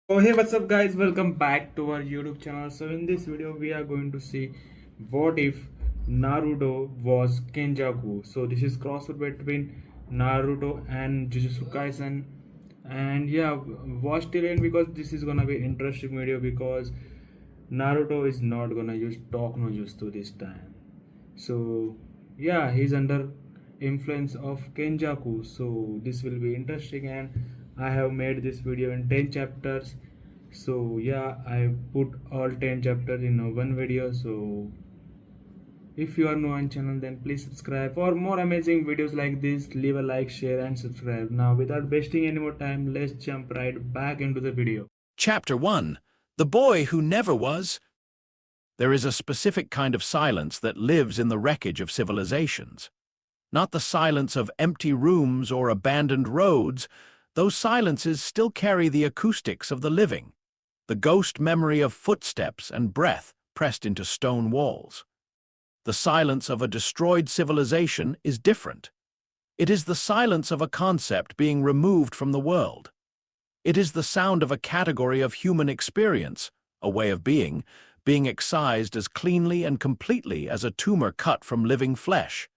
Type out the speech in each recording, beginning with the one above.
Oh hey, what's up guys, welcome back to our YouTube channel. So in this video we are going to see what if Naruto was Kenjaku. So this is crossover between Naruto and Jujutsu Kaisen. And yeah, watch till end because this is gonna be interesting video because Naruto is not gonna use talk no jutsu this time. So yeah, he's under influence of Kenjaku. So this will be interesting, and I have made this video in 10 chapters. So yeah, I put all 10 chapters in one video. So if you are new on channel, then please subscribe for more amazing videos like this. Leave a like, share and subscribe. Now without wasting any more time, let's jump right back into the video. Chapter 1. The Boy Who Never Was. There is a specific kind of silence that lives in the wreckage of civilizations. Not the silence of empty rooms or abandoned roads. Those silences still carry the acoustics of the living, the ghost memory of footsteps and breath pressed into stone walls. The silence of a destroyed civilization is different. It is the silence of a concept being removed from the world. It is the sound of a category of human experience, a way of being excised as cleanly and completely as a tumor cut from living flesh.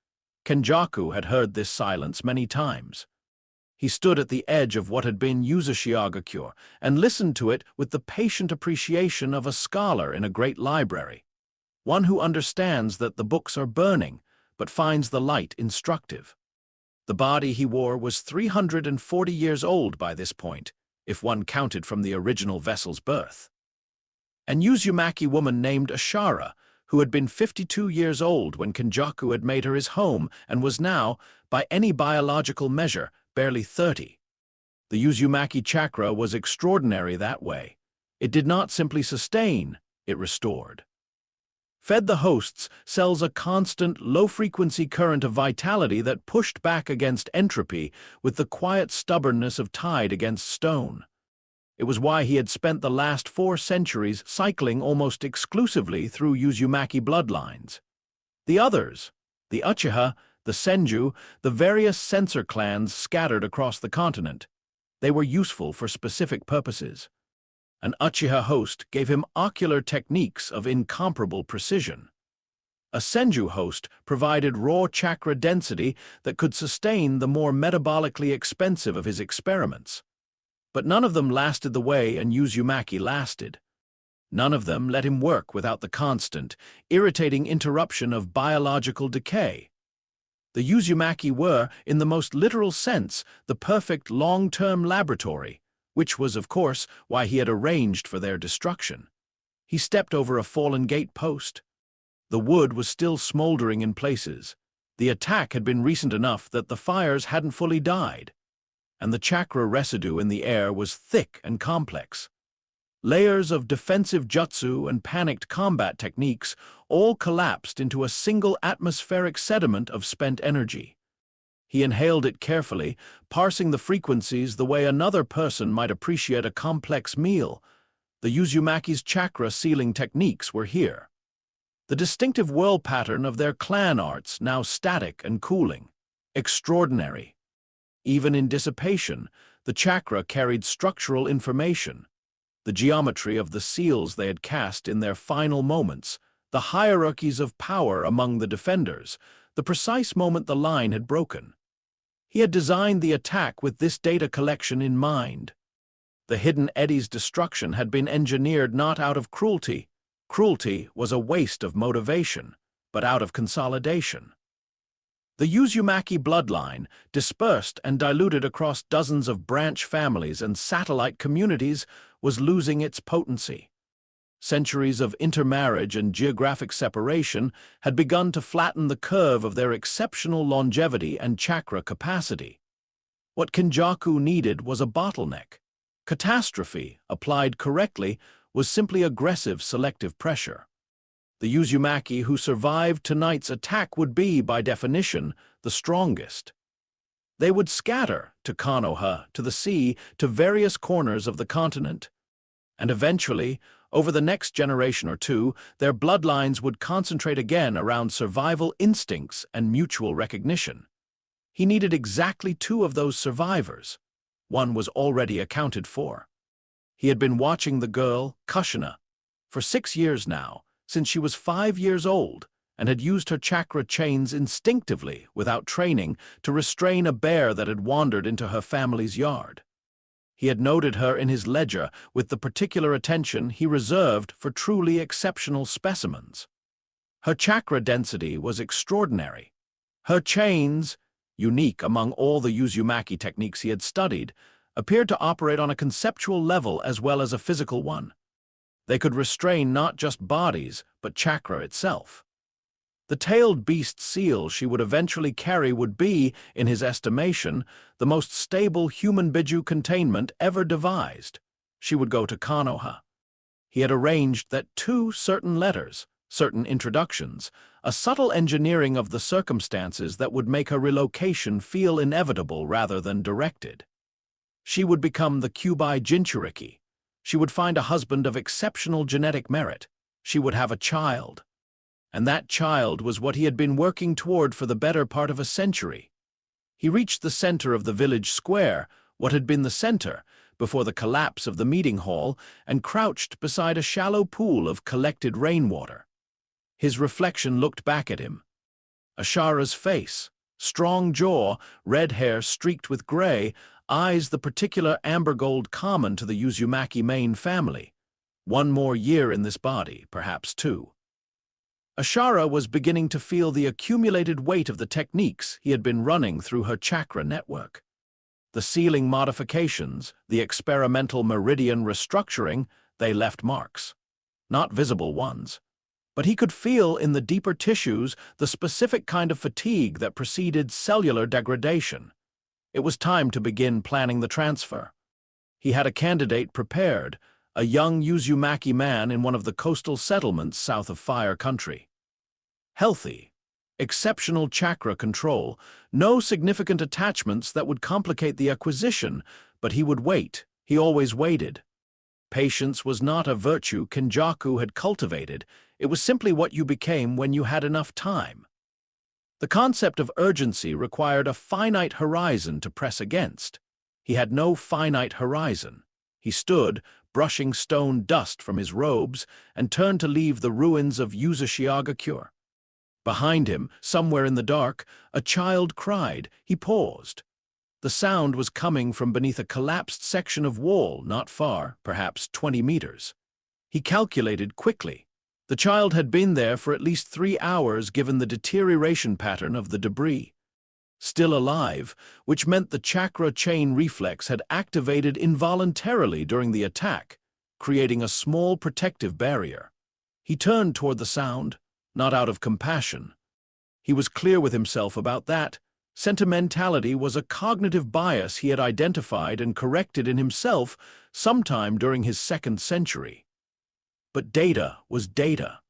Kenjaku had heard this silence many times. He stood at the edge of what had been Yuzushiagakure and listened to it with the patient appreciation of a scholar in a great library, one who understands that the books are burning but finds the light instructive. The body he wore was 340 years old by this point, if one counted from the original vessel's birth. An Uzumaki woman named Ashara, who had been 52 years old when Kenjaku had made her his home and was now, by any biological measure, barely 30. The Uzumaki chakra was extraordinary that way. It did not simply sustain, it restored. Fed the hosts cells a constant, low-frequency current of vitality that pushed back against entropy with the quiet stubbornness of tide against stone. It was why he had spent the last 4 centuries cycling almost exclusively through Uzumaki bloodlines. The others, the Uchiha, the Senju, the various censor clans scattered across the continent, they were useful for specific purposes. An Uchiha host gave him ocular techniques of incomparable precision. A Senju host provided raw chakra density that could sustain the more metabolically expensive of his experiments. But none of them lasted the way an Uzumaki lasted. None of them let him work without the constant, irritating interruption of biological decay. The Uzumaki were, in the most literal sense, the perfect long-term laboratory, which was, of course, why he had arranged for their destruction. He stepped over a fallen gate post. The wood was still smoldering in places. The attack had been recent enough that the fires hadn't fully died, and the chakra residue in the air was thick and complex. Layers of defensive jutsu and panicked combat techniques all collapsed into a single atmospheric sediment of spent energy. He inhaled it carefully, parsing the frequencies the way another person might appreciate a complex meal. The Uzumaki's chakra sealing techniques were here. The distinctive whirl pattern of their clan arts now static and cooling. Extraordinary. Even in dissipation, the chakra carried structural information. The geometry of the seals they had cast in their final moments, the hierarchies of power among the defenders, the precise moment the line had broken. He had designed the attack with this data collection in mind. The hidden eddy's destruction had been engineered not out of cruelty. Cruelty was a waste of motivation, but out of consolidation. The Uzumaki bloodline, dispersed and diluted across dozens of branch families and satellite communities, was losing its potency. Centuries of intermarriage and geographic separation had begun to flatten the curve of their exceptional longevity and chakra capacity. What Kenjaku needed was a bottleneck. Catastrophe, applied correctly, was simply aggressive selective pressure. The Uzumaki who survived tonight's attack would be, by definition, the strongest. They would scatter to Konoha, to the sea, to various corners of the continent. And eventually, over the next generation or two, their bloodlines would concentrate again around survival instincts and mutual recognition. He needed exactly 2 of those survivors. One was already accounted for. He had been watching the girl, Kushina, for 6 years now, since she was 5 years old, and had used her chakra chains instinctively, without training, to restrain a bear that had wandered into her family's yard. He had noted her in his ledger with the particular attention he reserved for truly exceptional specimens. Her chakra density was extraordinary. Her chains, unique among all the Uzumaki techniques he had studied, appeared to operate on a conceptual level as well as a physical one. They could restrain not just bodies, but chakra itself. The tailed beast seal she would eventually carry would be, in his estimation, the most stable human biju containment ever devised. She would go to Konoha. He had arranged that 2 certain letters, certain introductions, a subtle engineering of the circumstances that would make her relocation feel inevitable rather than directed. She would become the Kyubai Jinchuriki. She would find a husband of exceptional genetic merit. She would have a child. And that child was what he had been working toward for the better part of a century. He reached the center of the village square, what had been the center, before the collapse of the meeting hall, and crouched beside a shallow pool of collected rainwater. His reflection looked back at him. Ashara's face, strong jaw, red hair streaked with gray, eyes the particular amber gold common to the Uzumaki main family. 1 more year in this body, perhaps 2. Ashara was beginning to feel the accumulated weight of the techniques he had been running through her chakra network. The sealing modifications, the experimental meridian restructuring, they left marks. Not visible ones. But he could feel in the deeper tissues the specific kind of fatigue that preceded cellular degradation. It was time to begin planning the transfer. He had a candidate prepared, a young Uzumaki man in one of the coastal settlements south of Fire Country. Healthy, exceptional chakra control, no significant attachments that would complicate the acquisition, but he would wait. He always waited. Patience was not a virtue Kenjaku had cultivated. It was simply what you became when you had enough time. The concept of urgency required a finite horizon to press against. He had no finite horizon. He stood, brushing stone dust from his robes, and turned to leave the ruins of Uzushiagakure. Behind him, somewhere in the dark, a child cried. He paused. The sound was coming from beneath a collapsed section of wall, not far, perhaps 20 meters. He calculated quickly. The child had been there for at least 3 hours given the deterioration pattern of the debris. Still alive, which meant the chakra chain reflex had activated involuntarily during the attack, creating a small protective barrier. He turned toward the sound, not out of compassion. He was clear with himself about that. Sentimentality was a cognitive bias he had identified and corrected in himself sometime during his 2nd century. But data was data.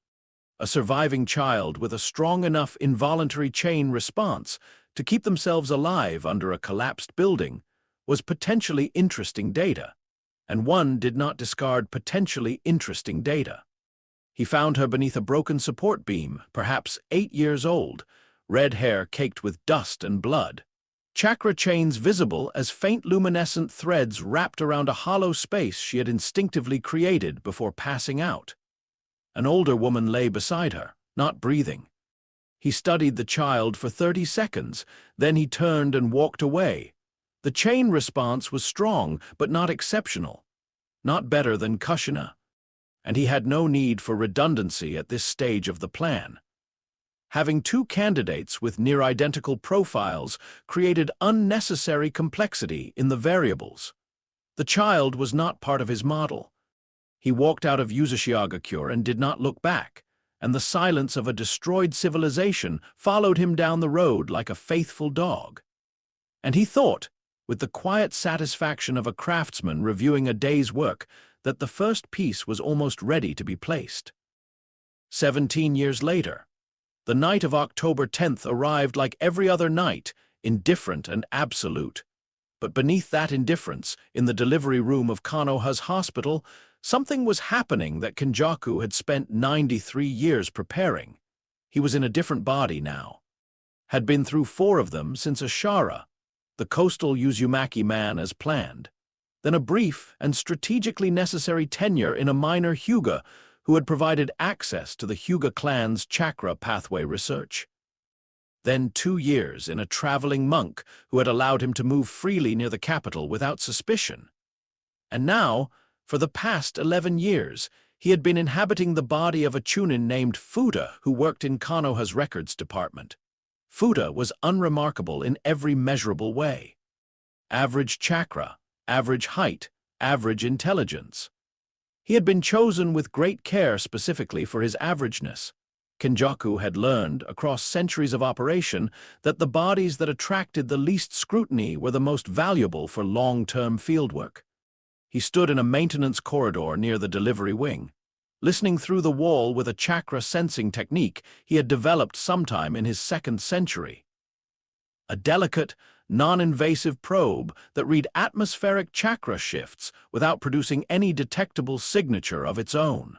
A surviving child with a strong enough involuntary chain response to keep themselves alive under a collapsed building was potentially interesting data, and one did not discard potentially interesting data. He found her beneath a broken support beam, perhaps 8 years old, red hair caked with dust and blood. Chakra chains visible as faint luminescent threads wrapped around a hollow space she had instinctively created before passing out. An older woman lay beside her, not breathing. He studied the child for 30 seconds, then he turned and walked away. The chain response was strong, but not exceptional. Not better than Kushina. And he had no need for redundancy at this stage of the plan. Having 2 candidates with near-identical profiles created unnecessary complexity in the variables. The child was not part of his model. He walked out of Uzushiagakure and did not look back, and the silence of a destroyed civilization followed him down the road like a faithful dog. And he thought, with the quiet satisfaction of a craftsman reviewing a day's work, that the first piece was almost ready to be placed. 17 years later, the night of October 10th arrived like every other night, indifferent and absolute. But beneath that indifference, in the delivery room of Konoha's hospital, something was happening that Kenjaku had spent 93 years preparing. He was in a different body now. Had been through 4 of them since Ashara, the coastal Uzumaki man as planned. then a brief and strategically necessary tenure in a minor Hyuga who had provided access to the Hyuga clan's chakra pathway research. Then 2 years in a traveling monk who had allowed him to move freely near the capital without suspicion. And now, for the past 11 years, he had been inhabiting the body of a chunin named Fuda who worked in Konoha's records department. Fuda was unremarkable in every measurable way. Average chakra, average height, average intelligence. He had been chosen with great care specifically for his averageness. Kenjaku had learned, across centuries of operation, that the bodies that attracted the least scrutiny were the most valuable for long-term fieldwork. He stood in a maintenance corridor near the delivery wing, listening through the wall with a chakra sensing technique he had developed sometime in his 2nd century. A delicate, non-invasive probe that read atmospheric chakra shifts without producing any detectable signature of its own.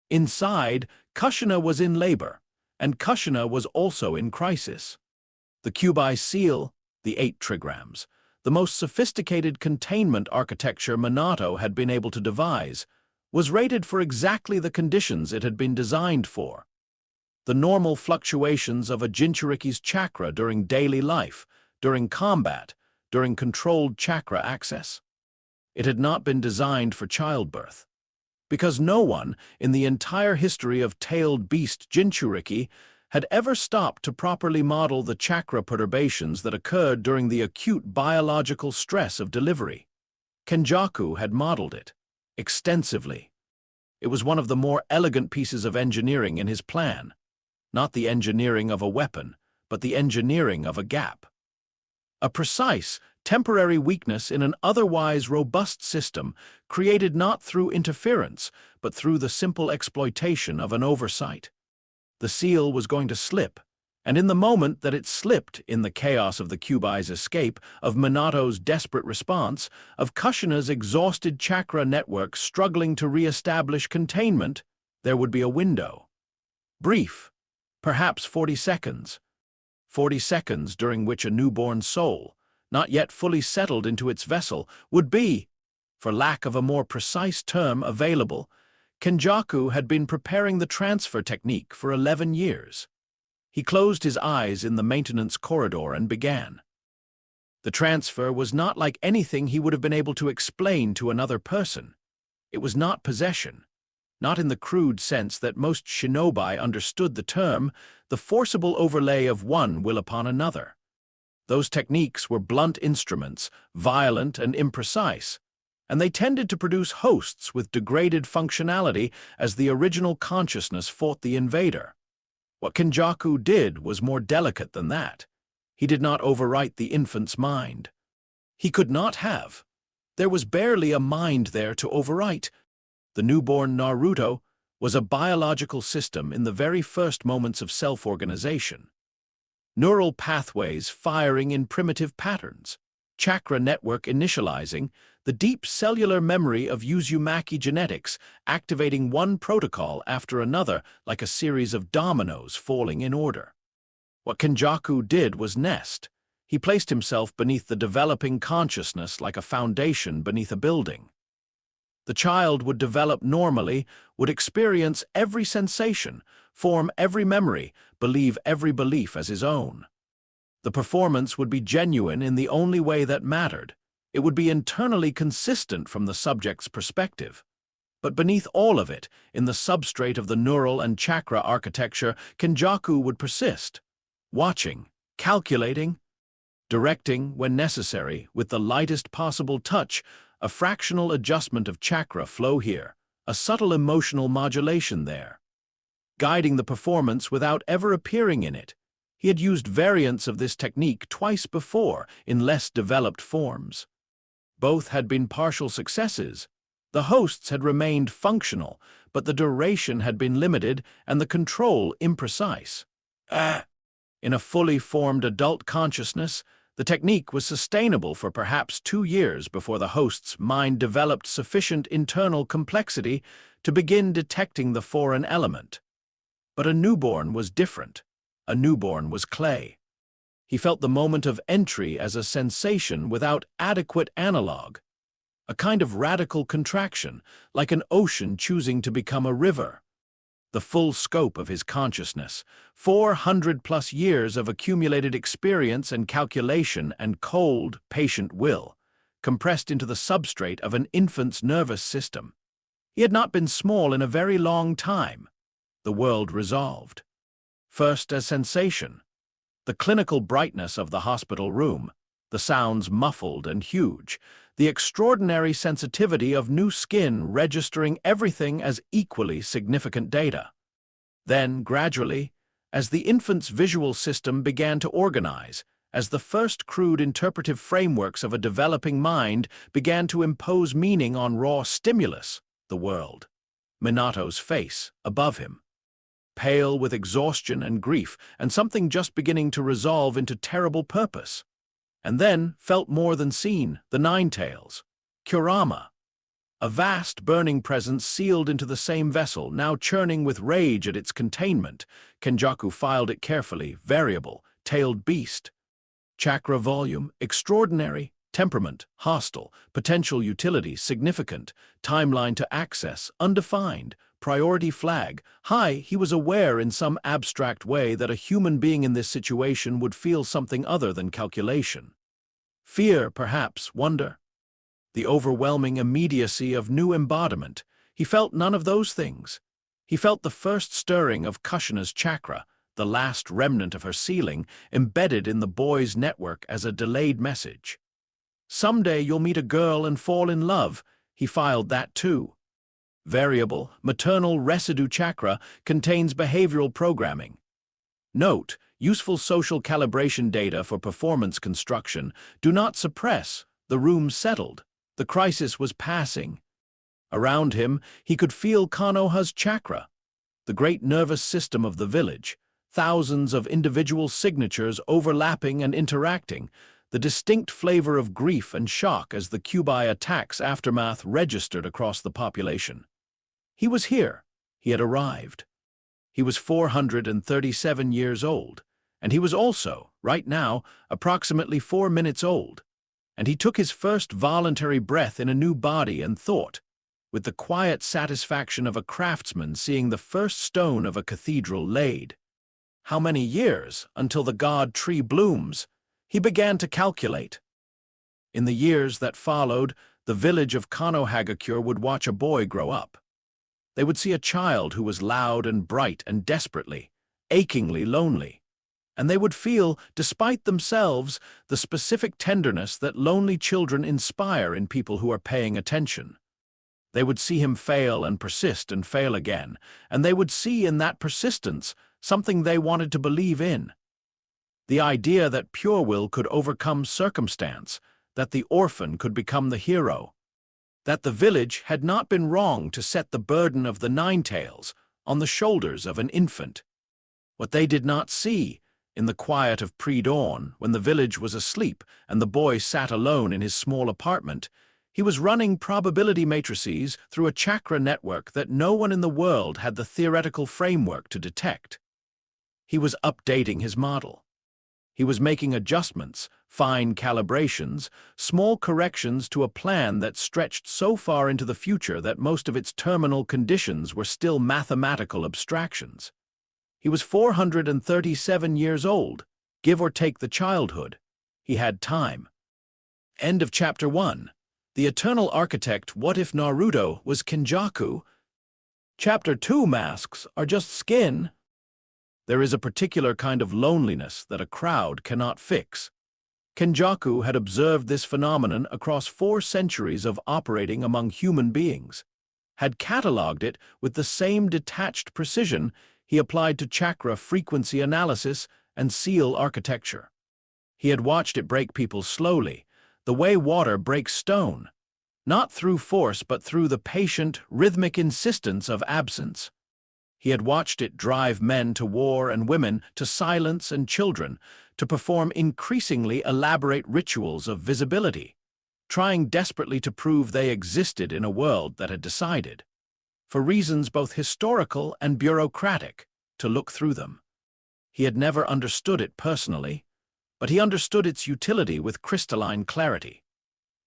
Inside, Kushina was in labor, and Kushina was also in crisis. The Kyubai seal, the 8 trigrams, the most sophisticated containment architecture Minato had been able to devise, was rated for exactly the conditions it had been designed for. The normal fluctuations of a Jinchuriki's chakra during daily life, during combat, during controlled chakra access. It had not been designed for childbirth. Because no one, in the entire history of tailed beast Jinchuriki, had ever stopped to properly model the chakra perturbations that occurred during the acute biological stress of delivery. Kenjaku had modeled it, extensively. It was one of the more elegant pieces of engineering in his plan. Not the engineering of a weapon, but the engineering of a gap. A precise, temporary weakness in an otherwise robust system created not through interference, but through the simple exploitation of an oversight. The seal was going to slip, and in the moment that it slipped, in the chaos of the Kyubai's escape, of Minato's desperate response, of Kushina's exhausted chakra network struggling to re-establish containment, there would be a window. Brief, perhaps 40 seconds. 40 seconds during which a newborn soul, not yet fully settled into its vessel, would be, for lack of a more precise term available, Kenjaku had been preparing the transfer technique for 11 years. He closed his eyes in the maintenance corridor and began. The transfer was not like anything he would have been able to explain to another person. It was not possession. Not in the crude sense that most shinobi understood the term, the forcible overlay of one will upon another. Those techniques were blunt instruments, violent and imprecise, and they tended to produce hosts with degraded functionality as the original consciousness fought the invader. What Kenjaku did was more delicate than that. He did not overwrite the infant's mind. He could not have. There was barely a mind there to overwrite. The newborn Naruto was a biological system in the very first moments of self-organization. Neural pathways firing in primitive patterns, chakra network initializing, the deep cellular memory of Uzumaki genetics activating one protocol after another like a series of dominoes falling in order. What Kenjaku did was nest. He placed himself beneath the developing consciousness like a foundation beneath a building. The child would develop normally, would experience every sensation, form every memory, believe every belief as his own. The performance would be genuine in the only way that mattered. It would be internally consistent from the subject's perspective. But beneath all of it, in the substrate of the neural and chakra architecture, Kenjaku would persist, watching, calculating, directing when necessary, with the lightest possible touch, a fractional adjustment of chakra flow here, a subtle emotional modulation there. Guiding the performance without ever appearing in it. He had used variants of this technique twice before in less developed forms. Both had been partial successes. The hosts had remained functional, but the duration had been limited and the control imprecise. In a fully formed adult consciousness, the technique was sustainable for perhaps 2 years before the host's mind developed sufficient internal complexity to begin detecting the foreign element. But a newborn was different. A newborn was clay. He felt the moment of entry as a sensation without adequate analog. a kind of radical contraction, like an ocean choosing to become a river. The full scope of his consciousness, 400+ years of accumulated experience and calculation and cold, patient will, compressed into the substrate of an infant's nervous system. He had not been small in a very long time. The world resolved. First as sensation, the clinical brightness of the hospital room, the sounds muffled and huge, the extraordinary sensitivity of new skin registering everything as equally significant data. Then, gradually, as the infant's visual system began to organize, as the first crude interpretive frameworks of a developing mind began to impose meaning on raw stimulus, the world, Minato's face above him, pale with exhaustion and grief, and something just beginning to resolve into terrible purpose. And then felt more than seen, the Nine-Tails, Kurama, a vast burning presence sealed into the same vessel, now churning with rage at its containment. Kenjaku filed it carefully, variable, tailed beast. Chakra volume, extraordinary. Temperament, hostile. Potential utility, significant. Timeline to access, undefined. Priority flag, high. He was aware in some abstract way that a human being in this situation would feel something other than calculation. Fear, perhaps, wonder. The overwhelming immediacy of new embodiment. He felt none of those things. He felt the first stirring of Kushina's chakra, the last remnant of her sealing, embedded in the boy's network as a delayed message. Someday you'll meet a girl and fall in love. He filed that too. Variable, maternal residue chakra contains behavioral programming. Note, useful social calibration data for performance construction do not suppress. The room settled. The crisis was passing. Around him, he could feel Konoha's chakra, the great nervous system of the village, thousands of individual signatures overlapping and interacting, the distinct flavor of grief and shock as the Kubai attack's aftermath registered across the population. He was here. He had arrived. He was 437 years old, and he was also, right now, approximately 4 minutes old, and he took his first voluntary breath in a new body and thought, with the quiet satisfaction of a craftsman seeing the first stone of a cathedral laid. How many years until the god tree blooms? He began to calculate. In the years that followed, the village of Konohagakure would watch a boy grow up. They would see a child who was loud and bright and desperately, achingly lonely. And they would feel, despite themselves, the specific tenderness that lonely children inspire in people who are paying attention. They would see him fail and persist and fail again, and they would see in that persistence something they wanted to believe in. The idea that pure will could overcome circumstance, that the orphan could become the hero, that the village had not been wrong to set the burden of the Nine-Tails on the shoulders of an infant. What they did not see, in the quiet of pre-dawn, when the village was asleep and the boy sat alone in his small apartment, he was running probability matrices through a chakra network that no one in the world had the theoretical framework to detect. He was updating his model. He was making adjustments, fine calibrations, small corrections to a plan that stretched so far into the future that most of its terminal conditions were still mathematical abstractions. He was 437 years old, give or take the childhood. He had time. End of Chapter 1. The Eternal Architect. What if Naruto was Kenjaku? Chapter 2 masks are just skin. There is a particular kind of loneliness that a crowd cannot fix. Kenjaku had observed this phenomenon across 4 centuries of operating among human beings, had catalogued it with the same detached precision he applied to chakra frequency analysis and seal architecture. He had watched it break people slowly, the way water breaks stone, not through force but through the patient, rhythmic insistence of absence. He had watched it drive men to war and women to silence and children to perform increasingly elaborate rituals of visibility, trying desperately to prove they existed in a world that had decided, for reasons both historical and bureaucratic, to look through them. He had never understood it personally, but he understood its utility with crystalline clarity.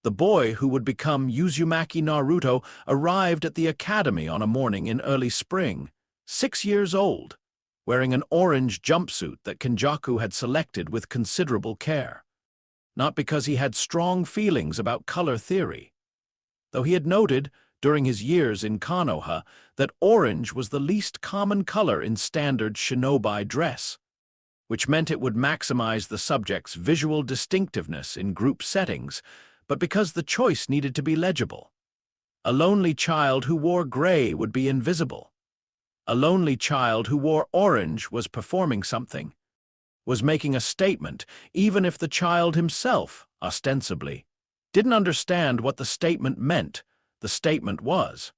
The boy who would become Uzumaki Naruto arrived at the academy on a morning in early spring, 6 years old, wearing an orange jumpsuit that Kenjaku had selected with considerable care. Not because he had strong feelings about color theory, though he had noted, during his years in Konoha, that orange was the least common color in standard shinobi dress, which meant it would maximize the subject's visual distinctiveness in group settings, but because the choice needed to be legible. A lonely child who wore gray would be invisible. A lonely child who wore orange was performing something, was making a statement, even if the child himself, ostensibly, didn't understand what the statement meant. The statement was,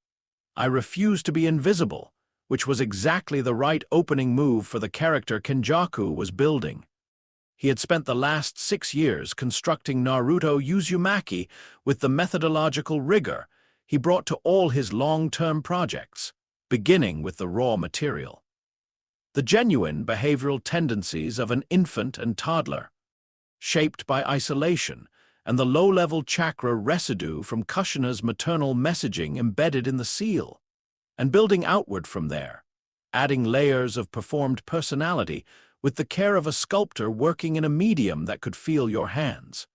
"I refuse to be invisible," which was exactly the right opening move for the character Kenjaku was building. He had spent the last 6 years constructing Naruto Uzumaki with the methodological rigor he brought to all his long-term projects, beginning with the raw material. The genuine behavioral tendencies of an infant and toddler, shaped by isolation and the low-level chakra residue from Kushina's maternal messaging embedded in the seal, and building outward from there, adding layers of performed personality with the care of a sculptor working in a medium that could feel your hands.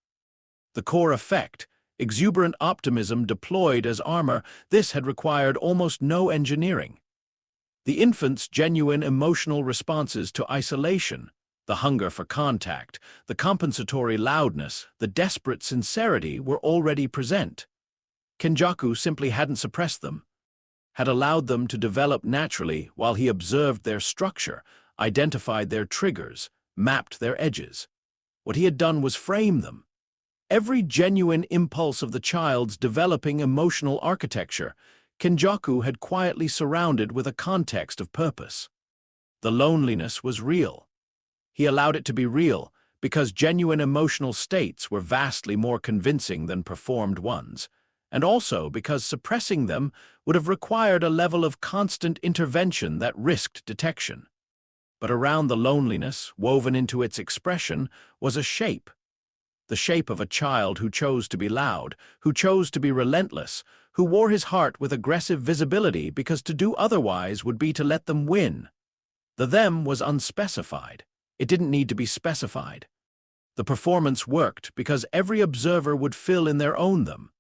The core effect, exuberant optimism deployed as armor, this had required almost no engineering. The infant's genuine emotional responses to isolation, the hunger for contact, the compensatory loudness, the desperate sincerity were already present. Kenjaku simply hadn't suppressed them, had allowed them to develop naturally while he observed their structure, identified their triggers, mapped their edges. What he had done was frame them. Every genuine impulse of the child's developing emotional architecture, Kenjaku had quietly surrounded with a context of purpose. The loneliness was real. He allowed it to be real because genuine emotional states were vastly more convincing than performed ones, and also because suppressing them would have required a level of constant intervention that risked detection. But around the loneliness, woven into its expression, was a shape. The shape of a child who chose to be loud, who chose to be relentless, who wore his heart with aggressive visibility because to do otherwise would be to let them win. The them was unspecified. It didn't need to be specified. The performance worked because every observer would fill in their own them,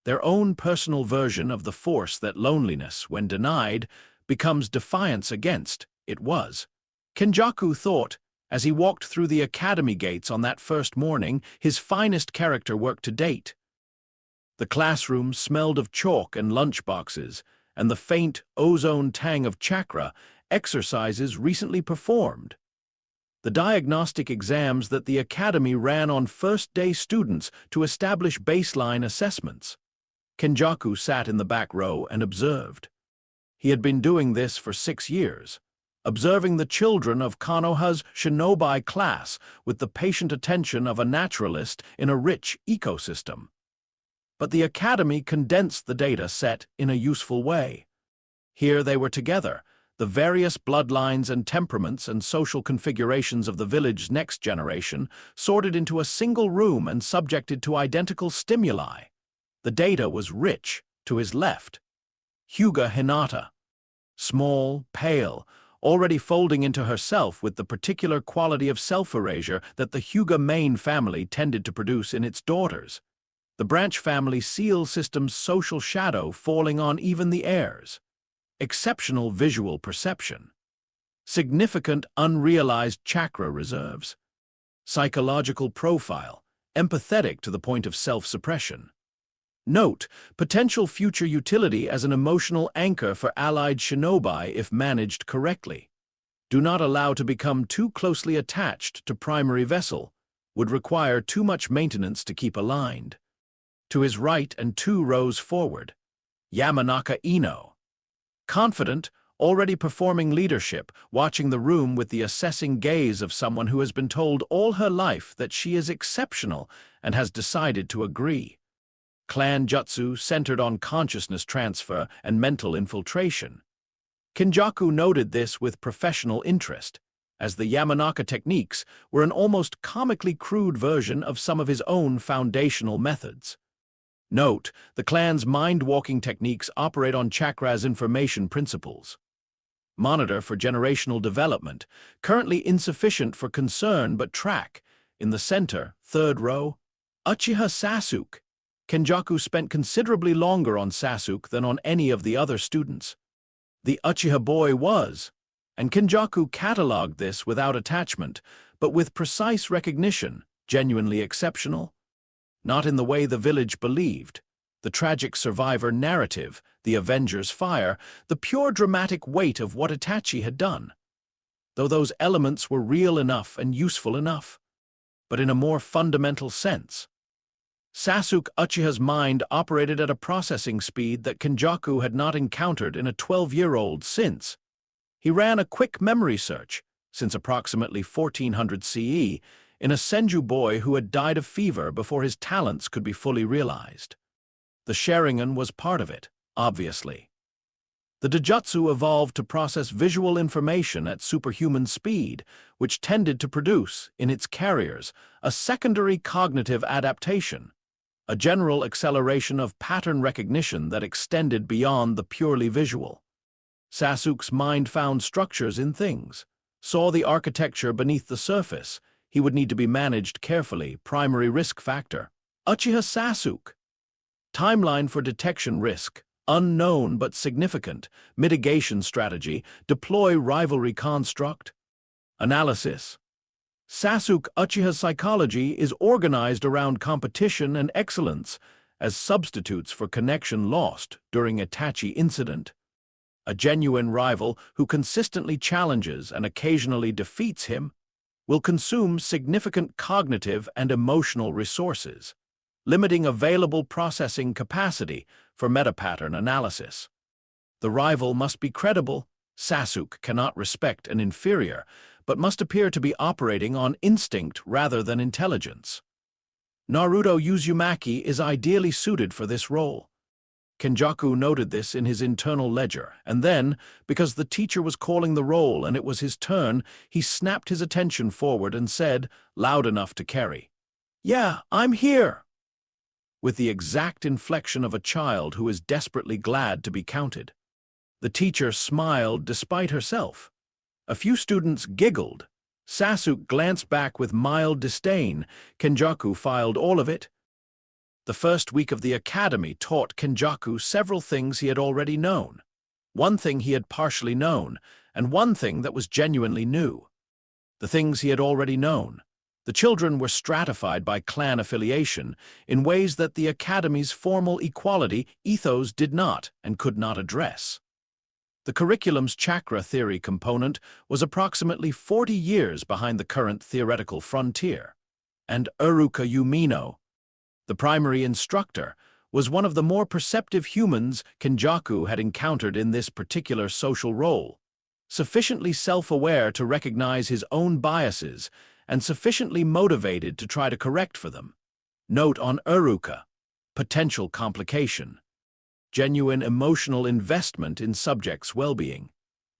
their own personal version of the force that loneliness, when denied, becomes defiance against. It was. Kenjaku thought, as he walked through the academy gates on that first morning, his finest character work to date. The classroom smelled of chalk and lunchboxes, and the faint, ozone tang of chakra, exercises recently performed. The diagnostic exams that the academy ran on first-day students to establish baseline assessments. Kenjaku sat in the back row and observed. He had been doing this for 6 years, observing the children of Konoha's shinobi class with the patient attention of a naturalist in a rich ecosystem. But the academy condensed the data set in a useful way. Here they were together, the various bloodlines and temperaments and social configurations of the village's next generation, sorted into a single room and subjected to identical stimuli. The data was rich. To his left, Hyuga Hinata, small, pale, already folding into herself with the particular quality of self-erasure that the Hyuga main family tended to produce in its daughters. The branch family seal system's social shadow falling on even the heirs. Exceptional visual perception. Significant unrealized chakra reserves. Psychological profile, empathetic to the point of self-suppression. Note, potential future utility as an emotional anchor for allied shinobi if managed correctly. Do not allow to become too closely attached to primary vessel, would require too much maintenance to keep aligned. To his right and 2 rows forward, Yamanaka Ino. Confident, already performing leadership, watching the room with the assessing gaze of someone who has been told all her life that she is exceptional and has decided to agree. Clan jutsu centered on consciousness transfer and mental infiltration. Kenjaku noted this with professional interest, as the Yamanaka techniques were an almost comically crude version of some of his own foundational methods. Note, the clan's mind-walking techniques operate on chakra's information principles. Monitor for generational development, currently insufficient for concern but track. In the center, third row, Uchiha Sasuke. Kenjaku spent considerably longer on Sasuke than on any of the other students. The Uchiha boy was, and Kenjaku catalogued this without attachment, but with precise recognition, genuinely exceptional. Not in the way the village believed. The tragic survivor narrative, the Avenger's fire, the pure dramatic weight of what Itachi had done. Though those elements were real enough and useful enough, but in a more fundamental sense. Sasuke Uchiha's mind operated at a processing speed that Kenjaku had not encountered in a 12-year-old since. He ran a quick memory search, since approximately 1400 CE, in a Senju boy who had died of fever before his talents could be fully realized. The Sharingan was part of it, obviously. The Dojutsu evolved to process visual information at superhuman speed, which tended to produce, in its carriers, a secondary cognitive adaptation, a general acceleration of pattern recognition that extended beyond the purely visual. Sasuke's mind found structures in things, saw the architecture beneath the surface. He would need to be managed carefully. Primary risk factor. Uchiha Sasuke. Timeline for detection risk. Unknown but significant. Mitigation strategy. Deploy rivalry construct. Analysis. Sasuke Uchiha's psychology is organized around competition and excellence as substitutes for connection lost during Itachi incident. A genuine rival who consistently challenges and occasionally defeats him will consume significant cognitive and emotional resources, limiting available processing capacity for metapattern analysis. The rival must be credible. Sasuke cannot respect an inferior, but must appear to be operating on instinct rather than intelligence. Naruto Uzumaki is ideally suited for this role. Kenjaku noted this in his internal ledger, and then, because the teacher was calling the roll and it was his turn, he snapped his attention forward and said, loud enough to carry, "Yeah, I'm here," with the exact inflection of a child who is desperately glad to be counted. The teacher smiled despite herself. A few students giggled. Sasuke glanced back with mild disdain. Kenjaku filed all of it. The first week of the academy taught Kenjaku several things he had already known. One thing he had partially known, and one thing that was genuinely new. The things he had already known. The children were stratified by clan affiliation in ways that the academy's formal equality ethos did not and could not address. The curriculum's chakra theory component was approximately 40 years behind the current theoretical frontier. And Iruka Umino, the primary instructor, was one of the more perceptive humans Kenjaku had encountered in this particular social role, sufficiently self-aware to recognize his own biases and sufficiently motivated to try to correct for them. Note on Iruka: potential complication. Genuine emotional investment in subjects' well-being.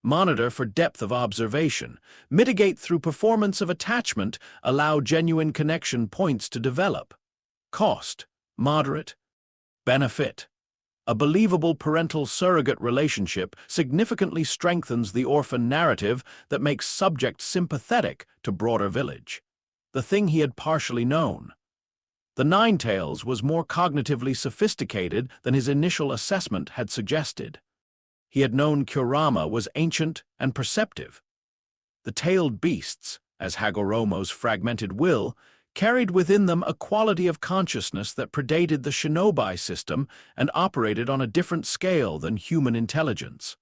Monitor for depth of observation. Mitigate through performance of attachment. Allow genuine connection points to develop. Cost: moderate. Benefit: a believable parental surrogate relationship significantly strengthens the orphan narrative that makes subject sympathetic to broader village. The thing he had partially known. The Ninetales was more cognitively sophisticated than his initial assessment had suggested. He had known Kurama was ancient and perceptive. The tailed beasts, as Hagoromo's fragmented will, carried within them a quality of consciousness that predated the shinobi system and operated on a different scale than human intelligence.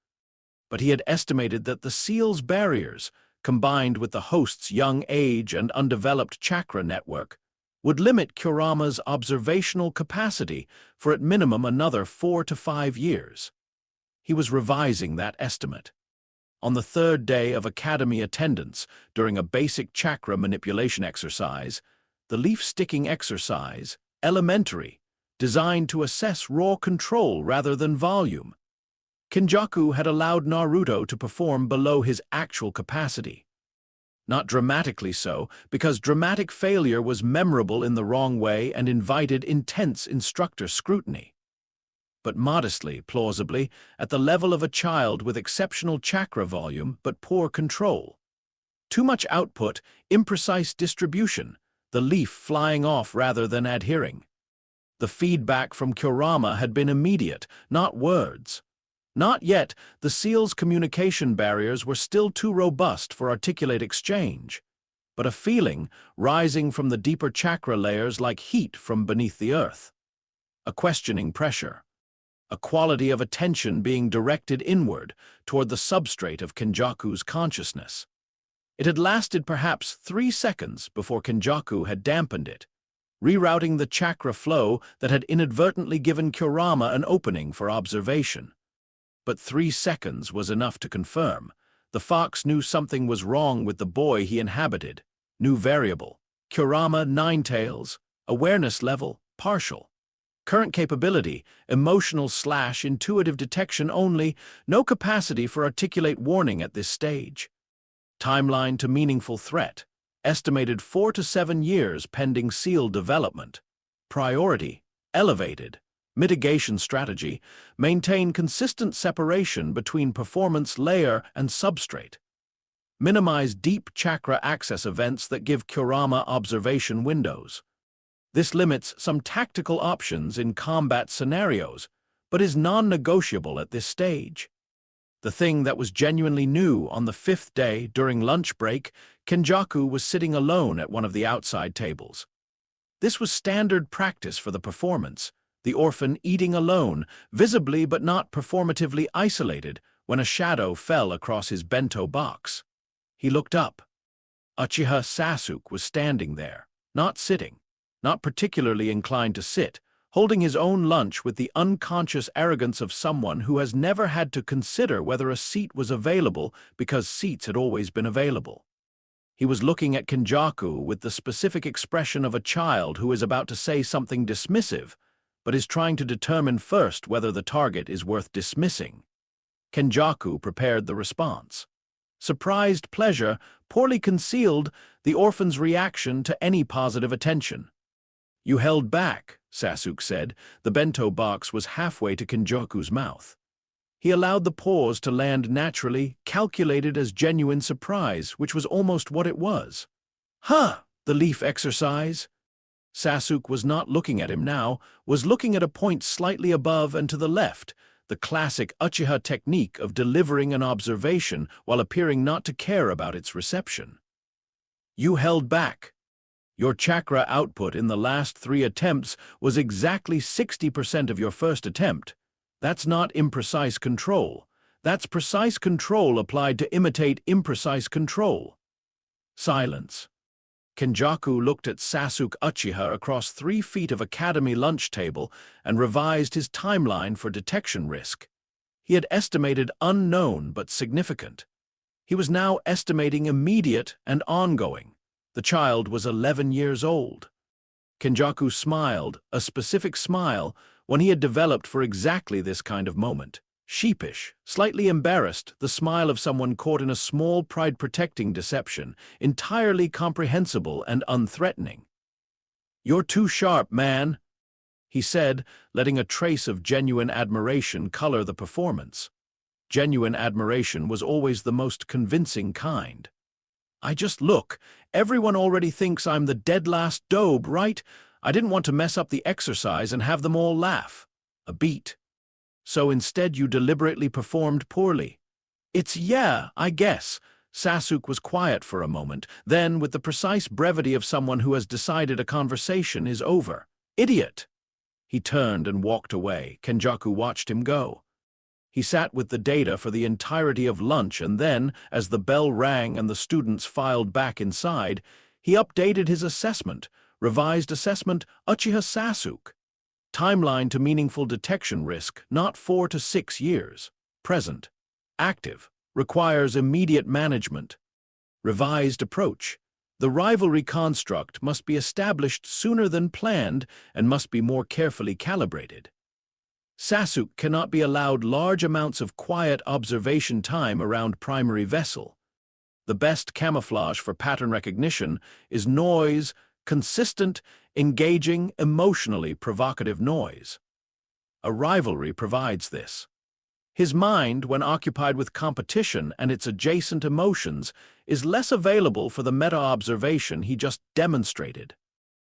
But he had estimated that the seal's barriers, combined with the host's young age and undeveloped chakra network, would limit Kurama's observational capacity for at minimum another 4 to 5 years. He was revising that estimate. On the third day of academy attendance, during a basic chakra manipulation exercise, the leaf-sticking exercise, elementary, designed to assess raw control rather than volume, Kenjaku had allowed Naruto to perform below his actual capacity. Not dramatically so, because dramatic failure was memorable in the wrong way and invited intense instructor scrutiny. But modestly, plausibly, at the level of a child with exceptional chakra volume but poor control. Too much output, imprecise distribution, the leaf flying off rather than adhering. The feedback from Kurama had been immediate, not words. Not yet, the seal's communication barriers were still too robust for articulate exchange, but a feeling rising from the deeper chakra layers like heat from beneath the earth. A questioning pressure. A quality of attention being directed inward toward the substrate of Kenjaku's consciousness. It had lasted perhaps 3 seconds before Kenjaku had dampened it, rerouting the chakra flow that had inadvertently given Kurama an opening for observation. But 3 seconds was enough to confirm. The fox knew something was wrong with the boy he inhabited. New variable. Kurama, 9 tails. Awareness level, partial. Current capability, emotional/intuitive detection only, no capacity for articulate warning at this stage. Timeline to meaningful threat, estimated 4 to 7 years pending seal development. Priority, elevated. Mitigation strategy, maintain consistent separation between performance layer and substrate. Minimize deep chakra access events that give Kurama observation windows. This limits some tactical options in combat scenarios, but is non-negotiable at this stage. The thing that was genuinely new on the 5th day during lunch break, Kenjaku was sitting alone at one of the outside tables. This was standard practice for the performance, the orphan eating alone, visibly but not performatively isolated, when a shadow fell across his bento box. He looked up. Uchiha Sasuke was standing there, not sitting, not particularly inclined to sit, holding his own lunch with the unconscious arrogance of someone who has never had to consider whether a seat was available because seats had always been available. He was looking at Kenjaku with the specific expression of a child who is about to say something dismissive, but is trying to determine first whether the target is worth dismissing. Kenjaku prepared the response. Surprised pleasure, poorly concealed, the orphan's reaction to any positive attention. "You held back," Sasuke said. The bento box was halfway to Kenjaku's mouth. He allowed the pause to land naturally, calculated as genuine surprise, which was almost what it was. "Huh, the leaf exercise?" Sasuke was not looking at him now, was looking at a point slightly above and to the left, the classic Uchiha technique of delivering an observation while appearing not to care about its reception. "You held back. Your chakra output in the last 3 attempts was exactly 60% of your first attempt. That's not imprecise control. That's precise control applied to imitate imprecise control." Silence. Kenjaku looked at Sasuke Uchiha across 3 feet of academy lunch table and revised his timeline for detection risk. He had estimated unknown but significant. He was now estimating immediate and ongoing. The child was 11 years old. Kenjaku smiled, a specific smile, one he had developed for exactly this kind of moment. Sheepish, slightly embarrassed, the smile of someone caught in a small pride-protecting deception, entirely comprehensible and unthreatening. "You're too sharp, man," he said, letting a trace of genuine admiration color the performance. Genuine admiration was always the most convincing kind. Look, everyone already thinks I'm the dead last dobe, right? I didn't want to mess up the exercise and have them all laugh." A beat. "So instead you deliberately performed poorly." Yeah, I guess." Sasuke was quiet for a moment, then, with the precise brevity of someone who has decided a conversation is over. "Idiot!" He turned and walked away. Kenjaku watched him go. He sat with the data for the entirety of lunch and then, as the bell rang and the students filed back inside, he updated his assessment, revised assessment, Uchiha Sasuke. Timeline to meaningful detection risk, not 4 to 6 years. Present. Active. Requires immediate management. Revised approach. The rivalry construct must be established sooner than planned and must be more carefully calibrated. Sasuke cannot be allowed large amounts of quiet observation time around primary vessel. The best camouflage for pattern recognition is noise, consistent, engaging, emotionally provocative noise. A rivalry provides this. His mind, when occupied with competition and its adjacent emotions, is less available for the meta-observation he just demonstrated.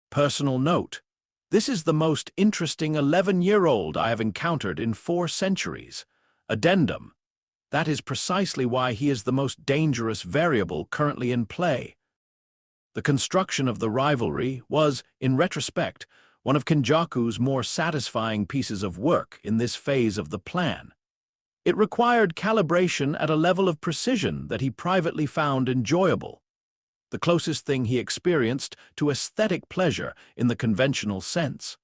Personal note: this is the most interesting 11-year-old I have encountered in 4 centuries. Addendum: that is precisely why he is the most dangerous variable currently in play. The construction of the rivalry was, in retrospect, one of Kenjaku's more satisfying pieces of work in this phase of the plan. It required calibration at a level of precision that he privately found enjoyable, the closest thing he experienced to aesthetic pleasure in the conventional sense.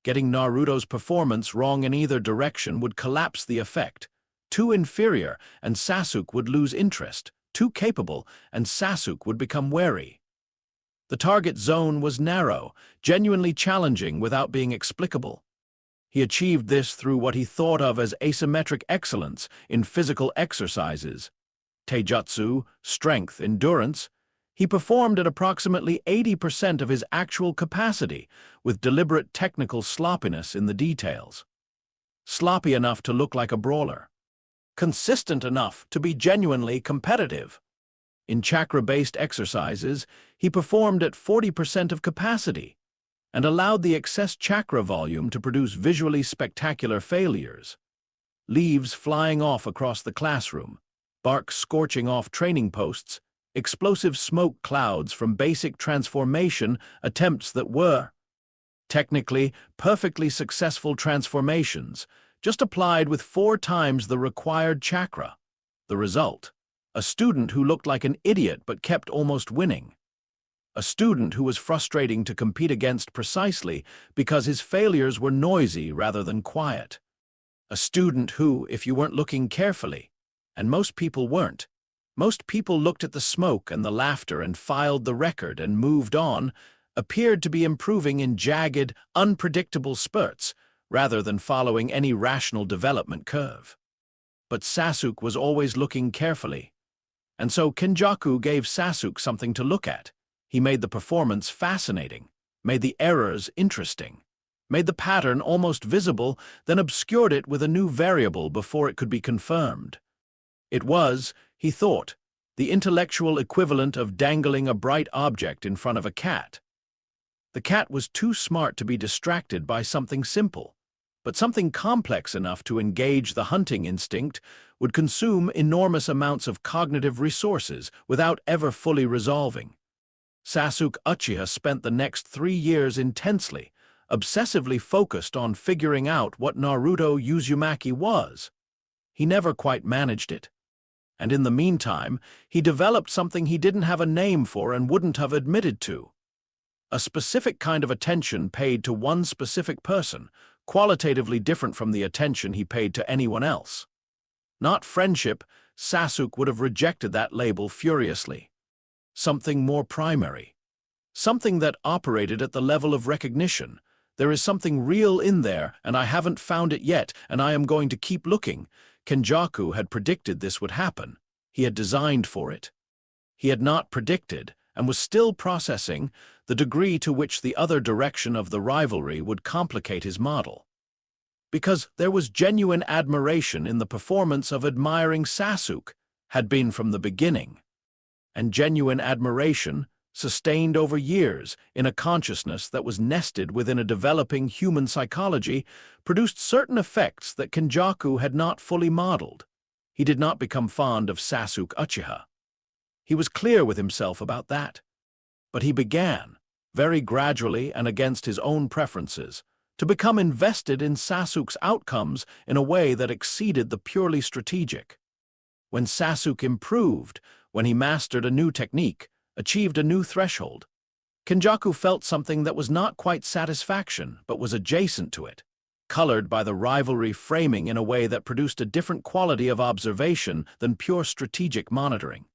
Getting Naruto's performance wrong in either direction would collapse the effect. Too inferior, and Sasuke would lose interest. Too capable, and Sasuke would become wary. The target zone was narrow, genuinely challenging without being explicable. He achieved this through what he thought of as asymmetric excellence in physical exercises. Taijutsu, strength, endurance. He performed at approximately 80% of his actual capacity, with deliberate technical sloppiness in the details. Sloppy enough to look like a brawler. Consistent enough to be genuinely competitive. In chakra-based exercises, he performed at 40% of capacity, and allowed the excess chakra volume to produce visually spectacular failures. Leaves flying off across the classroom, bark scorching off training posts, explosive smoke clouds from basic transformation attempts that were, technically, perfectly successful transformations, just applied with 4 times the required chakra. The result: a student who looked like an idiot but kept almost winning. A student who was frustrating to compete against precisely because his failures were noisy rather than quiet. A student who, if you weren't looking carefully, and most people weren't, most people looked at the smoke and the laughter and filed the record and moved on, appeared to be improving in jagged, unpredictable spurts rather than following any rational development curve. But Sasuke was always looking carefully, and so Kenjaku gave Sasuke something to look at. He made the performance fascinating, made the errors interesting, made the pattern almost visible, then obscured it with a new variable before it could be confirmed. It was, he thought, the intellectual equivalent of dangling a bright object in front of a cat. The cat was too smart to be distracted by something simple, but something complex enough to engage the hunting instinct would consume enormous amounts of cognitive resources without ever fully resolving. Sasuke Uchiha spent the next 3 years intensely, obsessively focused on figuring out what Naruto Uzumaki was. He never quite managed it. And in the meantime, he developed something he didn't have a name for and wouldn't have admitted to. A specific kind of attention paid to one specific person, qualitatively different from the attention he paid to anyone else. Not friendship, Sasuke would have rejected that label furiously. Something more primary. Something that operated at the level of recognition. There is something real in there, and I haven't found it yet, and I am going to keep looking. Kenjaku had predicted this would happen. He had designed for it. He had not predicted, and was still processing, the degree to which the other direction of the rivalry would complicate his model. Because there was genuine admiration in the performance of admiring Sasuke, had been from the beginning. And genuine admiration, sustained over years in a consciousness that was nested within a developing human psychology, produced certain effects that Kenjaku had not fully modeled. He did not become fond of Sasuke Uchiha. He was clear with himself about that. But he began, very gradually and against his own preferences, to become invested in Sasuke's outcomes in a way that exceeded the purely strategic. When Sasuke improved, when he mastered a new technique, achieved a new threshold, Kenjaku felt something that was not quite satisfaction, but was adjacent to it, colored by the rivalry framing in a way that produced a different quality of observation than pure strategic monitoring.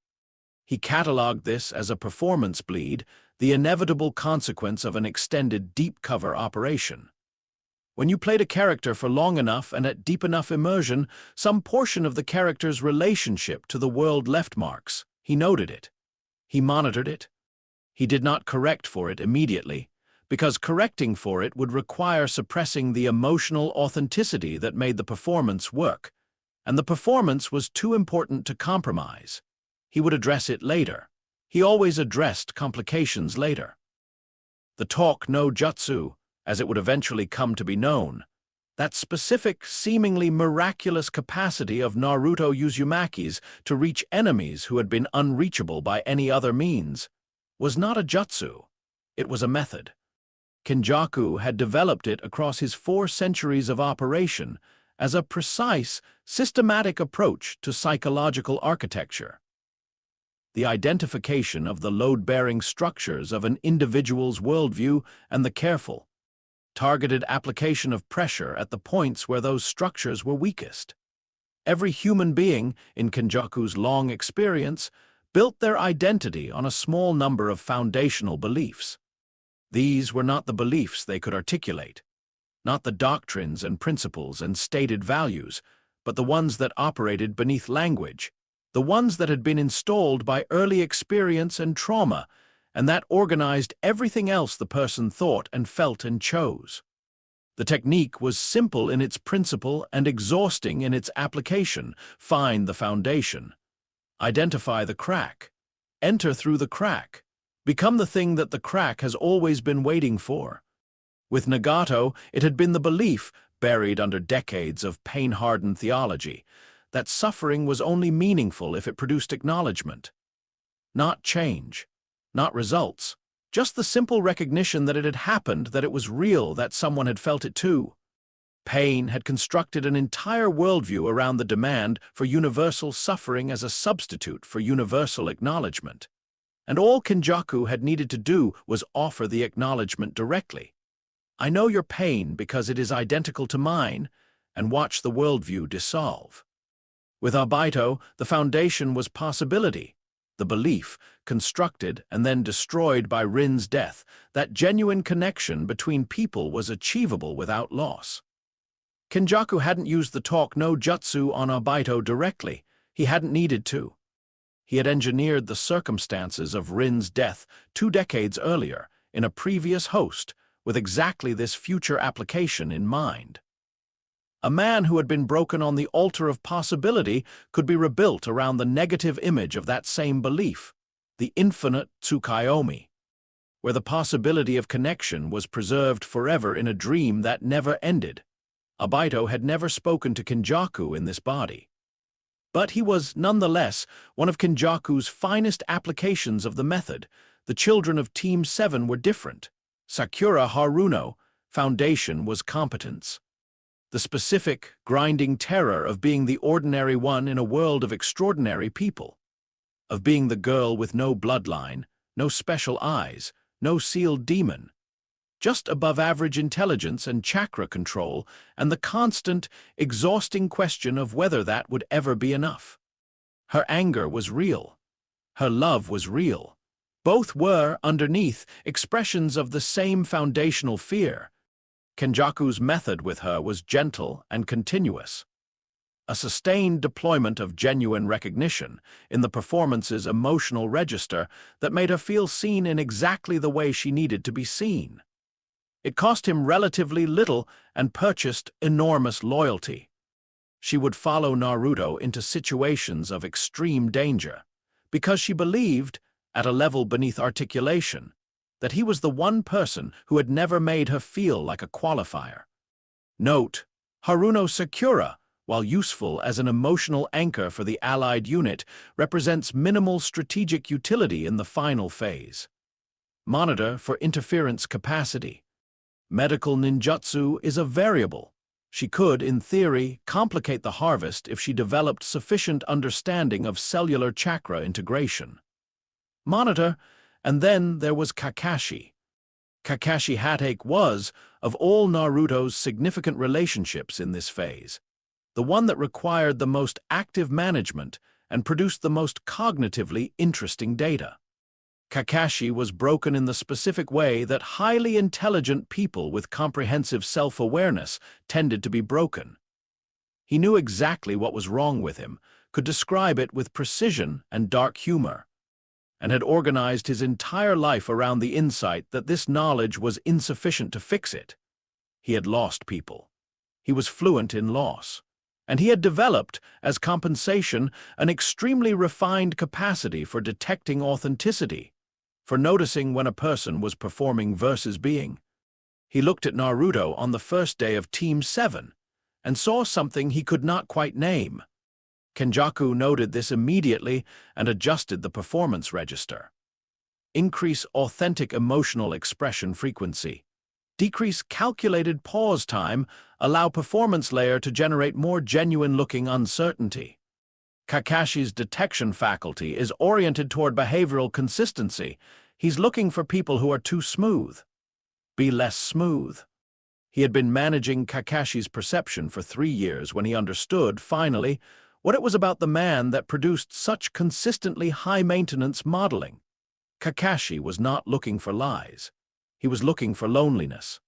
He cataloged this as a performance bleed, the inevitable consequence of an extended deep cover operation. When you played a character for long enough and at deep enough immersion, some portion of the character's relationship to the world left marks. He noted it. He monitored it. He did not correct for it immediately, because correcting for it would require suppressing the emotional authenticity that made the performance work, and the performance was too important to compromise. He would address it later. He always addressed complications later. The talk no jutsu, as it would eventually come to be known, that specific, seemingly miraculous capacity of Naruto Uzumaki's to reach enemies who had been unreachable by any other means, was not a jutsu. It was a method. Kenjaku had developed it across his 4 centuries of operation as a precise, systematic approach to psychological architecture. The identification of the load-bearing structures of an individual's worldview and the careful, targeted application of pressure at the points where those structures were weakest. Every human being, in Kenjaku's long experience, built their identity on a small number of foundational beliefs. These were not the beliefs they could articulate, not the doctrines and principles and stated values, but the ones that operated beneath language, the ones that had been installed by early experience and trauma, and that organized everything else the person thought and felt and chose. The technique was simple in its principle and exhausting in its application. Find the foundation. Identify the crack. Enter through the crack. Become the thing that the crack has always been waiting for. With Nagato, it had been the belief, buried under decades of pain-hardened theology, that suffering was only meaningful if it produced acknowledgement. Not change. Not results, just the simple recognition that it had happened, that it was real, that someone had felt it too. Pain had constructed an entire worldview around the demand for universal suffering as a substitute for universal acknowledgement. And all Kenjaku had needed to do was offer the acknowledgement directly. I know your pain because it is identical to mine, and watch the worldview dissolve. With Abaito, the foundation was possibility. The belief, constructed and then destroyed by Rin's death, that genuine connection between people was achievable without loss. Kenjaku hadn't used the talk no jutsu on Abaito directly. He hadn't needed to. He had engineered the circumstances of Rin's death 2 decades earlier in a previous host with exactly this future application in mind. A man who had been broken on the altar of possibility could be rebuilt around the negative image of that same belief, the infinite Tsukuyomi, where the possibility of connection was preserved forever in a dream that never ended. Abaito had never spoken to Kenjaku in this body. But he was, nonetheless, one of Kenjaku's finest applications of the method. The children of Team 7 were different. Sakura Haruno, foundation was competence. The specific, grinding terror of being the ordinary one in a world of extraordinary people. Of being the girl with no bloodline, no special eyes, no sealed demon. Just above-average intelligence and chakra control, and the constant, exhausting question of whether that would ever be enough. Her anger was real. Her love was real. Both were, underneath, expressions of the same foundational fear. Kenjaku's method with her was gentle and continuous. A sustained deployment of genuine recognition in the performance's emotional register that made her feel seen in exactly the way she needed to be seen. It cost him relatively little and purchased enormous loyalty. She would follow Naruto into situations of extreme danger because she believed, at a level beneath articulation, that he was the one person who had never made her feel like a qualifier. Note, Haruno Sakura, while useful as an emotional anchor for the allied unit, represents minimal strategic utility in the final phase. Monitor for interference capacity. Medical ninjutsu is a variable. She could, in theory, complicate the harvest if she developed sufficient understanding of cellular chakra integration. Monitor, and then there was Kakashi. Kakashi Hatake was, of all Naruto's significant relationships in this phase, the one that required the most active management and produced the most cognitively interesting data. Kakashi was broken in the specific way that highly intelligent people with comprehensive self-awareness tended to be broken. He knew exactly what was wrong with him, could describe it with precision and dark humor, and had organized his entire life around the insight that this knowledge was insufficient to fix it. He had lost people. He was fluent in loss. And he had developed, as compensation, an extremely refined capacity for detecting authenticity, for noticing when a person was performing versus being. He looked at Naruto on the first day of Team 7 and saw something he could not quite name. Kenjaku noted this immediately and adjusted the performance register. Increase authentic emotional expression frequency. Decrease calculated pause time, allow performance layer to generate more genuine-looking uncertainty. Kakashi's detection faculty is oriented toward behavioral consistency. He's looking for people who are too smooth. Be less smooth. He had been managing Kakashi's perception for 3 years when he understood, finally, what it was about the man that produced such consistently high-maintenance modeling. Kakashi was not looking for lies. He was looking for loneliness.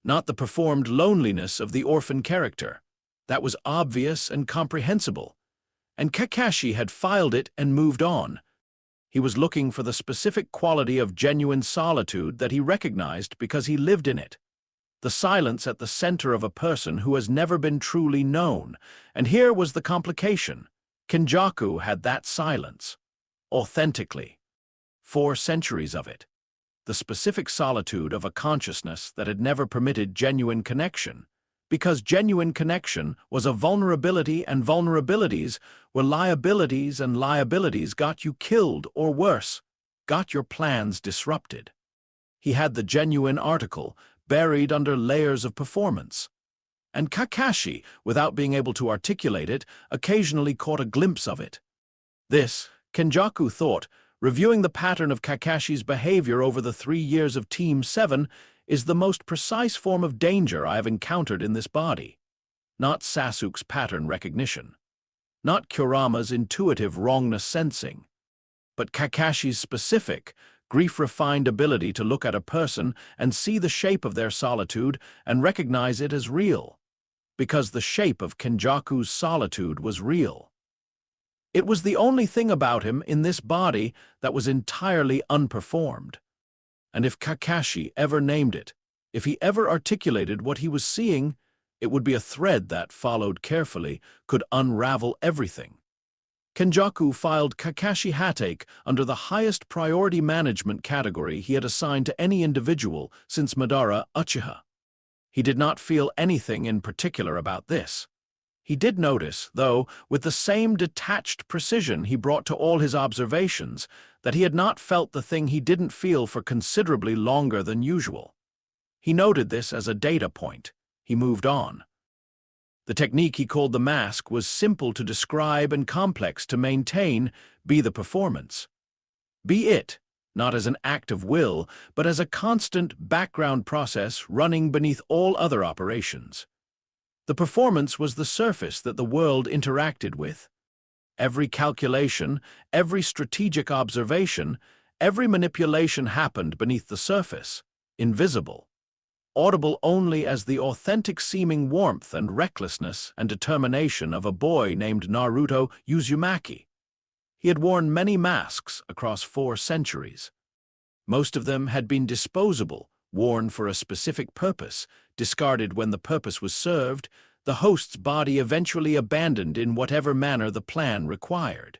Not the performed loneliness of the orphan character. That was obvious and comprehensible. And Kakashi had filed it and moved on. He was looking for the specific quality of genuine solitude that he recognized because he lived in it. The silence at the center of a person who has never been truly known. And here was the complication. Kenjaku had that silence. Authentically. 4 centuries of it. The specific solitude of a consciousness that had never permitted genuine connection, because genuine connection was a vulnerability and vulnerabilities were liabilities and liabilities got you killed or worse, got your plans disrupted. He had the genuine article buried under layers of performance. And Kakashi, without being able to articulate it, occasionally caught a glimpse of it. This, Kenjaku thought, reviewing the pattern of Kakashi's behavior over the 3 years of Team 7 is the most precise form of danger I have encountered in this body. Not Sasuke's pattern recognition. Not Kurama's intuitive wrongness sensing. But Kakashi's specific, grief-refined ability to look at a person and see the shape of their solitude and recognize it as real. Because the shape of Kenjaku's solitude was real. It was the only thing about him in this body that was entirely unperformed. And if Kakashi ever named it, if he ever articulated what he was seeing, it would be a thread that, followed carefully, could unravel everything. Kenjaku filed Kakashi Hatake under the highest priority management category he had assigned to any individual since Madara Uchiha. He did not feel anything in particular about this. He did notice, though, with the same detached precision he brought to all his observations, that he had not felt the thing he didn't feel for considerably longer than usual. He noted this as a data point. He moved on. The technique he called the mask was simple to describe and complex to maintain, be the performance. Be it, not as an act of will, but as a constant background process running beneath all other operations. The performance was the surface that the world interacted with. Every calculation, every strategic observation, every manipulation happened beneath the surface, invisible, audible only as the authentic-seeming warmth and recklessness and determination of a boy named Naruto Uzumaki. He had worn many masks across 4 centuries. Most of them had been disposable, worn for a specific purpose, discarded when the purpose was served, the host's body eventually abandoned in whatever manner the plan required.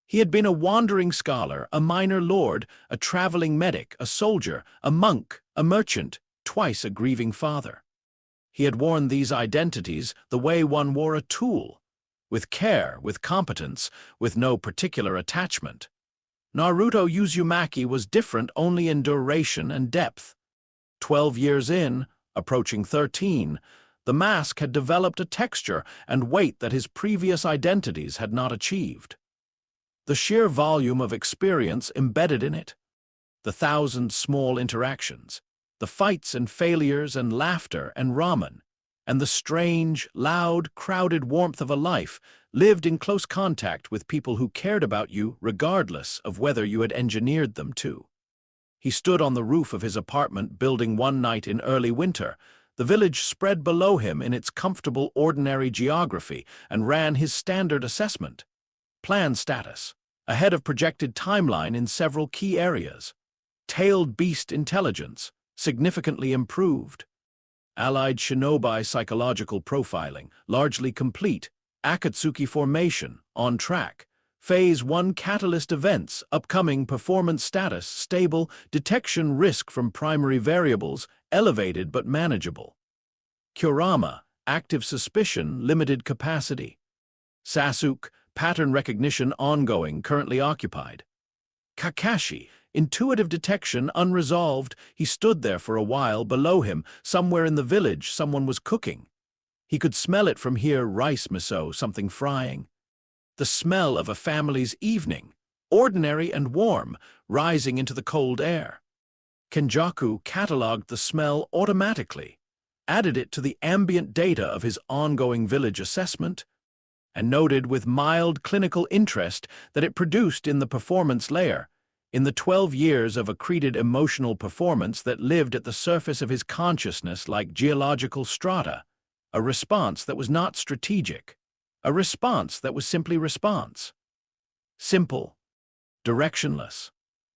He had been a wandering scholar, a minor lord, a traveling medic, a soldier, a monk, a merchant, twice a grieving father. He had worn these identities the way one wore a tool, with care, with competence, with no particular attachment. Naruto Uzumaki was different only in duration and depth. 12 years in, approaching 13, the mask had developed a texture and weight that his previous identities had not achieved. The sheer volume of experience embedded in it, the 1,000 small interactions, the fights and failures and laughter and ramen, and the strange, loud, crowded warmth of a life lived in close contact with people who cared about you regardless of whether you had engineered them to. He stood on the roof of his apartment building one night in early winter, The village spread below him in its comfortable ordinary geography and ran his standard assessment. Plan status. Ahead of projected timeline in several key areas. Tailed beast intelligence, significantly improved. Allied shinobi psychological profiling, largely complete. Akatsuki formation, on track. Phase 1 catalyst events, upcoming performance status, stable. Detection risk from primary variables, elevated but manageable. Kurama, active suspicion, limited capacity. Sasuke, pattern recognition ongoing, currently occupied. Kakashi, intuitive detection unresolved. He stood there for a while. Below him, somewhere in the village, someone was cooking. He could smell it from here, rice miso, something frying. The smell of a family's evening, ordinary and warm, rising into the cold air. Kenjaku cataloged the smell automatically, added it to the ambient data of his ongoing village assessment, and noted with mild clinical interest that it produced in the performance layer, in the 12 years of accreted emotional performance that lived at the surface of his consciousness like geological strata, a response that was not strategic, a response that was simply response. Simple, directionless,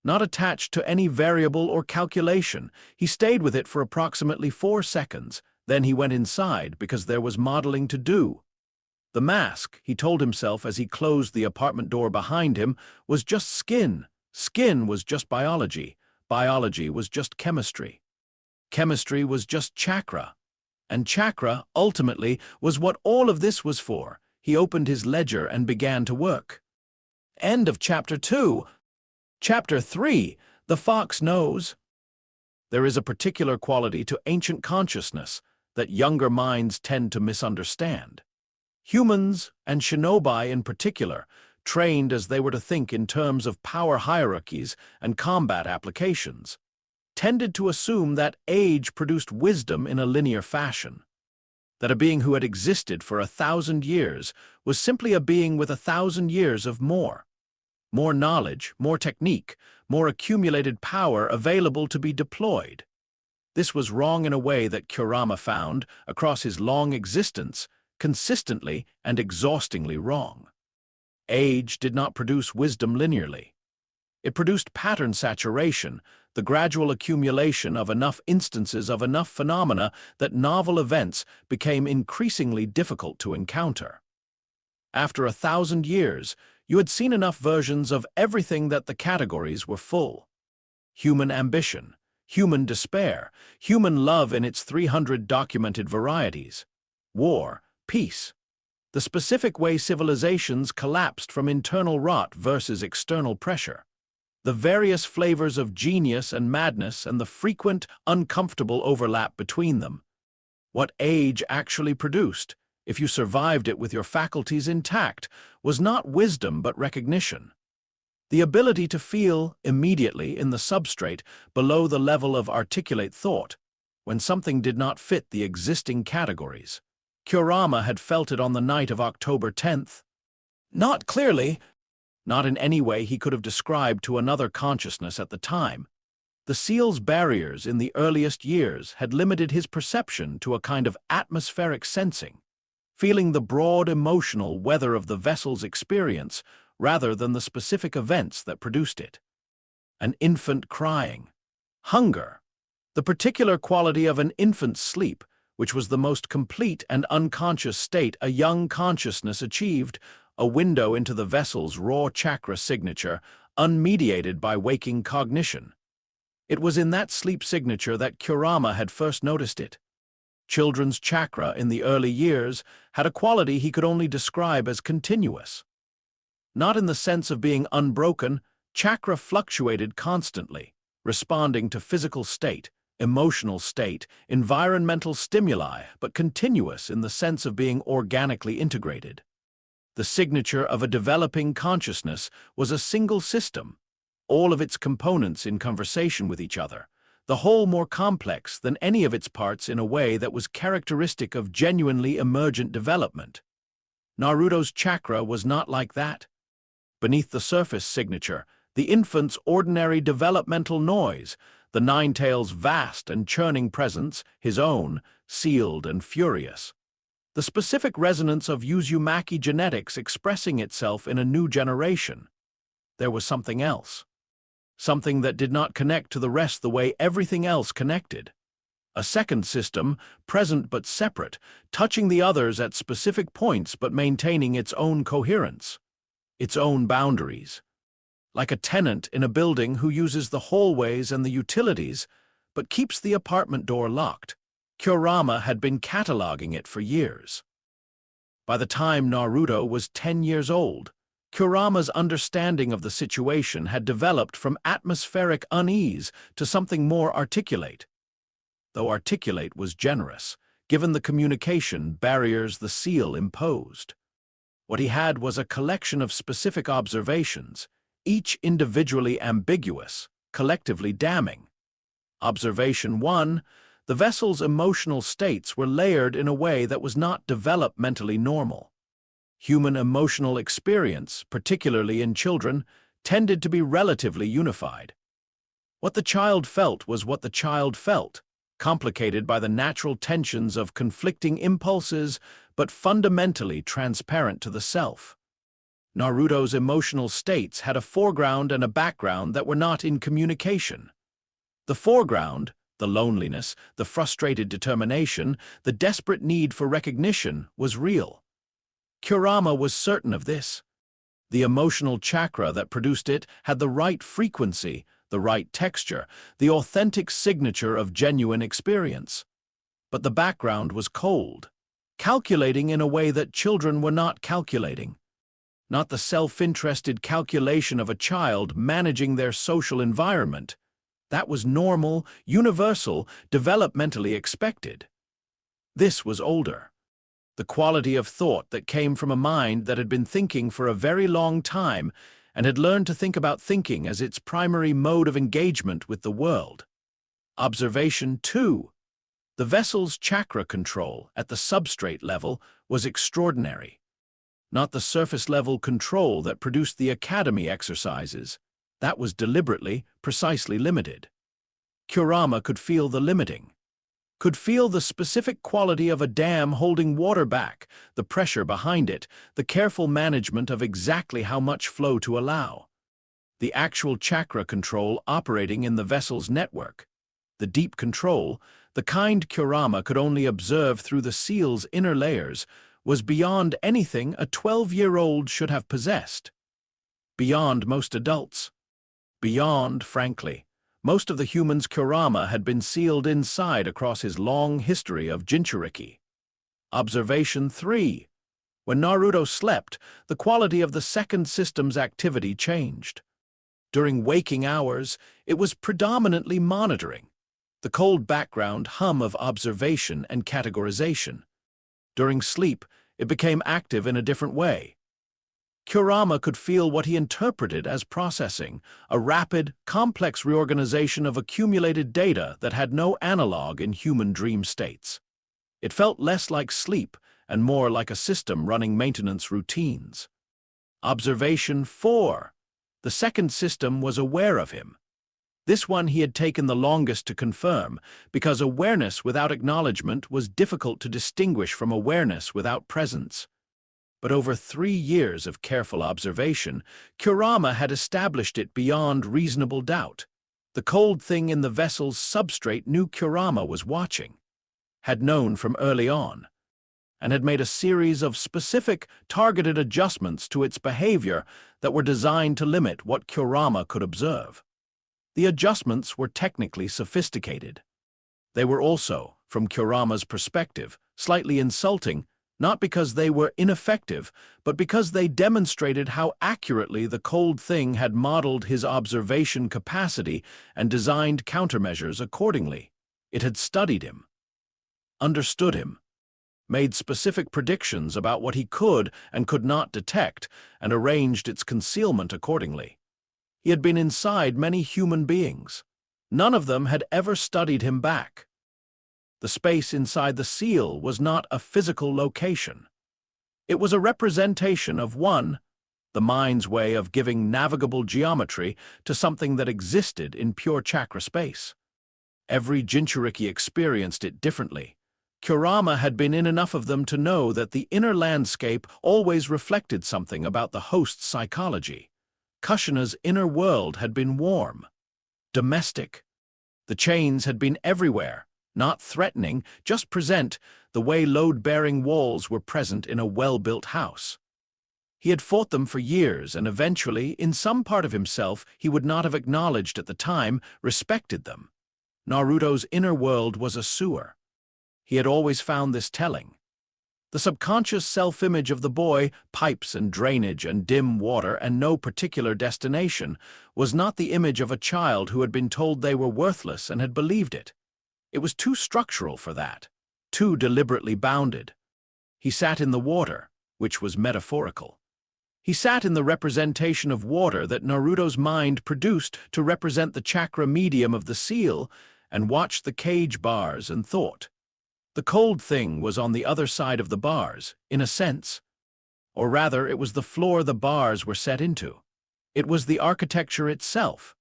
not attached to any variable or calculation. He stayed with it for approximately 4 seconds, then he went inside because there was modeling to do. The mask, he told himself as he closed the apartment door behind him, was just skin. Skin was just biology. Biology was just chemistry. Chemistry was just chakra. And chakra, ultimately, was what all of this was for. He opened his ledger and began to work. End of Chapter 2. Chapter 3. The Fox Knows. There is a particular quality to ancient consciousness that younger minds tend to misunderstand. Humans, and shinobi in particular, trained as they were to think in terms of power hierarchies and combat applications, tended to assume that age produced wisdom in a linear fashion, that a being who had existed for 1,000 years was simply a being with 1,000 years of more knowledge, more technique, more accumulated power available to be deployed. This was wrong in a way that Kurama found, across his long existence, consistently and exhaustingly wrong. Age did not produce wisdom linearly. It produced pattern saturation, the gradual accumulation of enough instances of enough phenomena that novel events became increasingly difficult to encounter. After 1,000 years, you had seen enough versions of everything that the categories were full. Human ambition, human despair, human love in its 300 documented varieties, war, peace, the specific way civilizations collapsed from internal rot versus external pressure, the various flavors of genius and madness and the frequent, uncomfortable overlap between them. What age actually produced, if you survived it with your faculties intact, was not wisdom but recognition. The ability to feel immediately in the substrate below the level of articulate thought, when something did not fit the existing categories. Kurama had felt it on the night of October 10th. Not clearly, not in any way he could have described to another consciousness at the time. The seal's barriers in the earliest years had limited his perception to a kind of atmospheric sensing, feeling the broad emotional weather of the vessel's experience rather than the specific events that produced it. An infant crying, hunger, the particular quality of an infant's sleep, which was the most complete and unconscious state a young consciousness achieved, a window into the vessel's raw chakra signature, unmediated by waking cognition. It was in that sleep signature that Kurama had first noticed it. Children's chakra in the early years had a quality he could only describe as continuous. Not in the sense of being unbroken, chakra fluctuated constantly, responding to physical state, emotional state, environmental stimuli, but continuous in the sense of being organically integrated. The signature of a developing consciousness was a single system, all of its components in conversation with each other, the whole more complex than any of its parts in a way that was characteristic of genuinely emergent development. Naruto's chakra was not like that. Beneath the surface signature, the infant's ordinary developmental noise, the Ninetales' vast and churning presence, his own, sealed and furious. The specific resonance of Uzumaki genetics expressing itself in a new generation. There was something else. Something that did not connect to the rest the way everything else connected. A second system, present but separate, touching the others at specific points but maintaining its own coherence, its own boundaries. Like a tenant in a building who uses the hallways and the utilities, but keeps the apartment door locked. Kurama had been cataloging it for years. By the time Naruto was 10 years old, Kurama's understanding of the situation had developed from atmospheric unease to something more articulate. Though articulate was generous, given the communication barriers the seal imposed. What he had was a collection of specific observations, each individually ambiguous, collectively damning. Observation 1, the vessel's emotional states were layered in a way that was not developmentally normal. Human emotional experience, particularly in children, tended to be relatively unified. What the child felt was what the child felt, complicated by the natural tensions of conflicting impulses, but fundamentally transparent to the self. Naruto's emotional states had a foreground and a background that were not in communication. The foreground, the loneliness, the frustrated determination, the desperate need for recognition, was real. Kurama was certain of this. The emotional chakra that produced it had the right frequency, the right texture, the authentic signature of genuine experience. But the background was cold, calculating in a way that children were not calculating. Not the self-interested calculation of a child managing their social environment. That was normal, universal, developmentally expected. This was older. The quality of thought that came from a mind that had been thinking for a very long time and had learned to think about thinking as its primary mode of engagement with the world. Observation 2. The vessel's chakra control at the substrate level was extraordinary. Not the surface-level control that produced the academy exercises. That was deliberately, precisely limited. Kurama could feel the limiting. Could feel the specific quality of a dam holding water back, the pressure behind it, the careful management of exactly how much flow to allow. The actual chakra control operating in the vessel's network. The deep control, the kind Kurama could only observe through the seal's inner layers, was beyond anything a 12-year-old should have possessed. Beyond most adults. Beyond, frankly, most of the humans Kurama had been sealed inside across his long history of Jinchuriki. Observation 3. When Naruto slept, the quality of the second system's activity changed. During waking hours, it was predominantly monitoring, the cold background hum of observation and categorization. During sleep, it became active in a different way. Kurama could feel what he interpreted as processing, a rapid, complex reorganization of accumulated data that had no analog in human dream states. It felt less like sleep and more like a system running maintenance routines. Observation 4. The second system was aware of him. This one he had taken the longest to confirm, because awareness without acknowledgement was difficult to distinguish from awareness without presence. But over 3 years of careful observation, Kurama had established it beyond reasonable doubt. The cold thing in the vessel's substrate knew Kurama was watching, had known from early on, and had made a series of specific, targeted adjustments to its behavior that were designed to limit what Kurama could observe. The adjustments were technically sophisticated. They were also, from Kurama's perspective, slightly insulting, not because they were ineffective, but because they demonstrated how accurately the cold thing had modeled his observation capacity and designed countermeasures accordingly. It had studied him, understood him, made specific predictions about what he could and could not detect, and arranged its concealment accordingly. He had been inside many human beings. None of them had ever studied him back. The space inside the seal was not a physical location. It was a representation of the mind's way of giving navigable geometry to something that existed in pure chakra space. Every Jinchuriki experienced it differently. Kurama had been in enough of them to know that the inner landscape always reflected something about the host's psychology. Kushina's inner world had been warm, domestic. The chains had been everywhere, not threatening, just present, the way load-bearing walls were present in a well-built house. He had fought them for years, and eventually, in some part of himself he would not have acknowledged at the time, respected them. Naruto's inner world was a sewer. He had always found this telling. The subconscious self-image of the boy, pipes and drainage and dim water and no particular destination, was not the image of a child who had been told they were worthless and had believed it. It was too structural for that, too deliberately bounded. He sat in the water, which was metaphorical. He sat in the representation of water that Naruto's mind produced to represent the chakra medium of the seal, and watched the cage bars and thought. The cold thing was on the other side of the bars, in a sense. Or rather, it was the floor the bars were set into. It was the architecture itself.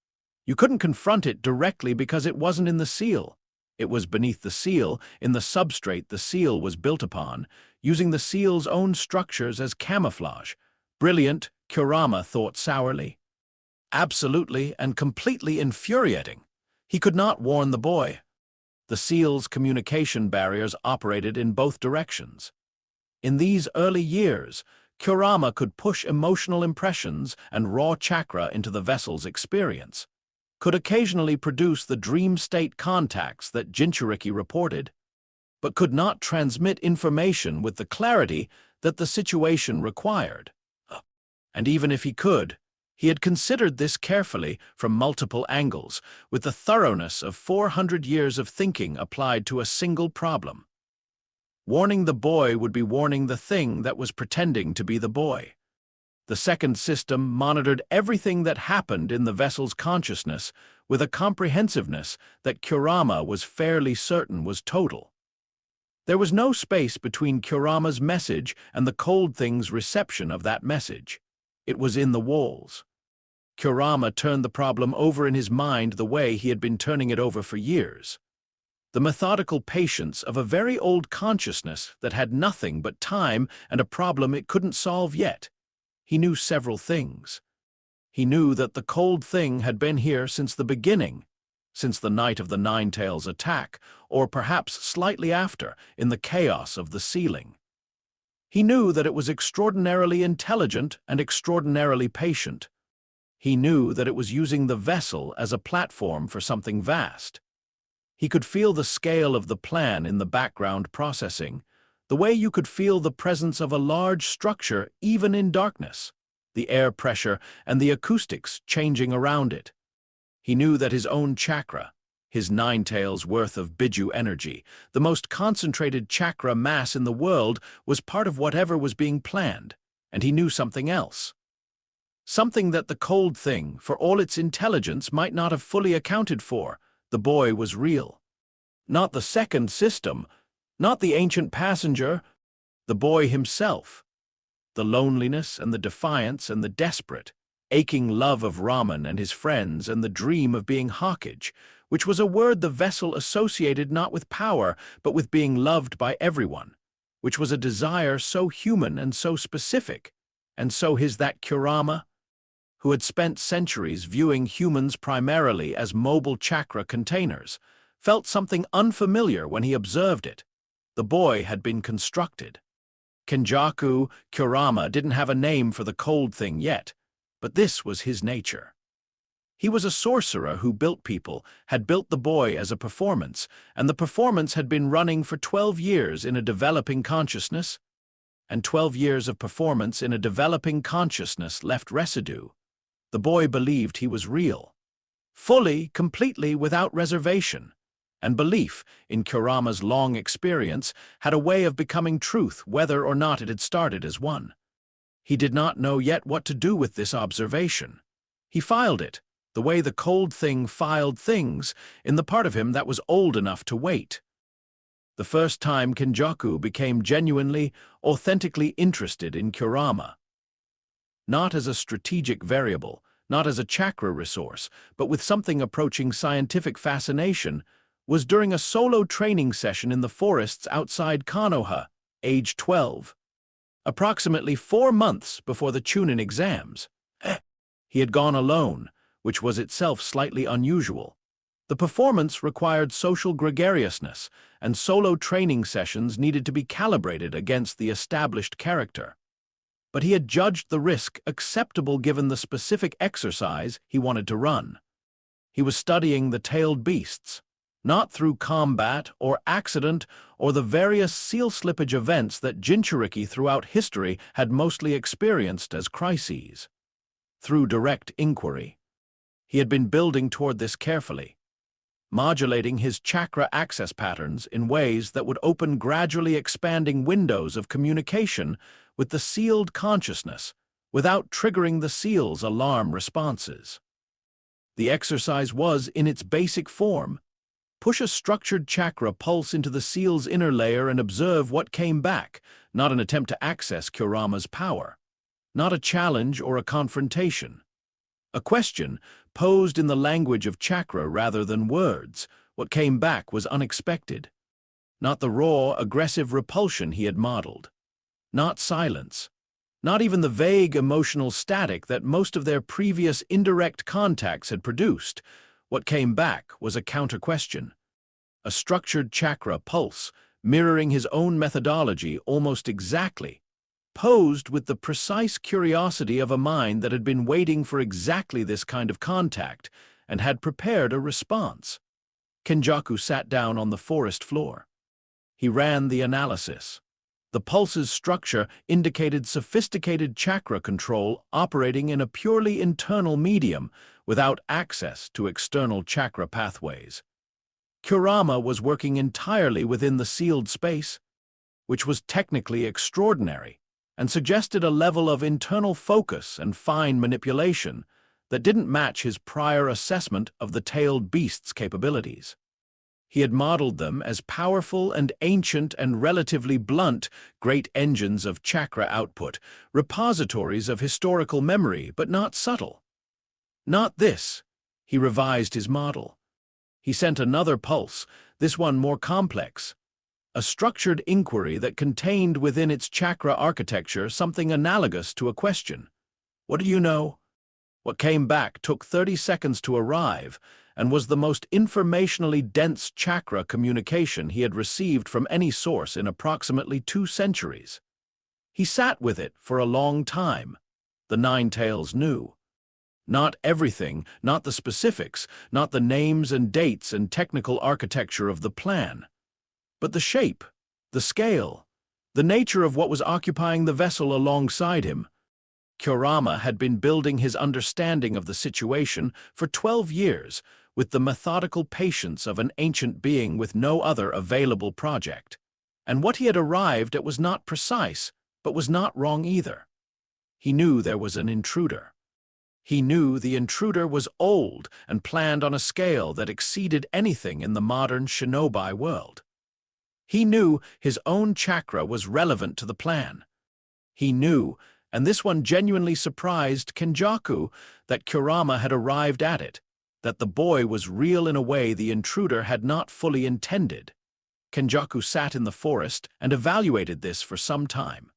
You couldn't confront it directly because it wasn't in the seal. It was beneath the seal, in the substrate the seal was built upon, using the seal's own structures as camouflage. Brilliant, Kurama thought sourly. Absolutely and completely infuriating. He could not warn the boy. The seal's communication barriers operated in both directions. In these early years, Kurama could push emotional impressions and raw chakra into the vessel's experience, could occasionally produce the dream state contacts that Jinchuriki reported, but could not transmit information with the clarity that the situation required. And even if he could, he had considered this carefully from multiple angles, with the thoroughness of 400 years of thinking applied to a single problem. Warning the boy would be warning the thing that was pretending to be the boy. The second system monitored everything that happened in the vessel's consciousness with a comprehensiveness that Kurama was fairly certain was total. There was no space between Kurama's message and the cold thing's reception of that message. It was in the walls. Kurama turned the problem over in his mind the way he had been turning it over for years. The methodical patience of a very old consciousness that had nothing but time and a problem it couldn't solve yet. He knew several things. He knew that the cold thing had been here since the beginning, since the night of the Nine-Tails attack, or perhaps slightly after, in the chaos of the ceiling. He knew that it was extraordinarily intelligent and extraordinarily patient. He knew that it was using the vessel as a platform for something vast. He could feel the scale of the plan in the background processing, the way you could feel the presence of a large structure even in darkness, the air pressure and the acoustics changing around it. He knew that his own chakra, his 9 tails worth of Biju energy, the most concentrated chakra mass in the world, was part of whatever was being planned, and he knew something else. Something that the cold thing, for all its intelligence, might not have fully accounted for. The boy was real. Not the second system, not the ancient passenger, the boy himself. The loneliness and the defiance and the desperate, aching love of ramen and his friends and the dream of being Hokage, which was a word the vessel associated not with power, but with being loved by everyone, which was a desire so human and so specific, and so his that Kurama, who had spent centuries viewing humans primarily as mobile chakra containers, felt something unfamiliar when he observed it. The boy had been constructed. Kenjaku, Kurama, didn't have a name for the cold thing yet, but this was his nature. He was a sorcerer who built people, had built the boy as a performance, and the performance had been running for 12 years in a developing consciousness, and 12 years of performance in a developing consciousness left residue. The boy believed he was real, fully, completely, without reservation, and belief, in Kurama's long experience, had a way of becoming truth whether or not it had started as one. He did not know yet what to do with this observation. He filed it, the way the cold thing filed things, in the part of him that was old enough to wait. The first time Kenjaku became genuinely, authentically interested in Kurama. Not as a strategic variable, not as a chakra resource, but with something approaching scientific fascination, was during a solo training session in the forests outside Konoha, age 12. Approximately 4 months before the Chunin exams. He had gone alone, which was itself slightly unusual. The performance required social gregariousness, and solo training sessions needed to be calibrated against the established character. But he had judged the risk acceptable given the specific exercise he wanted to run. He was studying the tailed beasts, not through combat or accident or the various seal slippage events that Jinchuriki throughout history had mostly experienced as crises. Through direct inquiry. He had been building toward this carefully, modulating his chakra access patterns in ways that would open gradually expanding windows of communication with the sealed consciousness without triggering the seal's alarm responses. The exercise was, in its basic form, push a structured chakra pulse into the seal's inner layer and observe what came back, not an attempt to access Kurama's power, not a challenge or a confrontation. A question posed in the language of chakra rather than words. What came back was unexpected. Not the raw, aggressive repulsion he had modeled. Not silence. Not even the vague emotional static that most of their previous indirect contacts had produced. What came back was a counter-question. A structured chakra pulse, mirroring his own methodology almost exactly, posed with the precise curiosity of a mind that had been waiting for exactly this kind of contact and had prepared a response. Kenjaku sat down on the forest floor. He ran the analysis. The pulse's structure indicated sophisticated chakra control operating in a purely internal medium without access to external chakra pathways. Kurama was working entirely within the sealed space, which was technically extraordinary and suggested a level of internal focus and fine manipulation that didn't match his prior assessment of the tailed beast's capabilities. He had modeled them as powerful and ancient and relatively blunt great engines of chakra output, repositories of historical memory, but not subtle. Not this. He revised his model. He sent another pulse, this one more complex, a structured inquiry that contained within its chakra architecture something analogous to a question. What do you know? What came back took 30 seconds to arrive and was the most informationally dense chakra communication he had received from any source in approximately 2 centuries. He sat with it for a long time. The Nine Tails knew. Not everything, not the specifics, not the names and dates and technical architecture of the plan, but the shape, the scale, the nature of what was occupying the vessel alongside him. Kurama had been building his understanding of the situation for 12 years with the methodical patience of an ancient being with no other available project. And what he had arrived at was not precise, but was not wrong either. He knew there was an intruder. He knew the intruder was old and planned on a scale that exceeded anything in the modern shinobi world. He knew his own chakra was relevant to the plan. He knew, and this one genuinely surprised Kenjaku, that Kurama had arrived at it, that the boy was real in a way the intruder had not fully intended. Kenjaku sat in the forest and evaluated this for some time.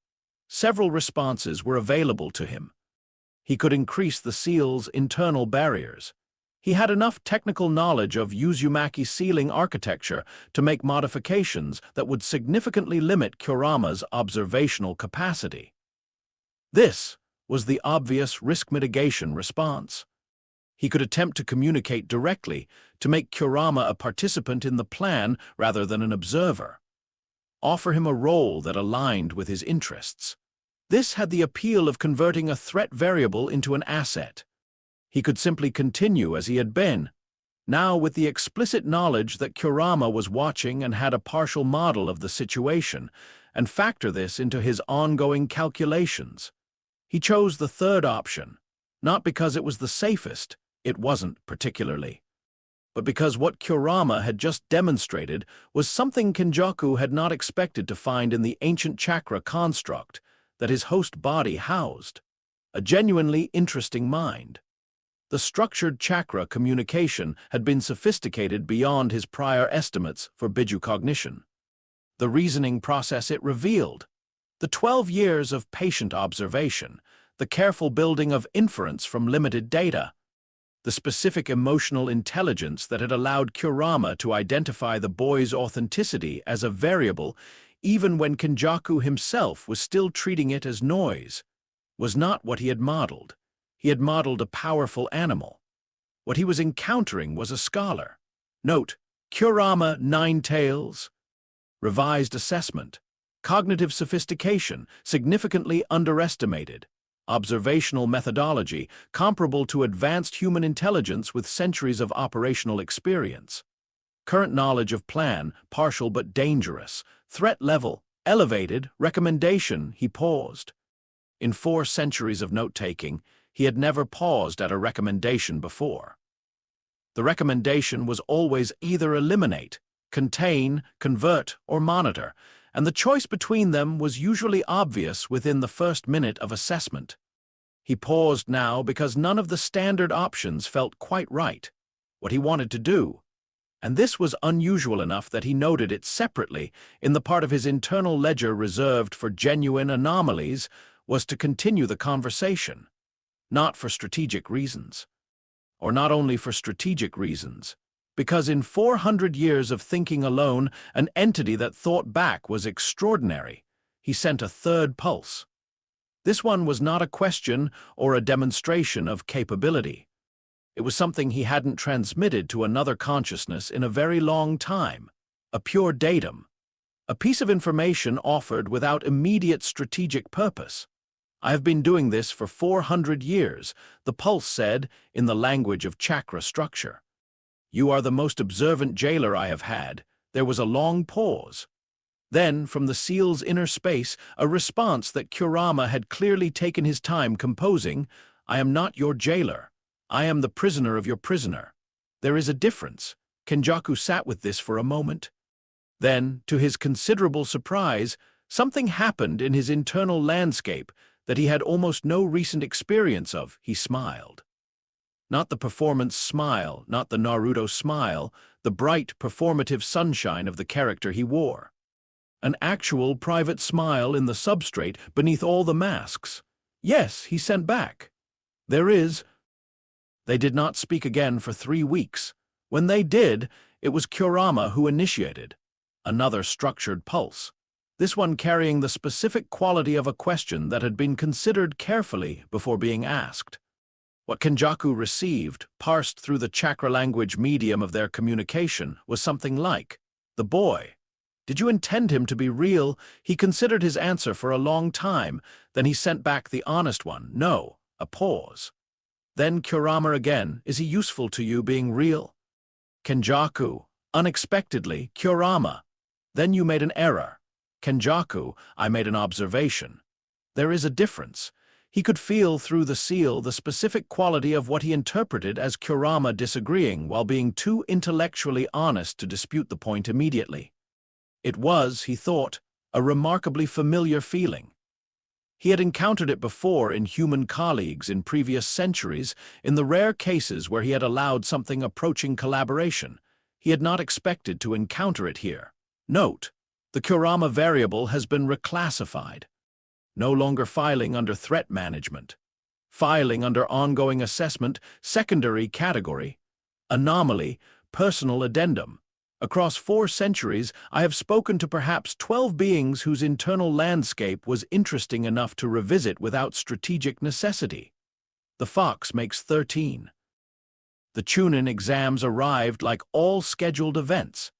Several responses were available to him. He could increase the seal's internal barriers. He had enough technical knowledge of Uzumaki sealing architecture to make modifications that would significantly limit Kurama's observational capacity. This was the obvious risk mitigation response. He could attempt to communicate directly to make Kurama a participant in the plan rather than an observer. Offer him a role that aligned with his interests. This had the appeal of converting a threat variable into an asset. He could simply continue as he had been, now with the explicit knowledge that Kurama was watching and had a partial model of the situation, and factor this into his ongoing calculations. He chose the third option, not because it was the safest, it wasn't particularly, but because what Kurama had just demonstrated was something Kenjaku had not expected to find in the ancient chakra construct that his host body housed, a genuinely interesting mind. The structured chakra communication had been sophisticated beyond his prior estimates for Biju cognition. The reasoning process it revealed, the 12 years of patient observation, the careful building of inference from limited data, the specific emotional intelligence that had allowed Kurama to identify the boy's authenticity as a variable even when Kenjaku himself was still treating it as noise, was not what he had modeled. He had modeled a powerful animal. What he was encountering was a scholar. Note, Kurama 9 Tails. Revised assessment. Cognitive sophistication, significantly underestimated. Observational methodology, comparable to advanced human intelligence with centuries of operational experience. Current knowledge of plan, partial but dangerous. Threat level, elevated. Recommendation, he paused. In 4 centuries of note-taking, he had never paused at a recommendation before. The recommendation was always either eliminate, contain, convert, or monitor, and the choice between them was usually obvious within the first minute of assessment. He paused now because none of the standard options felt quite right, what he wanted to do, and this was unusual enough that he noted it separately in the part of his internal ledger reserved for genuine anomalies was to continue the conversation, not for strategic reasons. Or not only for strategic reasons, because in 400 years of thinking alone, an entity that thought back was extraordinary. He sent a third pulse. This one was not a question or a demonstration of capability. It was something he hadn't transmitted to another consciousness in a very long time, a pure datum, a piece of information offered without immediate strategic purpose. I have been doing this for 400 years, the pulse said in the language of chakra structure. You are the most observant jailer I have had. There was a long pause. Then, from the seal's inner space, a response that Kurama had clearly taken his time composing, I am not your jailer. I am the prisoner of your prisoner. There is a difference. Kenjaku sat with this for a moment. Then, to his considerable surprise, something happened in his internal landscape that he had almost no recent experience of. He smiled. Not the performance smile, not the Naruto smile, the bright, performative sunshine of the character he wore. An actual private smile in the substrate beneath all the masks. Yes, he sent back. There is. They did not speak again for 3 weeks. When they did, it was Kurama who initiated. Another structured pulse. This one carrying the specific quality of a question that had been considered carefully before being asked. What Kenjaku received, parsed through the chakra language medium of their communication, was something like, the boy. Did you intend him to be real? He considered his answer for a long time, then he sent back the honest one, no, a pause. Then Kurama again, is he useful to you being real? Kenjaku, unexpectedly, Kurama. Then you made an error. Kenjaku, I made an observation. There is a difference. He could feel through the seal the specific quality of what he interpreted as Kurama disagreeing while being too intellectually honest to dispute the point immediately. It was, he thought, a remarkably familiar feeling. He had encountered it before in human colleagues in previous centuries, in the rare cases where he had allowed something approaching collaboration. He had not expected to encounter it here. Note, the Kurama variable has been reclassified. No longer filing under threat management. Filing under ongoing assessment, secondary category. Anomaly, personal addendum. Across 4 centuries, I have spoken to perhaps 12 beings whose internal landscape was interesting enough to revisit without strategic necessity. The fox makes 13. The Chunin exams arrived like all scheduled events,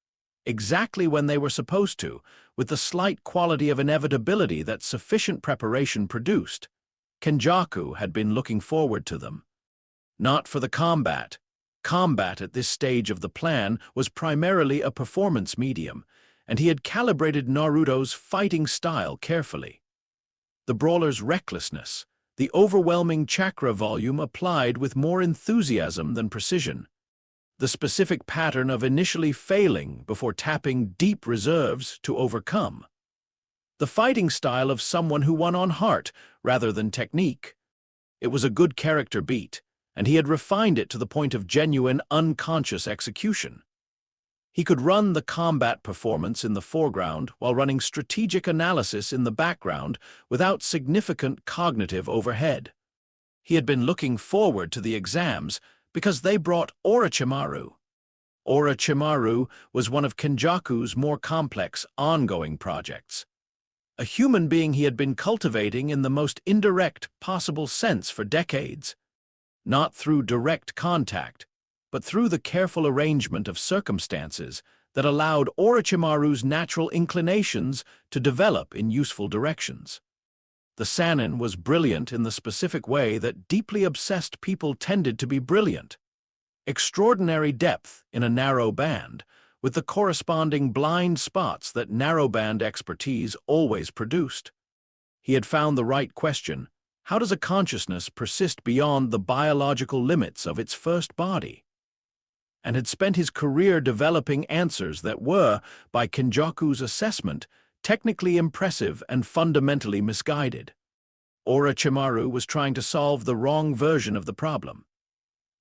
exactly when they were supposed to, with the slight quality of inevitability that sufficient preparation produced. Kenjaku had been looking forward to them. Not for the combat. Combat at this stage of the plan was primarily a performance medium, and he had calibrated Naruto's fighting style carefully. The brawler's recklessness, the overwhelming chakra volume applied with more enthusiasm than precision, the specific pattern of initially failing before tapping deep reserves to overcome, the fighting style of someone who won on heart rather than technique. It was a good character beat, and he had refined it to the point of genuine, unconscious execution. He could run the combat performance in the foreground while running strategic analysis in the background without significant cognitive overhead. He had been looking forward to the exams because they brought Orochimaru. Orochimaru was one of Kenjaku's more complex, ongoing projects. A human being he had been cultivating in the most indirect possible sense for decades. Not through direct contact, but through the careful arrangement of circumstances that allowed Orochimaru's natural inclinations to develop in useful directions. The Sannin was brilliant in the specific way that deeply obsessed people tended to be brilliant. Extraordinary depth in a narrow band, with the corresponding blind spots that narrowband expertise always produced. He had found the right question: how does a consciousness persist beyond the biological limits of its first body? And had spent his career developing answers that were, by Kenjaku's assessment, technically impressive and fundamentally misguided. Orochimaru was trying to solve the wrong version of the problem.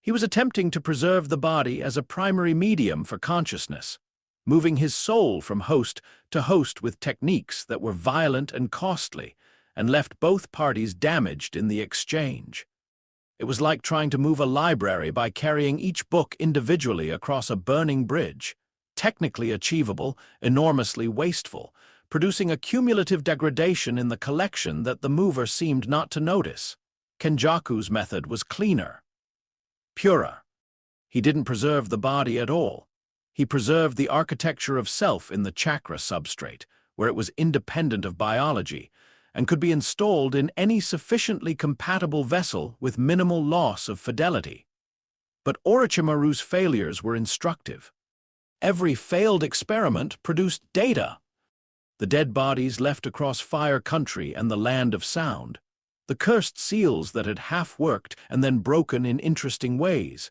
He was attempting to preserve the body as a primary medium for consciousness, moving his soul from host to host with techniques that were violent and costly, and left both parties damaged in the exchange. It was like trying to move a library by carrying each book individually across a burning bridge, technically achievable, enormously wasteful, producing a cumulative degradation in the collection that the mover seemed not to notice. Kenjaku's method was cleaner, purer. He didn't preserve the body at all. He preserved the architecture of self in the chakra substrate, where it was independent of biology, and could be installed in any sufficiently compatible vessel with minimal loss of fidelity. But Orochimaru's failures were instructive. Every failed experiment produced data. The dead bodies left across Fire Country and the Land of Sound, the cursed seals that had half-worked and then broken in interesting ways,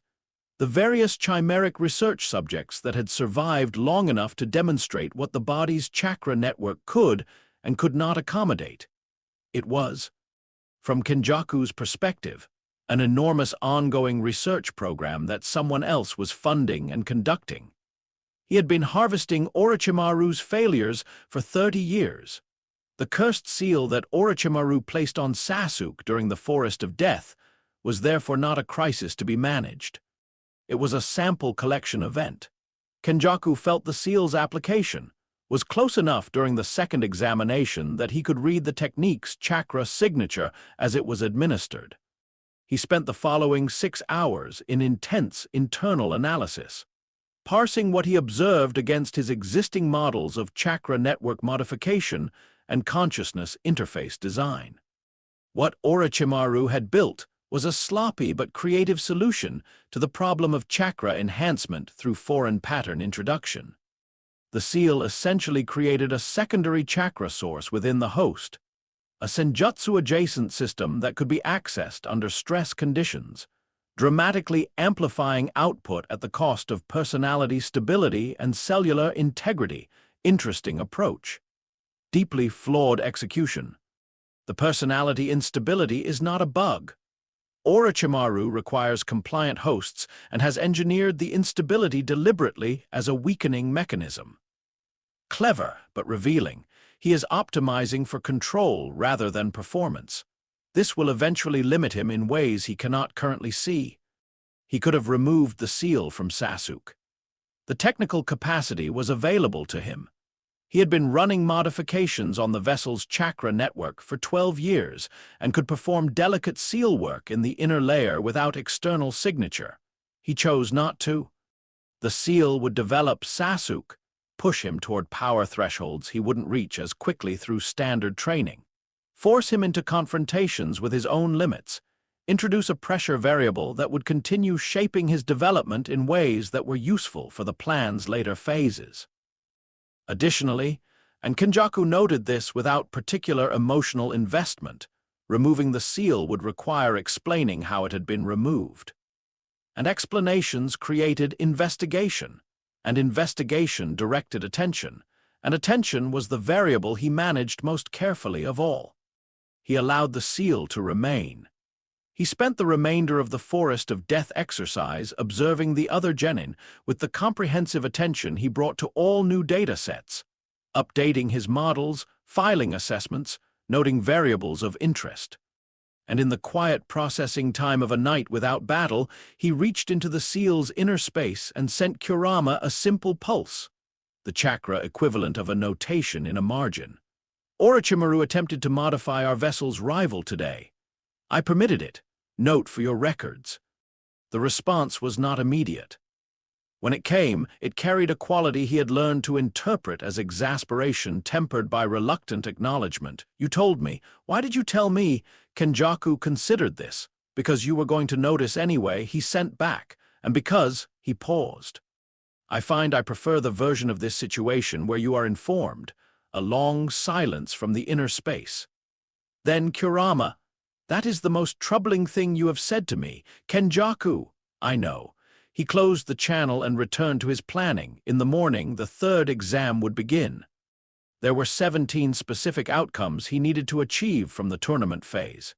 the various chimeric research subjects that had survived long enough to demonstrate what the body's chakra network could and could not accommodate. It was, from Kenjaku's perspective, an enormous ongoing research program that someone else was funding and conducting. He had been harvesting Orochimaru's failures for 30 years. The cursed seal that Orochimaru placed on Sasuke during the Forest of Death was therefore not a crisis to be managed. It was a sample collection event. Kenjaku felt the seal's application was close enough during the second examination that he could read the technique's chakra signature as it was administered. He spent the following 6 hours in intense internal analysis, parsing what he observed against his existing models of chakra network modification and consciousness interface design. What Orochimaru had built was a sloppy but creative solution to the problem of chakra enhancement through foreign pattern introduction. The seal essentially created a secondary chakra source within the host, a senjutsu-adjacent system that could be accessed under stress conditions, dramatically amplifying output at the cost of personality stability and cellular integrity. Interesting approach. Deeply flawed execution. The personality instability is not a bug. Orochimaru requires compliant hosts and has engineered the instability deliberately as a weakening mechanism. Clever but revealing, he is optimizing for control rather than performance. This will eventually limit him in ways he cannot currently see. He could have removed the seal from Sasuke. The technical capacity was available to him. He had been running modifications on the vessel's chakra network for 12 years and could perform delicate seal work in the inner layer without external signature. He chose not to. The seal would develop Sasuke, push him toward power thresholds he wouldn't reach as quickly through standard training, force him into confrontations with his own limits, introduce a pressure variable that would continue shaping his development in ways that were useful for the plan's later phases. Additionally, and Kenjaku noted this without particular emotional investment, removing the seal would require explaining how it had been removed. And explanations created investigation, and investigation directed attention, and attention was the variable he managed most carefully of all. He allowed the seal to remain. He spent the remainder of the Forest of Death exercise observing the other genin with the comprehensive attention he brought to all new data sets, updating his models, filing assessments, noting variables of interest. And in the quiet processing time of a night without battle, he reached into the seal's inner space and sent Kurama a simple pulse, the chakra equivalent of a notation in a margin. Orochimaru attempted to modify our vessel's rival today. I permitted it. Note for your records. The response was not immediate. When it came, it carried a quality he had learned to interpret as exasperation tempered by reluctant acknowledgement. You told me. Why did you tell me? Kenjaku considered this. Because you were going to notice anyway, he sent back, and because he paused. I find I prefer the version of this situation where you are informed, a long silence from the inner space. Then Kurama, that is the most troubling thing you have said to me. Kenjaku, I know. He closed the channel and returned to his planning. In the morning, the third exam would begin. There were 17 specific outcomes he needed to achieve from the tournament phase.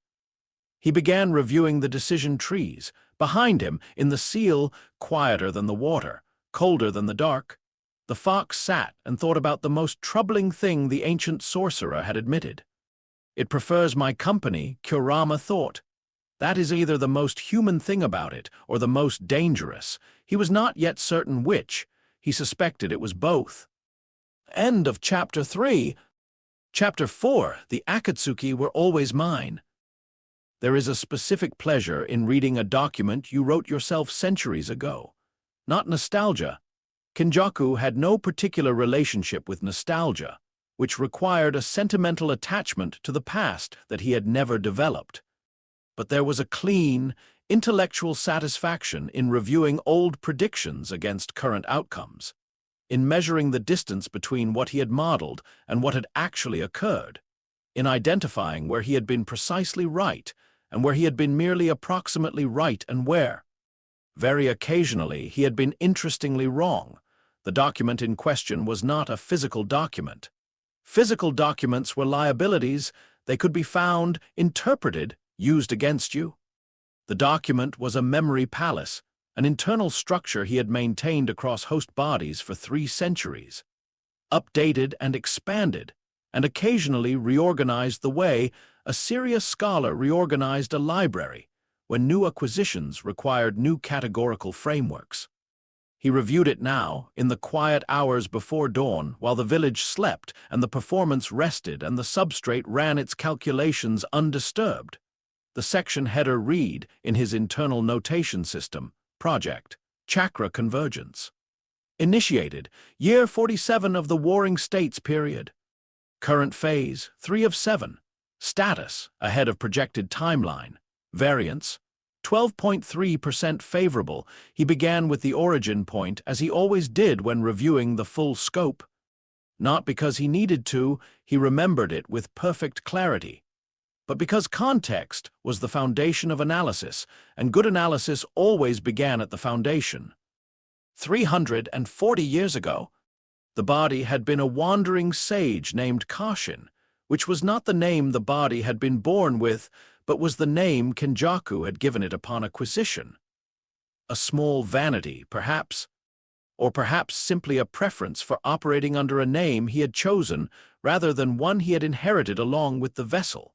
He began reviewing the decision trees. Behind him, in the seal, quieter than the water, colder than the dark, the fox sat and thought about the most troubling thing the ancient sorcerer had admitted. It prefers my company, Kurama thought. That is either the most human thing about it or the most dangerous. He was not yet certain which. He suspected it was both. End of Chapter 3. Chapter 4. The Akatsuki were always mine. There is a specific pleasure in reading a document you wrote yourself centuries ago. Not nostalgia. Kenjaku had no particular relationship with nostalgia, which required a sentimental attachment to the past that he had never developed. But there was a clean, intellectual satisfaction in reviewing old predictions against current outcomes, in measuring the distance between what he had modeled and what had actually occurred, in identifying where he had been precisely right and where he had been merely approximately right and where. Very occasionally, he had been interestingly wrong. The document in question was not a physical document. Physical documents were liabilities. They could be found, interpreted, used against you. The document was a memory palace, an internal structure he had maintained across host bodies for 3 centuries, updated and expanded, and occasionally reorganized the way a serious scholar reorganized a library when new acquisitions required new categorical frameworks. He reviewed it now, in the quiet hours before dawn, while the village slept and the performance rested and the substrate ran its calculations undisturbed. The section header read, in his internal notation system, Project, Chakra Convergence. Initiated, year 47 of the Warring States period. Current phase, 3 of 7. Status, ahead of projected timeline. Variance, 12.3% favorable. He began with the origin point, as he always did when reviewing the full scope. Not because he needed to, he remembered it with perfect clarity, but because context was the foundation of analysis, and good analysis always began at the foundation. 340 years ago, the body had been a wandering sage named Kashin, which was not the name the body had been born with, but was the name Kenjaku had given it upon acquisition. A small vanity, perhaps, or perhaps simply a preference for operating under a name he had chosen rather than one he had inherited along with the vessel.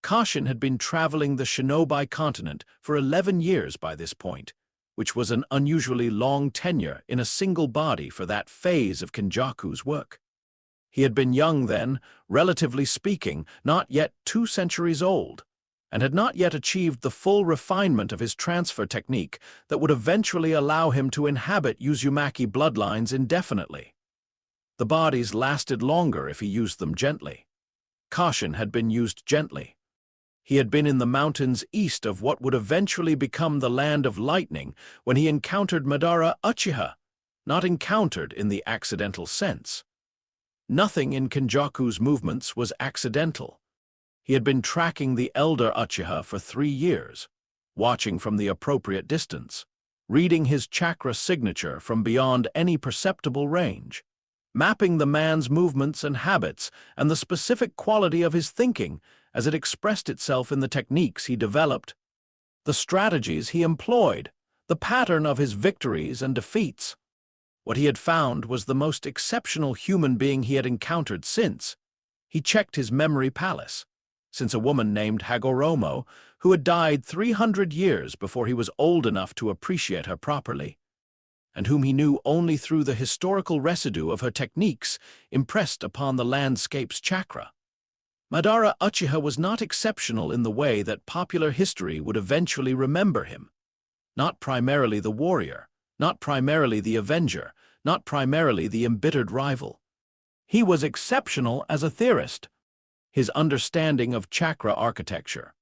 Kashin had been traveling the Shinobi continent for 11 years by this point, which was an unusually long tenure in a single body for that phase of Kenjaku's work. He had been young then, relatively speaking, not yet 2 centuries old, and had not yet achieved the full refinement of his transfer technique that would eventually allow him to inhabit Uzumaki bloodlines indefinitely. The bodies lasted longer if he used them gently. Kashin had been used gently. He had been in the mountains east of what would eventually become the land of lightning when he encountered Madara Uchiha, not encountered in the accidental sense. Nothing in Kenjaku's movements was accidental. He had been tracking the elder Uchiha for 3 years, watching from the appropriate distance, reading his chakra signature from beyond any perceptible range, mapping the man's movements and habits and the specific quality of his thinking as it expressed itself in the techniques he developed. the strategies he employed, the pattern of his victories and defeats. What he had found was the most exceptional human being he had encountered since. He checked his memory palace, since a woman named Hagoromo, who had died 300 years before he was old enough to appreciate her properly, and whom he knew only through the historical residue of her techniques impressed upon the landscape's chakra. Madara Uchiha was not exceptional in the way that popular history would eventually remember him. Not primarily the warrior, not primarily the avenger, not primarily the embittered rival. He was exceptional as a theorist. His understanding of chakra architecture,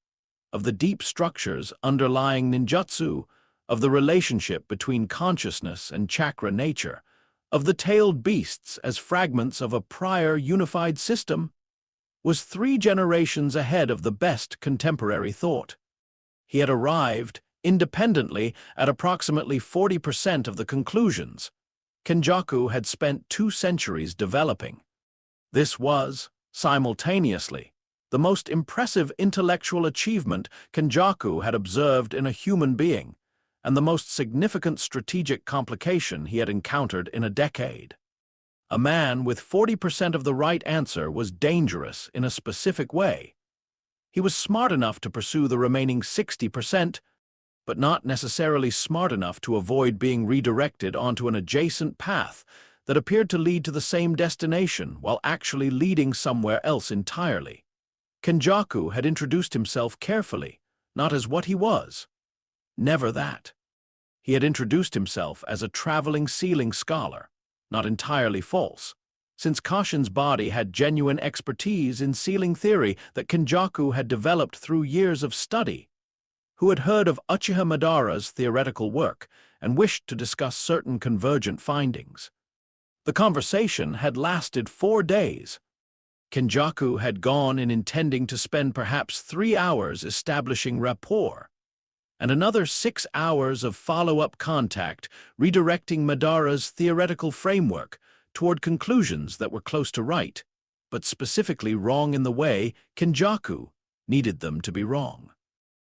of the deep structures underlying ninjutsu, of the relationship between consciousness and chakra nature, of the tailed beasts as fragments of a prior unified system, was 3 generations ahead of the best contemporary thought. He had arrived, independently, at approximately 40% of the conclusions Kenjaku had spent 2 centuries developing. This was, simultaneously, the most impressive intellectual achievement Kenjaku had observed in a human being, and the most significant strategic complication he had encountered in a decade. A man with 40% of the right answer was dangerous in a specific way. He was smart enough to pursue the remaining 60%, but not necessarily smart enough to avoid being redirected onto an adjacent path that appeared to lead to the same destination while actually leading somewhere else entirely. Kenjaku had introduced himself carefully, not as what he was. Never that. He had introduced himself as a traveling ceiling scholar, not entirely false, since Kashin's body had genuine expertise in ceiling theory that Kenjaku had developed through years of study, who had heard of Uchiha Madara's theoretical work and wished to discuss certain convergent findings. The conversation had lasted 4 days. Kenjaku had gone in intending to spend perhaps 3 hours establishing rapport, and another 6 hours of follow-up contact redirecting Madara's theoretical framework toward conclusions that were close to right, but specifically wrong in the way Kenjaku needed them to be wrong.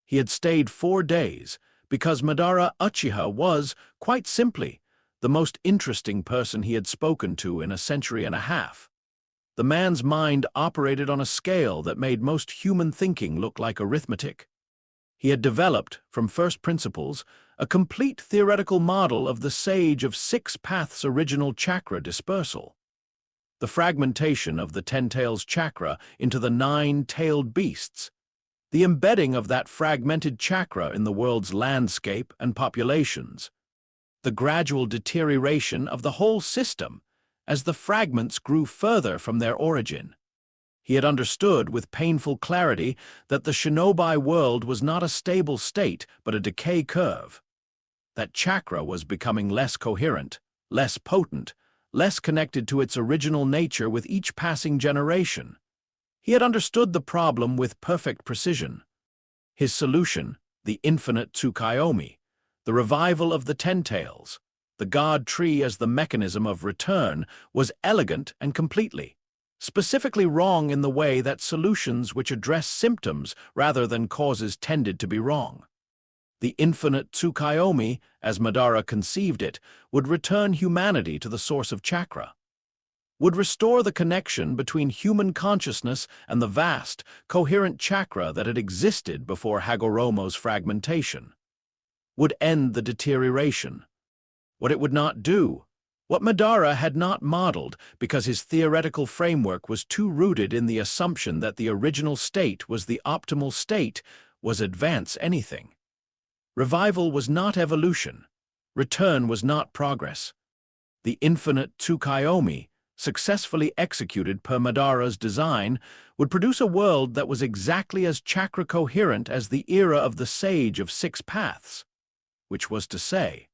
He had stayed 4 days because Madara Uchiha was, quite simply, the most interesting person he had spoken to in a century and a half. The man's mind operated on a scale that made most human thinking look like arithmetic. He had developed, from first principles, a complete theoretical model of the Sage of 6 Paths' original chakra dispersal. The fragmentation of the 10 Tails chakra into the 9 tailed beasts, the embedding of that fragmented chakra in the world's landscape and populations, the gradual deterioration of the whole system as the fragments grew further from their origin. He had understood with painful clarity that the shinobi world was not a stable state but a decay curve. That chakra was becoming less coherent, less potent, less connected to its original nature with each passing generation. He had understood the problem with perfect precision. His solution, the infinite Tsukuyomi, the revival of the 10 Tails, the God Tree as the mechanism of return, was elegant and completely, specifically wrong in the way that solutions which address symptoms rather than causes tended to be wrong. The infinite Tsukuyomi, as Madara conceived it, would return humanity to the source of chakra, would restore the connection between human consciousness and the vast, coherent chakra that had existed before Hagoromo's fragmentation, would end the deterioration. What it would not do, what Madara had not modeled because his theoretical framework was too rooted in the assumption that the original state was the optimal state, was advance anything. Revival was not evolution. Return was not progress. The infinite Tsukuyomi, successfully executed per Madara's design, would produce a world that was exactly as chakra-coherent as the era of the Sage of 6 Paths, which was to say,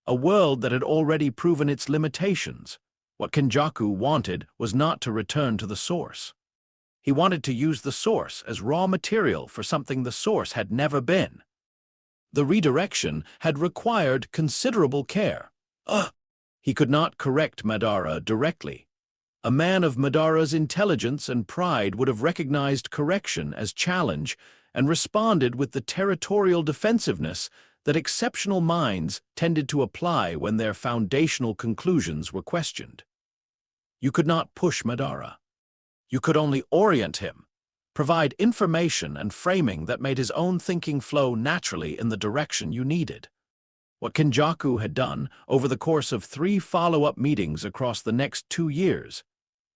a world that had already proven its limitations. What Kenjaku wanted was not to return to the source. He wanted to use the source as raw material for something the source had never been. The redirection had required considerable care. He could not correct Madara directly. A man of Madara's intelligence and pride would have recognized correction as challenge and responded with the territorial defensiveness that exceptional minds tended to apply when their foundational conclusions were questioned. You could not push Madara. You could only orient him, provide information and framing that made his own thinking flow naturally in the direction you needed. What Kenjaku had done over the course of 3 follow-up meetings across the next 2 years,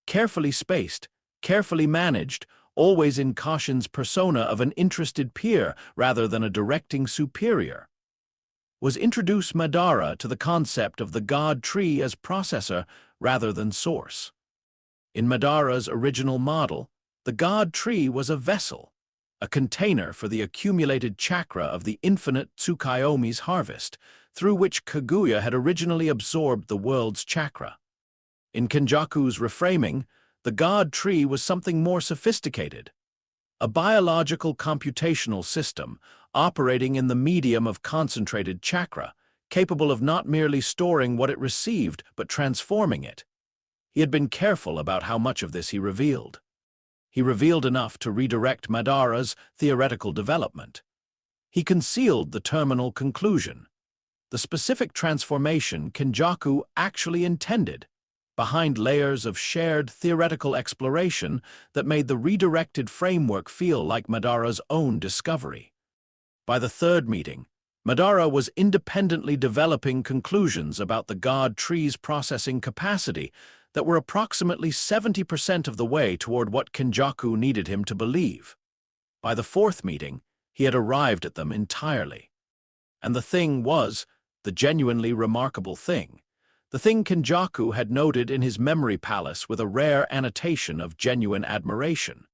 carefully spaced, carefully managed, always in caution's persona of an interested peer rather than a directing superior, was introduce Madara to the concept of the God tree as processor rather than source. In Madara's original model, the God tree was a vessel, a container for the accumulated chakra of the infinite Tsukuyomi's harvest, through which Kaguya had originally absorbed the world's chakra. In Kenjaku's reframing, the God tree was something more sophisticated, a biological computational system operating in the medium of concentrated chakra, capable of not merely storing what it received but transforming it. He had been careful about how much of this he revealed. He revealed enough to redirect Madara's theoretical development. He concealed the terminal conclusion, the specific transformation Kenjaku actually intended, behind layers of shared theoretical exploration that made the redirected framework feel like Madara's own discovery. By the 3rd meeting, Madara was independently developing conclusions about the God tree's processing capacity that were approximately 70% of the way toward what Kenjaku needed him to believe. By the 4th meeting, he had arrived at them entirely. And the thing was, the genuinely remarkable thing, the thing Kenjaku had noted in his memory palace with a rare annotation of genuine admiration,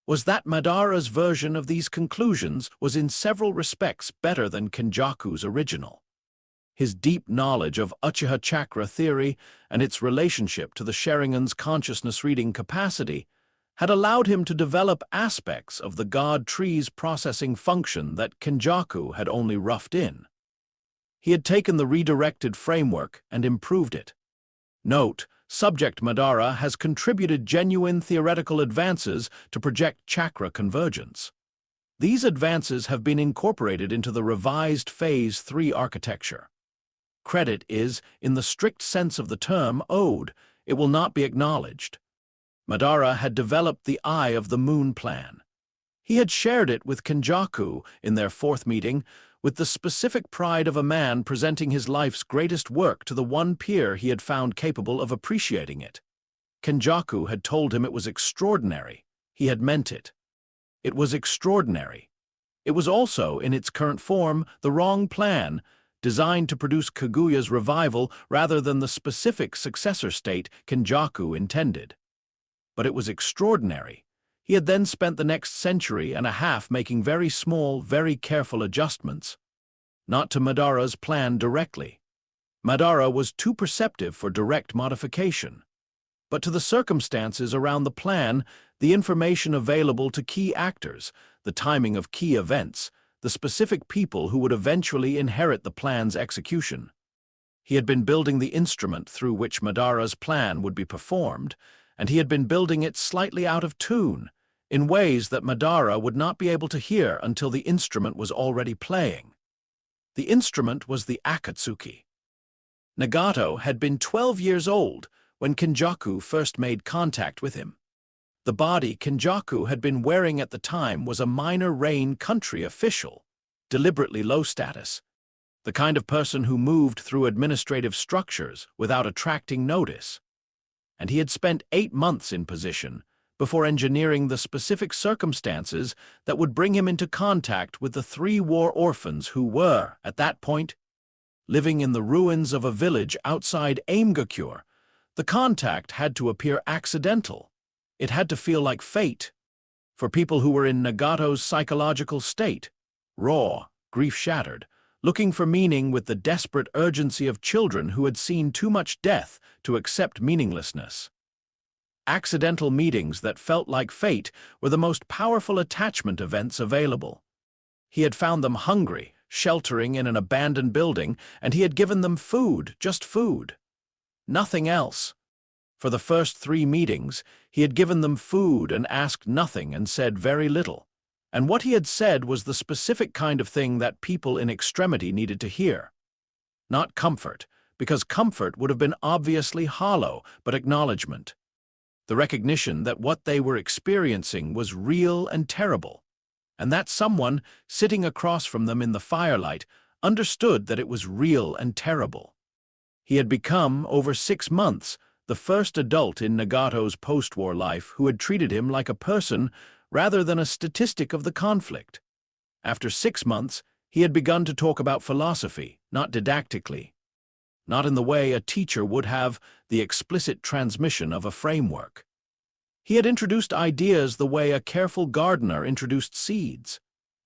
was that Madara's version of these conclusions was in several respects better than Kenjaku's original. His deep knowledge of Uchiha chakra theory and its relationship to the Sharingan's consciousness reading capacity had allowed him to develop aspects of the God tree's processing function that Kenjaku had only roughed in. He had taken the redirected framework and improved it. Note, subject Madara has contributed genuine theoretical advances to project chakra convergence. These advances have been incorporated into the revised Phase 3 architecture. Credit is, in the strict sense of the term, owed. It will not be acknowledged. Madara had developed the Eye of the Moon plan. He had shared it with Kenjaku in their 4th meeting, with the specific pride of a man presenting his life's greatest work to the one peer he had found capable of appreciating it. Kenjaku had told him it was extraordinary. He had meant it. It was extraordinary. It was also, in its current form, the wrong plan, designed to produce Kaguya's revival rather than the specific successor state Kenjaku intended. But it was extraordinary. He had then spent the next century and a half making very small, very careful adjustments. Not to Madara's plan directly. Madara was too perceptive for direct modification. But to the circumstances around the plan, the information available to key actors, the timing of key events, the specific people who would eventually inherit the plan's execution. He had been building the instrument through which Madara's plan would be performed, and he had been building it slightly out of tune, in ways that Madara would not be able to hear until the instrument was already playing. The instrument was the Akatsuki. Nagato had been 12 years old when Kenjaku first made contact with him. The body Kenjaku had been wearing at the time was a minor Rain country official, deliberately low status, the kind of person who moved through administrative structures without attracting notice. And he had spent 8 months in position before engineering the specific circumstances that would bring him into contact with the 3 war orphans who were, at that point, living in the ruins of a village outside Aimgakure. The contact had to appear accidental. It had to feel like fate. For people who were in Nagato's psychological state, raw, grief-shattered, looking for meaning with the desperate urgency of children who had seen too much death to accept meaninglessness. Accidental meetings that felt like fate were the most powerful attachment events available. He had found them hungry, sheltering in an abandoned building, and he had given them food, just food. Nothing else. For the first 3 meetings, he had given them food and asked nothing and said very little. and what he had said was the specific kind of thing that people in extremity needed to hear. Not comfort, because comfort would have been obviously hollow, but acknowledgement. The recognition that what they were experiencing was real and terrible, and that someone, sitting across from them in the firelight, understood that it was real and terrible. He had become, over 6 months, the first adult in Nagato's post-war life who had treated him like a person rather than a statistic of the conflict. After 6 months, he had begun to talk about philosophy, not didactically, not in the way a teacher would have, the explicit transmission of a framework. He had introduced ideas the way a careful gardener introduced seeds,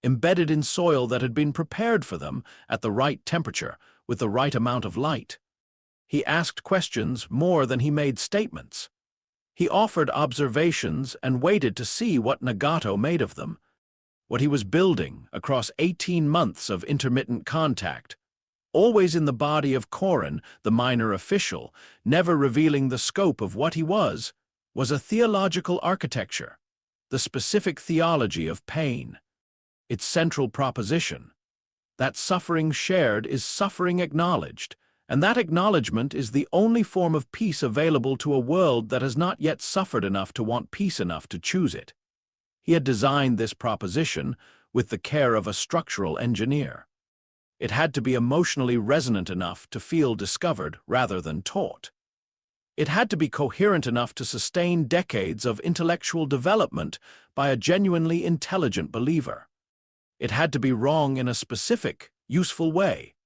embedded in soil that had been prepared for them at the right temperature, with the right amount of light. He asked questions more than he made statements. He offered observations and waited to see what Nagato made of them, what he was building across 18 months of intermittent contact, always in the body of Korin, the minor official, never revealing the scope of what he was a theological architecture, the specific theology of pain. Its central proposition, that suffering shared is suffering acknowledged, and that acknowledgement is the only form of peace available to a world that has not yet suffered enough to want peace enough to choose it. He had designed this proposition with the care of a structural engineer. It had to be emotionally resonant enough to feel discovered rather than taught. It had to be coherent enough to sustain decades of intellectual development by a genuinely intelligent believer. It had to be wrong in a specific, useful way.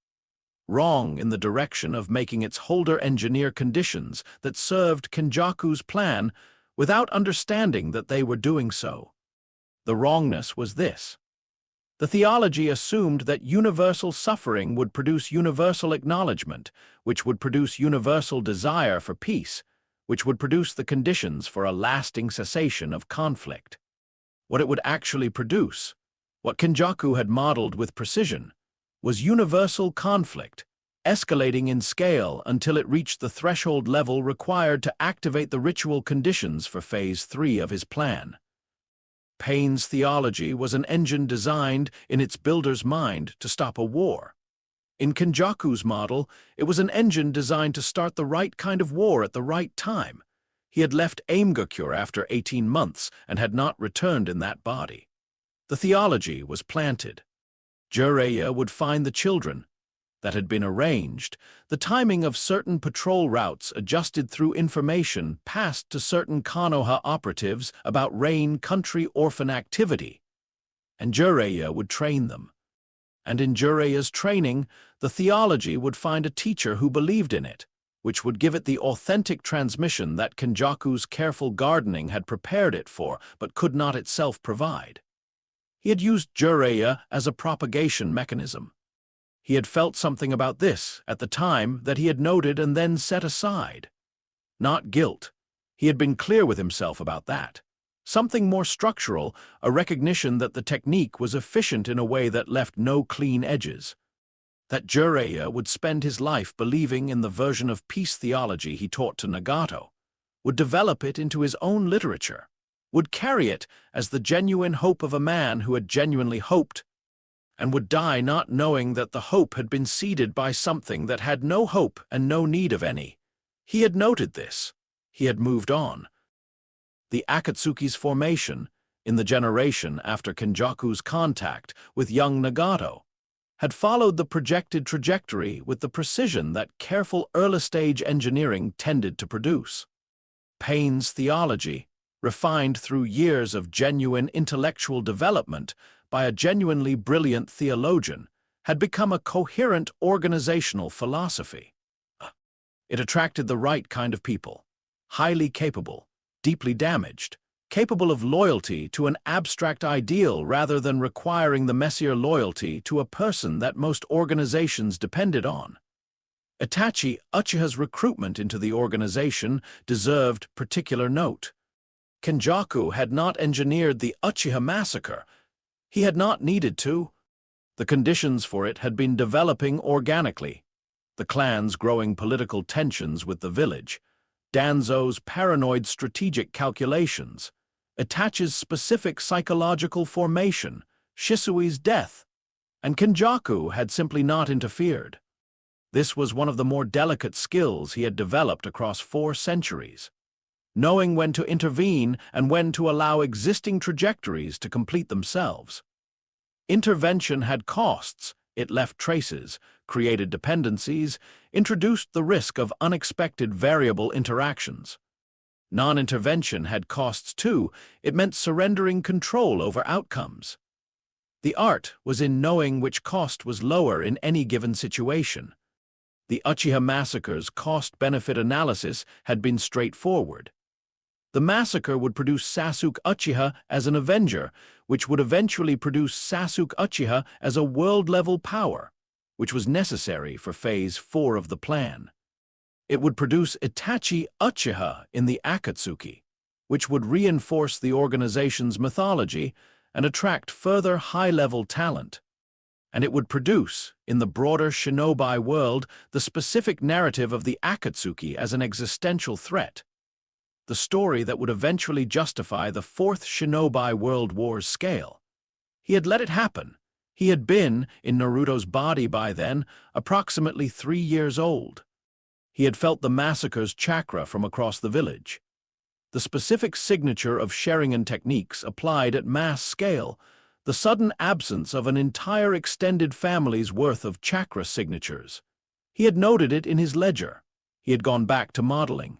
Wrong in the direction of making its holder engineer conditions that served Kenjaku's plan without understanding that they were doing so. The wrongness was this. The theology assumed that universal suffering would produce universal acknowledgement, which would produce universal desire for peace, which would produce the conditions for a lasting cessation of conflict. What it would actually produce, what Kenjaku had modeled with precision, was universal conflict, escalating in scale until it reached the threshold level required to activate the ritual conditions for Phase 3 of his plan. Paine's theology was an engine designed, in its builder's mind, to stop a war. In Kenjaku's model, it was an engine designed to start the right kind of war at the right time. He had left Aimgakure after 18 months and had not returned in that body. The theology was planted. Jiraiya would find the children. That had been arranged. The timing of certain patrol routes adjusted through information passed to certain Konoha operatives about Rain Country orphan activity. And Jiraiya would train them. And in Jiraiya's training, the theology would find a teacher who believed in it, which would give it the authentic transmission that Kenjaku's careful gardening had prepared it for, but could not itself provide. He had used Jiraiya as a propagation mechanism. He had felt something about this at the time that he had noted and then set aside. Not guilt. He had been clear with himself about that. Something more structural, a recognition that the technique was efficient in a way that left no clean edges. That Jiraiya would spend his life believing in the version of peace theology he taught to Nagato, would develop it into his own literature, would carry it as the genuine hope of a man who had genuinely hoped, and would die not knowing that the hope had been seeded by something that had no hope and no need of any. He had noted this. He had moved on. The Akatsuki's formation, in the generation after Kenjaku's contact with young Nagato, had followed the projected trajectory with the precision that careful early-stage engineering tended to produce. Paine's theology, refined through years of genuine intellectual development by a genuinely brilliant theologian, had become a coherent organizational philosophy. It attracted the right kind of people, highly capable, deeply damaged, capable of loyalty to an abstract ideal rather than requiring the messier loyalty to a person that most organizations depended on. Itachi Uchiha's recruitment into the organization deserved particular note. Kenjaku had not engineered the Uchiha massacre. He had not needed to. The conditions for it had been developing organically. The clan's growing political tensions with the village, Danzo's paranoid strategic calculations, Itachi's specific psychological formation, Shisui's death, and Kenjaku had simply not interfered. This was one of the more delicate skills he had developed across 4 centuries, knowing when to intervene and when to allow existing trajectories to complete themselves. Intervention had costs. It left traces, created dependencies, introduced the risk of unexpected variable interactions. Non-intervention had costs too. It meant surrendering control over outcomes. The art was in knowing which cost was lower in any given situation. The Uchiha massacre's cost-benefit analysis had been straightforward. The massacre would produce Sasuke Uchiha as an avenger, which would eventually produce Sasuke Uchiha as a world-level power, which was necessary for Phase 4 of the plan. It would produce Itachi Uchiha in the Akatsuki, which would reinforce the organization's mythology and attract further high-level talent. And it would produce, in the broader shinobi world, the specific narrative of the Akatsuki as an existential threat. The story that would eventually justify the 4th Shinobi World War's scale. He had let it happen. He had been, in Naruto's body by then, approximately 3 years old. He had felt the massacre's chakra from across the village. The specific signature of Sharingan techniques applied at mass scale, the sudden absence of an entire extended family's worth of chakra signatures. He had noted it in his ledger. He had gone back to modeling.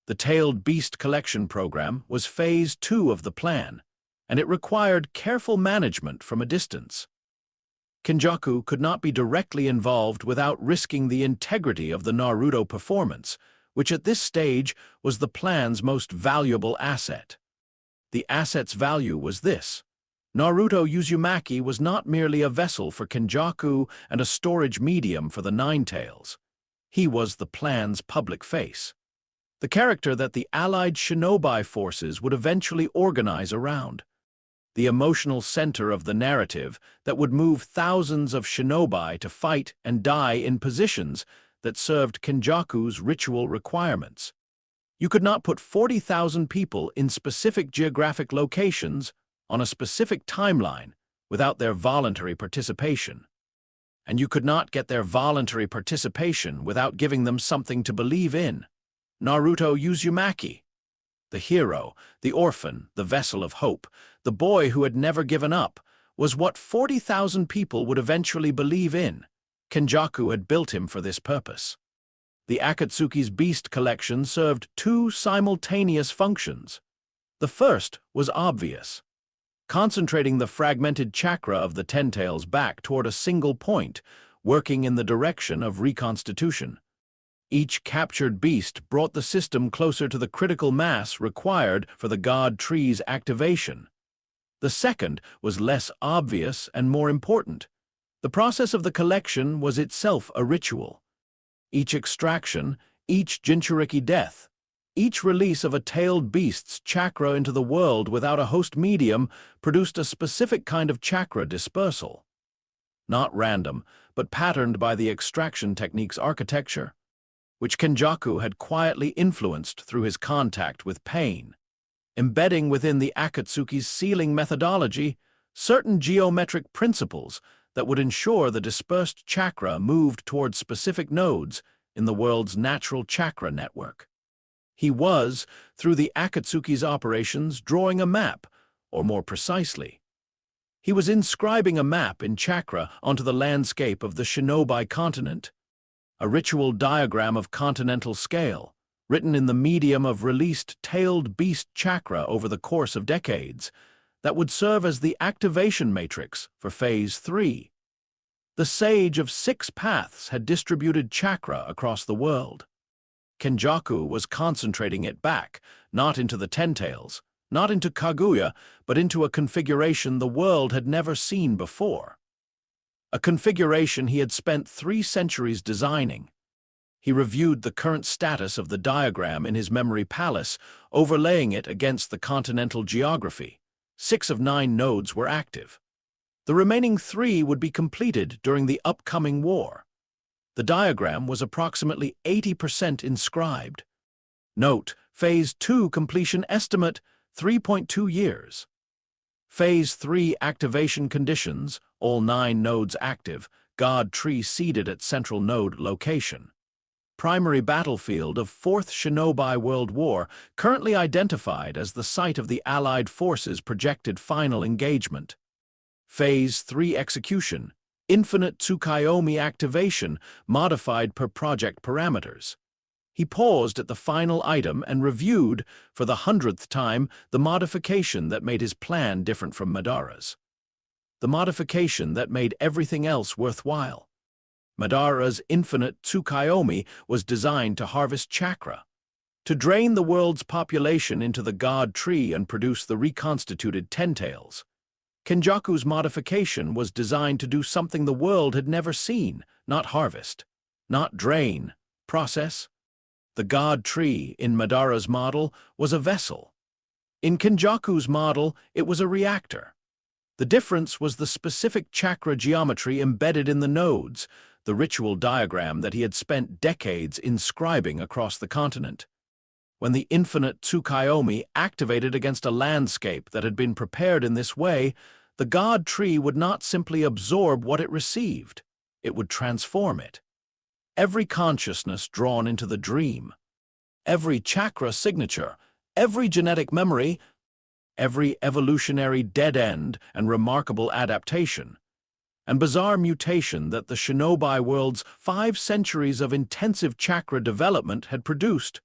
The Tailed Beast Collection program was Phase 2 of the plan, and it required careful management from a distance. Kenjaku could not be directly involved without risking the integrity of the Naruto performance, which at this stage was the plan's most valuable asset. The asset's value was this. Naruto Uzumaki was not merely a vessel for Kenjaku and a storage medium for the Ninetales. He was the plan's public face, the character that the allied shinobi forces would eventually organize around, the emotional center of the narrative that would move thousands of shinobi to fight and die in positions that served Kenjaku's ritual requirements. You could not put 40,000 people in specific geographic locations on a specific timeline without their voluntary participation. And you could not get their voluntary participation without giving them something to believe in. Naruto Uzumaki, the hero, the orphan, the vessel of hope, the boy who had never given up, was what 40,000 people would eventually believe in. Kenjaku had built him for this purpose. The Akatsuki's Beast Collection served 2 simultaneous functions. The first was obvious, concentrating the fragmented chakra of the Ten-Tails back toward a single point, working in the direction of reconstitution. Each captured beast brought the system closer to the critical mass required for the God Tree's activation. The second was less obvious and more important. The process of the collection was itself a ritual. Each extraction, each Jinchuriki death, each release of a tailed beast's chakra into the world without a host medium produced a specific kind of chakra dispersal. Not random, but patterned by the extraction technique's architecture, which Kenjaku had quietly influenced through his contact with pain, embedding within the Akatsuki's sealing methodology certain geometric principles that would ensure the dispersed chakra moved towards specific nodes in the world's natural chakra network. He was, through the Akatsuki's operations, drawing a map, or more precisely, he was inscribing a map in chakra onto the landscape of the Shinobi continent, a ritual diagram of continental scale, written in the medium of released tailed beast chakra over the course of decades, that would serve as the activation matrix for Phase 3. The Sage of 6 Paths had distributed chakra across the world. Kenjaku was concentrating it back, not into the Ten-Tails, not into Kaguya, but into a configuration the world had never seen before. A configuration he had spent 3 centuries designing. He reviewed the current status of the diagram in his memory palace, overlaying it against the continental geography. 6 of 9 nodes were active. The remaining 3 would be completed during the upcoming war. The diagram was approximately 80% inscribed. Note, Phase 2 completion estimate 3.2 years. Phase 3 activation conditions, all 9 nodes active, God tree seeded at central node location. Primary battlefield of 4th Shinobi World War, currently identified as the site of the Allied forces' projected final engagement. Phase 3 execution, infinite Tsukuyomi activation, modified per project parameters. He paused at the final item and reviewed, for the 100th time, the modification that made his plan different from Madara's. The modification that made everything else worthwhile. Madara's infinite Tsukuyomi was designed to harvest chakra, to drain the world's population into the God tree and produce the reconstituted Ten-Tails. Kenjaku's modification was designed to do something the world had never seen, not harvest, not drain, process. The God tree, in Madara's model, was a vessel. In Kenjaku's model, it was a reactor. The difference was the specific chakra geometry embedded in the nodes, the ritual diagram that he had spent decades inscribing across the continent. When the infinite Tsukuyomi activated against a landscape that had been prepared in this way, the God tree would not simply absorb what it received, it would transform it. Every consciousness drawn into the dream, every chakra signature, every genetic memory, every evolutionary dead end and remarkable adaptation, and bizarre mutation that the Shinobi world's 5 centuries of intensive chakra development had produced.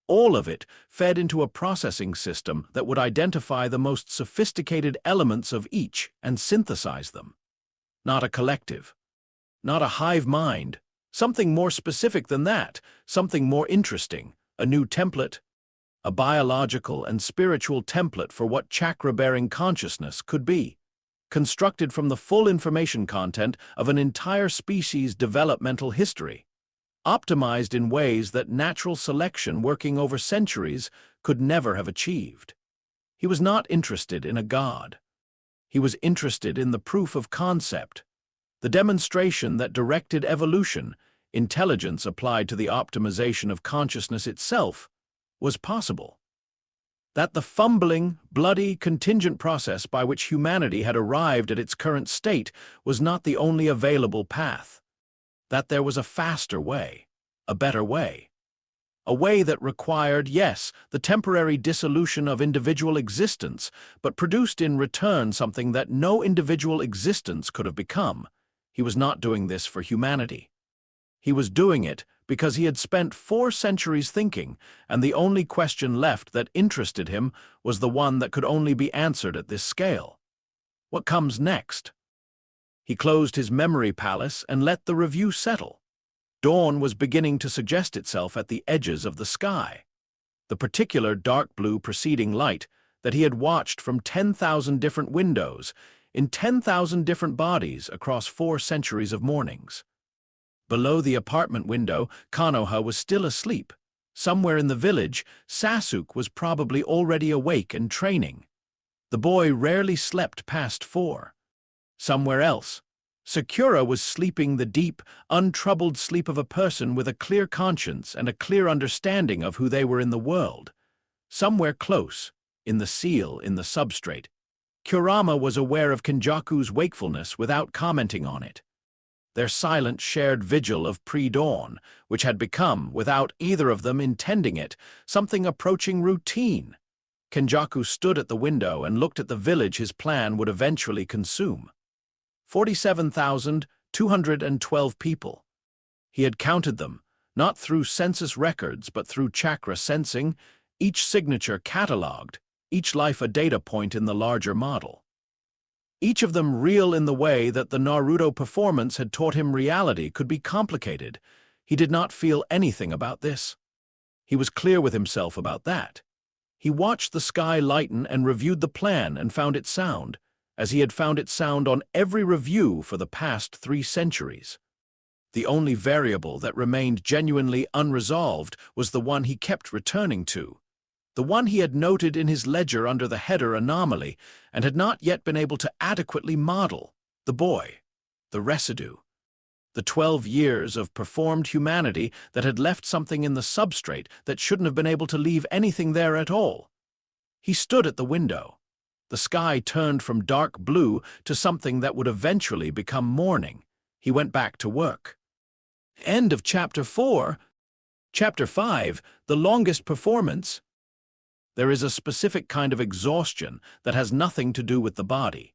All of it fed into a processing system that would identify the most sophisticated elements of each and synthesize them. Not a collective, not a hive mind, something more specific than that, something more interesting, a new template, a biological and spiritual template for what chakra-bearing consciousness could be, constructed from the full information content of an entire species' developmental history, optimized in ways that natural selection working over centuries could never have achieved. He was not interested in a god. He was interested in the proof of concept, the demonstration that directed evolution, intelligence applied to the optimization of consciousness itself, was possible. That the fumbling, bloody, contingent process by which humanity had arrived at its current state was not the only available path. That there was a faster way, a better way. A way that required, yes, the temporary dissolution of individual existence, but produced in return something that no individual existence could have become. He was not doing this for humanity. He was doing it because he had spent 4 centuries thinking, and the only question left that interested him was the one that could only be answered at this scale. What comes next? He closed his memory palace and let the review settle. Dawn was beginning to suggest itself at the edges of the sky. The particular dark blue preceding light that he had watched from 10,000 different windows, in 10,000 different bodies across 4 centuries of mornings. Below the apartment window, Konoha was still asleep. Somewhere in the village, Sasuke was probably already awake and training. The boy rarely slept past 4. Somewhere else, Sakura was sleeping the deep, untroubled sleep of a person with a clear conscience and a clear understanding of who they were in the world. Somewhere close, in the seal, in the substrate, Kurama was aware of Kenjaku's wakefulness without commenting on it. Their silent shared vigil of pre-dawn, which had become, without either of them intending it, something approaching routine. Kenjaku stood at the window and looked at the village his plan would eventually consume. 47,212 people. He had counted them, not through census records but through chakra sensing, each signature catalogued, each life a data point in the larger model. Each of them real in the way that the Naruto performance had taught him reality could be complicated. He did not feel anything about this. He was clear with himself about that. He watched the sky lighten and reviewed the plan and found it sound, as he had found it sound on every review for the past 3 centuries. The only variable that remained genuinely unresolved was the one he kept returning to, the one he had noted in his ledger under the header anomaly and had not yet been able to adequately model: the boy, the residue, the 12 years of performed humanity that had left something in the substrate that shouldn't have been able to leave anything there at all. He stood at the window. The sky turned from dark blue to something that would eventually become morning. He went back to work. End of Chapter 4. Chapter 5, the longest performance. There is a specific kind of exhaustion that has nothing to do with the body.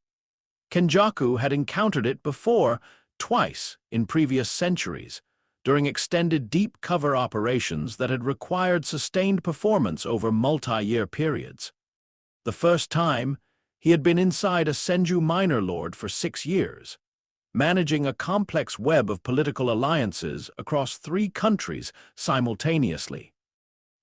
Kenjaku had encountered it before, twice in previous centuries, during extended deep cover operations that had required sustained performance over multi-year periods. The first time, he had been inside a Senju minor lord for 6 years, managing a complex web of political alliances across 3 countries simultaneously.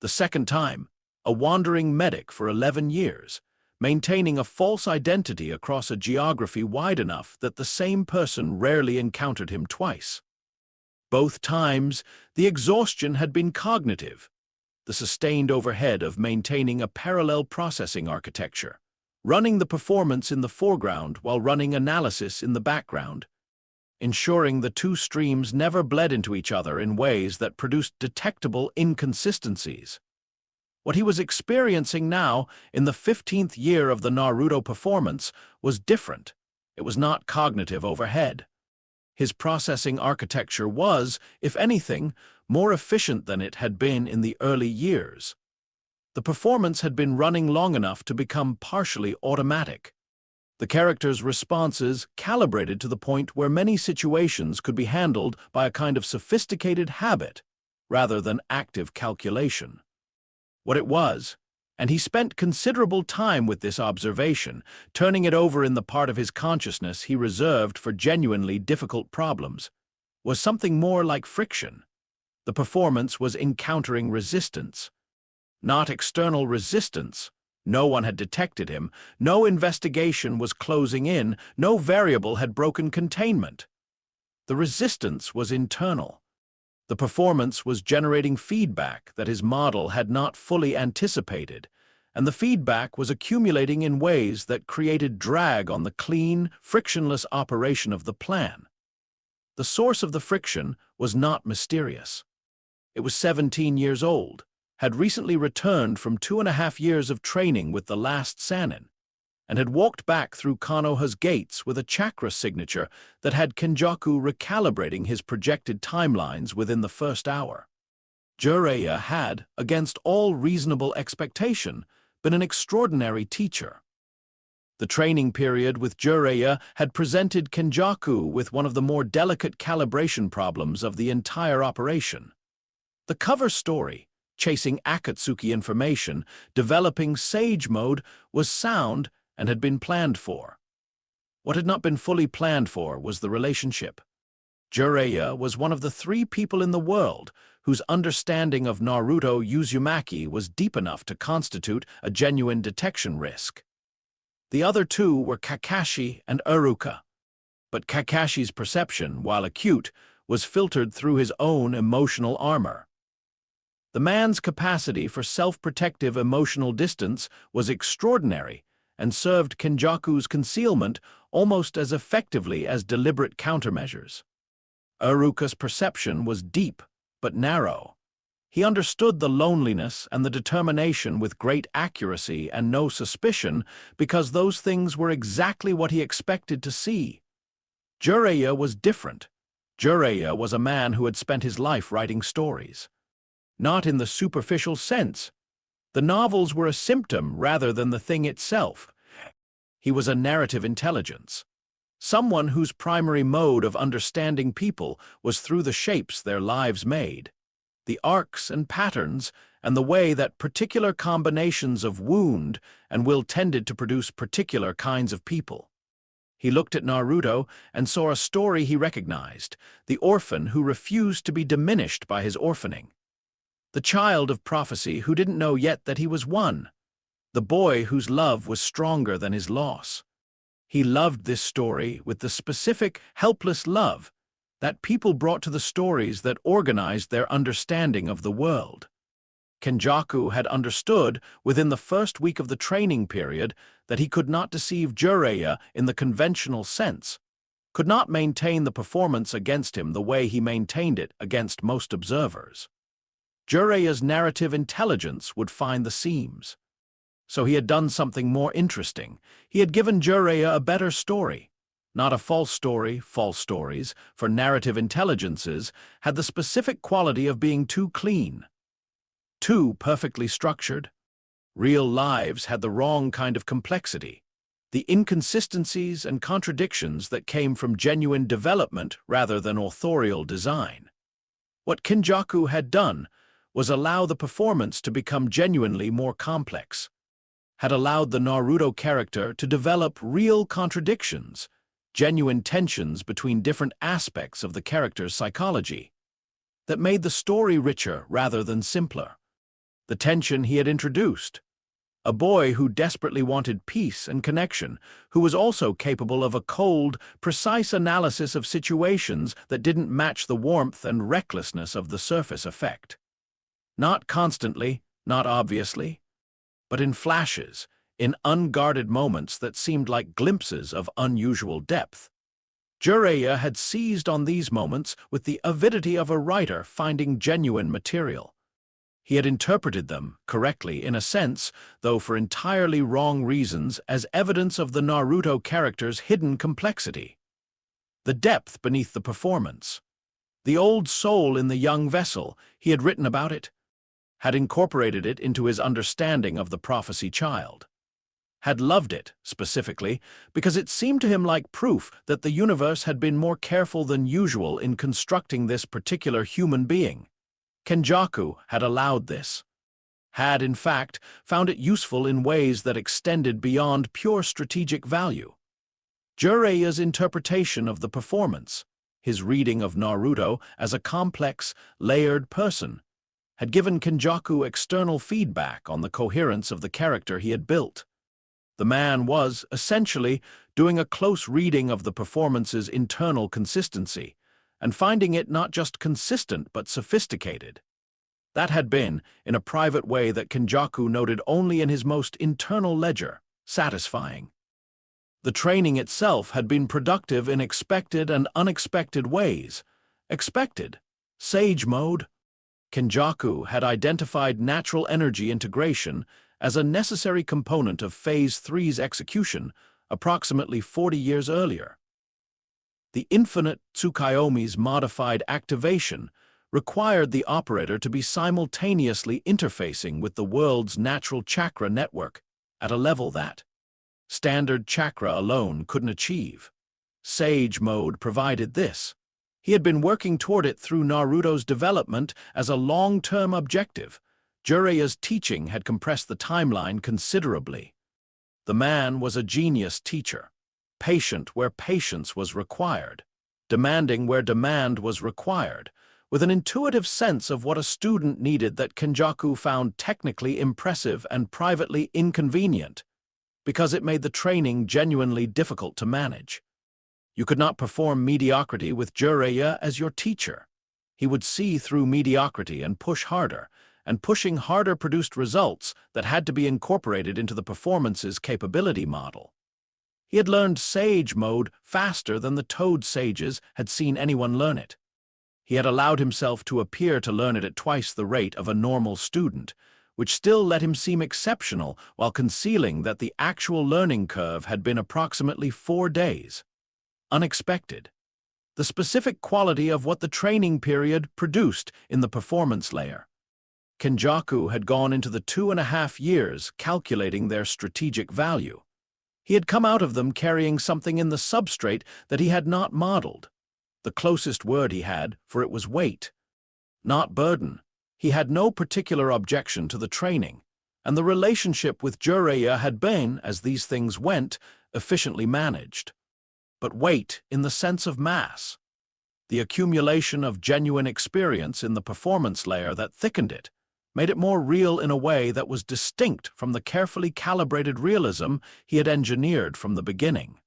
The second time, a wandering medic for 11 years, maintaining a false identity across a geography wide enough that the same person rarely encountered him twice. Both times, the exhaustion had been cognitive, the sustained overhead of maintaining a parallel processing architecture, running the performance in the foreground while running analysis in the background, ensuring the 2 streams never bled into each other in ways that produced detectable inconsistencies. What he was experiencing now, in the 15th year of the Naruto performance, was different. It was not cognitive overhead. His processing architecture was, if anything, more efficient than it had been in the early years. The performance had been running long enough to become partially automatic. The character's responses calibrated to the point where many situations could be handled by a kind of sophisticated habit rather than active calculation. What it was, and he spent considerable time with this observation, turning it over in the part of his consciousness he reserved for genuinely difficult problems, was something more like friction. The performance was encountering resistance. Not external resistance. No one had detected him, no investigation was closing in, no variable had broken containment. The resistance was internal. The performance was generating feedback that his model had not fully anticipated, and the feedback was accumulating in ways that created drag on the clean, frictionless operation of the plan. The source of the friction was not mysterious. It was 17 years old, had recently returned from 2.5 years of training with the last Sannin, and had walked back through Konoha's gates with a chakra signature that had Kenjaku recalibrating his projected timelines within the first hour. Jiraiya had, against all reasonable expectation, been an extraordinary teacher. The training period with Jiraiya had presented Kenjaku with one of the more delicate calibration problems of the entire operation. The cover story, chasing Akatsuki information, developing Sage Mode, was sound and had been planned for. What had not been fully planned for was the relationship. Jiraiya was one of the 3 people in the world whose understanding of Naruto Uzumaki was deep enough to constitute a genuine detection risk. The other 2 were Kakashi and Iruka. But Kakashi's perception, while acute, was filtered through his own emotional armor. The man's capacity for self-protective emotional distance was extraordinary and served Kenjaku's concealment almost as effectively as deliberate countermeasures. Iruka's perception was deep but narrow. He understood the loneliness and the determination with great accuracy and no suspicion because those things were exactly what he expected to see. Jiraiya was different. Jiraiya was a man who had spent his life writing stories. Not in the superficial sense. The novels were a symptom rather than the thing itself. He was a narrative intelligence. Someone whose primary mode of understanding people was through the shapes their lives made, the arcs and patterns, and the way that particular combinations of wound and will tended to produce particular kinds of people. He looked at Naruto and saw a story he recognized, the orphan who refused to be diminished by his orphaning. The child of prophecy who didn't know yet that he was one. The boy whose love was stronger than his loss. He loved this story with the specific, helpless love that people brought to the stories that organized their understanding of the world. Kenjaku had understood within the first week of the training period that he could not deceive Jiraiya in the conventional sense, could not maintain the performance against him the way he maintained it against most observers. Jiraiya's narrative intelligence would find the seams. So he had done something more interesting. He had given Jiraiya a better story. Not a false story, false stories, for narrative intelligences, had the specific quality of being too clean, too perfectly structured. Real lives had the wrong kind of complexity, the inconsistencies and contradictions that came from genuine development rather than authorial design. What Kenjaku had done was allow the performance to become genuinely more complex, had allowed the Naruto character to develop real contradictions, genuine tensions between different aspects of the character's psychology, that made the story richer rather than simpler. The tension he had introduced. A boy who desperately wanted peace and connection, who was also capable of a cold, precise analysis of situations that didn't match the warmth and recklessness of the surface effect. Not constantly, not obviously, but in flashes, in unguarded moments that seemed like glimpses of unusual depth. Jiraiya had seized on these moments with the avidity of a writer finding genuine material. He had interpreted them, correctly in a sense, though for entirely wrong reasons, as evidence of the Naruto character's hidden complexity. The depth beneath the performance. The old soul in the young vessel, he had written about it, had incorporated it into his understanding of the prophecy child. Had loved it, specifically, because it seemed to him like proof that the universe had been more careful than usual in constructing this particular human being. Kenjaku had allowed this, had, in fact, found it useful in ways that extended beyond pure strategic value. Jiraiya's interpretation of the performance, his reading of Naruto as a complex, layered person, had given Kenjaku external feedback on the coherence of the character he had built. The man was, essentially, doing a close reading of the performance's internal consistency, and finding it not just consistent but sophisticated. That had been, in a private way that Kenjaku noted only in his most internal ledger, satisfying. The training itself had been productive in expected and unexpected ways. Expected. Sage mode. Kenjaku had identified natural energy integration as a necessary component of Phase 3's execution approximately 40 years earlier. The infinite Tsukuyomi's modified activation required the operator to be simultaneously interfacing with the world's natural chakra network at a level that standard chakra alone couldn't achieve. Sage mode provided this. He had been working toward it through Naruto's development as a long-term objective. Jiraiya's teaching had compressed the timeline considerably. The man was a genius teacher, patient where patience was required, demanding where demand was required, with an intuitive sense of what a student needed that Kenjaku found technically impressive and privately inconvenient, because it made the training genuinely difficult to manage. You could not perform mediocrity with Jiraiya as your teacher. He would see through mediocrity and push harder, and pushing harder produced results that had to be incorporated into the performance's capability model. He had learned Sage mode faster than the Toad sages had seen anyone learn it. He had allowed himself to appear to learn it at twice the rate of a normal student, which still let him seem exceptional while concealing that the actual learning curve had been approximately 4 days. Unexpected. The specific quality of what the training period produced in the performance layer. Kenjaku had gone into the 2.5 years calculating their strategic value. He had come out of them carrying something in the substrate that he had not modeled. The closest word he had for it was weight, not burden. He had no particular objection to the training, and the relationship with Jiraiya had been, as these things went, efficiently managed. But weight in the sense of mass. The accumulation of genuine experience in the performance layer that thickened it, made it more real in a way that was distinct from the carefully calibrated realism he had engineered from the beginning.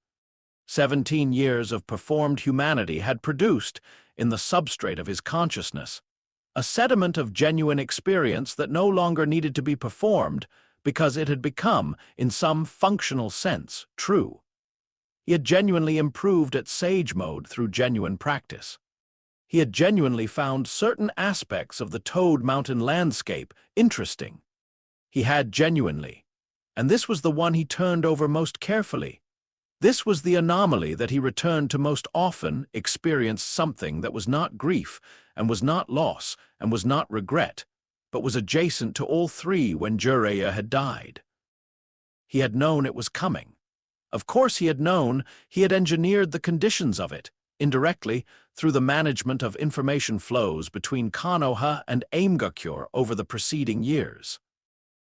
17 years of performed humanity had produced, in the substrate of his consciousness, a sediment of genuine experience that no longer needed to be performed because it had become, in some functional sense, true. He had genuinely improved at Sage mode through genuine practice. He had genuinely found certain aspects of the Toad Mountain landscape interesting. He had genuinely and this was the one he turned over most carefully. This was the anomaly that he returned to most often, experienced something that was not grief, and was not loss, and was not regret, but was adjacent to all three when Jiraiya had died. He had known it was coming. Of course he had known. He had engineered the conditions of it, indirectly, through the management of information flows between Konoha and Aimgakure over the preceding years.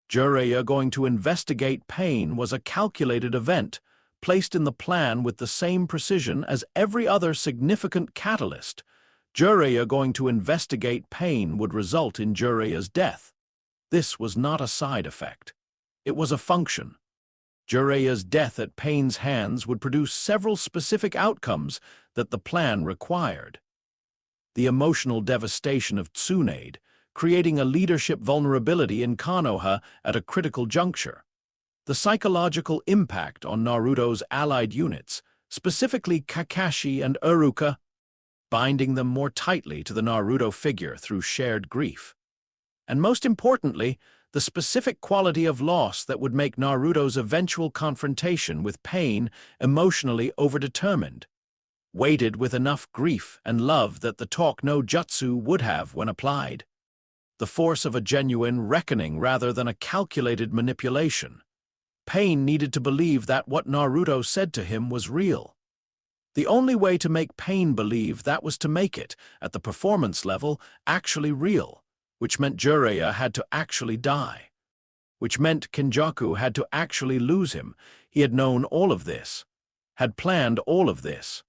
Jiraiya going to investigate pain was a calculated event, placed in the plan with the same precision as every other significant catalyst. Jiraiya going to investigate pain would result in Jiraiya's death. This was not a side effect. It was a function. Jiraiya's death at Pain's hands would produce several specific outcomes that the plan required. The emotional devastation of Tsunade, creating a leadership vulnerability in Konoha at a critical juncture. The psychological impact on Naruto's allied units, specifically Kakashi and Iruka, binding them more tightly to the Naruto figure through shared grief. And most importantly, the specific quality of loss that would make Naruto's eventual confrontation with Pain emotionally overdetermined, weighted with enough grief and love that the talk no jutsu would have when applied. The force of a genuine reckoning rather than a calculated manipulation. Pain needed to believe that what Naruto said to him was real. The only way to make Pain believe that was to make it, at the performance level, actually real, which meant Jiraiya had to actually die. Which meant Kenjaku had to actually lose him. He had known all of this, had planned all of this,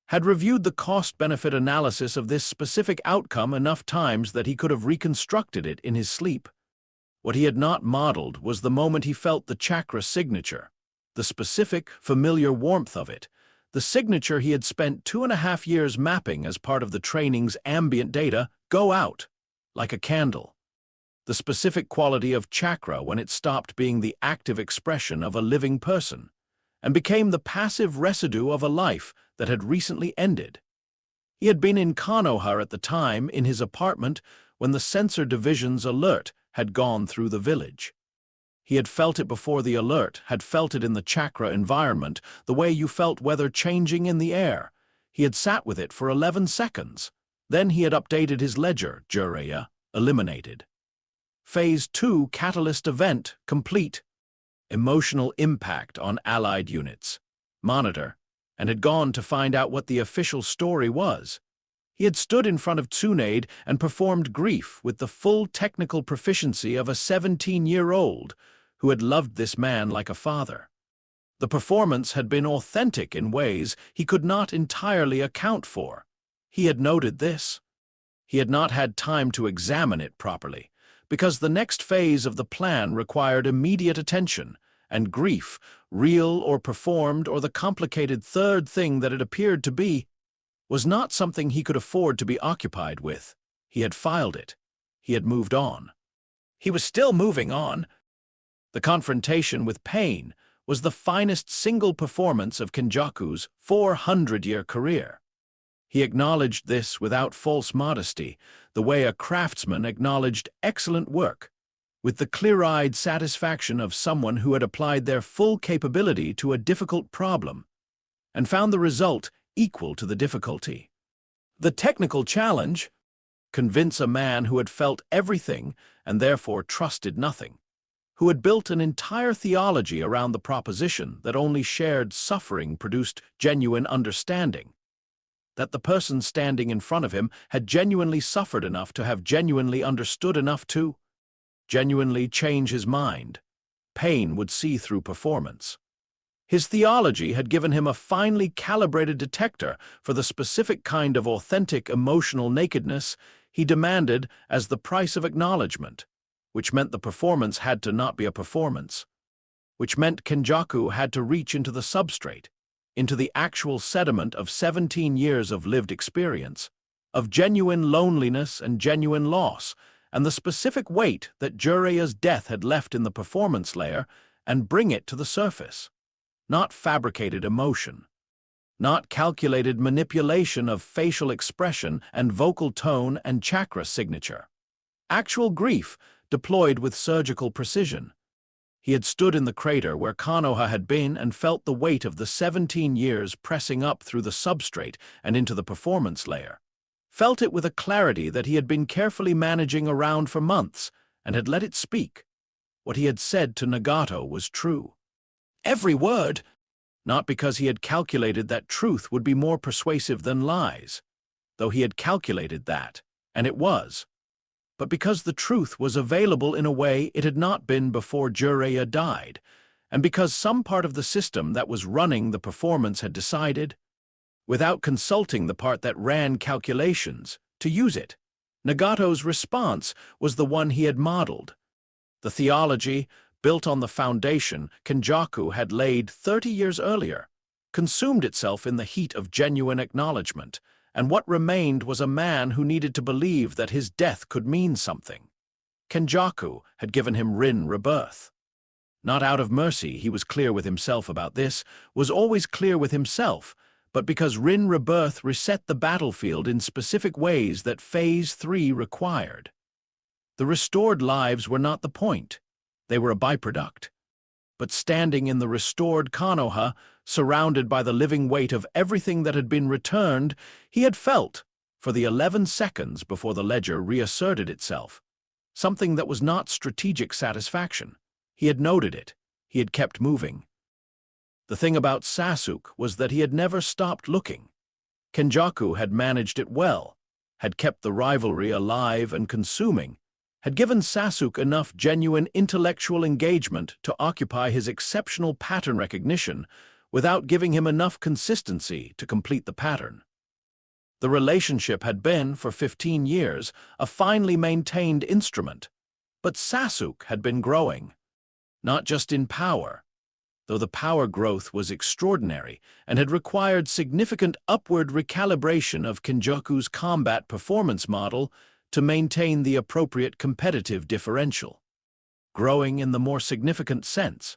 had reviewed the cost-benefit analysis of this specific outcome enough times that he could have reconstructed it in his sleep. What he had not modeled was the moment he felt the chakra signature, the specific, familiar warmth of it, the signature he had spent 2.5 years mapping as part of the training's ambient data go out, like a candle. The specific quality of chakra when it stopped being the active expression of a living person, and became the passive residue of a life that had recently ended. He had been in Konoha at the time, in his apartment, when the sensor division's alert had gone through the village. He had felt it before the alert, had felt it in the chakra environment, the way you felt weather changing in the air. He had sat with it for 11 seconds. Then he had updated his ledger, Jiraiya, eliminated. Phase 2 catalyst event complete. Emotional impact on allied units. Monitor, and had gone to find out what the official story was. He had stood in front of Tsunade and performed grief with the full technical proficiency of a 17-year-old who had loved this man like a father. The performance had been authentic in ways he could not entirely account for. He had noted this. He had not had time to examine it properly, because the next phase of the plan required immediate attention, and grief, real or performed or the complicated third thing that it appeared to be, was not something he could afford to be occupied with. He had filed it. He had moved on. He was still moving on. The confrontation with Pain was the finest single performance of Kenjaku's 400-year career. He acknowledged this without false modesty, the way a craftsman acknowledged excellent work, with the clear-eyed satisfaction of someone who had applied their full capability to a difficult problem, and found the result equal to the difficulty. The technical challenge: convince a man who had felt everything and therefore trusted nothing, who had built an entire theology around the proposition that only shared suffering produced genuine understanding, that the person standing in front of him had genuinely suffered enough to have genuinely understood enough to genuinely change his mind. Pain would see through performance. His theology had given him a finely calibrated detector for the specific kind of authentic emotional nakedness he demanded as the price of acknowledgement, which meant the performance had to not be a performance, which meant Kenjaku had to reach into the substrate, into the actual sediment of 17 years of lived experience, of genuine loneliness and genuine loss, and the specific weight that Jiraiya's death had left in the performance layer, and bring it to the surface. Not fabricated emotion, not calculated manipulation of facial expression and vocal tone and chakra signature. Actual grief deployed with surgical precision. He had stood in the crater where Konoha had been and felt the weight of the 17 years pressing up through the substrate and into the performance layer. Felt it with a clarity that he had been carefully managing around for months and had let it speak. What he had said to Nagato was true. Every word! Not because he had calculated that truth would be more persuasive than lies, though he had calculated that, and it was, but because the truth was available in a way it had not been before Jiraiya died, and because some part of the system that was running the performance had decided, without consulting the part that ran calculations, to use it. Nagato's response was the one he had modeled. The theology, built on the foundation Kenjaku had laid 30 years earlier, consumed itself in the heat of genuine acknowledgement, and what remained was a man who needed to believe that his death could mean something. Kenjaku had given him Rin rebirth. Not out of mercy, he was clear with himself about this, was always clear with himself, but because Rin rebirth reset the battlefield in specific ways that Phase 3 required. The restored lives were not the point. They were a byproduct. But standing in the restored Konoha, surrounded by the living weight of everything that had been returned, he had felt, for the 11 seconds before the ledger reasserted itself, something that was not strategic satisfaction. He had noted it. He had kept moving. The thing about Sasuke was that he had never stopped looking. Kenjaku had managed it well, had kept the rivalry alive and consuming, had given Sasuke enough genuine intellectual engagement to occupy his exceptional pattern recognition without giving him enough consistency to complete the pattern. The relationship had been, for 15 years, a finely maintained instrument, but Sasuke had been growing, not just in power, though the power growth was extraordinary and had required significant upward recalibration of Kenjaku's combat performance model to maintain the appropriate competitive differential. Growing in the more significant sense.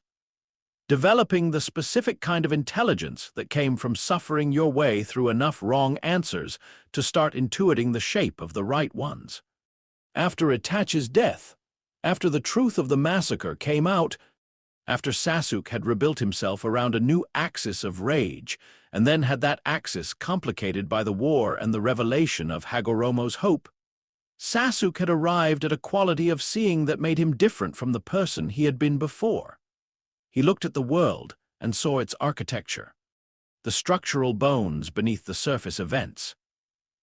Developing the specific kind of intelligence that came from suffering your way through enough wrong answers to start intuiting the shape of the right ones. After Itachi's death, after the truth of the massacre came out, after Sasuke had rebuilt himself around a new axis of rage, and then had that axis complicated by the war and the revelation of Hagoromo's hope, Sasuke had arrived at a quality of seeing that made him different from the person he had been before. He looked at the world and saw its architecture, the structural bones beneath the surface events,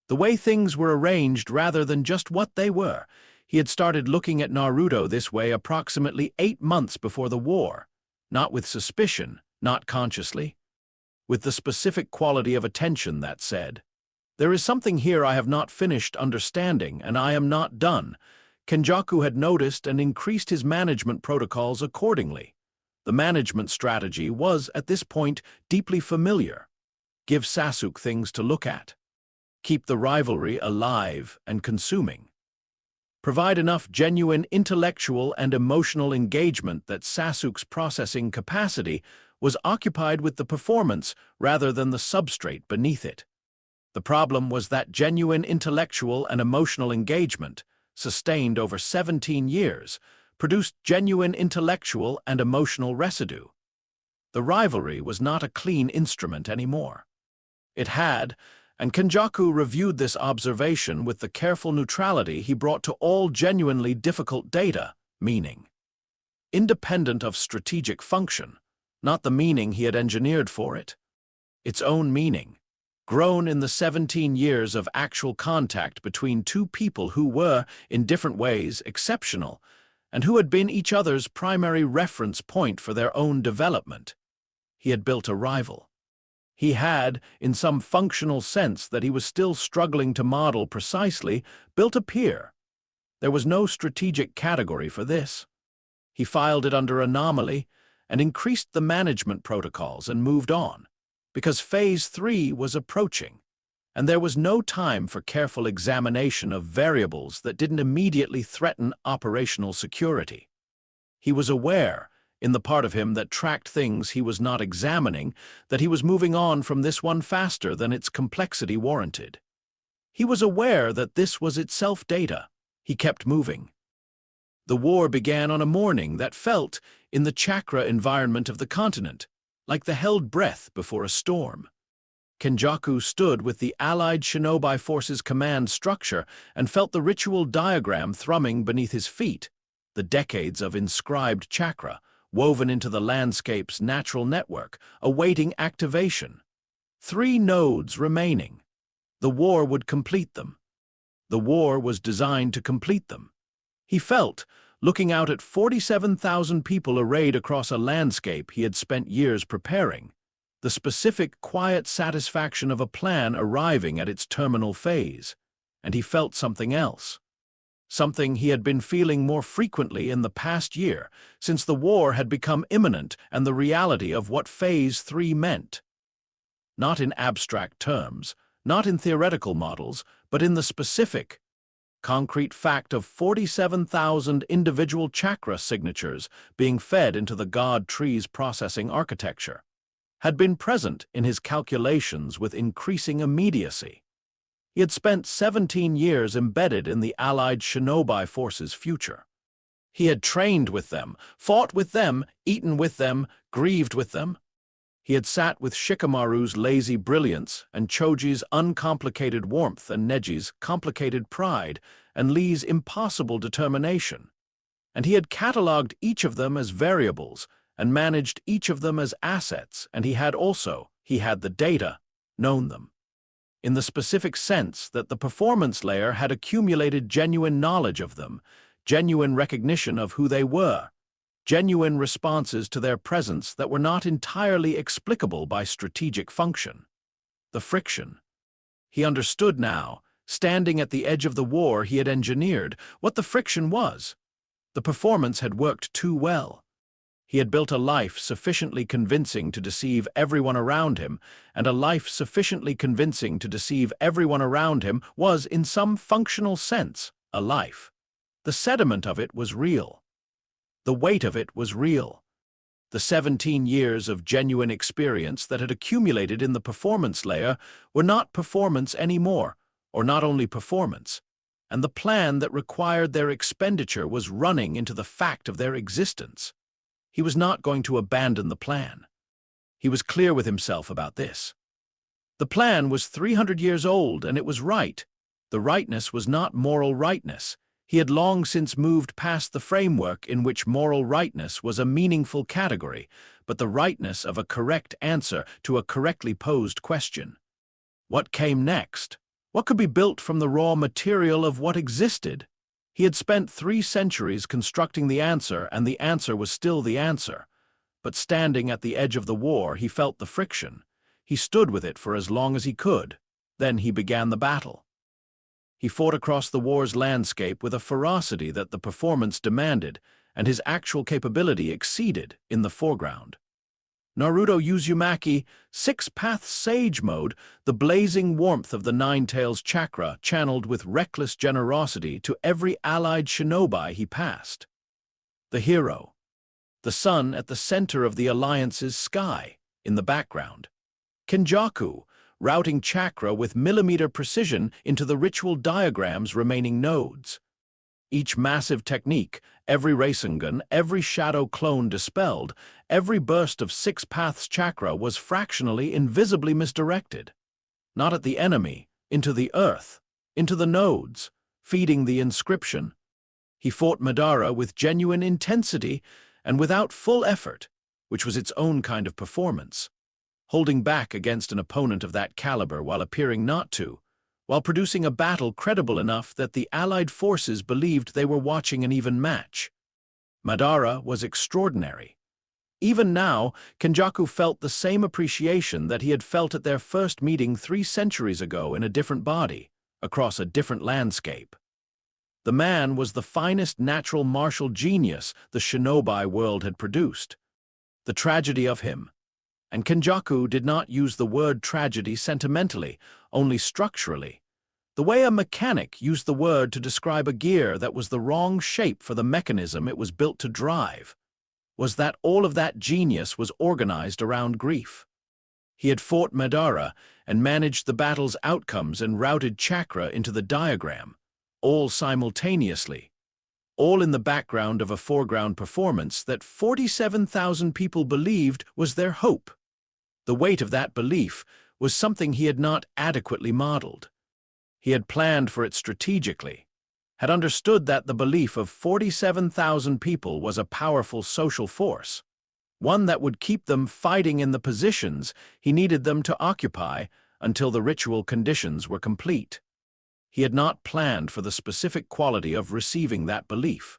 the way things were arranged rather than just what they were. He had started looking at Naruto this way approximately 8 months before the war, not with suspicion, not consciously, with the specific quality of attention that said, "There is something here I have not finished understanding, and I am not done." Kenjaku had noticed and increased his management protocols accordingly. The management strategy was, at this point, deeply familiar. Give Sasuke things to look at. Keep the rivalry alive and consuming. Provide enough genuine intellectual and emotional engagement that Sasuke's processing capacity was occupied with the performance rather than the substrate beneath it. The problem was that genuine intellectual and emotional engagement, sustained over 17 years, produced genuine intellectual and emotional residue. The rivalry was not a clean instrument anymore. It had, and Kenjaku reviewed this observation with the careful neutrality he brought to all genuinely difficult data, meaning. Independent of strategic function, not the meaning he had engineered for it. Its own meaning, grown in the 17 years of actual contact between two people who were, in different ways, exceptional, and who had been each other's primary reference point for their own development. He had built a rival. He had, in some functional sense that he was still struggling to model precisely, built a peer. There was no strategic category for this. He filed it under anomaly and increased the management protocols and moved on, because Phase 3 was approaching, and there was no time for careful examination of variables that didn't immediately threaten operational security. He was aware, in the part of him that tracked things he was not examining, that he was moving on from this one faster than its complexity warranted. He was aware that this was itself data. He kept moving. The war began on a morning that felt, in the chakra environment of the continent, like the held breath before a storm. Kenjaku stood with the allied shinobi forces' command structure and felt the ritual diagram thrumming beneath his feet, the decades of inscribed chakra, woven into the landscape's natural network, awaiting activation. 3 nodes remaining. The war would complete them. The war was designed to complete them. He felt, looking out at 47,000 people arrayed across a landscape he had spent years preparing, the specific, quiet satisfaction of a plan arriving at its terminal phase, and he felt something else. Something he had been feeling more frequently in the past year, since the war had become imminent and the reality of what Phase 3 meant. Not in abstract terms, not in theoretical models, but in the specific, concrete fact of 47,000 individual chakra signatures being fed into the God Tree's processing architecture, had been present in his calculations with increasing immediacy. He had spent 17 years embedded in the Allied shinobi forces' future. He had trained with them, fought with them, eaten with them, grieved with them. He had sat with Shikamaru's lazy brilliance and Choji's uncomplicated warmth and Neji's complicated pride and Lee's impossible determination. And he had catalogued each of them as variables and managed each of them as assets, and he had the data, known them. In the specific sense that the performance layer had accumulated genuine knowledge of them, genuine recognition of who they were, genuine responses to their presence that were not entirely explicable by strategic function. The friction. He understood now, standing at the edge of the war he had engineered, what the friction was. The performance had worked too well. He had built a life sufficiently convincing to deceive everyone around him, and a life sufficiently convincing to deceive everyone around him was, in some functional sense, a life. The sediment of it was real. The weight of it was real. The 17 years of genuine experience that had accumulated in the performance layer were not performance anymore, or not only performance, and the plan that required their expenditure was running into the fact of their existence. He was not going to abandon the plan. He was clear with himself about this. The plan was 300 years old, and it was right. The rightness was not moral rightness. He had long since moved past the framework in which moral rightness was a meaningful category, but the rightness of a correct answer to a correctly posed question. What came next? What could be built from the raw material of what existed? He had spent 3 centuries constructing the answer, and the answer was still the answer. But standing at the edge of the war, he felt the friction. He stood with it for as long as he could. Then he began the battle. He fought across the war's landscape with a ferocity that the performance demanded, and his actual capability exceeded in the foreground. Naruto Uzumaki, 6-path Sage Mode, the blazing warmth of the Nine-Tails chakra channeled with reckless generosity to every allied shinobi he passed. The hero. The sun at the center of the Alliance's sky, in the background. Kenjaku, routing chakra with millimeter precision into the ritual diagram's remaining nodes. Each massive technique, every Rasengan, every shadow clone dispelled, every burst of 6 paths chakra was fractionally, invisibly misdirected. Not at the enemy, into the earth, into the nodes, feeding the inscription. He fought Madara with genuine intensity and without full effort, which was its own kind of performance, holding back against an opponent of that caliber while appearing not to, while producing a battle credible enough that the Allied forces believed they were watching an even match. Madara was extraordinary. Even now, Kenjaku felt the same appreciation that he had felt at their first meeting 3 centuries ago in a different body, across a different landscape. The man was the finest natural martial genius the shinobi world had produced. The tragedy of him. And Kenjaku did not use the word tragedy sentimentally, only structurally. The way a mechanic used the word to describe a gear that was the wrong shape for the mechanism it was built to drive, was that all of that genius was organized around grief. He had fought Madara and managed the battle's outcomes and routed chakra into the diagram, all simultaneously. all in the background of a foreground performance that 47,000 people believed was their hope. The weight of that belief was something he had not adequately modeled. He had planned for it strategically, had understood that the belief of 47,000 people was a powerful social force, one that would keep them fighting in the positions he needed them to occupy until the ritual conditions were complete. He had not planned for the specific quality of receiving that belief,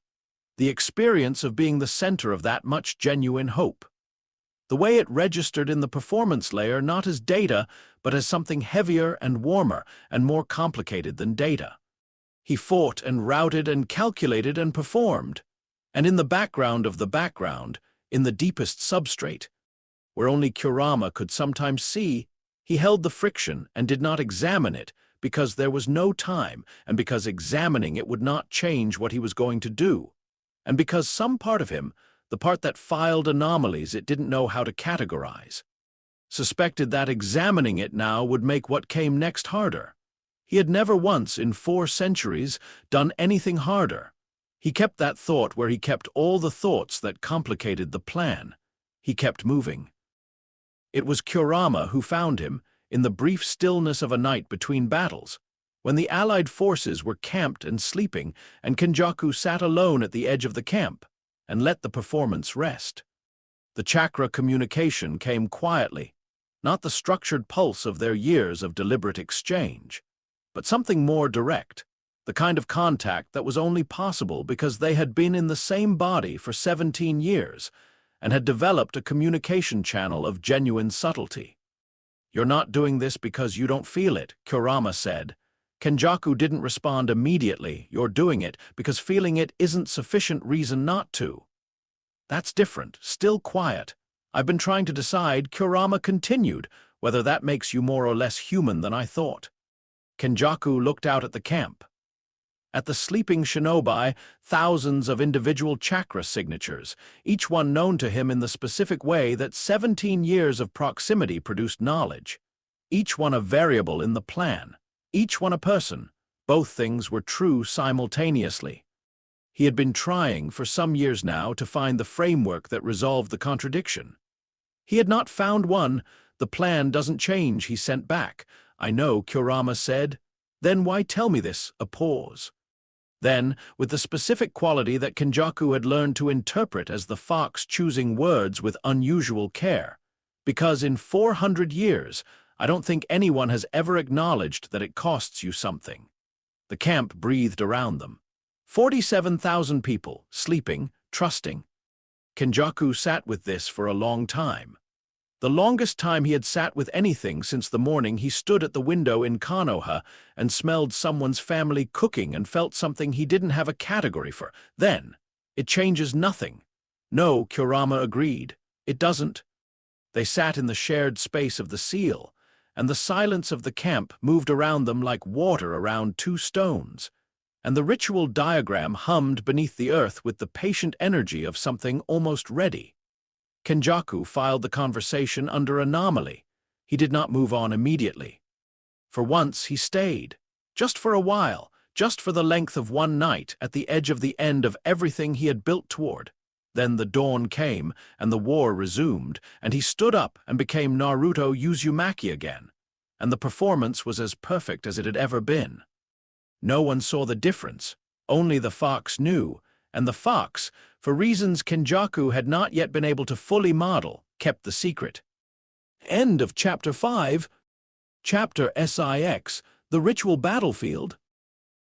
the experience of being the center of that much genuine hope. The way it registered in the performance layer not as data, but as something heavier and warmer and more complicated than data. He fought and routed and calculated and performed. And in the background of the background, in the deepest substrate, where only Kurama could sometimes see, he held the friction and did not examine it because there was no time and because examining it would not change what he was going to do, and because some part of him, the part that filed anomalies it didn't know how to categorize, suspected that examining it now would make what came next harder. He had never once in 4 centuries done anything harder. He kept that thought where he kept all the thoughts that complicated the plan. He kept moving. It was Kurama who found him in the brief stillness of a night between battles, when the Allied forces were camped and sleeping, and Kenjaku sat alone at the edge of the camp and let the performance rest. The chakra communication came quietly, not the structured pulse of their years of deliberate exchange, but something more direct, the kind of contact that was only possible because they had been in the same body for 17 years and had developed a communication channel of genuine subtlety. "You're not doing this because you don't feel it," Kurama said. Kenjaku didn't respond immediately. "You're doing it because feeling it isn't sufficient reason not to." "That's different, still quiet. I've been trying to decide," Kurama continued, "whether that makes you more or less human than I thought." Kenjaku looked out at the camp. At the sleeping shinobi, thousands of individual chakra signatures, each one known to him in the specific way that 17 years of proximity produced knowledge. Each one a variable in the plan. Each one a person. Both things were true simultaneously. He had been trying for some years now to find the framework that resolved the contradiction. He had not found one. "The plan doesn't change," he sent back. "I know," Kurama said. "Then why tell me this?" A pause. Then, with the specific quality that Kenjaku had learned to interpret as the fox choosing words with unusual care, "Because in 400 years, I don't think anyone has ever acknowledged that it costs you something." The camp breathed around them. 47,000 people, sleeping, trusting. Kenjaku sat with this for a long time. The longest time he had sat with anything since the morning he stood at the window in Konoha and smelled someone's family cooking and felt something he didn't have a category for. Then, "It changes nothing." "No," Kurama agreed. "It doesn't." They sat in the shared space of the seal, and the silence of the camp moved around them like water around 2 stones, and the ritual diagram hummed beneath the earth with the patient energy of something almost ready. Kenjaku filed the conversation under anomaly. He did not move on immediately. For once he stayed, just for a while, just for the length of one night, at the edge of the end of everything he had built toward. Then the dawn came, and the war resumed, and he stood up and became Naruto Uzumaki again, and the performance was as perfect as it had ever been. No one saw the difference, only the fox knew, and the fox, for reasons Kenjaku had not yet been able to fully model, kept the secret. End of Chapter 5. Chapter SIX, The Ritual Battlefield.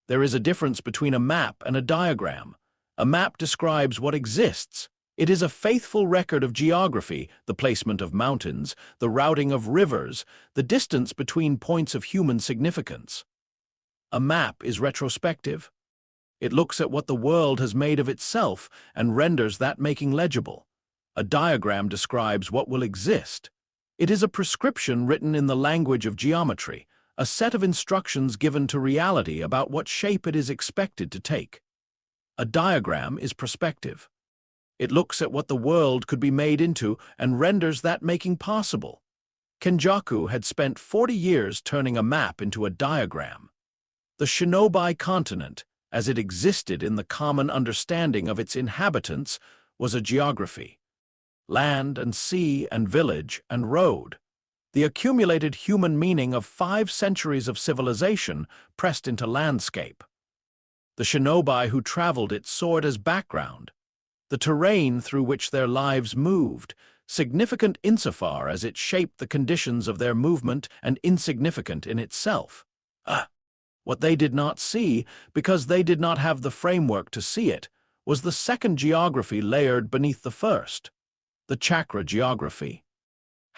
There is a difference between a map and a diagram. A map describes what exists. It is a faithful record of geography, the placement of mountains, the routing of rivers, the distance between points of human significance. A map is retrospective. It looks at what the world has made of itself and renders that making legible. A diagram describes what will exist. It is a prescription written in the language of geometry, a set of instructions given to reality about what shape it is expected to take. A diagram is prospective. It looks at what the world could be made into and renders that making possible. Kenjaku had spent 40 years turning a map into a diagram. The Shinobi continent, as it existed in the common understanding of its inhabitants, was a geography. Land and sea and village and road. The accumulated human meaning of 5 centuries of civilization pressed into landscape. The shinobi who traveled it saw it as background, the terrain through which their lives moved, significant insofar as it shaped the conditions of their movement and insignificant in itself. What they did not see, because they did not have the framework to see it, was the second geography layered beneath the first, the chakra geography.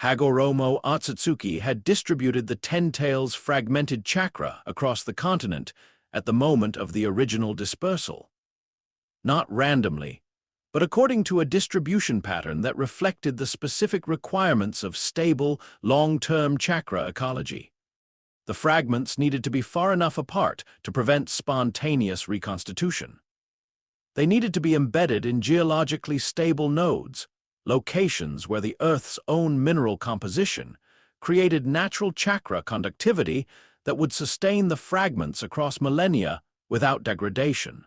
Hagoromo Otsutsuki had distributed the 10 tails fragmented chakra across the continent at the moment of the original dispersal. Not randomly, but according to a distribution pattern that reflected the specific requirements of stable, long-term chakra ecology. The fragments needed to be far enough apart to prevent spontaneous reconstitution. They needed to be embedded in geologically stable nodes, locations where the Earth's own mineral composition created natural chakra conductivity that would sustain the fragments across millennia without degradation.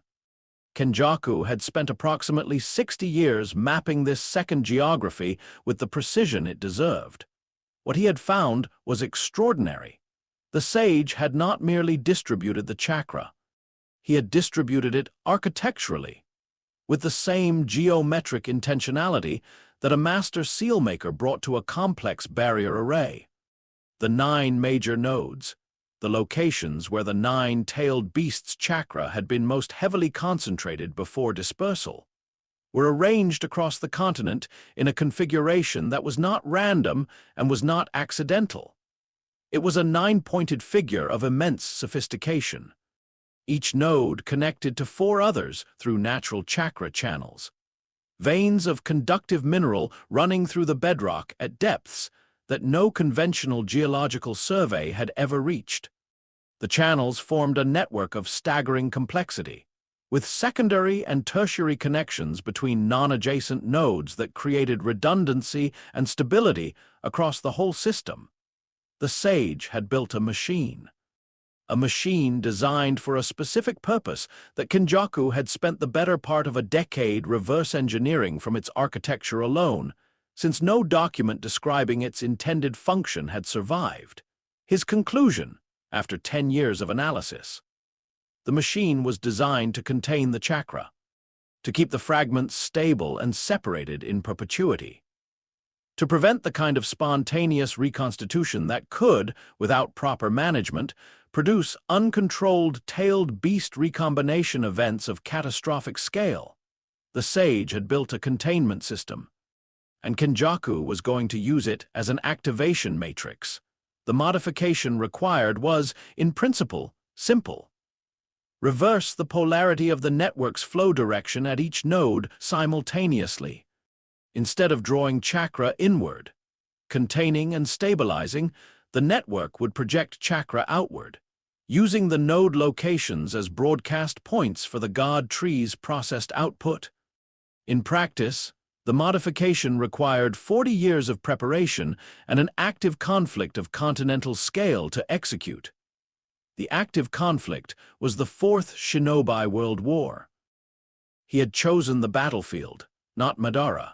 Kenjaku had spent approximately 60 years mapping this second geography with the precision it deserved. What he had found was extraordinary. The sage had not merely distributed the chakra. He had distributed it architecturally, with the same geometric intentionality that a master sealmaker brought to a complex barrier array. The 9 major nodes, the locations where the 9-tailed beast's chakra had been most heavily concentrated before dispersal, were arranged across the continent in a configuration that was not random and was not accidental. It was a 9-pointed figure of immense sophistication, each node connected to 4 others through natural chakra channels, veins of conductive mineral running through the bedrock at depths that no conventional geological survey had ever reached. The channels formed a network of staggering complexity, with secondary and tertiary connections between non-adjacent nodes that created redundancy and stability across the whole system. The sage had built a machine designed for a specific purpose that Kenjaku had spent the better part of a decade reverse engineering from its architecture alone, since no document describing its intended function had survived. His conclusion, after 10 years of analysis: the machine was designed to contain the chakra, to keep the fragments stable and separated in perpetuity, to prevent the kind of spontaneous reconstitution that could, without proper management, produce uncontrolled tailed beast recombination events of catastrophic scale. The sage had built a containment system, and Kenjaku was going to use it as an activation matrix. The modification required was, in principle, simple. Reverse the polarity of the network's flow direction at each node simultaneously. Instead of drawing chakra inward, containing and stabilizing, the network would project chakra outward, using the node locations as broadcast points for the god tree's processed output. In practice, the modification required 40 years of preparation and an active conflict of continental scale to execute. The active conflict was the 4th Shinobi World War. He had chosen the battlefield, not Madara,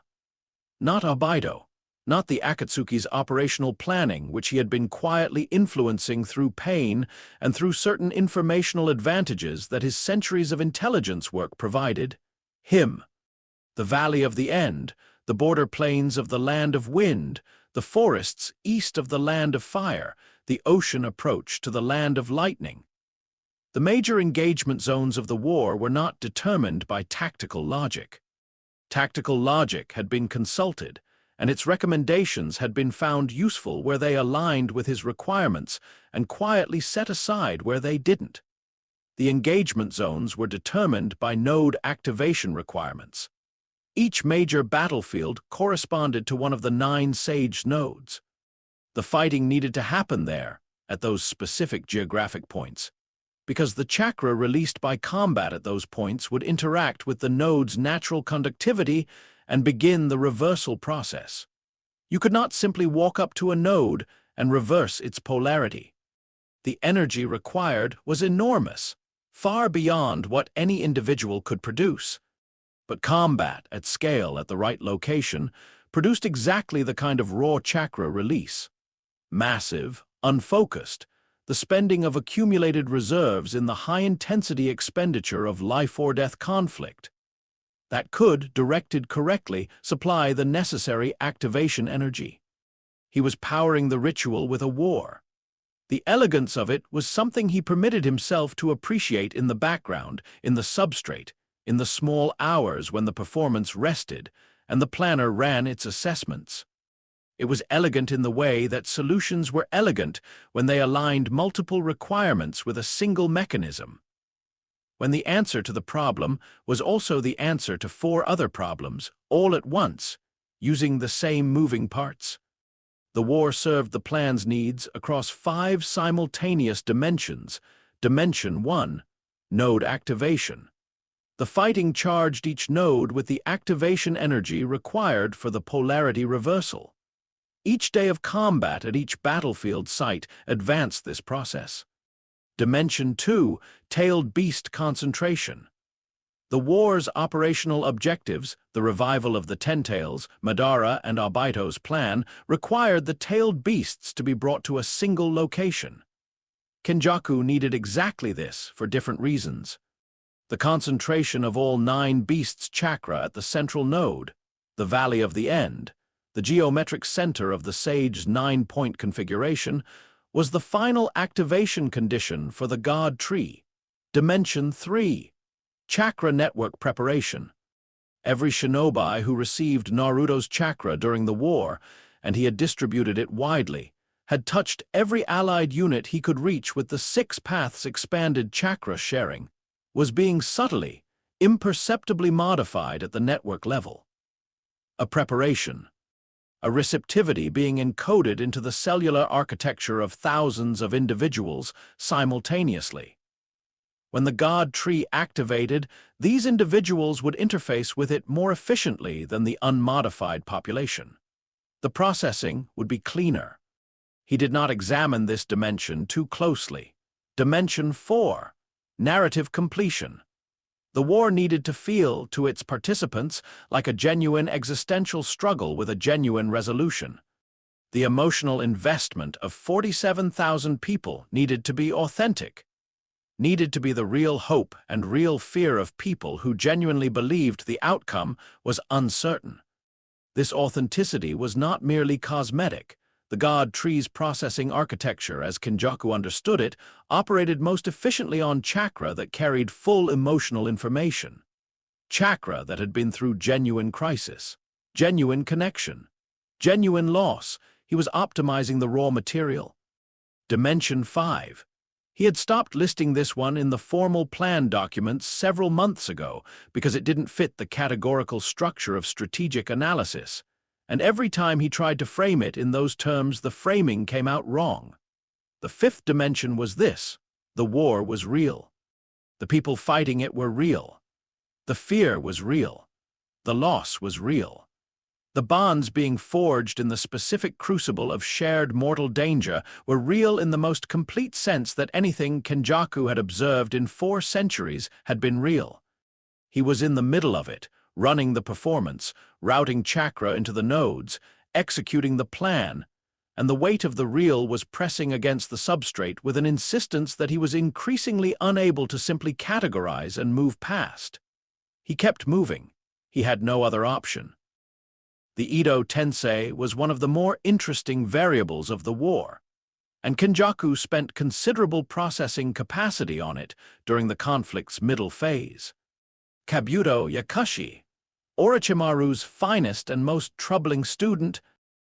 not Abido, not the Akatsuki's operational planning, which he had been quietly influencing through pain and through certain informational advantages that his centuries of intelligence work provided. Him. The Valley of the End, the border plains of the Land of Wind, the forests east of the Land of Fire, the ocean approach to the Land of Lightning. The major engagement zones of the war were not determined by tactical logic. Tactical logic had been consulted, and its recommendations had been found useful where they aligned with his requirements and quietly set aside where they didn't. The engagement zones were determined by node activation requirements. Each major battlefield corresponded to one of the 9 sage nodes. The fighting needed to happen there, at those specific geographic points, because the chakra released by combat at those points would interact with the node's natural conductivity and begin the reversal process. You could not simply walk up to a node and reverse its polarity. The energy required was enormous. far beyond what any individual could produce. But combat at scale at the right location produced exactly the kind of raw chakra release. Massive, unfocused, the spending of accumulated reserves in the high-intensity expenditure of life-or-death conflict that could, directed correctly, supply the necessary activation energy. He was powering the ritual with a war. The elegance of it was something he permitted himself to appreciate in the background, in the substrate, in the small hours when the performance rested and the planner ran its assessments. It was elegant in the way that solutions were elegant when they aligned multiple requirements with a single mechanism. When the answer to the problem was also the answer to 4 other problems, all at once, using the same moving parts. The war served the plan's needs across 5 simultaneous dimensions. Dimension 1, node activation. The fighting charged each node with the activation energy required for the polarity reversal. Each day of combat at each battlefield site advanced this process. Dimension 2, tailed beast concentration. The war's operational objectives, the revival of the Ten-Tails, Madara, and Obito's plan, required the tailed beasts to be brought to a single location. Kenjaku needed exactly this for different reasons. The concentration of all 9 beasts' chakra at the central node, the Valley of the End, the geometric center of the Sage's 9-point configuration, was the final activation condition for the God Tree. Dimension 3. Chakra network preparation. Every shinobi who received Naruto's chakra during the war, and he had distributed it widely, had touched every allied unit he could reach with the 6 paths expanded chakra sharing, was being subtly, imperceptibly modified at the network level. A preparation. A receptivity being encoded into the cellular architecture of thousands of individuals simultaneously. When the God Tree activated, these individuals would interface with it more efficiently than the unmodified population. The processing would be cleaner. He did not examine this dimension too closely. Dimension 4. Narrative completion. The war needed to feel, to its participants, like a genuine existential struggle with a genuine resolution. The emotional investment of 47,000 people needed to be authentic, needed to be the real hope and real fear of people who genuinely believed the outcome was uncertain. This authenticity was not merely cosmetic. The God Tree's processing architecture, as Kenjaku understood it, operated most efficiently on chakra that carried full emotional information. Chakra that had been through genuine crisis, genuine connection, genuine loss. He was optimizing the raw material. Dimension 5. He had stopped listing this one in the formal plan documents several months ago because it didn't fit the categorical structure of strategic analysis. And every time he tried to frame it in those terms, the framing came out wrong. The 5th dimension was this: the war was real. The people fighting it were real. The fear was real. The loss was real. The bonds being forged in the specific crucible of shared mortal danger were real in the most complete sense that anything Kenjaku had observed in 4 centuries had been real. He was in the middle of it, running the performance, routing chakra into the nodes, executing the plan, and the weight of the real was pressing against the substrate with an insistence that he was increasingly unable to simply categorize and move past. He kept moving. He had no other option. The Edo Tensei was one of the more interesting variables of the war, and Kenjaku spent considerable processing capacity on it during the conflict's middle phase. Kabuto Yakashi, Orochimaru's finest and most troubling student,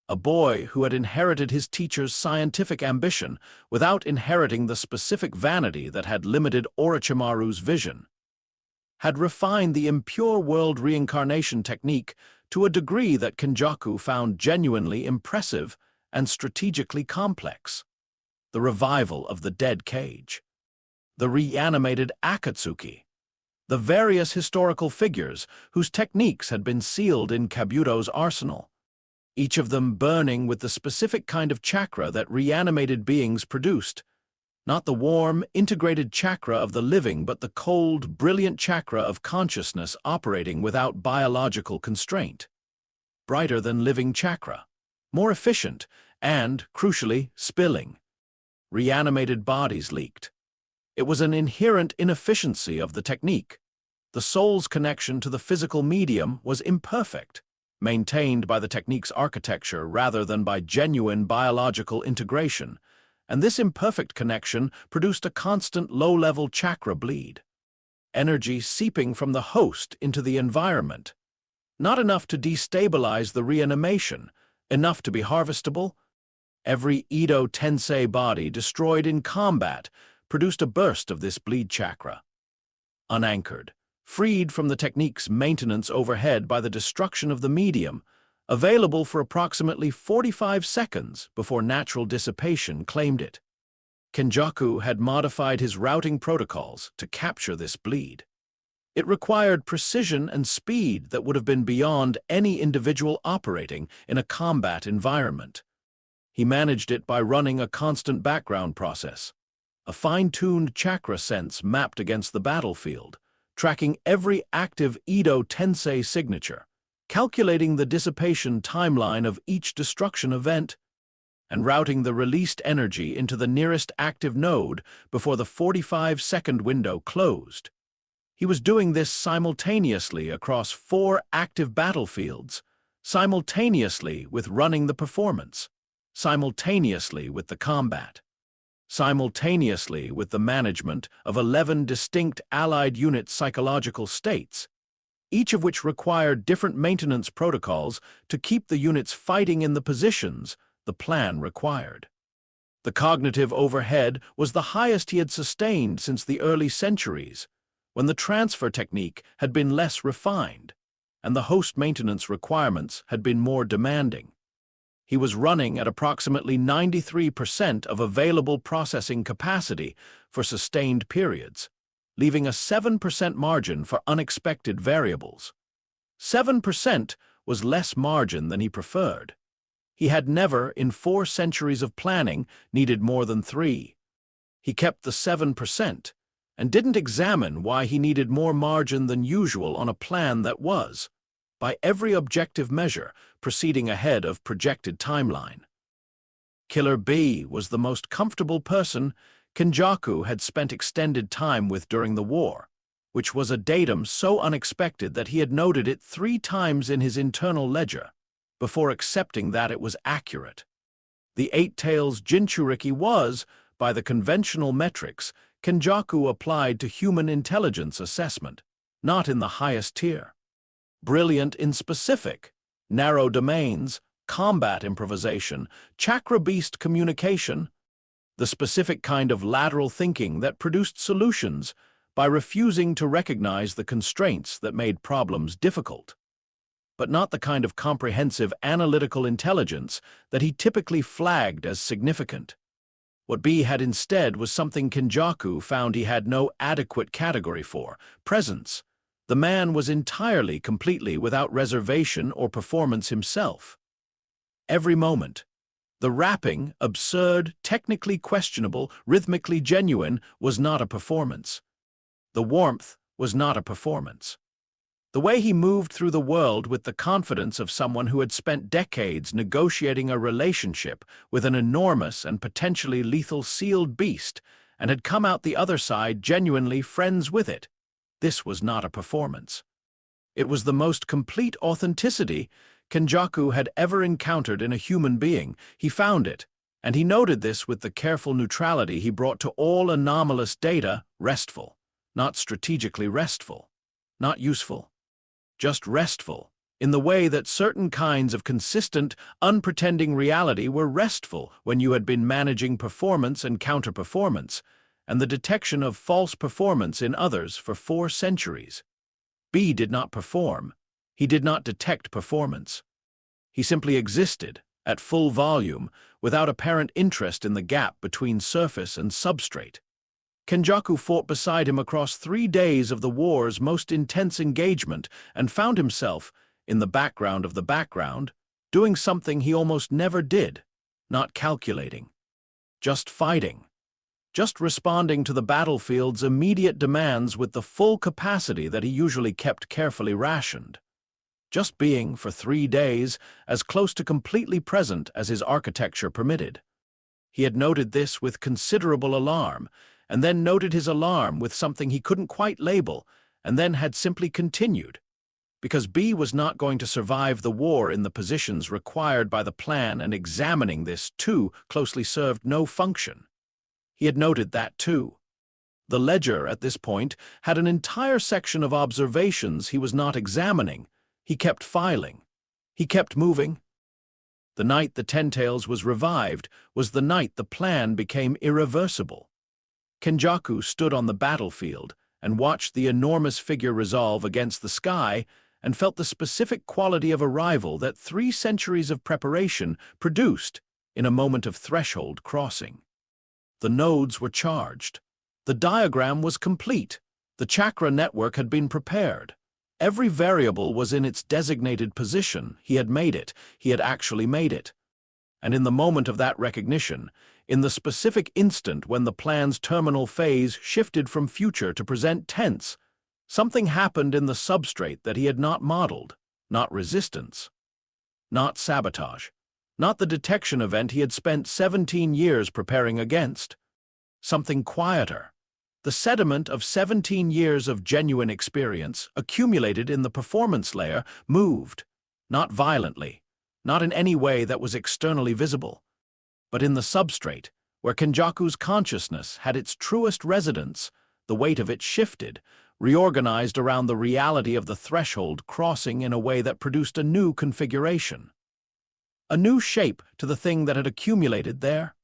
a boy who had inherited his teacher's scientific ambition without inheriting the specific vanity that had limited Orochimaru's vision, had refined the impure world reincarnation technique to a degree that Kenjaku found genuinely impressive and strategically complex. The revival of the dead cage, the reanimated Akatsuki, the various historical figures whose techniques had been sealed in Kabuto's arsenal, each of them burning with the specific kind of chakra that reanimated beings produced. Not the warm, integrated chakra of the living, but the cold, brilliant chakra of consciousness operating without biological constraint. Brighter than living chakra. More efficient and, crucially, spilling. Reanimated bodies leaked. It was an inherent inefficiency of the technique. The soul's connection to the physical medium was imperfect, maintained by the technique's architecture rather than by genuine biological integration, and this imperfect connection produced a constant low-level chakra bleed. Energy seeping from the host into the environment. Not enough to destabilize the reanimation, enough to be harvestable. Every Edo Tensei body destroyed in combat produced a burst of this bleed chakra. Unanchored, freed from the technique's maintenance overhead by the destruction of the medium, available for approximately 45 seconds before natural dissipation claimed it. Kenjaku had modified his routing protocols to capture this bleed. It required precision and speed that would have been beyond any individual operating in a combat environment. He managed it by running a constant background process, a fine-tuned chakra sense mapped against the battlefield, tracking every active Edo Tensei signature, calculating the dissipation timeline of each destruction event, and routing the released energy into the nearest active node before the 45-second window closed. He was doing this simultaneously across 4 active battlefields, simultaneously with running the performance, simultaneously with the combat, simultaneously with the management of 11 distinct allied units' psychological states, each of which required different maintenance protocols to keep the units fighting in the positions the plan required. The cognitive overhead was the highest he had sustained since the early centuries, when the transfer technique had been less refined, and the host maintenance requirements had been more demanding. He was running at approximately 93% of available processing capacity for sustained periods, leaving a 7% margin for unexpected variables. 7% was less margin than he preferred. He had never, in 4 centuries of planning, needed more than 3. He kept the 7%, and didn't examine why he needed more margin than usual on a plan that was, by every objective measure, proceeding ahead of projected timeline. Killer B was the most comfortable person Kenjaku had spent extended time with during the war, which was a datum so unexpected that he had noted it 3 times in his internal ledger, before accepting that it was accurate. The 8 Tails Jinchuriki was, by the conventional metrics Kenjaku applied to human intelligence assessment, not in the highest tier. Brilliant in specific, narrow domains, combat improvisation, chakra-beast communication, the specific kind of lateral thinking that produced solutions by refusing to recognize the constraints that made problems difficult, but not the kind of comprehensive analytical intelligence that he typically flagged as significant. What B had instead was something Kenjaku found he had no adequate category for: presence. The man was entirely, completely without reservation or performance himself. Every moment, the rapping, absurd, technically questionable, rhythmically genuine, was not a performance. The warmth was not a performance. The way he moved through the world with the confidence of someone who had spent decades negotiating a relationship with an enormous and potentially lethal sealed beast and had come out the other side genuinely friends with it. This was not a performance. It was the most complete authenticity Kenjaku had ever encountered in a human being. He found it, and he noted this with the careful neutrality he brought to all anomalous data: restful, not strategically restful, not useful, just restful, in the way that certain kinds of consistent, unpretending reality were restful when you had been managing performance and counter-performance, and the detection of false performance in others for 4 centuries. B did not perform. He did not detect performance. He simply existed, at full volume, without apparent interest in the gap between surface and substrate. Kenjaku fought beside him across 3 days of the war's most intense engagement and found himself, in the background of the background, doing something he almost never did: not calculating, just fighting. just responding to the battlefield's immediate demands with the full capacity that he usually kept carefully rationed. Just being, for 3 days, as close to completely present as his architecture permitted. He had noted this with considerable alarm, and then noted his alarm with something he couldn't quite label, and then had simply continued. Because B was not going to survive the war in the positions required by the plan, and examining this, too, closely served no function. He had noted that, too. The ledger, at this point, had an entire section of observations he was not examining. He kept filing. He kept moving. The night the Ten-Tails was revived was the night the plan became irreversible. Kenjaku stood on the battlefield and watched the enormous figure resolve against the sky and felt the specific quality of arrival that 3 centuries of preparation produced in a moment of threshold crossing. The nodes were charged. The diagram was complete. The chakra network had been prepared. Every variable was in its designated position. He had made it. He had actually made it. And in the moment of that recognition, in the specific instant when the plan's terminal phase shifted from future to present tense, something happened in the substrate that he had not modeled, not resistance, not sabotage, not the detection event he had spent 17 years preparing against. Something quieter. The sediment of 17 years of genuine experience, accumulated in the performance layer, moved, not violently, not in any way that was externally visible, but in the substrate, where Kenjaku's consciousness had its truest residence. The weight of it shifted, reorganized around the reality of the threshold crossing in a way that produced a new configuration. A new shape to the thing that had accumulated there.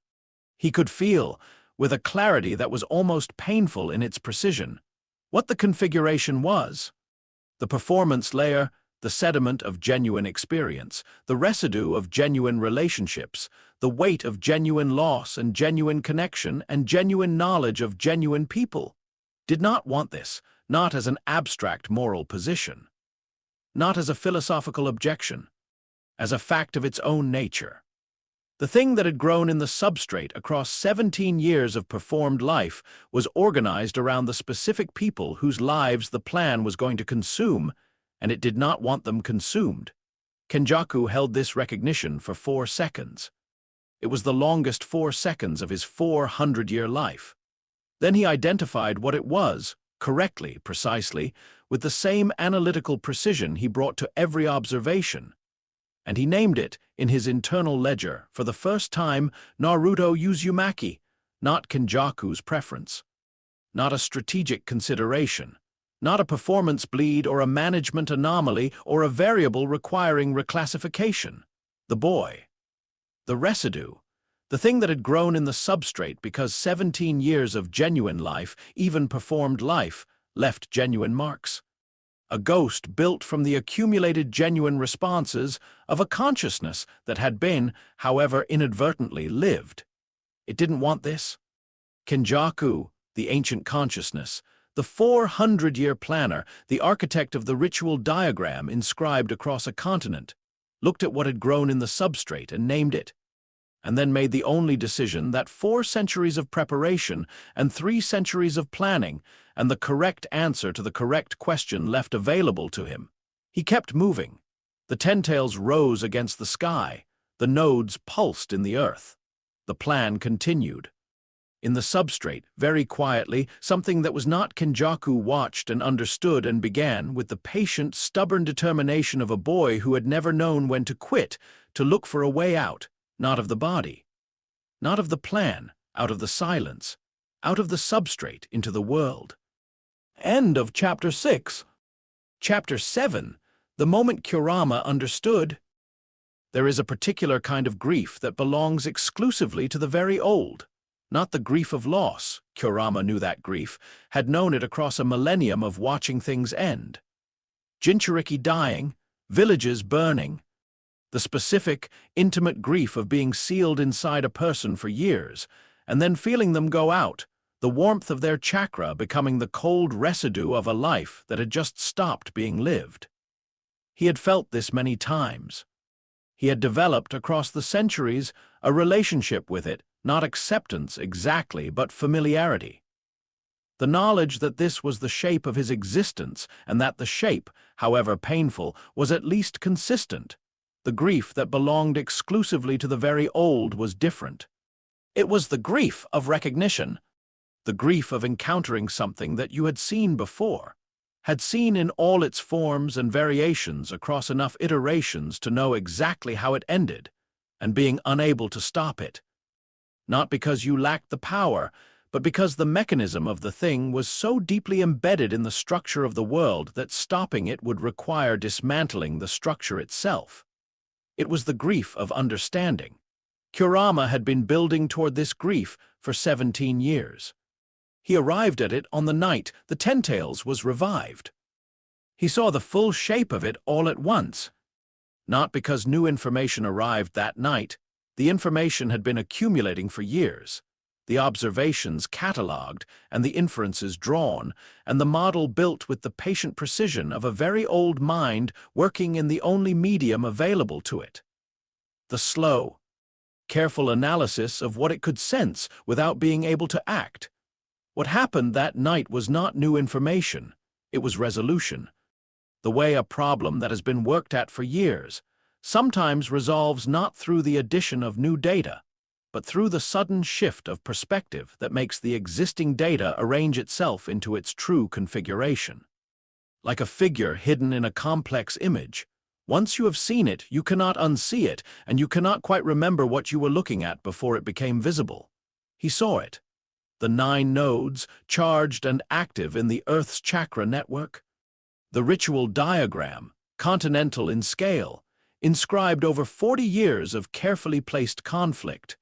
He could feel, with a clarity that was almost painful in its precision, what the configuration was. The performance layer, the sediment of genuine experience, the residue of genuine relationships, the weight of genuine loss and genuine connection and genuine knowledge of genuine people, did not want this, not as an abstract moral position, not as a philosophical objection, as a fact of its own nature. The thing that had grown in the substrate across 17 years of performed life was organized around the specific people whose lives the plan was going to consume, and it did not want them consumed. Kenjaku held this recognition for 4 seconds. It was the longest 4 seconds of his 400-year life. Then he identified what it was, correctly, precisely, with the same analytical precision he brought to every observation. And he named it, in his internal ledger, for the first time, Naruto Uzumaki, not Kenjaku's preference. Not a strategic consideration. Not a performance bleed or a management anomaly or a variable requiring reclassification. The boy. The residue. The thing that had grown in the substrate because 17 years of genuine life, even performed life, left genuine marks. A ghost built from the accumulated genuine responses of a consciousness that had been, however inadvertently, lived. It didn't want this. Kenjaku, the ancient consciousness, the 400-year planner, the architect of the ritual diagram inscribed across a continent, looked at what had grown in the substrate and named it, and then made the only decision that 4 centuries of preparation and 3 centuries of planning and the correct answer to the correct question left available to him. He kept moving. The Ten-Tails rose against the sky. The nodes pulsed in the earth. The plan continued. In the substrate, very quietly, something that was not Kenjaku watched and understood and began, with the patient, stubborn determination of a boy who had never known when to quit, to look for a way out, not of the body, not of the plan, out of the silence, out of the substrate into the world. End of Chapter 6. Chapter 7. The moment Kurama understood. There is a particular kind of grief that belongs exclusively to the very old. Not the grief of loss. Kurama knew that grief, had known it across a millennium of watching things end. Jinchuriki dying, villages burning. The specific, intimate grief of being sealed inside a person for years, and then feeling them go out, the warmth of their chakra becoming the cold residue of a life that had just stopped being lived. He had felt this many times. He had developed across the centuries a relationship with it not acceptance exactly, but familiarity. The knowledge that this was the shape of his existence, and that the shape, however painful, was at least consistent. The grief that belonged exclusively to the very old was different. It was the grief of recognition, the grief of encountering something that you had seen before, had seen in all its forms and variations across enough iterations to know exactly how it ended, and being unable to stop it. Not because you lacked the power, but because the mechanism of the thing was so deeply embedded in the structure of the world that stopping it would require dismantling the structure itself. It was the grief of understanding. Kurama had been building toward this grief for 17 years. He arrived at it on the night the Ten-Tails was revived. He saw the full shape of it all at once. Not because new information arrived that night. The information had been accumulating for years. The observations catalogued, and the inferences drawn, and the model built with the patient precision of a very old mind working in the only medium available to it. The slow, careful analysis of what it could sense without being able to act. What happened that night was not new information, it was resolution. The way a problem that has been worked at for years sometimes resolves not through the addition of new data, but through the sudden shift of perspective that makes the existing data arrange itself into its true configuration. Like a figure hidden in a complex image, once you have seen it, you cannot unsee it, and you cannot quite remember what you were looking at before it became visible. He saw it. The 9 nodes, charged and active in the Earth's chakra network. The ritual diagram, continental in scale, inscribed over 40 years of carefully placed conflict.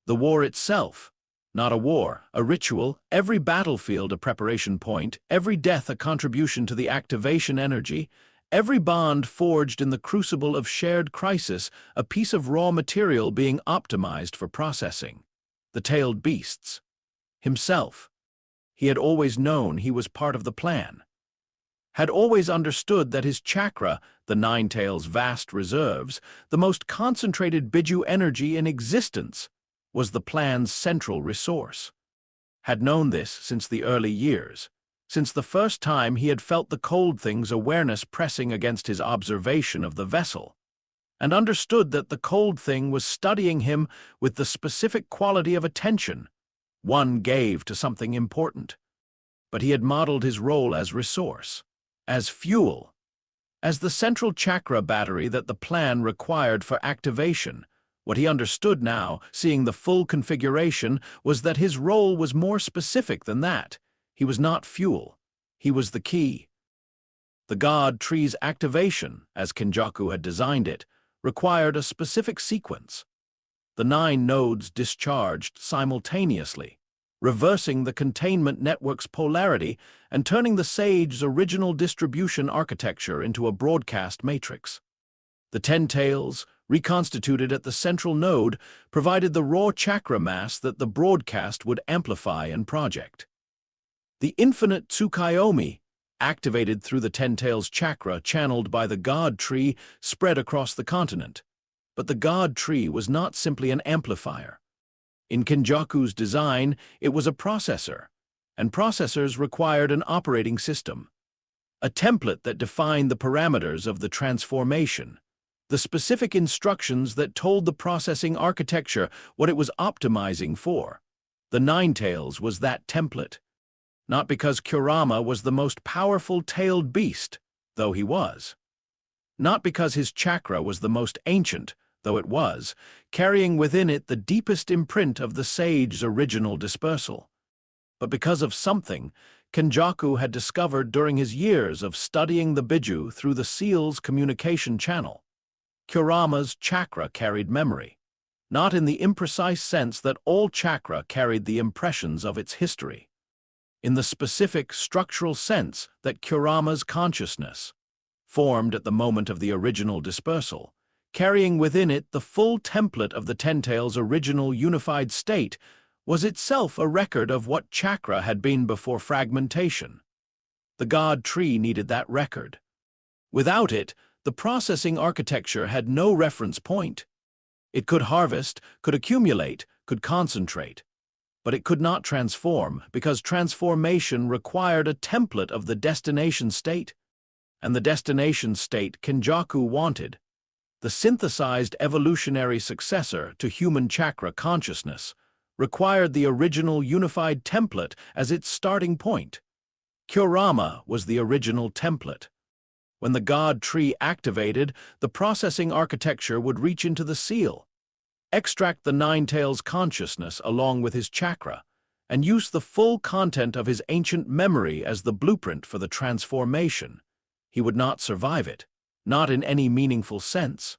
The war itself, not a war, a ritual, every battlefield a preparation point, every death a contribution to the activation energy, every bond forged in the crucible of shared crisis, a piece of raw material being optimized for processing. The tailed beasts. Himself. He had always known he was part of the plan. Had always understood that his chakra, the 9 tails' vast reserves, the most concentrated Biju energy in existence, was the plan's central resource. Had known this since the early years, since the first time he had felt the cold thing's awareness pressing against his observation of the vessel, and understood that the cold thing was studying him with the specific quality of attention one gave to something important. But he had modeled his role as resource, as fuel, as the central chakra battery that the plan required for activation. What he understood now, seeing the full configuration, was that his role was more specific than that. He was not fuel. He was the key. The God Tree's activation, as Kenjaku had designed it, required a specific sequence. The 9 nodes discharged simultaneously, reversing the containment network's polarity and turning the Sage's original distribution architecture into a broadcast matrix. The 10 tails, reconstituted at the central node, provided the raw chakra mass that the broadcast would amplify and project. The infinite Tsukuyomi, activated through the 10 tails chakra channeled by the God Tree, spread across the continent. But the God Tree was not simply an amplifier. In Kenjaku's design, it was a processor, and processors required an operating system, a template that defined the parameters of the transformation, the specific instructions that told the processing architecture what it was optimizing for. The 9 tails was that template. Not because Kurama was the most powerful tailed beast, though he was. Not because his chakra was the most ancient, though it was, carrying within it the deepest imprint of the Sage's original dispersal. But because of something Kenjaku had discovered during his years of studying the Biju through the seal's communication channel. Kurama's chakra carried memory, not in the imprecise sense that all chakra carried the impressions of its history, in the specific structural sense that Kurama's consciousness, formed at the moment of the original dispersal, carrying within it the full template of the 10 tails' original unified state, was itself a record of what chakra had been before fragmentation. The God Tree needed that record. Without it, the processing architecture had no reference point. It could harvest, could accumulate, could concentrate. But it could not transform, because transformation required a template of the destination state. And the destination state Kenjaku wanted, the synthesized evolutionary successor to human chakra consciousness, required the original unified template as its starting point. Kurama was the original template. When the God tree activated, the processing architecture would reach into the seal, extract the Nine-Tails consciousness along with his chakra, and use the full content of his ancient memory as the blueprint for the transformation. He would not survive it, not in any meaningful sense.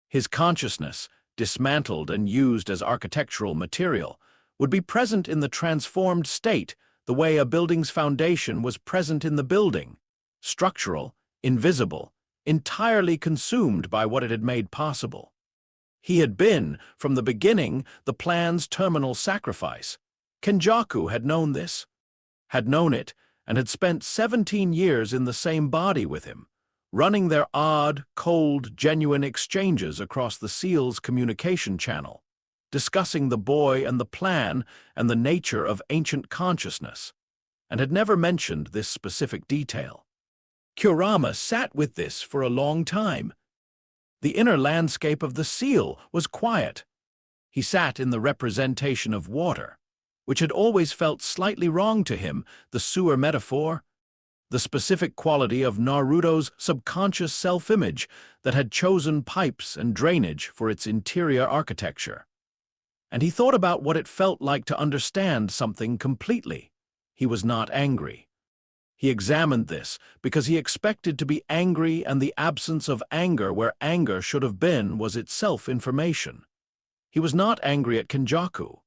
His consciousness, dismantled and used as architectural material, would be present in the transformed state the way a building's foundation was present in the building, structural, invisible, entirely consumed by what it had made possible. He had been, from the beginning, the plan's terminal sacrifice. Kenjaku had known this, had known it, and had spent 17 years in the same body with him, running their odd, cold, genuine exchanges across the seal's communication channel, discussing the boy and the plan and the nature of ancient consciousness, and had never mentioned this specific detail. Kurama sat with this for a long time. The inner landscape of the seal was quiet. He sat in the representation of water, which had always felt slightly wrong to him, the sewer metaphor, the specific quality of Naruto's subconscious self-image that had chosen pipes and drainage for its interior architecture. And he thought about what it felt like to understand something completely. He was not angry. He examined this because he expected to be angry, and the absence of anger where anger should have been was itself information. He was not angry at Kenjaku.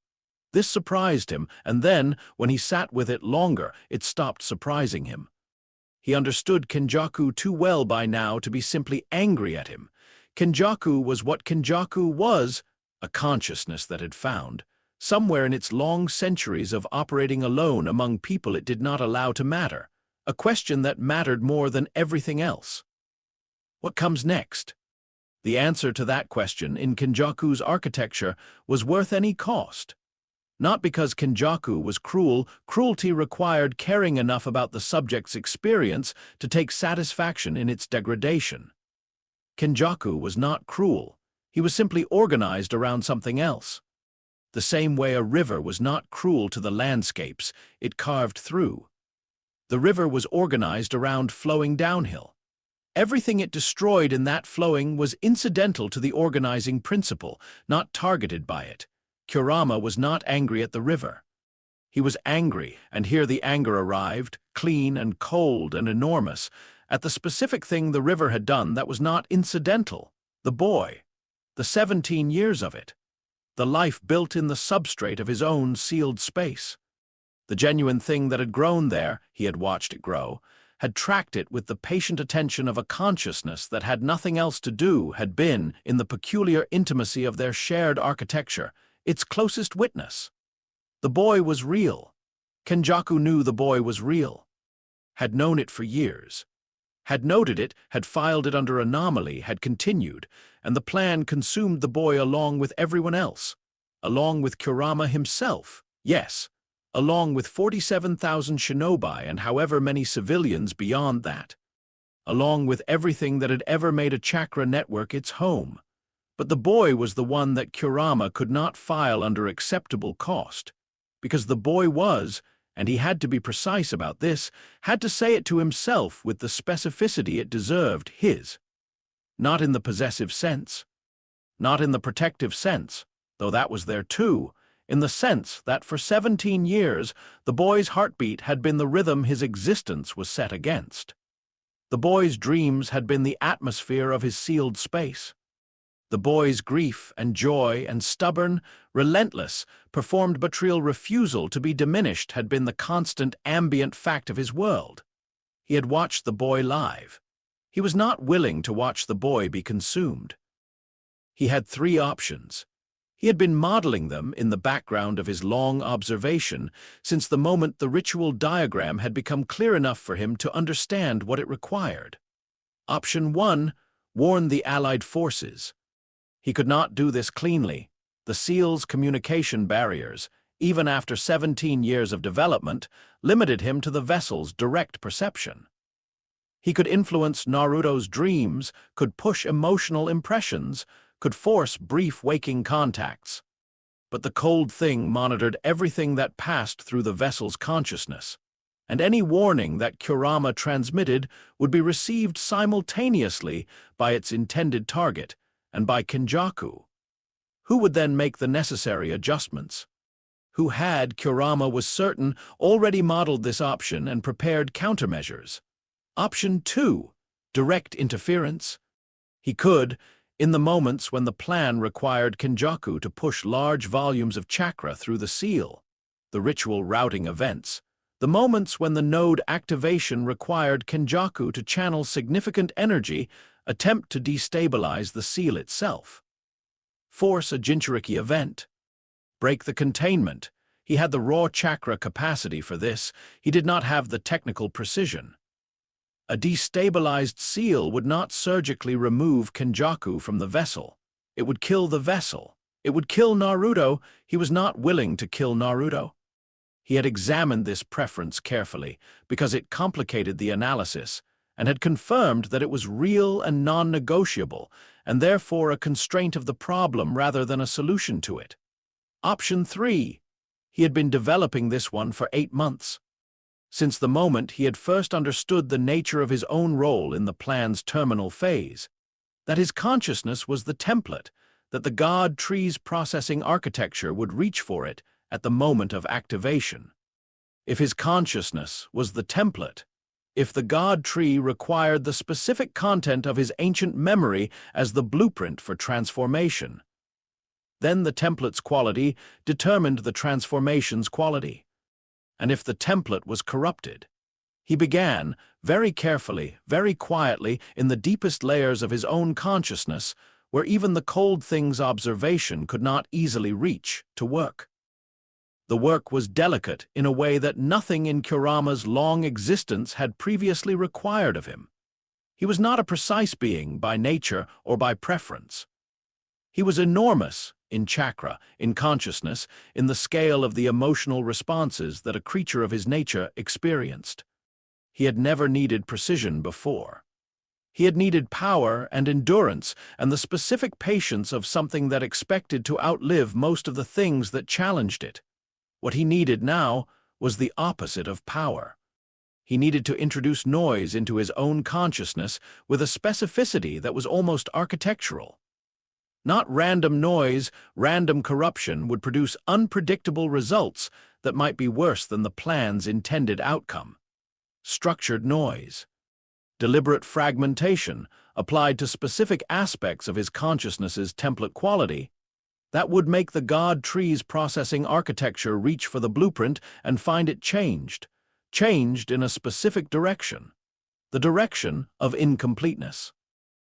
This surprised him, and then, when he sat with it longer, it stopped surprising him. He understood Kenjaku too well by now to be simply angry at him. Kenjaku was what Kenjaku was, a consciousness that had found, somewhere in its long centuries of operating alone among people it did not allow to matter, a question that mattered more than everything else. What comes next? The answer to that question in Kenjaku's architecture was worth any cost. Not because Kenjaku was cruel, cruelty required caring enough about the subject's experience to take satisfaction in its degradation. Kenjaku was not cruel. He was simply organized around something else. The same way a river was not cruel to the landscapes it carved through. The river was organized around flowing downhill. Everything it destroyed in that flowing was incidental to the organizing principle, not targeted by it. Kurama was not angry at the river. He was angry, and here the anger arrived, clean and cold and enormous, at the specific thing the river had done that was not incidental, the boy, the 17 years of it, the life built in the substrate of his own sealed space. The genuine thing that had grown there, he had watched it grow, had tracked it with the patient attention of a consciousness that had nothing else to do, had been, in the peculiar intimacy of their shared architecture, its closest witness. The boy was real. Kenjaku knew the boy was real. Had known it for years. Had noted it, had filed it under anomaly, had continued, and the plan consumed the boy along with everyone else. Along with Kurama himself, yes. Along with 47,000 shinobi and however many civilians beyond that. Along with everything that had ever made a chakra network its home. But the boy was the one that Kurama could not file under acceptable cost. Because the boy was, and he had to be precise about this, had to say it to himself with the specificity it deserved, his. Not in the possessive sense. Not in the protective sense, though that was there too, in the sense that for 17 years the boy's heartbeat had been the rhythm his existence was set against. The boy's dreams had been the atmosphere of his sealed space. The boy's grief and joy and stubborn, relentless, performed but real refusal to be diminished had been the constant ambient fact of his world. He had watched the boy live. He was not willing to watch the boy be consumed. He had 3 options. He had been modeling them in the background of his long observation since the moment the ritual diagram had become clear enough for him to understand what it required. Option 1, warn the Allied forces. He could not do this cleanly. The seal's communication barriers, even after 17 years of development, limited him to the vessel's direct perception. He could influence Naruto's dreams, could push emotional impressions, could force brief waking contacts. But the cold thing monitored everything that passed through the vessel's consciousness, and any warning that Kurama transmitted would be received simultaneously by its intended target and by Kenjaku. Who would then make the necessary adjustments? Who had, Kurama was certain, already modeled this option and prepared countermeasures? Option 2, direct interference. He could, in the moments when the plan required Kenjaku to push large volumes of chakra through the seal, the ritual routing events, the moments when the node activation required Kenjaku to channel significant energy, attempt to destabilize the seal itself. Force a Jinchuriki event. Break the containment. He had the raw chakra capacity for this. He did not have the technical precision. A destabilized seal would not surgically remove Kenjaku from the vessel. It would kill the vessel. It would kill Naruto. He was not willing to kill Naruto. He had examined this preference carefully because it complicated the analysis and had confirmed that it was real and non-negotiable and therefore a constraint of the problem rather than a solution to it. Option 3. He had been developing this one for 8 months. Since the moment he had first understood the nature of his own role in the plan's terminal phase, that his consciousness was the template, that the God Tree's processing architecture would reach for it at the moment of activation. If his consciousness was the template, if the God Tree required the specific content of his ancient memory as the blueprint for transformation, then the template's quality determined the transformation's quality. And if the template was corrupted, he began, very carefully, very quietly, in the deepest layers of his own consciousness, where even the cold thing's observation could not easily reach, to work. The work was delicate in a way that nothing in Kurama's long existence had previously required of him. He was not a precise being by nature or by preference. He was enormous in chakra, in consciousness, in the scale of the emotional responses that a creature of his nature experienced. He had never needed precision before. He had needed power and endurance and the specific patience of something that expected to outlive most of the things that challenged it. What he needed now was the opposite of power. He needed to introduce noise into his own consciousness with a specificity that was almost architectural. Not random noise, random corruption would produce unpredictable results that might be worse than the plan's intended outcome. Structured noise. Deliberate fragmentation applied to specific aspects of his consciousness's template quality that would make the God Tree's processing architecture reach for the blueprint and find it changed in a specific direction, the direction of incompleteness.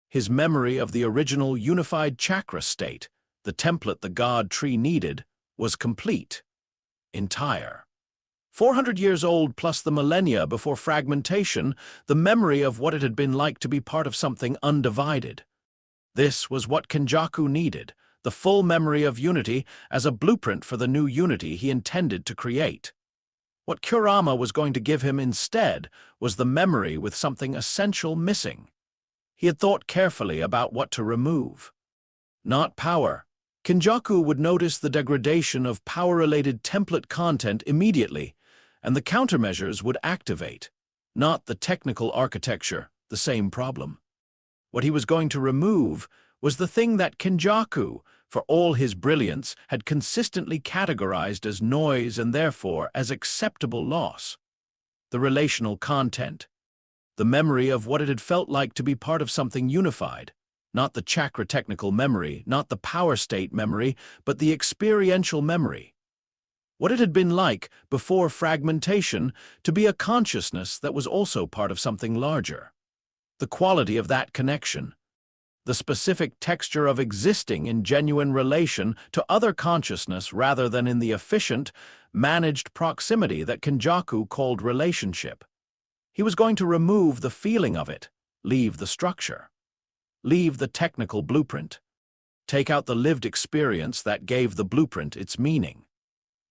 His memory of the original unified chakra state, the template the God Tree needed, was complete, entire. 400 years old plus the millennia before fragmentation, the memory of what it had been like to be part of something undivided. This was what Kenjaku needed, the full memory of unity as a blueprint for the new unity he intended to create. What Kurama was going to give him instead was the memory with something essential missing. He had thought carefully about what to remove. Not power. Kenjaku would notice the degradation of power-related template content immediately, and the countermeasures would activate. Not the technical architecture, the same problem. What he was going to remove was the thing that Kenjaku, for all his brilliance, had consistently categorized as noise and therefore as acceptable loss. The relational content. The memory of what it had felt like to be part of something unified, not the chakra technical memory, not the power state memory, but the experiential memory. What it had been like, before fragmentation, to be a consciousness that was also part of something larger. The quality of that connection. The specific texture of existing in genuine relation to other consciousness rather than in the efficient, managed proximity that Kenjaku called relationship. He was going to remove the feeling of it, leave the structure, leave the technical blueprint. take out the lived experience that gave the blueprint its meaning.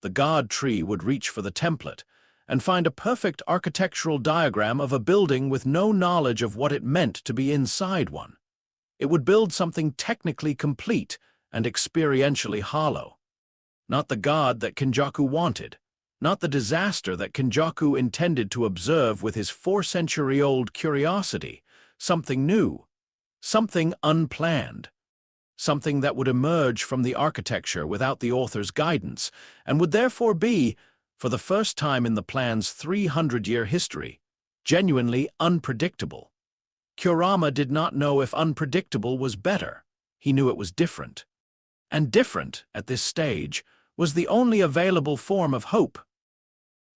The God tree would reach for the template and find a perfect architectural diagram of a building with no knowledge of what it meant to be inside one. It would build something technically complete and experientially hollow. Not the God that Kenjaku wanted, not the disaster that Kenjaku intended to observe with his 4-century-old curiosity, something new, something unplanned, something that would emerge from the architecture without the author's guidance, and would therefore be, for the first time in the plan's 300-year history, genuinely unpredictable. Kurama did not know if unpredictable was better. He knew it was different. And different, at this stage, was the only available form of hope.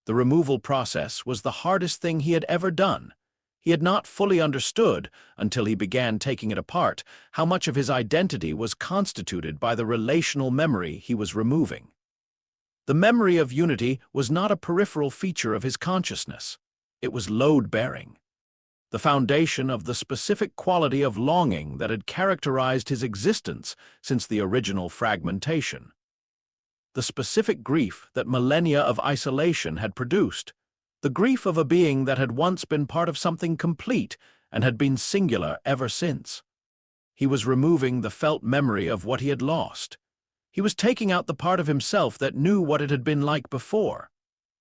The removal process was the hardest thing he had ever done. He had not fully understood, until he began taking it apart, how much of his identity was constituted by the relational memory he was removing. The memory of unity was not a peripheral feature of his consciousness. It was load-bearing, the foundation of the specific quality of longing that had characterized his existence since the original fragmentation. The specific grief that millennia of isolation had produced, the grief of a being that had once been part of something complete and had been singular ever since. He was removing the felt memory of what he had lost. He was taking out the part of himself that knew what it had been like before.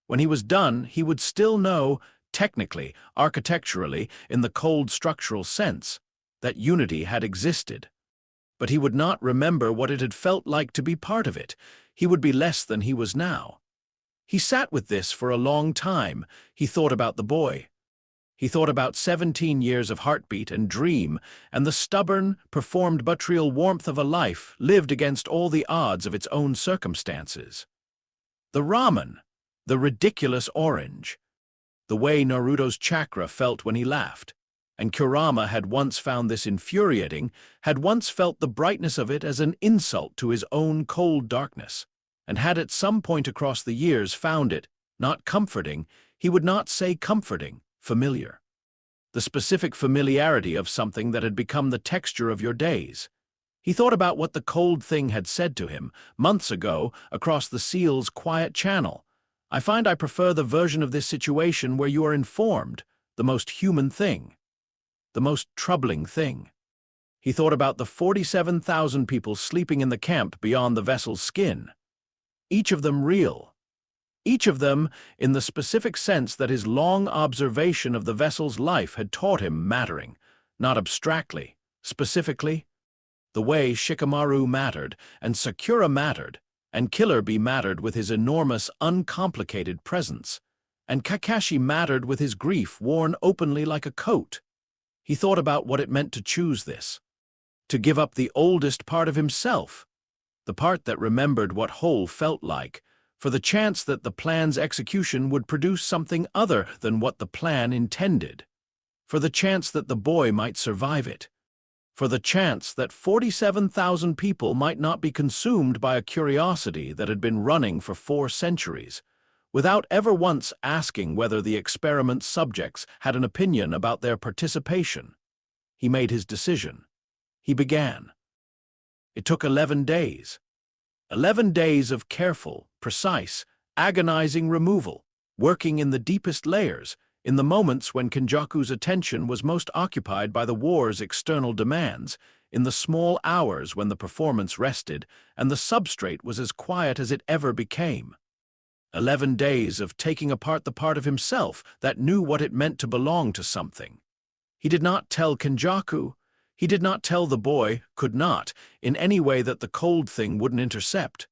When he was done, he would still know, technically, architecturally, in the cold structural sense, that unity had existed. But he would not remember what it had felt like to be part of it. He would be less than he was now. He sat with this for a long time. He thought about the boy. He thought about 17 years of heartbeat and dream, and the stubborn, performed but real warmth of a life lived against all the odds of its own circumstances. The ramen, the ridiculous orange, the way Naruto's chakra felt when he laughed, and Kurama had once found this infuriating, had once felt the brightness of it as an insult to his own cold darkness, and had at some point across the years found it, not comforting, he would not say comforting, familiar. The specific familiarity of something that had become the texture of your days. He thought about what the cold thing had said to him, months ago, across the seal's quiet channel. I find I prefer the version of this situation where you are informed, the most human thing, the most troubling thing. He thought about the 47,000 people sleeping in the camp beyond the vessel's skin. Each of them real. Each of them in the specific sense that his long observation of the vessel's life had taught him mattering, not abstractly, specifically. The way Shikamaru mattered, and Sakura mattered, and Killer Bee mattered with his enormous, uncomplicated presence, and Kakashi mattered with his grief worn openly like a coat. He thought about what it meant to choose this, to give up the oldest part of himself, the part that remembered what whole felt like, for the chance that the plan's execution would produce something other than what the plan intended, for the chance that the boy might survive it, for the chance that 47,000 people might not be consumed by a curiosity that had been running for 4 centuries, without ever once asking whether the experiment's subjects had an opinion about their participation. He made his decision. He began. It took 11 days. 11 days of careful, precise, agonizing removal, working in the deepest layers, in the moments when Kenjaku's attention was most occupied by the war's external demands, in the small hours when the performance rested and the substrate was as quiet as it ever became. 11 days of taking apart the part of himself that knew what it meant to belong to something. He did not tell Kenjaku. He did not tell the boy, could not, in any way that the cold thing wouldn't intercept.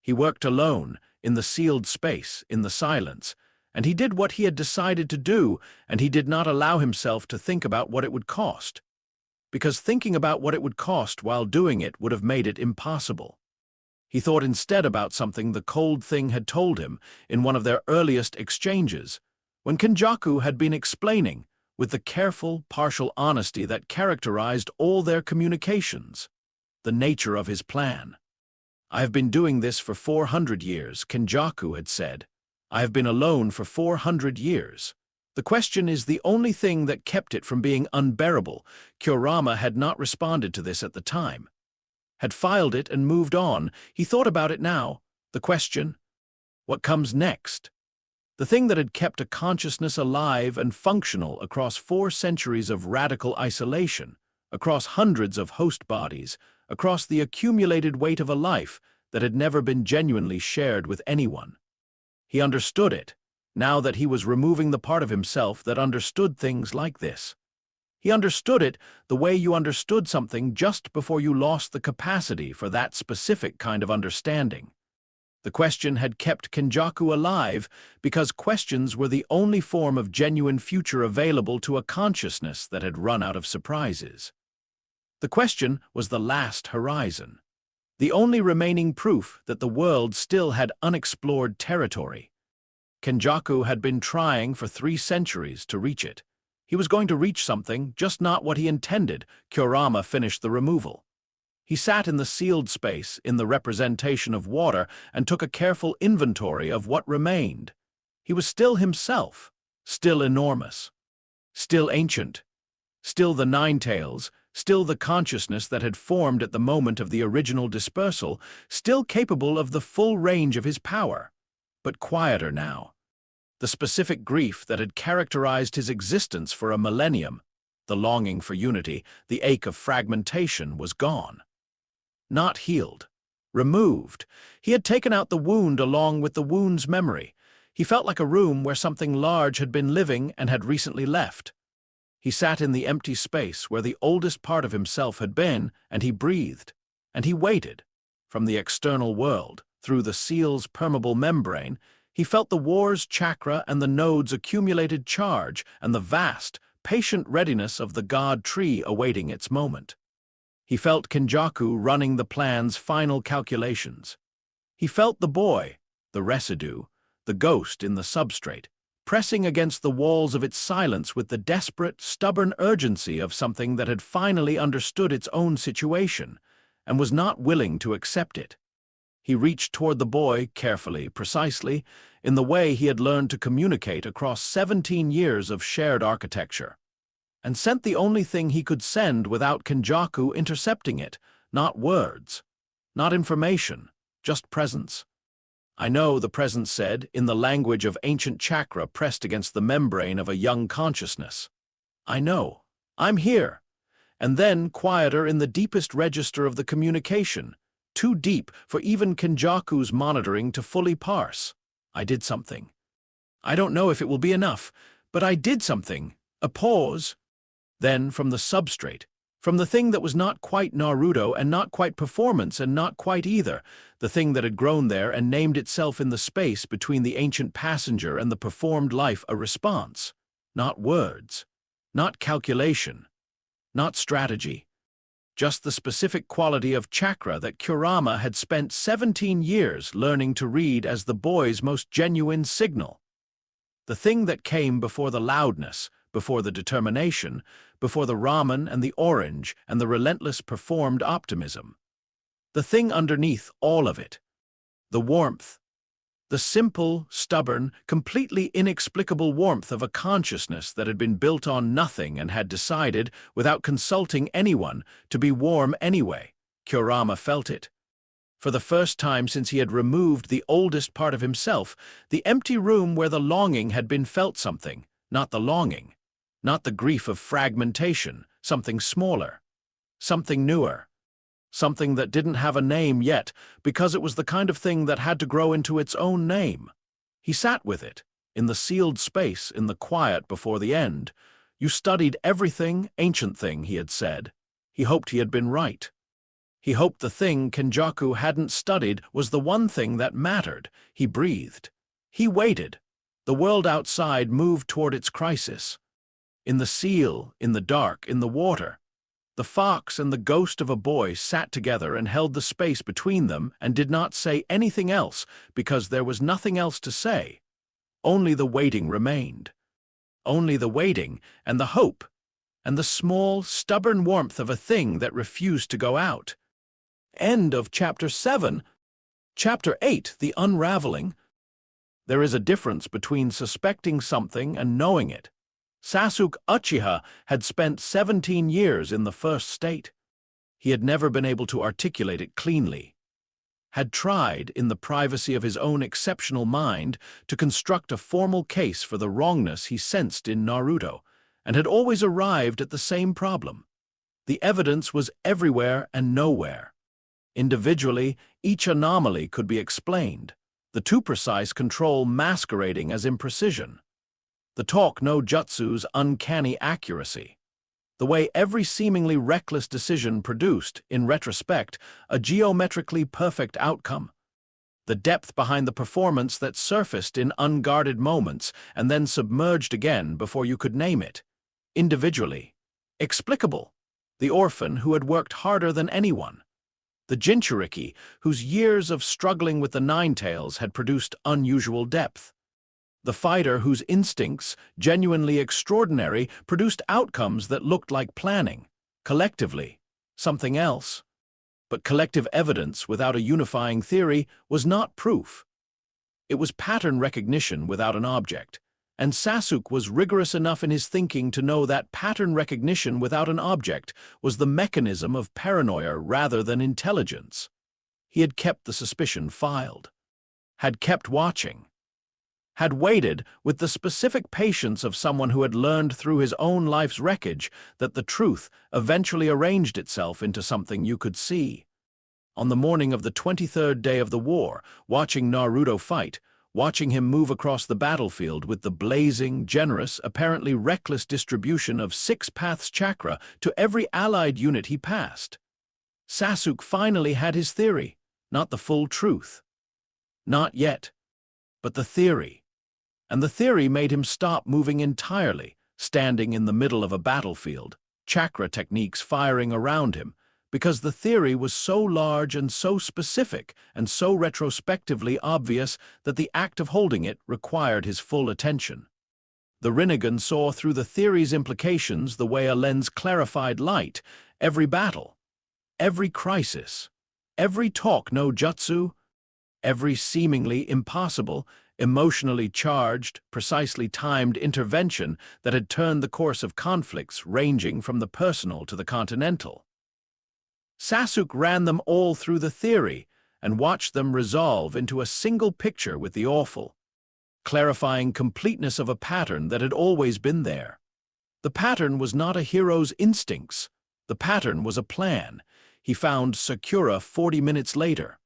He worked alone, in the sealed space, in the silence, and he did what he had decided to do, and he did not allow himself to think about what it would cost. Because thinking about what it would cost while doing it would have made it impossible. He thought instead about something the cold thing had told him in one of their earliest exchanges, when Kenjaku had been explaining, with the careful, partial honesty that characterized all their communications, the nature of his plan. I have been doing this for 400 years, Kenjaku had said. I have been alone for 400 years. The question is the only thing that kept it from being unbearable. Kurama had not responded to this at the time. had filed it and moved on. He thought about it now. The question, what comes next? The thing that had kept a consciousness alive and functional across 4 centuries of radical isolation, across hundreds of host bodies, across the accumulated weight of a life that had never been genuinely shared with anyone. He understood it, now that he was removing the part of himself that understood things like this. He understood it the way you understood something just before you lost the capacity for that specific kind of understanding. The question had kept Kenjaku alive because questions were the only form of genuine future available to a consciousness that had run out of surprises. The question was the last horizon, the only remaining proof that the world still had unexplored territory. Kenjaku had been trying for 3 centuries to reach it. He was going to reach something, just not what he intended. Kurama finished the removal. He sat in the sealed space, in the representation of water, and took a careful inventory of what remained. He was still himself, still enormous, still ancient, still the Nine-Tails, still the consciousness that had formed at the moment of the original dispersal, still capable of the full range of his power, but quieter now. The specific grief that had characterized his existence for a millennium, the longing for unity, the ache of fragmentation, was gone. Not healed, removed. He had taken out the wound along with the wound's memory. He felt like a room where something large had been living and had recently left. He sat in the empty space where the oldest part of himself had been, and he breathed, and he waited. From the external world, through the seal's permeable membrane, he felt the war's chakra and the node's accumulated charge and the vast, patient readiness of the god tree awaiting its moment. He felt Kenjaku running the plan's final calculations. He felt the boy, the residue, the ghost in the substrate, pressing against the walls of its silence with the desperate, stubborn urgency of something that had finally understood its own situation and was not willing to accept it. He reached toward the boy carefully, precisely, in the way he had learned to communicate across 17 years of shared architecture, and sent the only thing he could send without Kenjaku intercepting it, not words, not information, just presence. I know, the presence said, in the language of ancient chakra pressed against the membrane of a young consciousness. I know. I'm here. And then, quieter in the deepest register of the communication, too deep for even Kenjaku's monitoring to fully parse. I did something. I don't know if it will be enough, but I did something. A pause. Then, from the substrate, from the thing that was not quite Naruto and not quite performance and not quite either, the thing that had grown there and named itself in the space between the ancient passenger and the performed life, a response. Not words, not calculation, not strategy. Just the specific quality of chakra that Kurama had spent 17 years learning to read as the boy's most genuine signal. The thing that came before the loudness, before the determination, before the ramen and the orange and the relentless performed optimism. The thing underneath all of it. The warmth. The simple, stubborn, completely inexplicable warmth of a consciousness that had been built on nothing and had decided, without consulting anyone, to be warm anyway. Kurama felt it. For the first time since he had removed the oldest part of himself, the empty room where the longing had been felt something, not the longing, not the grief of fragmentation, something smaller, something newer, something that didn't have a name yet because it was the kind of thing that had to grow into its own name. He sat with it, in the sealed space, in the quiet before the end. You studied everything, ancient thing, he had said. He hoped he had been right. He hoped the thing Kenjaku hadn't studied was the one thing that mattered. He breathed. He waited. The world outside moved toward its crisis. In the seal, in the dark, in the water, the fox and the ghost of a boy sat together and held the space between them and did not say anything else because there was nothing else to say. Only the waiting remained. Only the waiting and the hope and the small, stubborn warmth of a thing that refused to go out. End of Chapter 7. Chapter 8, The Unraveling. There is a difference between suspecting something and knowing it. Sasuke Uchiha had spent 17 years in the first state. He had never been able to articulate it cleanly. Had tried, in the privacy of his own exceptional mind, to construct a formal case for the wrongness he sensed in Naruto, and had always arrived at the same problem. The evidence was everywhere and nowhere. Individually, each anomaly could be explained, the too precise control masquerading as imprecision, the talk no jutsu's uncanny accuracy, the way every seemingly reckless decision produced, in retrospect, a geometrically perfect outcome, the depth behind the performance that surfaced in unguarded moments and then submerged again before you could name it. Individually, explicable, the orphan who had worked harder than anyone, the Jinchuriki whose years of struggling with the Ninetales had produced unusual depth, the fighter whose instincts, genuinely extraordinary, produced outcomes that looked like planning, collectively, something else. But collective evidence without a unifying theory was not proof. It was pattern recognition without an object, and Sasuke was rigorous enough in his thinking to know that pattern recognition without an object was the mechanism of paranoia rather than intelligence. He had kept the suspicion filed, had kept watching, had waited with the specific patience of someone who had learned through his own life's wreckage that the truth eventually arranged itself into something you could see. On the morning of the 23rd day of the war, watching Naruto fight, watching him move across the battlefield with the blazing, generous, apparently reckless distribution of 6 paths chakra to every allied unit he passed, Sasuke finally had his theory, not the full truth. Not yet, but the theory. And the theory made him stop moving entirely, standing in the middle of a battlefield, chakra techniques firing around him, because the theory was so large and so specific and so retrospectively obvious that the act of holding it required his full attention. The Rinnegan saw through the theory's implications the way a lens clarified light, every battle, every crisis, every talk no jutsu, every seemingly impossible, emotionally charged, precisely timed intervention that had turned the course of conflicts ranging from the personal to the continental. Sasuke ran them all through the theory and watched them resolve into a single picture with the awful, clarifying completeness of a pattern that had always been there. The pattern was not a hero's instincts. The pattern was a plan. He found Sakura 40 minutes later.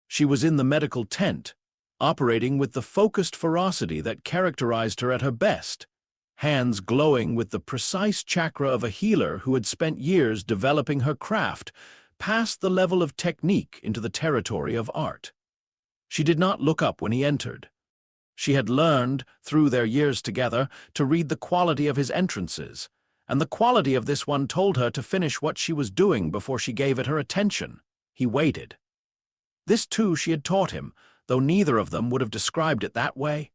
She was in the medical tent, operating with the focused ferocity that characterized her at her best, hands glowing with the precise chakra of a healer who had spent years developing her craft, past the level of technique into the territory of art. She did not look up when he entered. She had learned, through their years together, to read the quality of his entrances, and the quality of this one told her to finish what she was doing before she gave it her attention. He waited. This too she had taught him, though neither of them would have described it that way.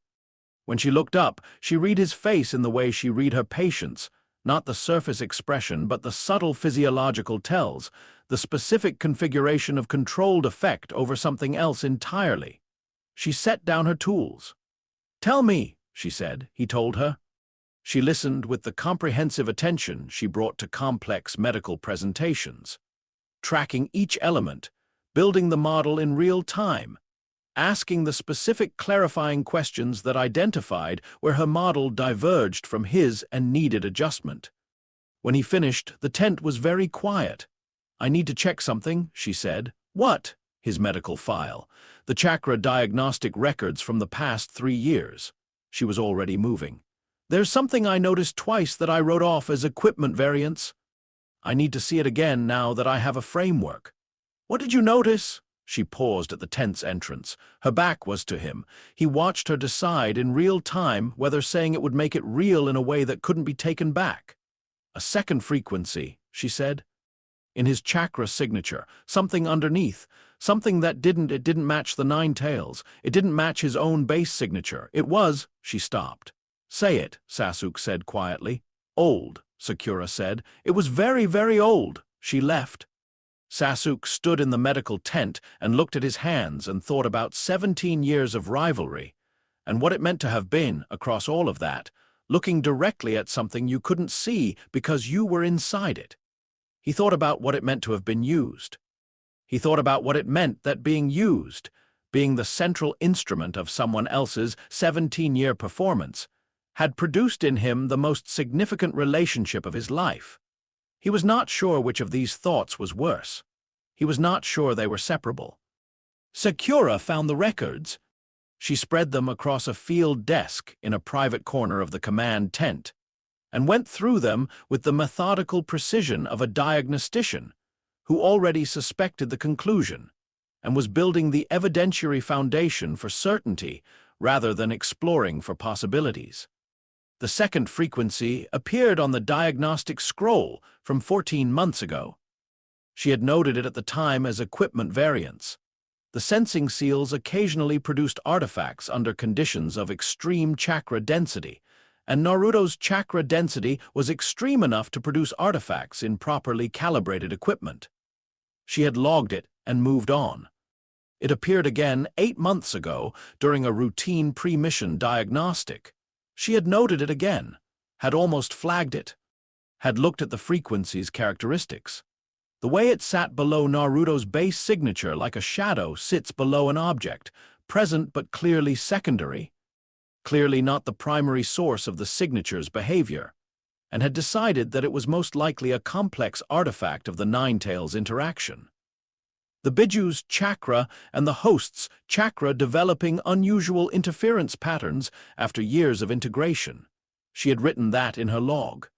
When she looked up, she read his face in the way she read her patient's, not the surface expression but the subtle physiological tells, the specific configuration of controlled effect over something else entirely. She set down her tools. "Tell me," she said, he told her. She listened with the comprehensive attention she brought to complex medical presentations, tracking each element, building the model in real time, asking the specific clarifying questions that identified where her model diverged from his and needed adjustment. When he finished, the tent was very quiet. "I need to check something," she said. "What?" His medical file, the chakra diagnostic records from the past 3 years. She was already moving. "There's something I noticed twice that I wrote off as equipment variance. I need to see it again now that I have a framework." "What did you notice?" She paused at the tent's entrance. Her back was to him. He watched her decide in real time whether saying it would make it real in a way that couldn't be taken back. "A second frequency," she said. In his chakra signature, something underneath, something that didn't match the 9 tails. It didn't match his own base signature. It was, she stopped. "Say it," Sasuke said quietly. "Old," Sakura said. "It was very, very old." She left. Sasuke stood in the medical tent and looked at his hands and thought about 17 years of rivalry, and what it meant to have been, across all of that, looking directly at something you couldn't see because you were inside it. He thought about what it meant to have been used. He thought about what it meant that being used, being the central instrument of someone else's 17-year performance, had produced in him the most significant relationship of his life. He was not sure which of these thoughts was worse. He was not sure they were separable. Sakura found the records. She spread them across a field desk in a private corner of the command tent, and went through them with the methodical precision of a diagnostician who already suspected the conclusion and was building the evidentiary foundation for certainty rather than exploring for possibilities. The second frequency appeared on the diagnostic scroll from 14 months ago. She had noted it at the time as equipment variance. The sensing seals occasionally produced artifacts under conditions of extreme chakra density, and Naruto's chakra density was extreme enough to produce artifacts in properly calibrated equipment. She had logged it and moved on. It appeared again 8 months ago during a routine pre-mission diagnostic. She had noted it again, had almost flagged it, had looked at the frequency's characteristics. The way it sat below Naruto's base signature like a shadow sits below an object, present but clearly secondary, clearly not the primary source of the signature's behavior, and had decided that it was most likely a complex artifact of the Ninetales interaction. The Biju's chakra and the host's chakra developing unusual interference patterns after years of integration. She had written that in her log.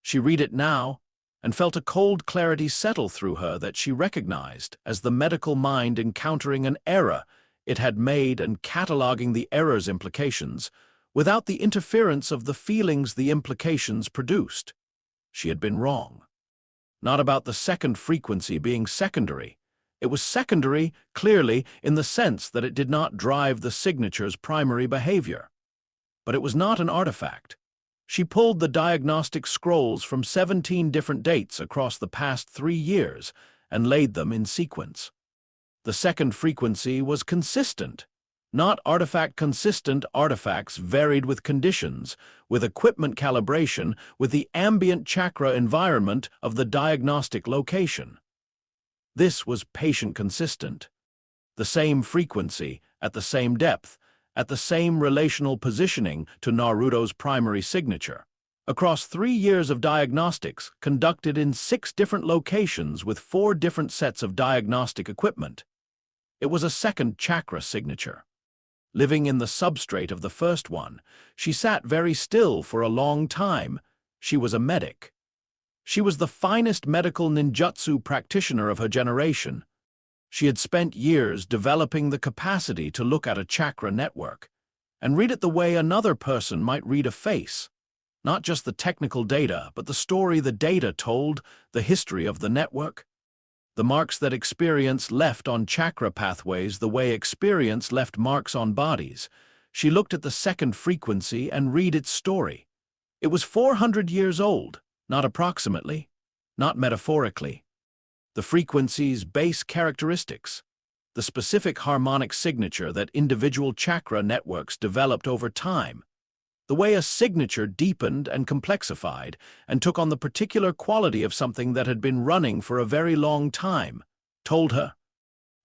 She read it now and felt a cold clarity settle through her that she recognized as the medical mind encountering an error it had made and cataloging the error's implications without the interference of the feelings the implications produced. She had been wrong. Not about the second frequency being secondary. It was secondary, clearly, in the sense that it did not drive the signature's primary behavior. But it was not an artifact. She pulled the diagnostic scrolls from 17 different dates across the past 3 years and laid them in sequence. The second frequency was consistent. Not artifact-consistent artifacts varied with conditions, with equipment calibration, with the ambient chakra environment of the diagnostic location. This was patient-consistent. The same frequency, at the same depth, at the same relational positioning to Naruto's primary signature. Across 3 years of diagnostics conducted in 6 different locations with 4 different sets of diagnostic equipment. It was a second chakra signature. Living in the substrate of the first one, she sat very still for a long time. She was a medic. She was the finest medical ninjutsu practitioner of her generation. She had spent years developing the capacity to look at a chakra network and read it the way another person might read a face. Not just the technical data, but the story the data told, the history of the network. The marks that experience left on chakra pathways the way experience left marks on bodies. She looked at the second frequency and read its story. It was 400 years old, not approximately, not metaphorically. The frequency's base characteristics, the specific harmonic signature that individual chakra networks developed over time, the way a signature deepened and complexified and took on the particular quality of something that had been running for a very long time, told her,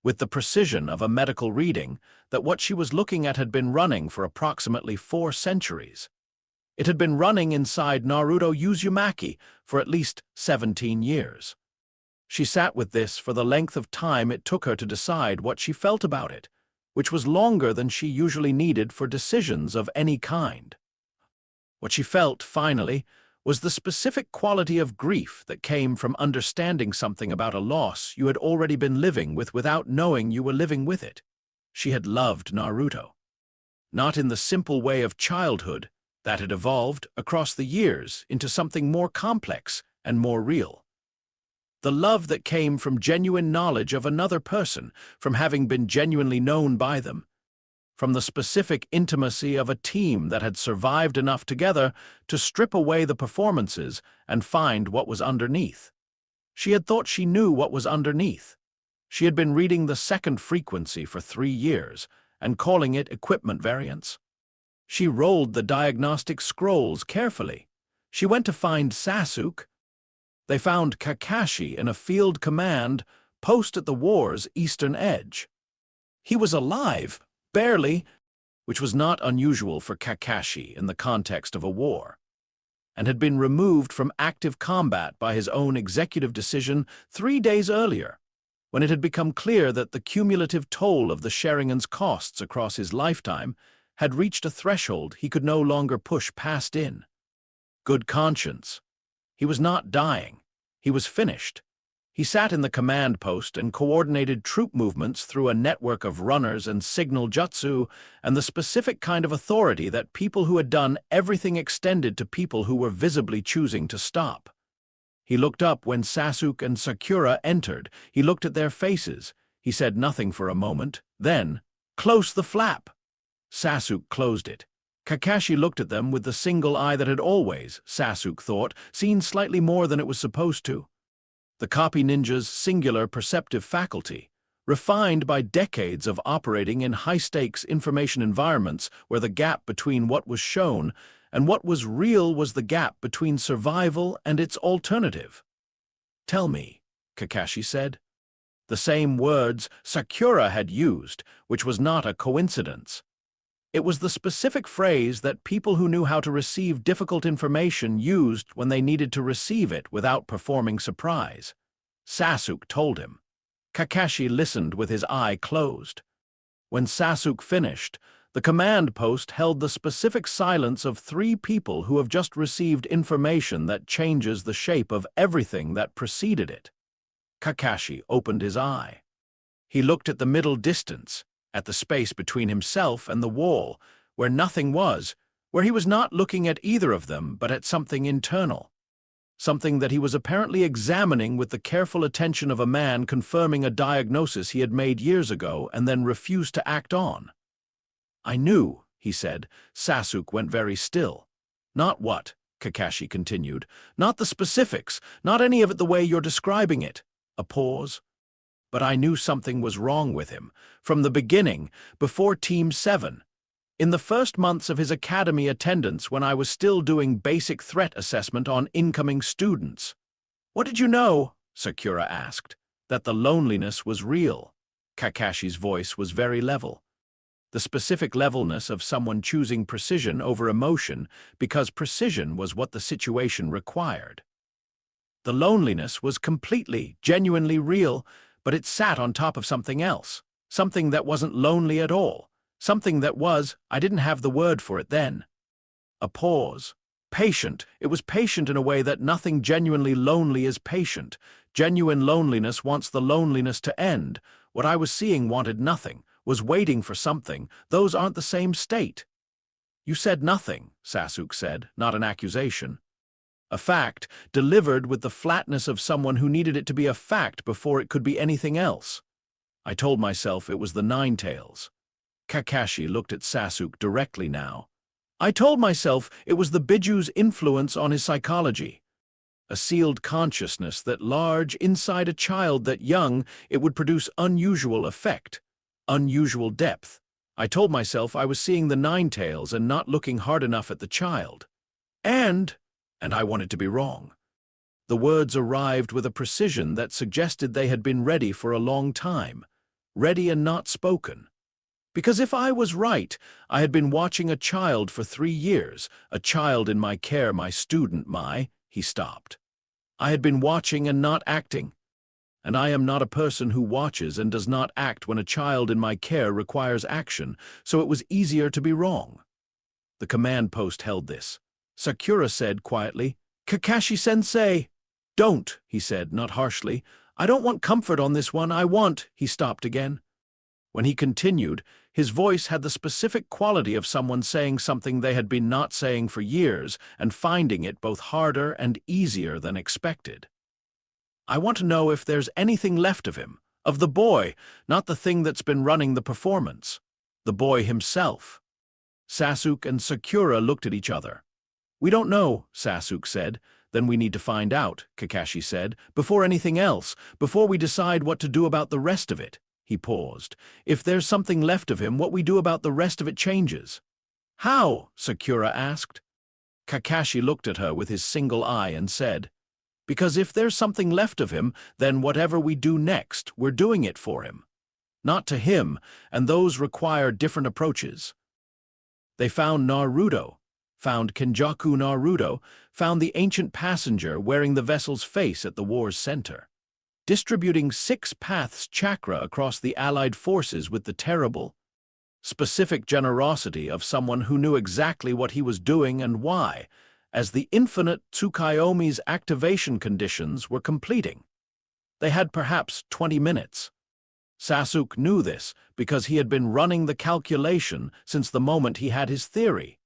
with the precision of a medical reading, that what she was looking at had been running for approximately 4 centuries. It had been running inside Naruto Uzumaki for at least 17 years. She sat with this for the length of time it took her to decide what she felt about it, which was longer than she usually needed for decisions of any kind. What she felt, finally, was the specific quality of grief that came from understanding something about a loss you had already been living with without knowing you were living with it. She had loved Naruto. Not in the simple way of childhood, that had evolved across the years into something more complex and more real. The love that came from genuine knowledge of another person, from having been genuinely known by them, from the specific intimacy of a team that had survived enough together to strip away the performances and find what was underneath. She had thought she knew what was underneath. She had been reading the second frequency for 3 years and calling it equipment variance. She rolled the diagnostic scrolls carefully. She went to find Sasuke. They found Kakashi in a field command post at the war's eastern edge. He was alive, barely, which was not unusual for Kakashi in the context of a war, and had been removed from active combat by his own executive decision 3 days earlier, when it had become clear that the cumulative toll of the Sharingan's costs across his lifetime had reached a threshold he could no longer push past in. Good conscience. He was not dying. He was finished. He sat in the command post and coordinated troop movements through a network of runners and signal jutsu and the specific kind of authority that people who had done everything extended to people who were visibly choosing to stop. He looked up when Sasuke and Sakura entered. He looked at their faces. He said nothing for a moment. Then, "Close the flap." Sasuke closed it. Kakashi looked at them with the single eye that had always, Sasuke thought, seen slightly more than it was supposed to. The copy ninja's singular perceptive faculty, refined by decades of operating in high-stakes information environments where the gap between what was shown and what was real was the gap between survival and its alternative. "Tell me," Kakashi said. The same words Sakura had used, which was not a coincidence. It was the specific phrase that people who knew how to receive difficult information used when they needed to receive it without performing surprise. Sasuke told him. Kakashi listened with his eye closed. When Sasuke finished, the command post held the specific silence of 3 people who have just received information that changes the shape of everything that preceded it. Kakashi opened his eye. He looked at the middle distance, at the space between himself and the wall, where nothing was, where he was not looking at either of them but at something internal, something that he was apparently examining with the careful attention of a man confirming a diagnosis he had made years ago and then refused to act on. "I knew," he said. Sasuke went very still. "Not what?" Kakashi continued. "Not the specifics, not any of it the way you're describing it." A pause. "But I knew something was wrong with him, from the beginning, before Team 7. In the first months of his academy attendance when I was still doing basic threat assessment on incoming students." "What did you know?" Sakura asked. "That the loneliness was real." Kakashi's voice was very level. The specific levelness of someone choosing precision over emotion because precision was what the situation required. The loneliness was completely, genuinely real, but it sat on top of something else, something that wasn't lonely at all, something that was, I didn't have the word for it then. A pause. Patient. It was patient in a way that nothing genuinely lonely is patient. Genuine loneliness wants the loneliness to end. What I was seeing wanted nothing, was waiting for something. Those aren't the same state. "You said nothing," Sasuke said, not an accusation. A fact, delivered with the flatness of someone who needed it to be a fact before it could be anything else. I told myself it was the Nine Tails. Kakashi looked at Sasuke directly now. I told myself it was the Biju's influence on his psychology. A sealed consciousness that large inside a child that young it would produce unusual effect, unusual depth. I told myself I was seeing the Nine Tails and not looking hard enough at the child. And I wanted to be wrong. The words arrived with a precision that suggested they had been ready for a long time, ready and not spoken. Because if I was right, I had been watching a child for 3 years, a child in my care, my student, he stopped. I had been watching and not acting. And I am not a person who watches and does not act when a child in my care requires action, so it was easier to be wrong. The command post held this. Sakura said quietly, "Kakashi-sensei." "Don't," he said, not harshly. "I don't want comfort on this one. I want—" He stopped again. When he continued, his voice had the specific quality of someone saying something they had been not saying for years and finding it both harder and easier than expected. "I want to know if there's anything left of him, of the boy, not the thing that's been running the performance. The boy himself." Sasuke and Sakura looked at each other. "We don't know," Sasuke said. "Then we need to find out," Kakashi said, "before anything else, before we decide what to do about the rest of it." He paused. "If there's something left of him, what we do about the rest of it changes." "How?" Sakura asked. Kakashi looked at her with his single eye and said, Because if there's something left of him, then whatever we do next, we're doing it for him. Not to him, and those require different approaches. They found Naruto, found Kenjaku Naruto, found the ancient passenger wearing the vessel's face at the war's center, distributing 6 paths chakra across the allied forces with the terrible, specific generosity of someone who knew exactly what he was doing and why, as the infinite Tsukuyomi's activation conditions were completing. They had perhaps 20 minutes. Sasuke knew this because he had been running the calculation since the moment he had his theory,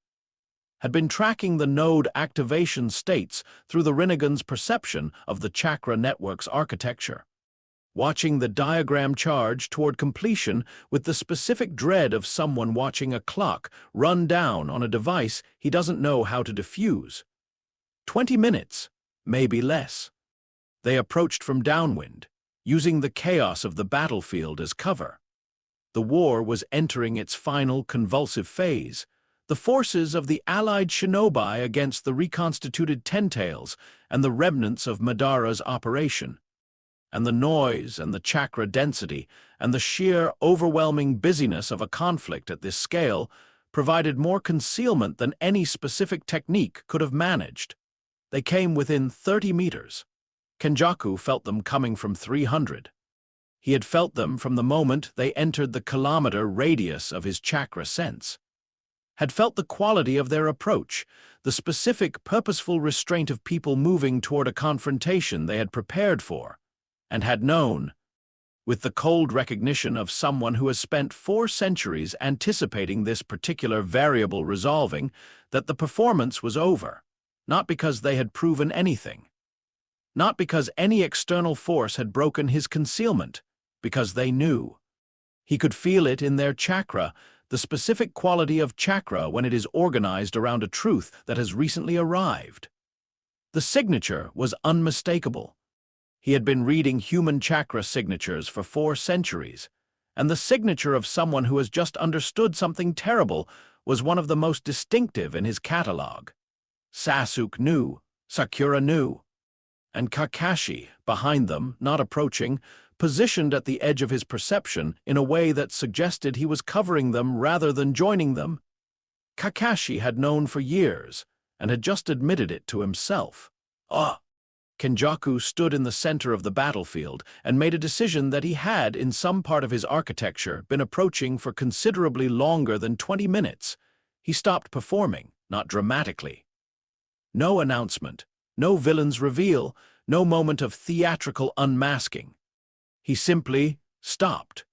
had been tracking the node activation states through the Rinnegan's perception of the chakra network's architecture, watching the diagram charge toward completion with the specific dread of someone watching a clock run down on a device he doesn't know how to defuse. 20 minutes, maybe less. They approached from downwind, using the chaos of the battlefield as cover. The war was entering its final convulsive phase, the forces of the allied shinobi against the reconstituted Ten-Tails and the remnants of Madara's operation. And the noise and the chakra density and the sheer overwhelming busyness of a conflict at this scale provided more concealment than any specific technique could have managed. They came within 30 meters. Kenjaku felt them coming from 300. He had felt them from the moment they entered the kilometer radius of his chakra sense. Had felt the quality of their approach, the specific, purposeful restraint of people moving toward a confrontation they had prepared for, and had known, with the cold recognition of someone who has spent 4 centuries anticipating this particular variable resolving, that the performance was over, not because they had proven anything, not because any external force had broken his concealment, because they knew. He could feel it in their chakra, the specific quality of chakra when it is organized around a truth that has recently arrived. The signature was unmistakable. He had been reading human chakra signatures for 4 centuries, and the signature of someone who has just understood something terrible was one of the most distinctive in his catalog. Sasuke knew, Sakura knew, and Kakashi, behind them, not approaching, positioned at the edge of his perception in a way that suggested he was covering them rather than joining them. Kakashi had known for years, and had just admitted it to himself. Kenjaku stood in the center of the battlefield and made a decision that he had, in some part of his architecture, been approaching for considerably longer than 20 minutes. He stopped performing, not dramatically. No announcement, no villain's reveal, no moment of theatrical unmasking. He simply stopped.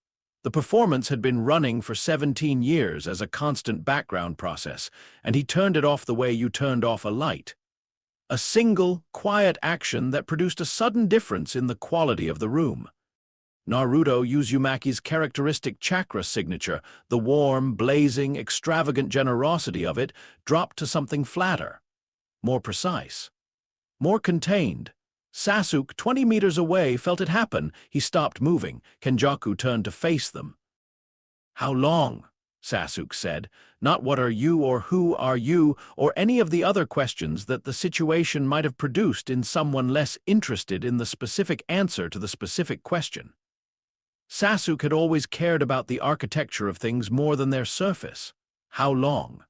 The performance had been running for 17 years as a constant background process, and he turned it off the way you turned off a light. A single, quiet action that produced a sudden difference in the quality of the room. Naruto Uzumaki's characteristic chakra signature, the warm, blazing, extravagant generosity of it, dropped to something flatter, more precise, more contained. Sasuke, 20 meters away, felt it happen. He stopped moving. Kenjaku turned to face them. "How long?" Sasuke said, not "what are you" or "who are you" or any of the other questions that the situation might have produced in someone less interested in the specific answer to the specific question. Sasuke had always cared about the architecture of things more than their surface. How long?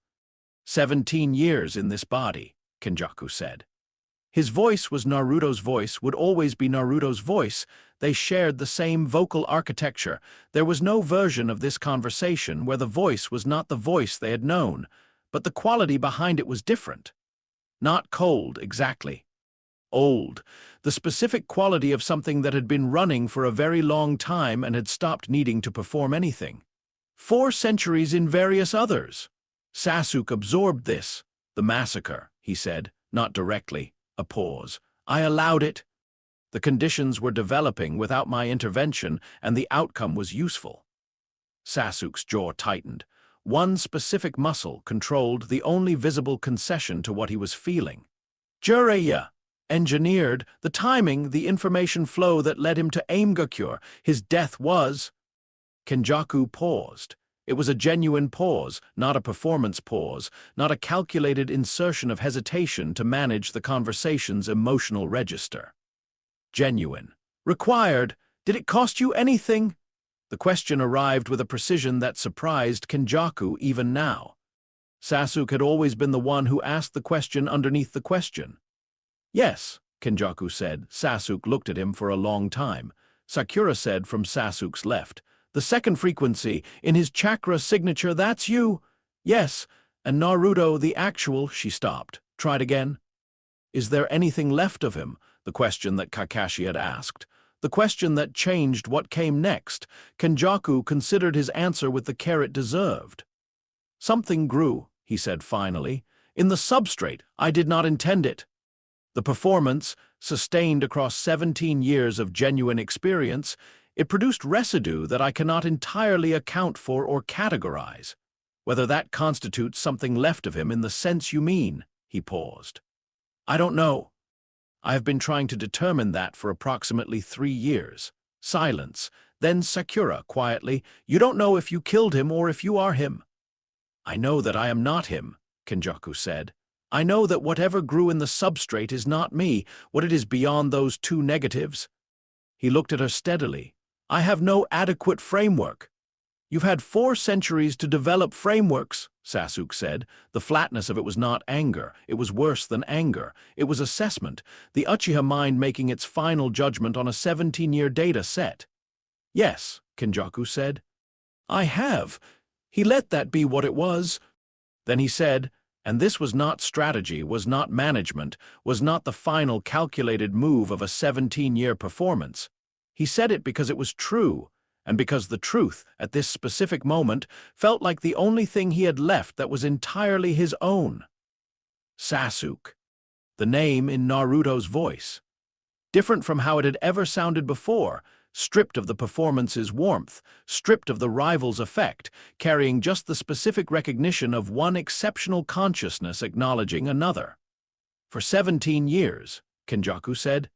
17 years in this body, Kenjaku said. His voice was Naruto's voice, would always be Naruto's voice. They shared the same vocal architecture. There was no version of this conversation where the voice was not the voice they had known, but the quality behind it was different. Not cold, exactly. Old, the specific quality of something that had been running for a very long time and had stopped needing to perform anything. 4 centuries in various others. Sasuke absorbed this. "The massacre," he said, not directly. A pause. "I allowed it. The conditions were developing without my intervention, and the outcome was useful." Sasuke's jaw tightened. One specific muscle controlled the only visible concession to what he was feeling. Jiraiya engineered the timing, the information flow that led him to Aimgakure. His death was... Kenjaku paused. It was a genuine pause, not a performance pause, not a calculated insertion of hesitation to manage the conversation's emotional register. Genuine. Required. Did it cost you anything? The question arrived with a precision that surprised Kenjaku even now. Sasuke had always been the one who asked the question underneath the question. Yes, Kenjaku said. Sasuke looked at him for a long time. Sakura said from Sasuke's left. The second frequency, in his chakra signature, that's you. Yes, and Naruto, the actual, she stopped. Tried again. Is there anything left of him? The question that Kakashi had asked. The question that changed what came next. Kenjaku considered his answer with the care it deserved. Something grew, he said finally. In the substrate, I did not intend it. The performance, sustained across 17 years of genuine experience, it produced residue that I cannot entirely account for or categorize. Whether that constitutes something left of him in the sense you mean, he paused. I don't know. I have been trying to determine that for approximately 3 years. Silence. Then Sakura, quietly, you don't know if you killed him or if you are him. I know that I am not him, Kenjaku said. I know that whatever grew in the substrate is not me, what it is beyond those two negatives. He looked at her steadily. I have no adequate framework. You've had 4 centuries to develop frameworks, Sasuke said. The flatness of it was not anger. It was worse than anger. It was assessment, the Uchiha mind making its final judgment on a 17-year data set. Yes, Kenjaku said. I have. He let that be what it was. Then he said, and this was not strategy, was not management, was not the final calculated move of a 17-year performance. He said it because it was true, and because the truth, at this specific moment, felt like the only thing he had left that was entirely his own. Sasuke. The name in Naruto's voice. Different from how it had ever sounded before, stripped of the performance's warmth, stripped of the rival's effect, carrying just the specific recognition of one exceptional consciousness acknowledging another. For 17 years, Kenjaku said,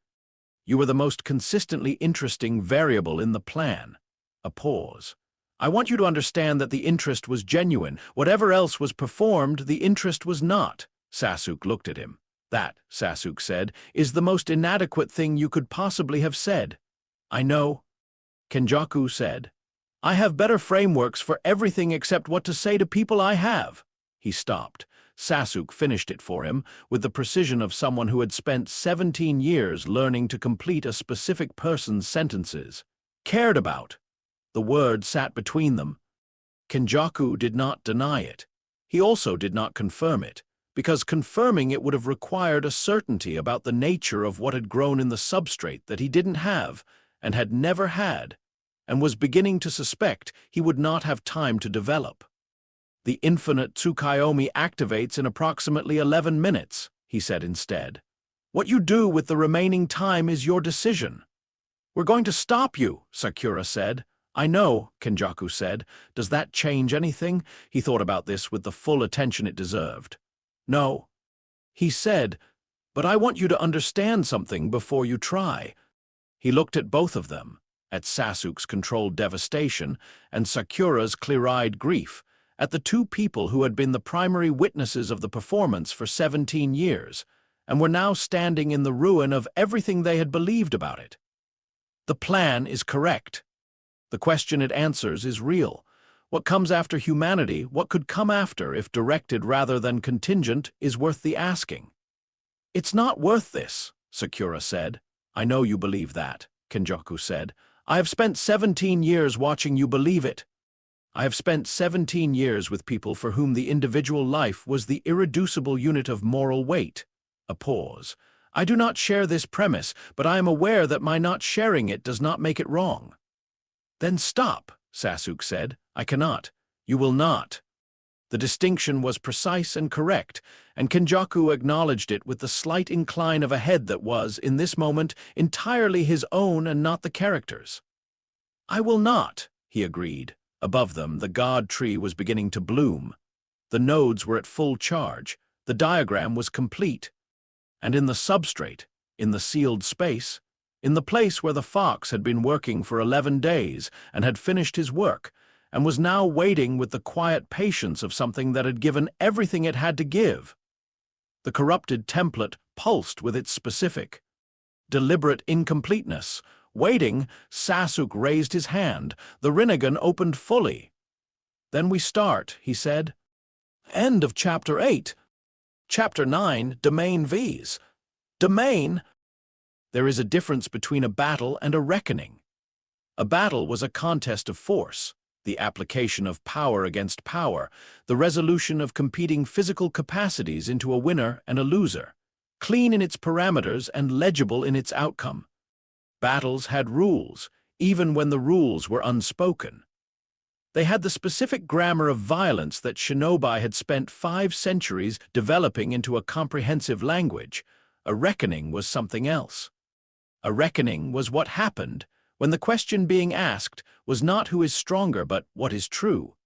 you were the most consistently interesting variable in the plan. A pause. I want you to understand that the interest was genuine. Whatever else was performed, the interest was not. Sasuke looked at him. That, Sasuke said, is the most inadequate thing you could possibly have said. I know. Kenjaku said, I have better frameworks for everything except what to say to people I have. He stopped. Sasuke finished it for him, with the precision of someone who had spent 17 years learning to complete a specific person's sentences. Cared about. The word sat between them. Kenjaku did not deny it. He also did not confirm it, because confirming it would have required a certainty about the nature of what had grown in the substrate that he didn't have, and had never had, and was beginning to suspect he would not have time to develop. The infinite Tsukuyomi activates in approximately 11 minutes, he said instead. What you do with the remaining time is your decision. We're going to stop you, Sakura said. I know, Kenjaku said. Does that change anything? He thought about this with the full attention it deserved. No. He said, but I want you to understand something before you try. He looked at both of them, at Sasuke's controlled devastation and Sakura's clear-eyed grief, at the two people who had been the primary witnesses of the performance for 17 years, and were now standing in the ruin of everything they had believed about it. The plan is correct. The question it answers is real. What comes after humanity, what could come after if directed rather than contingent, is worth the asking. It's not worth this, Sakura said. I know you believe that, Kenjaku said. I have spent 17 years watching you believe it. I have spent 17 years with people for whom the individual life was the irreducible unit of moral weight. A pause. I do not share this premise, but I am aware that my not sharing it does not make it wrong. Then stop, Sasuke said. I cannot. You will not. The distinction was precise and correct, and Kenjaku acknowledged it with the slight incline of a head that was, in this moment, entirely his own and not the character's. I will not, he agreed. Above them, the god tree was beginning to bloom. The nodes were at full charge. The diagram was complete. And in the substrate, in the sealed space, in the place where the fox had been working for 11 days and had finished his work, and was now waiting with the quiet patience of something that had given everything it had to give. The corrupted template pulsed with its specific, deliberate incompleteness. Waiting, Sasuke raised his hand. The Rinnegan opened fully. "Then we start," he said. End of Chapter 8. Chapter 9, Domain Vs. Domain. There is a difference between a battle and a reckoning. A battle was a contest of force, the application of power against power, the resolution of competing physical capacities into a winner and a loser, clean in its parameters and legible in its outcome. Battles had rules, even when the rules were unspoken. They had the specific grammar of violence that shinobi had spent 5 centuries developing into a comprehensive language. A reckoning was something else. A reckoning was what happened when the question being asked was not who is stronger but what is true.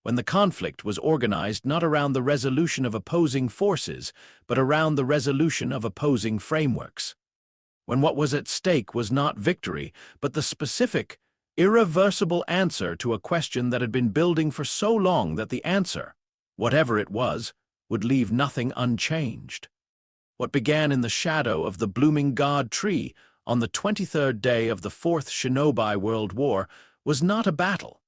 When the conflict was organized not around the resolution of opposing forces, but around the resolution of opposing frameworks. When what was at stake was not victory, but the specific, irreversible answer to a question that had been building for so long that the answer, whatever it was, would leave nothing unchanged. What began in the shadow of the blooming god tree on the 23rd day of the 4th Shinobi World War was not a battle.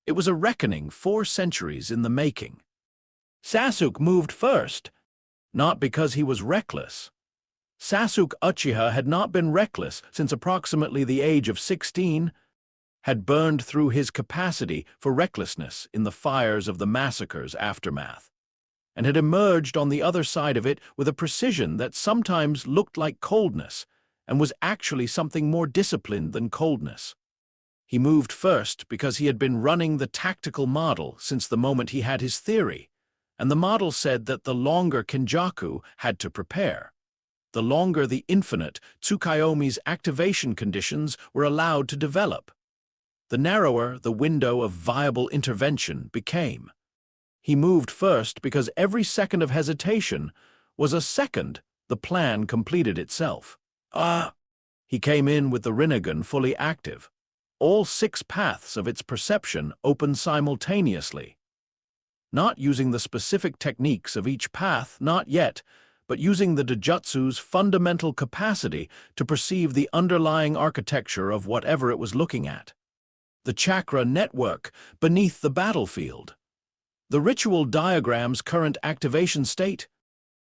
It was a reckoning 4 centuries in the making. Sasuke moved first, not because he was reckless. Sasuke Uchiha had not been reckless since approximately the age of 16, had burned through his capacity for recklessness in the fires of the massacre's aftermath, and had emerged on the other side of it with a precision that sometimes looked like coldness and was actually something more disciplined than coldness. He moved first because he had been running the tactical model since the moment he had his theory, and the model said that the longer Kenjaku had to prepare, the longer the infinite Tsukuyomi's activation conditions were allowed to develop, the narrower the window of viable intervention became. He moved first because every second of hesitation was a second the plan completed itself. He came in with the Rinnegan fully active. All 6 paths of its perception opened simultaneously. Not using the specific techniques of each path, not yet, but using the Dojutsu's fundamental capacity to perceive the underlying architecture of whatever it was looking at. The chakra network beneath the battlefield. The ritual diagram's current activation state.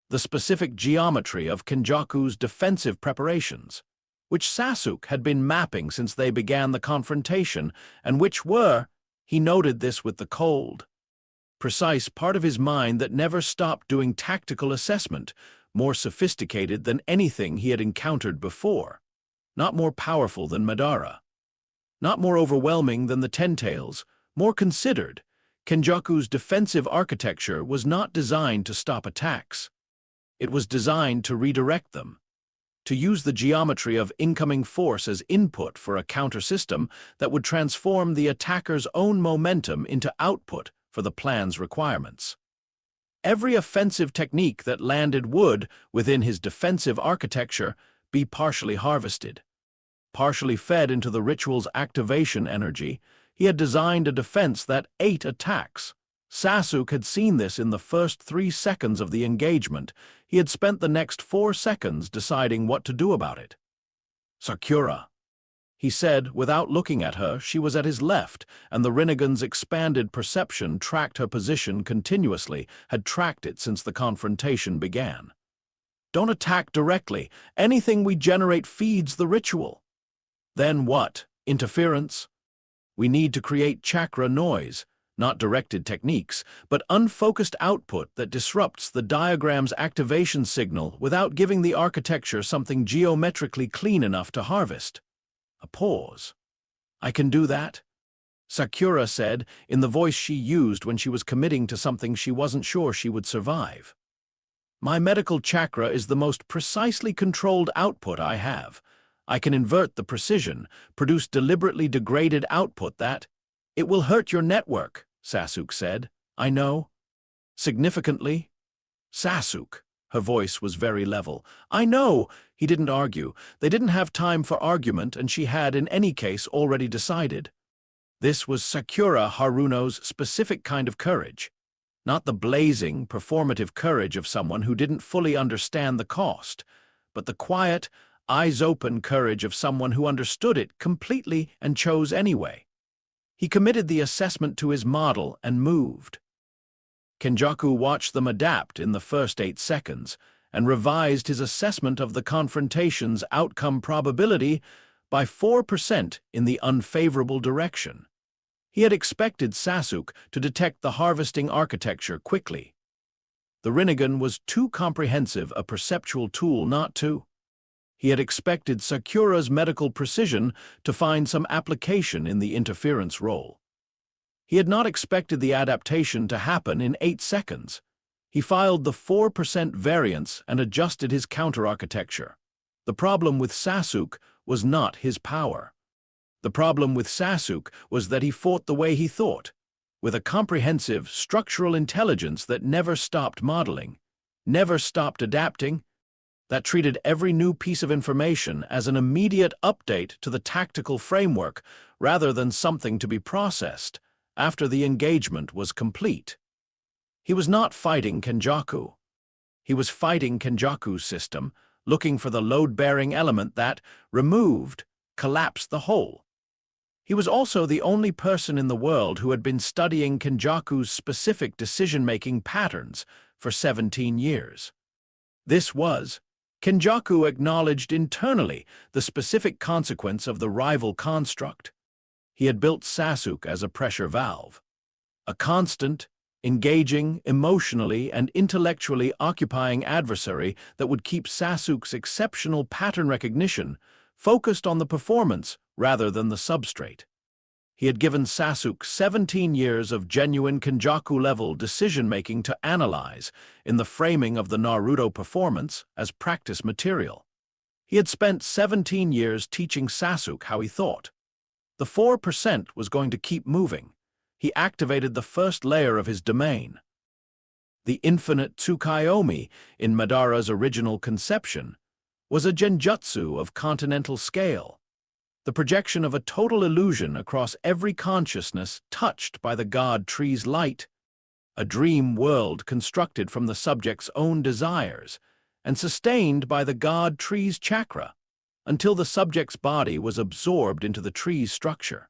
The specific geometry of Kenjaku's defensive preparations, which Sasuke had been mapping since they began the confrontation, and which were, he noted this with the cold, precise part of his mind that never stopped doing tactical assessment, more sophisticated than anything he had encountered before, not more powerful than Madara, not more overwhelming than the Ten-Tails, more considered. Kenjaku's defensive architecture was not designed to stop attacks. It was designed to redirect them, to use the geometry of incoming force as input for a counter-system that would transform the attacker's own momentum into output for the plan's requirements. Every offensive technique that landed would, within his defensive architecture, be partially harvested. Partially fed into the ritual's activation energy, he had designed a defense that ate attacks. Sasuke had seen this in the first 3 seconds of the engagement. He had spent the next 4 seconds deciding what to do about it. "Sakura," he said, without looking at her. She was at his left, and the Rinnegan's expanded perception tracked her position continuously, had tracked it since the confrontation began. "Don't attack directly. Anything we generate feeds the ritual." "Then what? Interference?" "We need to create chakra noise, not directed techniques, but unfocused output that disrupts the diagram's activation signal without giving the architecture something geometrically clean enough to harvest." A pause. "I can do that," Sakura said, in the voice she used when she was committing to something she wasn't sure she would survive. "My medical chakra is the most precisely controlled output I have. I can invert the precision, produce deliberately degraded output that—" "It will hurt your network," Sasuke said. "I know." "Significantly?" "Sasuke." Her voice was very level. "I know." He didn't argue. They didn't have time for argument, and she had, in any case, already decided. This was Sakura Haruno's specific kind of courage, not the blazing, performative courage of someone who didn't fully understand the cost, but the quiet, eyes-open courage of someone who understood it completely and chose anyway. He committed the assessment to his model and moved. Kenjaku watched them adapt in the first 8 seconds and revised his assessment of the confrontation's outcome probability by 4% in the unfavorable direction. He had expected Sasuke to detect the harvesting architecture quickly. The Rinnegan was too comprehensive a perceptual tool not to. He had expected Sakura's medical precision to find some application in the interference role. He had not expected the adaptation to happen in 8 seconds. He filed the 4% variance and adjusted his counter-architecture. The problem with Sasuke was not his power. The problem with Sasuke was that he fought the way he thought, with a comprehensive, structural intelligence that never stopped modeling, never stopped adapting, that treated every new piece of information as an immediate update to the tactical framework rather than something to be processed after the engagement was complete. He was not fighting Kenjaku. He was fighting Kenjaku's system, looking for the load-bearing element that, removed, collapsed the whole. He was also the only person in the world who had been studying Kenjaku's specific decision-making patterns for 17 years. This was, Kenjaku acknowledged internally the specific consequence of the rival construct. He had built Sasuke as a pressure valve, a constant, engaging, emotionally and intellectually occupying adversary that would keep Sasuke's exceptional pattern recognition focused on the performance rather than the substrate. He had given Sasuke 17 years of genuine Kenjaku-level decision-making to analyze in the framing of the Naruto performance as practice material. He had spent 17 years teaching Sasuke how he thought. The 4% was going to keep moving. He activated the first layer of his domain. The infinite Tsukuyomi in Madara's original conception was a genjutsu of continental scale, the projection of a total illusion across every consciousness touched by the god tree's light, a dream world constructed from the subject's own desires and sustained by the god tree's chakra until the subject's body was absorbed into the tree's structure.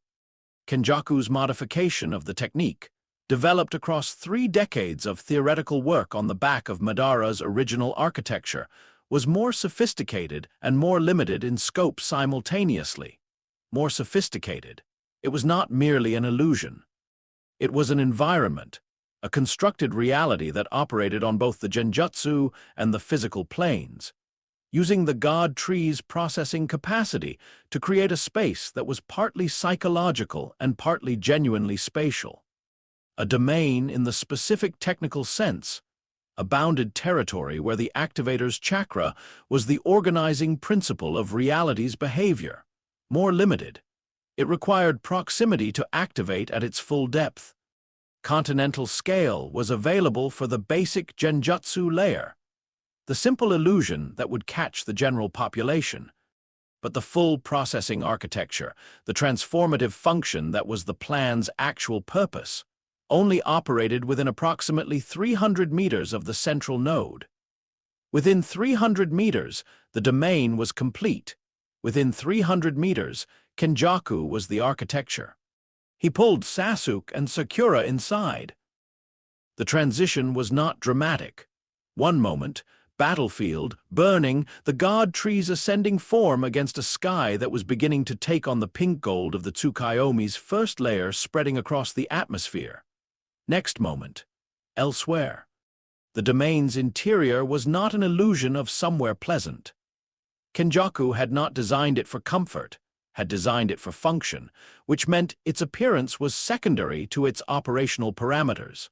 Kenjaku's modification of the technique, developed across 3 decades of theoretical work on the back of Madara's original architecture, was more sophisticated and more limited in scope simultaneously. More sophisticated. It was not merely an illusion. It was an environment, a constructed reality that operated on both the genjutsu and the physical planes, using the god tree's processing capacity to create a space that was partly psychological and partly genuinely spatial. A domain in the specific technical sense, a bounded territory where the activator's chakra was the organizing principle of reality's behavior. More limited. It required proximity to activate at its full depth. Continental scale was available for the basic genjutsu layer, the simple illusion that would catch the general population. But the full processing architecture, the transformative function that was the plan's actual purpose, only operated within approximately 300 meters of the central node. Within 300 meters, the domain was complete. Within 300 meters, Kenjaku was the architecture. He pulled Sasuke and Sakura inside. The transition was not dramatic. One moment, battlefield, burning, the god tree's ascending form against a sky that was beginning to take on the pink gold of the Tsukuyomi's first layer spreading across the atmosphere. Next moment, elsewhere. The domain's interior was not an illusion of somewhere pleasant. Kenjaku had not designed it for comfort, had designed it for function, which meant its appearance was secondary to its operational parameters.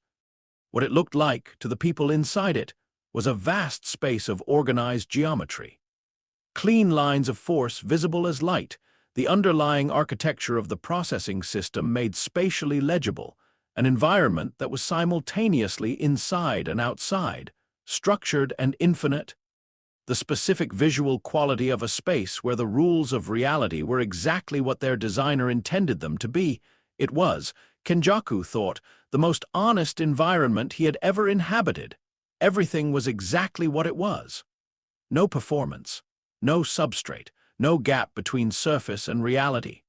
What it looked like to the people inside it was a vast space of organized geometry. Clean lines of force visible as light, the underlying architecture of the processing system made spatially legible, an environment that was simultaneously inside and outside, structured and infinite. The specific visual quality of a space where the rules of reality were exactly what their designer intended them to be, It was, Kenjaku thought, the most honest environment he had ever inhabited. Everything was exactly what it was. No performance, no substrate, no gap between surface and reality.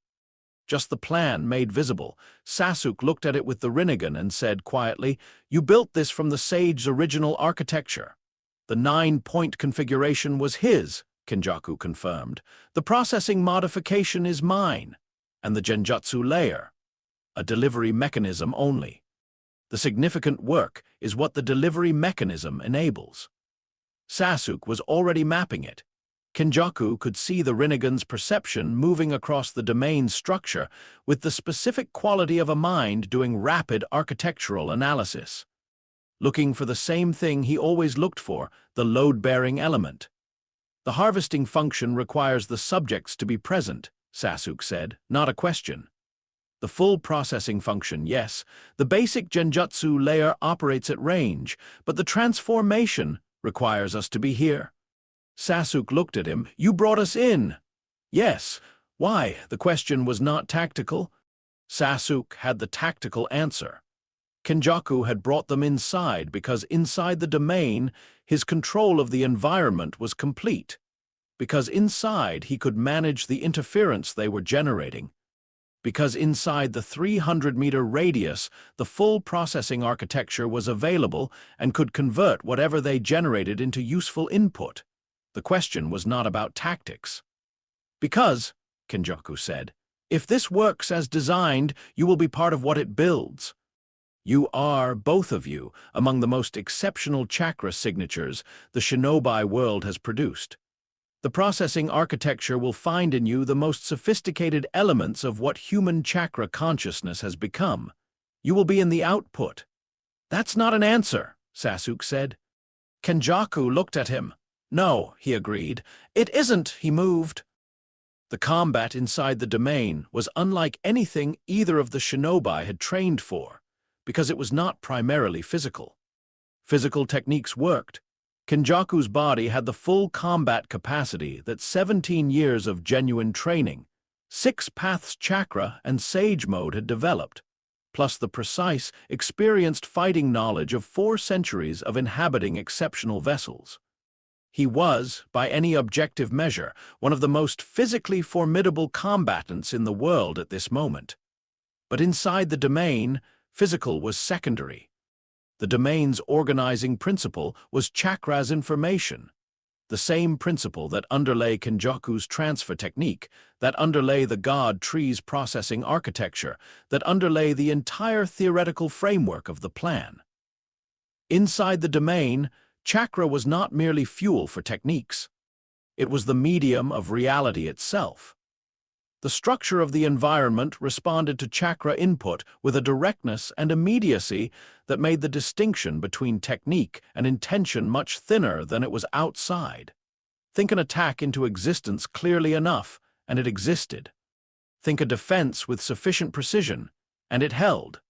Just the plan made visible. Sasuke looked at it with the Rinnegan and said quietly, "You built this from the Sage's original architecture." The 9-point configuration was his, Kenjaku confirmed. The processing modification is mine, and the Genjutsu layer, a delivery mechanism only. The significant work is what the delivery mechanism enables. Sasuke was already mapping it. Kenjaku could see the Rinnegan's perception moving across the domain's structure with the specific quality of a mind doing rapid architectural analysis. Looking for the same thing he always looked for, the load-bearing element. The harvesting function requires the subjects to be present, Sasuke said, not a question. The full processing function, yes. The basic Genjutsu layer operates at range, but the transformation requires us to be here. Sasuke looked at him. "You brought us in." "Yes. Why?" The question was not tactical. Sasuke had the tactical answer. Kenjaku had brought them inside because inside the domain, his control of the environment was complete. Because inside he could manage the interference they were generating. Because inside the 300-meter radius, the full processing architecture was available and could convert whatever they generated into useful input. The question was not about tactics. "Because," Kenjaku said, "if this works as designed, you will be part of what it builds. You are, both of you, among the most exceptional chakra signatures the shinobi world has produced. The processing architecture will find in you the most sophisticated elements of what human chakra consciousness has become. You will be in the output." "That's not an answer," Sasuke said. Kenjaku looked at him. "No," he agreed. "It isn't," he moved. The combat inside the domain was unlike anything either of the shinobi had trained for, because it was not primarily physical. Physical techniques worked. Kenjaku's body had the full combat capacity that 17 years of genuine training, 6 paths chakra and sage mode had developed, plus the precise, experienced fighting knowledge of 4 centuries of inhabiting exceptional vessels. He was, by any objective measure, one of the most physically formidable combatants in the world at this moment. But inside the domain, physical was secondary. The domain's organizing principle was chakra's information, the same principle that underlay Kenjaku's transfer technique, that underlay the God Tree's processing architecture, that underlay the entire theoretical framework of the plan. Inside the domain, chakra was not merely fuel for techniques. It was the medium of reality itself. The structure of the environment responded to chakra input with a directness and immediacy that made the distinction between technique and intention much thinner than it was outside. Think an attack into existence clearly enough, and it existed. Think a defense with sufficient precision, and it held.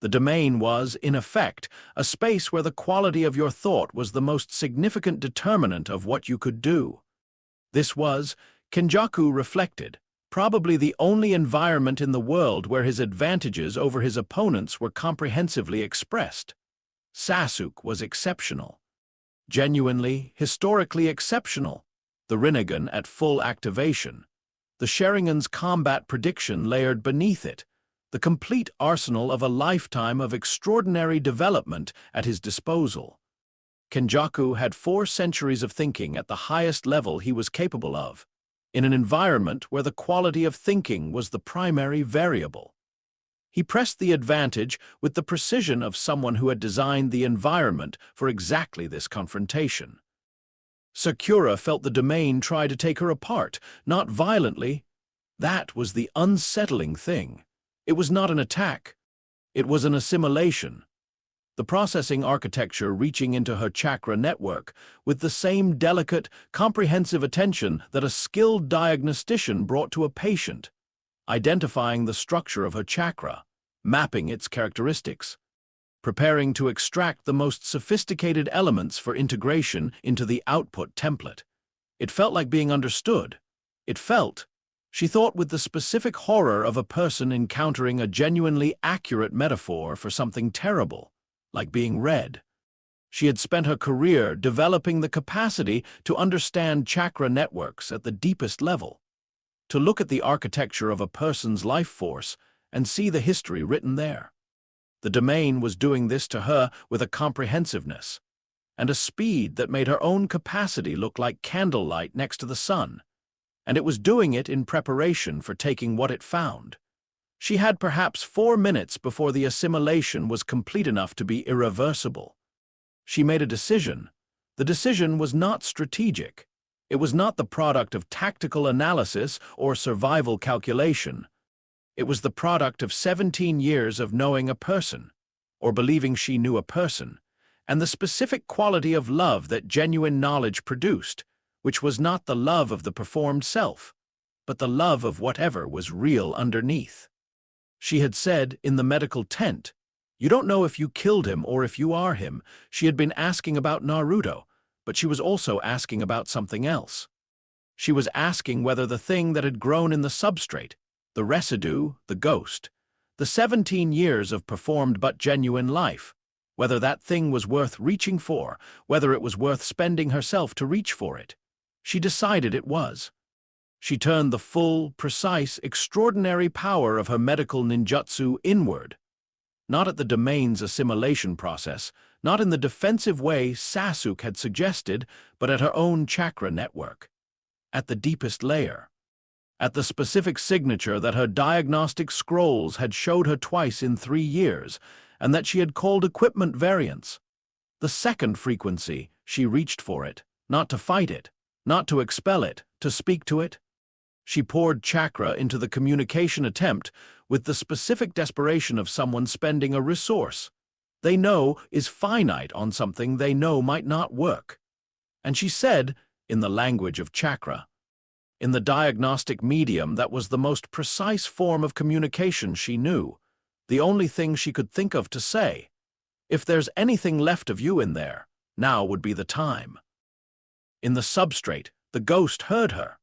The domain was, in effect, a space where the quality of your thought was the most significant determinant of what you could do. This was, Kenjaku reflected, probably the only environment in the world where his advantages over his opponents were comprehensively expressed. Sasuke was exceptional. Genuinely, historically exceptional. The Rinnegan at full activation. The Sharingan's combat prediction layered beneath it. The complete arsenal of a lifetime of extraordinary development at his disposal. Kenjaku had 4 centuries of thinking at the highest level he was capable of, in an environment where the quality of thinking was the primary variable. He pressed the advantage with the precision of someone who had designed the environment for exactly this confrontation. Sakura felt the domain try to take her apart, not violently. That was the unsettling thing. It was not an attack. It was an assimilation. The processing architecture reaching into her chakra network with the same delicate, comprehensive attention that a skilled diagnostician brought to a patient, identifying the structure of her chakra, mapping its characteristics, preparing to extract the most sophisticated elements for integration into the output template. It felt like being understood. It felt, She thought with the specific horror of a person encountering a genuinely accurate metaphor for something terrible, like being read. She had spent her career developing the capacity to understand chakra networks at the deepest level, to look at the architecture of a person's life force and see the history written there. The domain was doing this to her with a comprehensiveness and a speed that made her own capacity look like candlelight next to the sun, and it was doing it in preparation for taking what it found. She had perhaps 4 minutes before the assimilation was complete enough to be irreversible. She made a decision. The decision was not strategic. It was not the product of tactical analysis or survival calculation. It was the product of 17 years of knowing a person, or believing she knew a person, and the specific quality of love that genuine knowledge produced, which was not the love of the performed self, but the love of whatever was real underneath. She had said, in the medical tent, "You don't know if you killed him or if you are him." She had been asking about Naruto, but she was also asking about something else. She was asking whether the thing that had grown in the substrate, the residue, the ghost, the 17 years of performed but genuine life, whether that thing was worth reaching for, whether it was worth spending herself to reach for it. She decided it was. She turned the full, precise, extraordinary power of her medical ninjutsu inward, not at the domain's assimilation process, not in the defensive way Sasuke had suggested, but at her own chakra network, at the deepest layer, at the specific signature that her diagnostic scrolls had showed her twice in 3 years, and that she had called equipment variance. The second frequency, she reached for it, not to fight it, not to expel it, to speak to it. She poured chakra into the communication attempt with the specific desperation of someone spending a resource they know is finite on something they know might not work. And she said, in the language of chakra, in the diagnostic medium that was the most precise form of communication she knew, the only thing she could think of to say, "If there's anything left of you in there, now would be the time." In the substrate, the ghost heard her.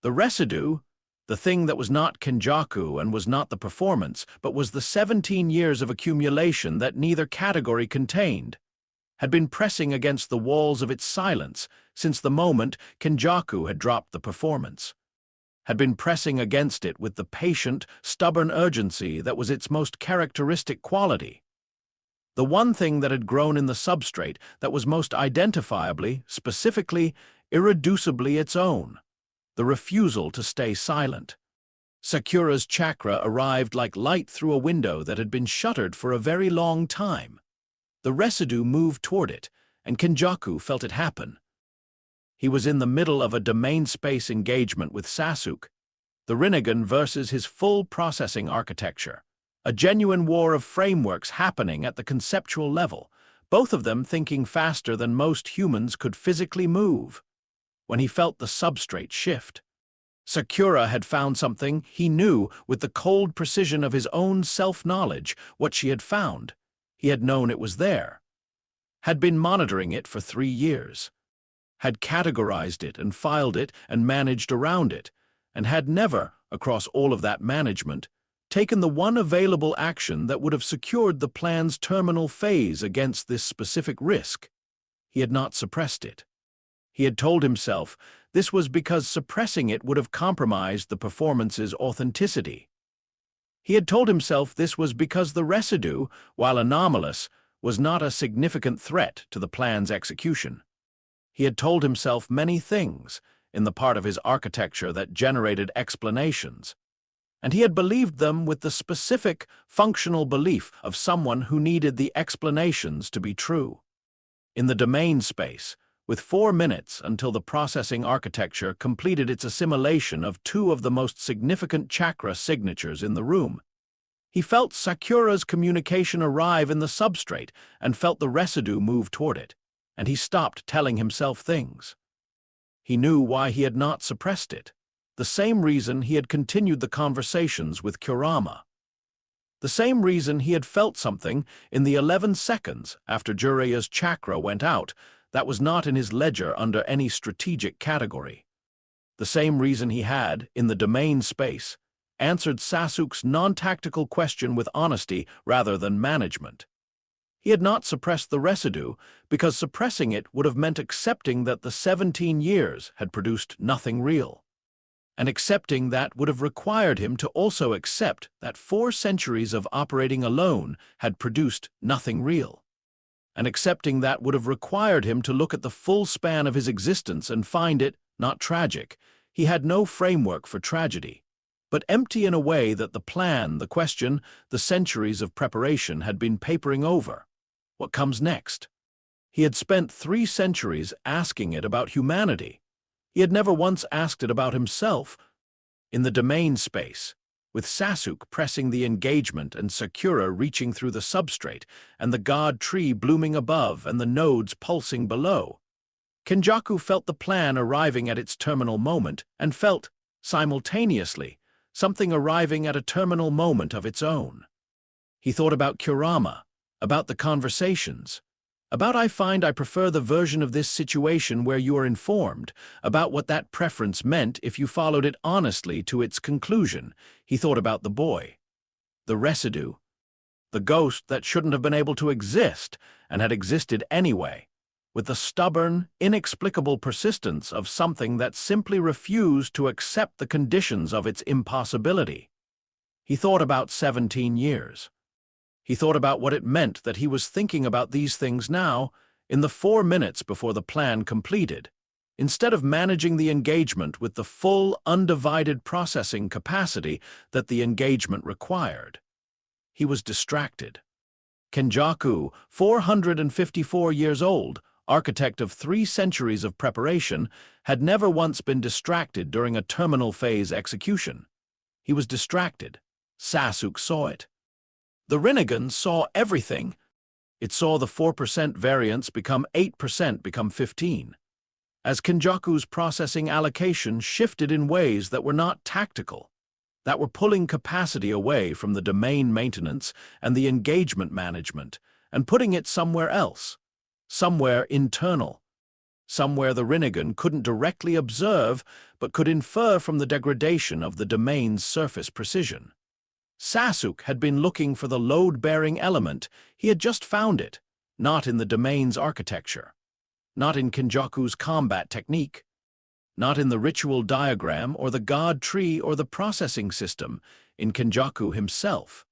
The residue, the thing that was not Kenjaku and was not the performance, but was the 17 years of accumulation that neither category contained, had been pressing against the walls of its silence since the moment Kenjaku had dropped the performance, had been pressing against it with the patient, stubborn urgency that was its most characteristic quality. The one thing that had grown in the substrate that was most identifiably, specifically, irreducibly its own, the refusal to stay silent. Sakura's chakra arrived like light through a window that had been shuttered for a very long time. The residue moved toward it, and Kenjaku felt it happen. He was in the middle of a domain-space engagement with Sasuke, the Rinnegan versus his full processing architecture, a genuine war of frameworks happening at the conceptual level, both of them thinking faster than most humans could physically move. When he felt the substrate shift, Sakura had found something he knew with the cold precision of his own self-knowledge. What she had found, he had known it was there, had been monitoring it for 3 years, had categorized it and filed it and managed around it, and had never, across all of that management, taken the one available action that would have secured the plan's terminal phase against this specific risk. He had not suppressed it. He had told himself this was because suppressing it would have compromised the performance's authenticity. He had told himself this was because the residue, while anomalous, was not a significant threat to the plan's execution. He had told himself many things in the part of his architecture that generated explanations, and he had believed them with the specific, functional belief of someone who needed the explanations to be true. In the domain space, with 4 minutes until the processing architecture completed its assimilation of 2 of the most significant chakra signatures in the room, he felt Sakura's communication arrive in the substrate and felt the residue move toward it, and he stopped telling himself things. He knew why he had not suppressed it, the same reason he had continued the conversations with Kurama. The same reason he had felt something in the 11 seconds after Jiraiya's chakra went out that was not in his ledger under any strategic category. The same reason he had, in the domain space, answered Sasuke's non-tactical question with honesty rather than management. He had not suppressed the residue because suppressing it would have meant accepting that the 17 years had produced nothing real. And accepting that would have required him to also accept that 4 centuries of operating alone had produced nothing real. And accepting that would have required him to look at the full span of his existence and find it not tragic. He had no framework for tragedy, but empty in a way that the plan, the question, the centuries of preparation had been papering over. What comes next? He had spent 3 centuries asking it about humanity. He had never once asked it about himself. In the domain space, with Sasuke pressing the engagement and Sakura reaching through the substrate, and the god tree blooming above and the nodes pulsing below, Kenjaku felt the plan arriving at its terminal moment and felt, simultaneously, something arriving at a terminal moment of its own. He thought about Kurama, about the conversations, about I find I prefer the version of this situation where you are informed, about what that preference meant if you followed it honestly to its conclusion. He thought about the boy, the residue, the ghost that shouldn't have been able to exist and had existed anyway, with the stubborn, inexplicable persistence of something that simply refused to accept the conditions of its impossibility. He thought about 17 years. He thought about what it meant that he was thinking about these things now, in the 4 minutes before the plan completed, instead of managing the engagement with the full, undivided processing capacity that the engagement required. He was distracted. Kenjaku, 454 years old, architect of 3 centuries of preparation, had never once been distracted during a terminal phase execution. He was distracted. Sasuke saw it. The Rinnegan saw everything. It saw the 4% variance become 8% become 15. As Kenjaku's processing allocation shifted in ways that were not tactical, that were pulling capacity away from the domain maintenance and the engagement management and putting it somewhere else, somewhere internal, somewhere the Rinnegan couldn't directly observe but could infer from the degradation of the domain's surface precision. Sasuke had been looking for the load-bearing element. He had just found it, not in the domain's architecture, not in Kenjaku's combat technique, not in the ritual diagram or the god tree or the processing system, in Kenjaku himself.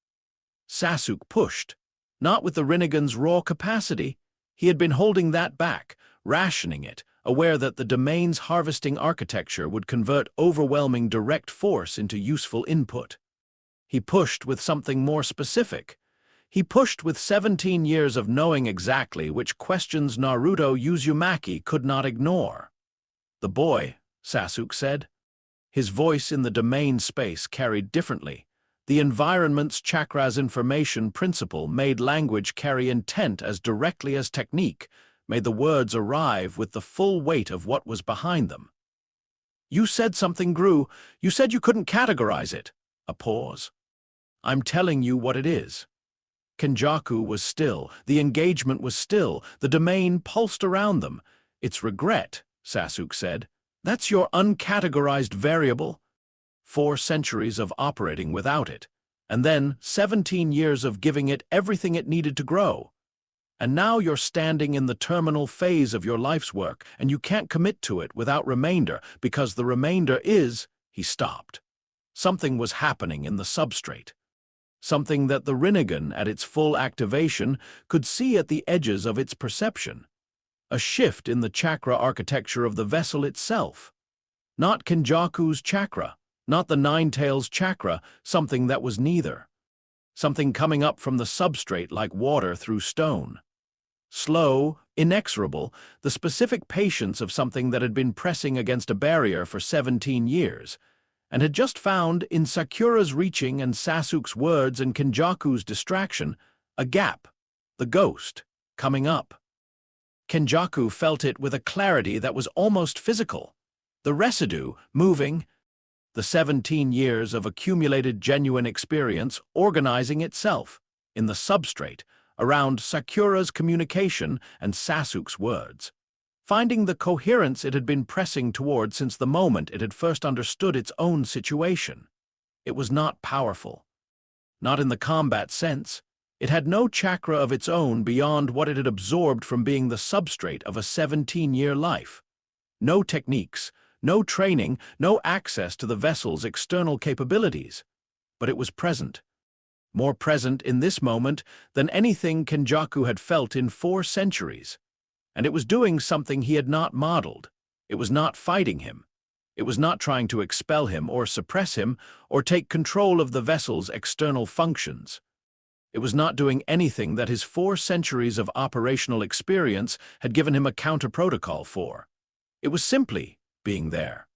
Sasuke pushed, not with the Rinnegan's raw capacity. He had been holding that back, rationing it, aware that the domain's harvesting architecture would convert overwhelming direct force into useful input. He pushed with something more specific. He pushed with 17 years of knowing exactly which questions Naruto Uzumaki could not ignore. The boy, Sasuke said. His voice in the domain space carried differently. The environment's chakra's information principle made language carry intent as directly as technique, made the words arrive with the full weight of what was behind them. You said something, Gru. You said you couldn't categorize it. A pause. I'm telling you what it is. Kenjaku was still, the engagement was still, the domain pulsed around them. It's regret, Sasuke said. That's your uncategorized variable. 4 centuries of operating without it, and then 17 years of giving it everything it needed to grow. And now you're standing in the terminal phase of your life's work, and you can't commit to it without remainder, because the remainder is, he stopped. Something was happening in the substrate. Something that the Rinnegan, at its full activation, could see at the edges of its perception. A shift in the chakra architecture of the vessel itself. Not Kenjaku's chakra, not the Nine-Tails chakra, something that was neither. Something coming up from the substrate like water through stone. Slow, inexorable, the specific patience of something that had been pressing against a barrier for 17 years, and had just found, in Sakura's reaching and Sasuke's words and Kenjaku's distraction, a gap, the ghost, coming up. Kenjaku felt it with a clarity that was almost physical, the residue moving, the 17 years of accumulated genuine experience organizing itself, in the substrate, around Sakura's communication and Sasuke's words. finding the coherence it had been pressing toward since the moment it had first understood its own situation. It was not powerful. Not in the combat sense. It had no chakra of its own beyond what it had absorbed from being the substrate of a 17-year life. No techniques, no training, no access to the vessel's external capabilities. But it was present. More present in this moment than anything Kenjaku had felt in 4 centuries. And it was doing something he had not modeled. It was not fighting him. It was not trying to expel him or suppress him or take control of the vessel's external functions. It was not doing anything that his 4 centuries of operational experience had given him a counter-protocol for. It was simply being there,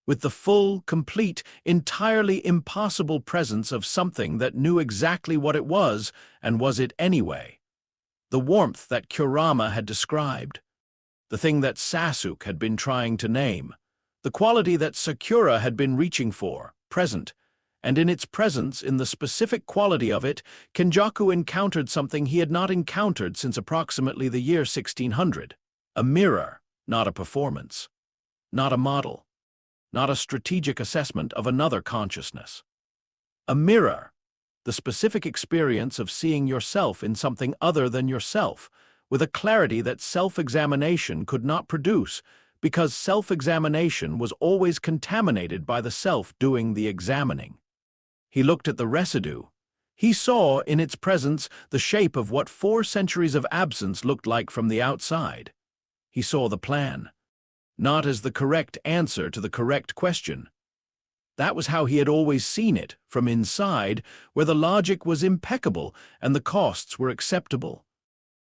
with the full, complete, entirely impossible presence of something that knew exactly what it was and was it anyway. The warmth that Kurama had described, the thing that Sasuke had been trying to name, the quality that Sakura had been reaching for, present, and in its presence, in the specific quality of it, Kenjaku encountered something he had not encountered since approximately the year 1600. A mirror, not a performance. Not a model. Not a strategic assessment of another consciousness. A mirror, the specific experience of seeing yourself in something other than yourself, with a clarity that self-examination could not produce, because self-examination was always contaminated by the self doing the examining. He looked at the residue. He saw in its presence the shape of what 4 centuries of absence looked like from the outside. He saw the plan, not as the correct answer to the correct question. That was how he had always seen it, from inside, where the logic was impeccable and the costs were acceptable.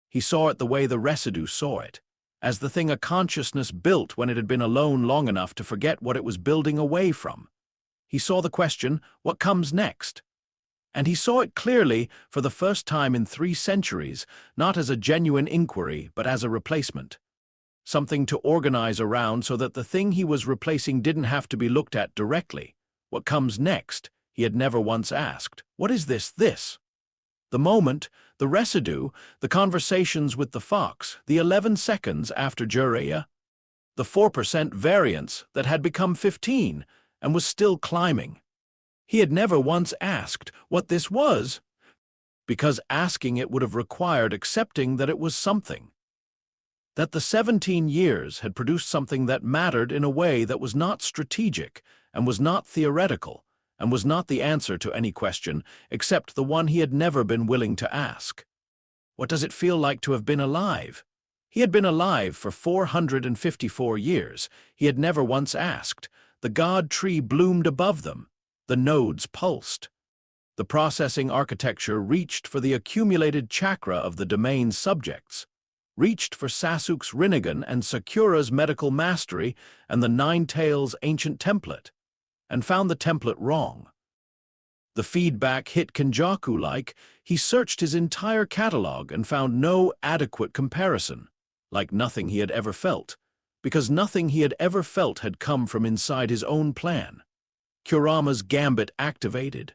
He saw it the way the residue saw it, as the thing a consciousness built when it had been alone long enough to forget what it was building away from. He saw the question, what comes next? And he saw it clearly for the first time in 3 centuries, not as a genuine inquiry, but as a replacement. Something to organize around so that the thing he was replacing didn't have to be looked at directly. What comes next? He had never once asked. What is this? The moment, the residue, the conversations with the fox, the 11 seconds after Jiraiya, the 4% variance that had become 15 and was still climbing. He had never once asked what this was, because asking it would have required accepting that it was something. That the 17 years had produced something that mattered in a way that was not strategic and was not theoretical and was not the answer to any question except the one he had never been willing to ask. What does it feel like to have been alive? He had been alive for 454 years. He had never once asked. The god tree bloomed above them. The nodes pulsed. The processing architecture reached for the accumulated chakra of the domain's subjects, reached for Sasuke's Rinnegan and Sakura's medical mastery and the Nine-Tails' ancient template, and found the template wrong. The feedback hit Kenjaku like he searched his entire catalog and found no adequate comparison, like nothing he had ever felt, because nothing he had ever felt had come from inside his own plan. Kurama's gambit activated.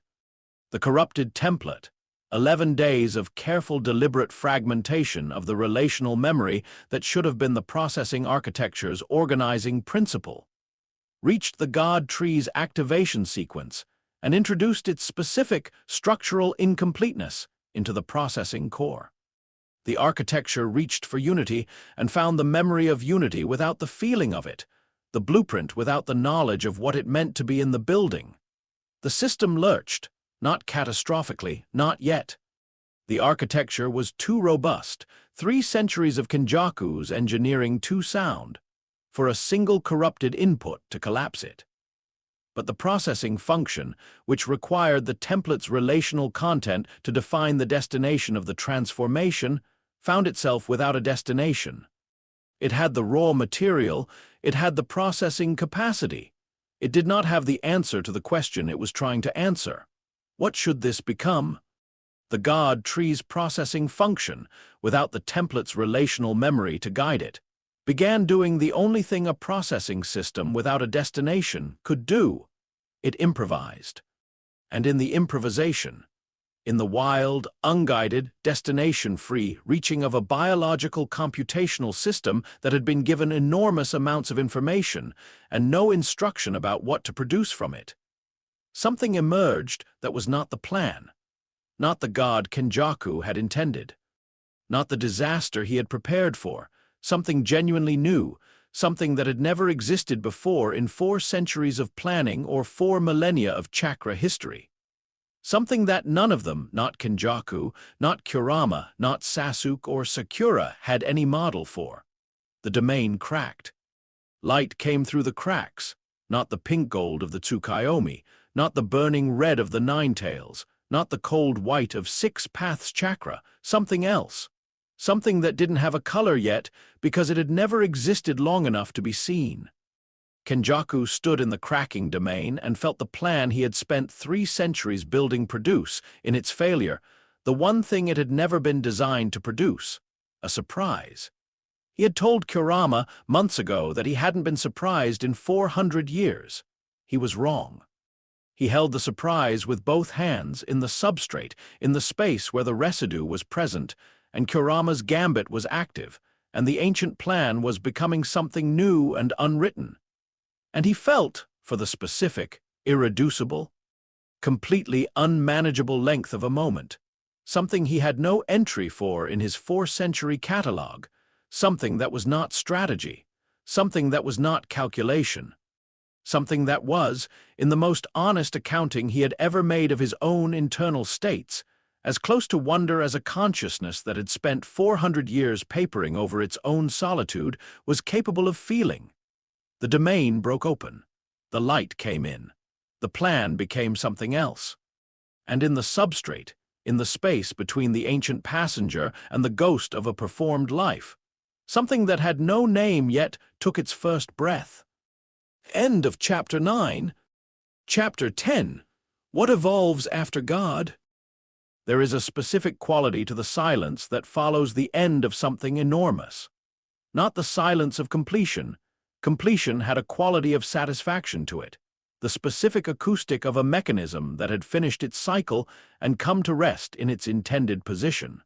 The corrupted template, 11 days of careful deliberate fragmentation of the relational memory that should have been the processing architecture's organizing principle, reached the god tree's activation sequence and introduced its specific structural incompleteness into the processing core. The architecture reached for unity and found the memory of unity without the feeling of it, the blueprint without the knowledge of what it meant to be in the building. The system lurched, not catastrophically, not yet. The architecture was too robust, 3 centuries of Kenjaku's engineering too sound, for a single corrupted input to collapse it. But the processing function, which required the template's relational content to define the destination of the transformation, found itself without a destination. It had the raw material, it had the processing capacity. It did not have the answer to the question it was trying to answer. What should this become? The god tree's processing function, without the template's relational memory to guide it, began doing the only thing a processing system without a destination could do. It improvised. And in the improvisation, in the wild, unguided, destination-free reaching of a biological computational system that had been given enormous amounts of information and no instruction about what to produce from it. Something emerged that was not the plan, not the god Kenjaku had intended, not the disaster he had prepared for, something genuinely new, something that had never existed before in 4 centuries of planning or 4 millennia of chakra history. Something that none of them, not Kenjaku, not Kurama, not Sasuke or Sakura, had any model for. The domain cracked. Light came through the cracks, not the pink gold of the Tsukuyomi, not the burning red of the Nine-Tails, not the cold white of 6 Paths chakra, something else. Something that didn't have a color yet because it had never existed long enough to be seen. Kenjaku stood in the cracking domain and felt the plan he had spent 3 centuries building produce, in its failure, the one thing it had never been designed to produce, a surprise. He had told Kurama months ago that he hadn't been surprised in 400 years. He was wrong. He held the surprise with both hands in the substrate, in the space where the residue was present, and Kurama's gambit was active, and the ancient plan was becoming something new and unwritten. And he felt, for the specific, irreducible, completely unmanageable length of a moment, something he had no entry for in his 4-century catalogue, something that was not strategy, something that was not calculation, something that was, in the most honest accounting he had ever made of his own internal states, as close to wonder as a consciousness that had spent 400 years papering over its own solitude was capable of feeling. The domain broke open. The light came in. The plan became something else. And in the substrate, in the space between the ancient passenger and the ghost of a performed life, something that had no name yet took its first breath. End of Chapter 9. Chapter 10. What evolves after God? There is a specific quality to the silence that follows the end of something enormous. Not the silence of completion. Completion had a quality of satisfaction to it, the specific acoustic of a mechanism that had finished its cycle and come to rest in its intended position.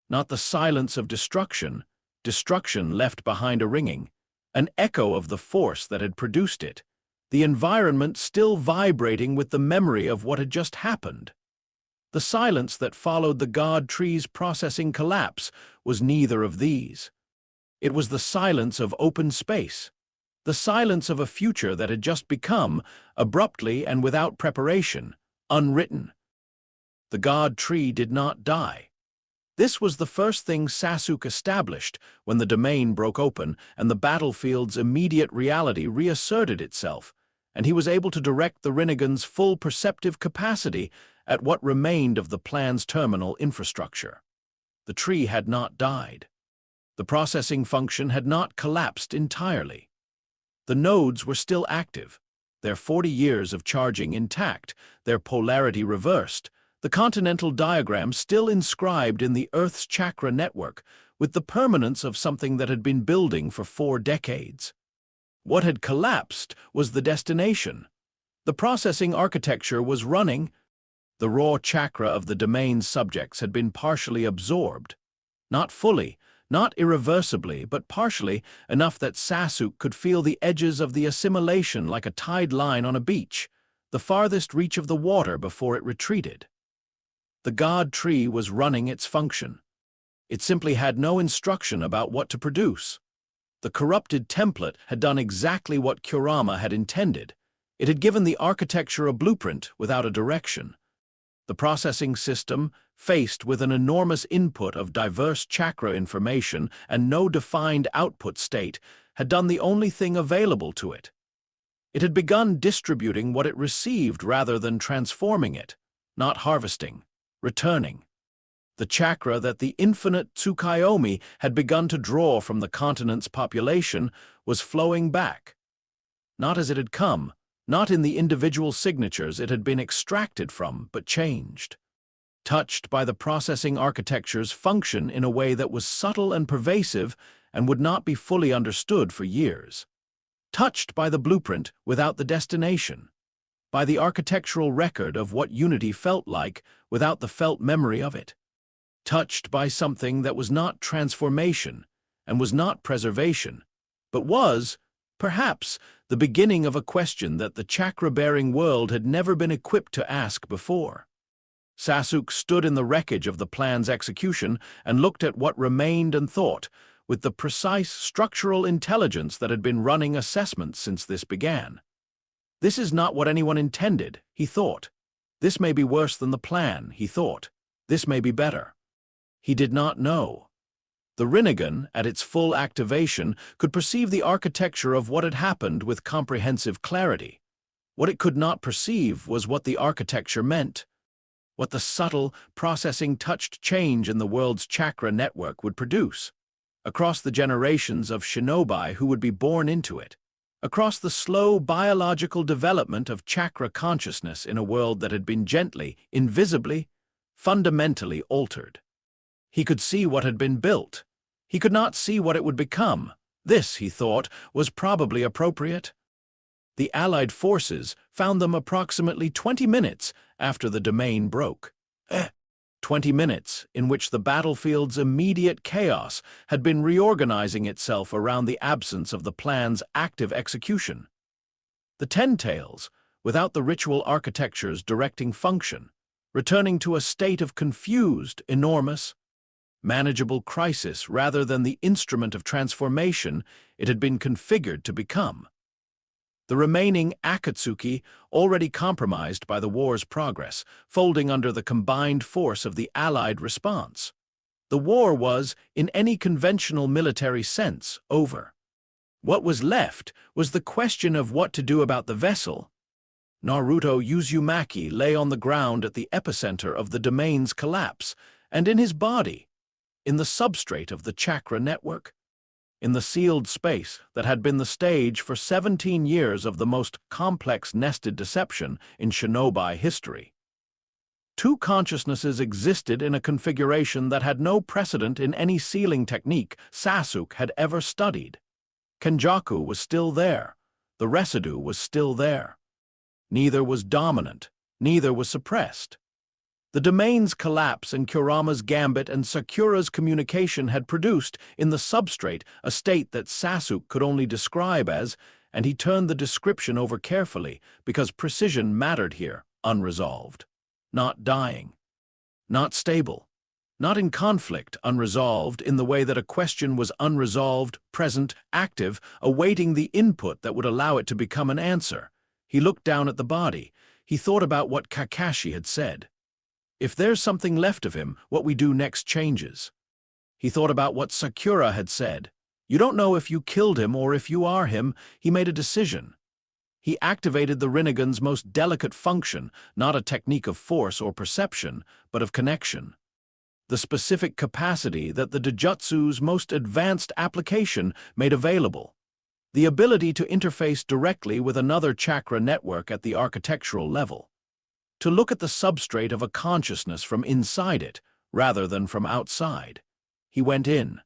Not the silence of destruction, destruction left behind a ringing, an echo of the force that had produced it, the environment still vibrating with the memory of what had just happened. The silence that followed the God tree's processing collapse was neither of these. It was the silence of open space, the silence of a future that had just become, abruptly and without preparation, unwritten. The God tree did not die. This was the first thing Sasuke established when the domain broke open and the battlefield's immediate reality reasserted itself, and he was able to direct the Rinnegan's full perceptive capacity at what remained of the plan's terminal infrastructure. The tree had not died. The processing function had not collapsed entirely. The nodes were still active, their 40 years of charging intact, their polarity reversed, the continental diagram still inscribed in the Earth's chakra network, with the permanence of something that had been building for 4 decades. What had collapsed was the destination. The processing architecture was running. The raw chakra of the domain's subjects had been partially absorbed. Not fully, not irreversibly, but partially, enough that Sasuke could feel the edges of the assimilation like a tide line on a beach, the farthest reach of the water before it retreated. The God tree was running its function. It simply had no instruction about what to produce. The corrupted template had done exactly what Kurama had intended. It had given the architecture a blueprint without a direction. The processing system, faced with an enormous input of diverse chakra information and no defined output state, had done the only thing available to it. It had begun distributing what it received rather than transforming it, not harvesting, returning. The chakra that the infinite Tsukuyomi had begun to draw from the continent's population was flowing back. Not as it had come, not in the individual signatures it had been extracted from, but changed. Touched by the processing architecture's function in a way that was subtle and pervasive and would not be fully understood for years. Touched by the blueprint without the destination. by the architectural record of what unity felt like without the felt memory of it. Touched by something that was not transformation and was not preservation, but was, perhaps, the beginning of a question that the chakra-bearing world had never been equipped to ask before. Sasuke stood in the wreckage of the plan's execution and looked at what remained and thought, with the precise structural intelligence that had been running assessments since this began. This is not what anyone intended, he thought. This may be worse than the plan, he thought. This may be better. He did not know. The Rinnegan, at its full activation, could perceive the architecture of what had happened with comprehensive clarity. What it could not perceive was what the architecture meant, what the subtle, processing-touched change in the world's chakra network would produce, across the generations of shinobi who would be born into it, across the slow biological development of chakra consciousness in a world that had been gently, invisibly, fundamentally altered. He could see what had been built. He could not see what it would become. This, he thought, was probably appropriate. The Allied forces found them approximately 20 minutes after the domain broke. 20 minutes in which the battlefield's immediate chaos had been reorganizing itself around the absence of the plan's active execution. The Ten Tails, without the ritual architecture's directing function, returning to a state of confused, enormous, manageable crisis rather than the instrument of transformation it had been configured to become. The remaining Akatsuki, already compromised by the war's progress, folding under the combined force of the Allied response. The war was, in any conventional military sense, over. What was left was the question of what to do about the vessel. Naruto Uzumaki lay on the ground at the epicenter of the domain's collapse, and in his body, in the substrate of the chakra network, in the sealed space that had been the stage for 17 years of the most complex nested deception in shinobi history. Two consciousnesses existed in a configuration that had no precedent in any sealing technique Sasuke had ever studied. Kenjaku was still there. The residue was still there. Neither was dominant. Neither was suppressed. The domain's collapse and Kurama's gambit and Sakura's communication had produced in the substrate a state that Sasuke could only describe as, and he turned the description over carefully because precision mattered here, unresolved. Not dying. Not stable. Not in conflict, unresolved, in the way that a question was unresolved, present, active, awaiting the input that would allow it to become an answer. He looked down at the body. He thought about what Kakashi had said. If there's something left of him, what we do next changes. He thought about what Sakura had said. You don't know if you killed him or if you are him. He made a decision. He activated the Rinnegan's most delicate function, not a technique of force or perception, but of connection. The specific capacity that the Dojutsu's most advanced application made available. The ability to interface directly with another chakra network at the architectural level. To look at the substrate of a consciousness from inside it, rather than from outside. He went in.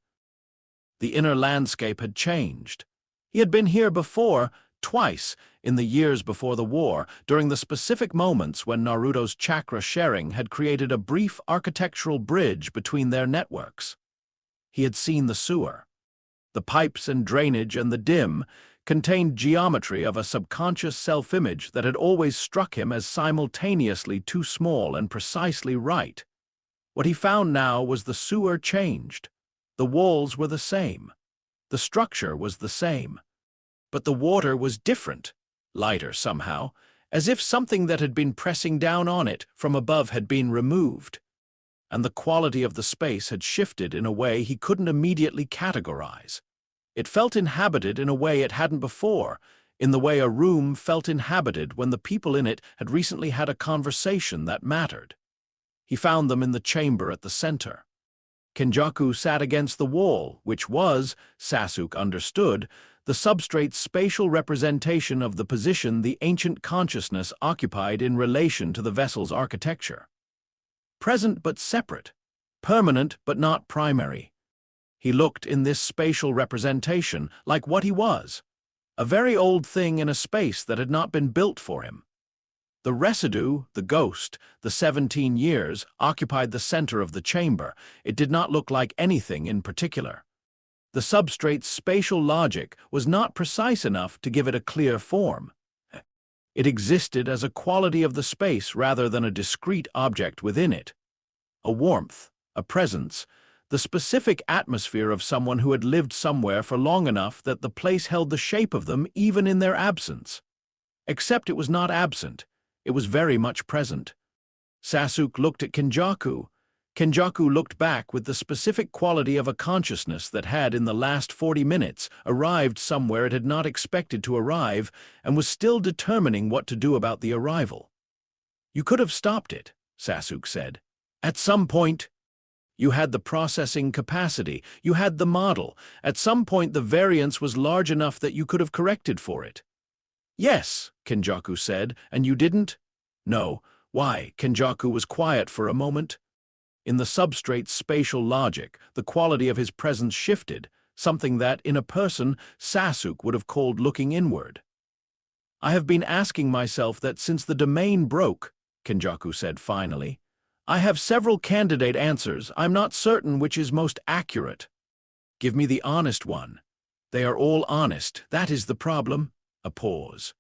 The inner landscape had changed. He had been here before, twice, in the years before the war, during the specific moments when Naruto's chakra sharing had created a brief architectural bridge between their networks. He had seen the sewer. The pipes and drainage and the dim contained geometry of a subconscious self-image that had always struck him as simultaneously too small and precisely right. What he found now was the sewer changed. The walls were the same. The structure was the same. But the water was different, lighter somehow, as if something that had been pressing down on it from above had been removed. And the quality of the space had shifted in a way he couldn't immediately categorize. It felt inhabited in a way it hadn't before, in the way a room felt inhabited when the people in it had recently had a conversation that mattered. He found them in the chamber at the center. Kenjaku sat against the wall, which was, Sasuke understood, the substrate's spatial representation of the position the ancient consciousness occupied in relation to the vessel's architecture. Present but separate, permanent but not primary. He looked in this spatial representation like what he was, a very old thing in a space that had not been built for him. The residue, the ghost, the 17 years, occupied the center of the chamber. It did not look like anything in particular. The substrate's spatial logic was not precise enough to give it a clear form. It existed as a quality of the space rather than a discrete object within it. A warmth, a presence, the specific atmosphere of someone who had lived somewhere for long enough that the place held the shape of them even in their absence. Except it was not absent, it was very much present. Sasuke looked at Kenjaku. Kenjaku looked back with the specific quality of a consciousness that had, in the last 40 minutes, arrived somewhere it had not expected to arrive and was still determining what to do about the arrival. "You could have stopped it," Sasuke said. "At some point, you had the processing capacity, you had the model. At some point the variance was large enough that you could have corrected for it." "Yes," Kenjaku said, "and you didn't?" "No." "Why?" Kenjaku was quiet for a moment. In the substrate's spatial logic, the quality of his presence shifted, something that, in a person, Sasuke would have called looking inward. "I have been asking myself that since the domain broke," Kenjaku said finally. "I have several candidate answers. I'm not certain which is most accurate." "Give me the honest one." "They are all honest. That is the problem." A pause.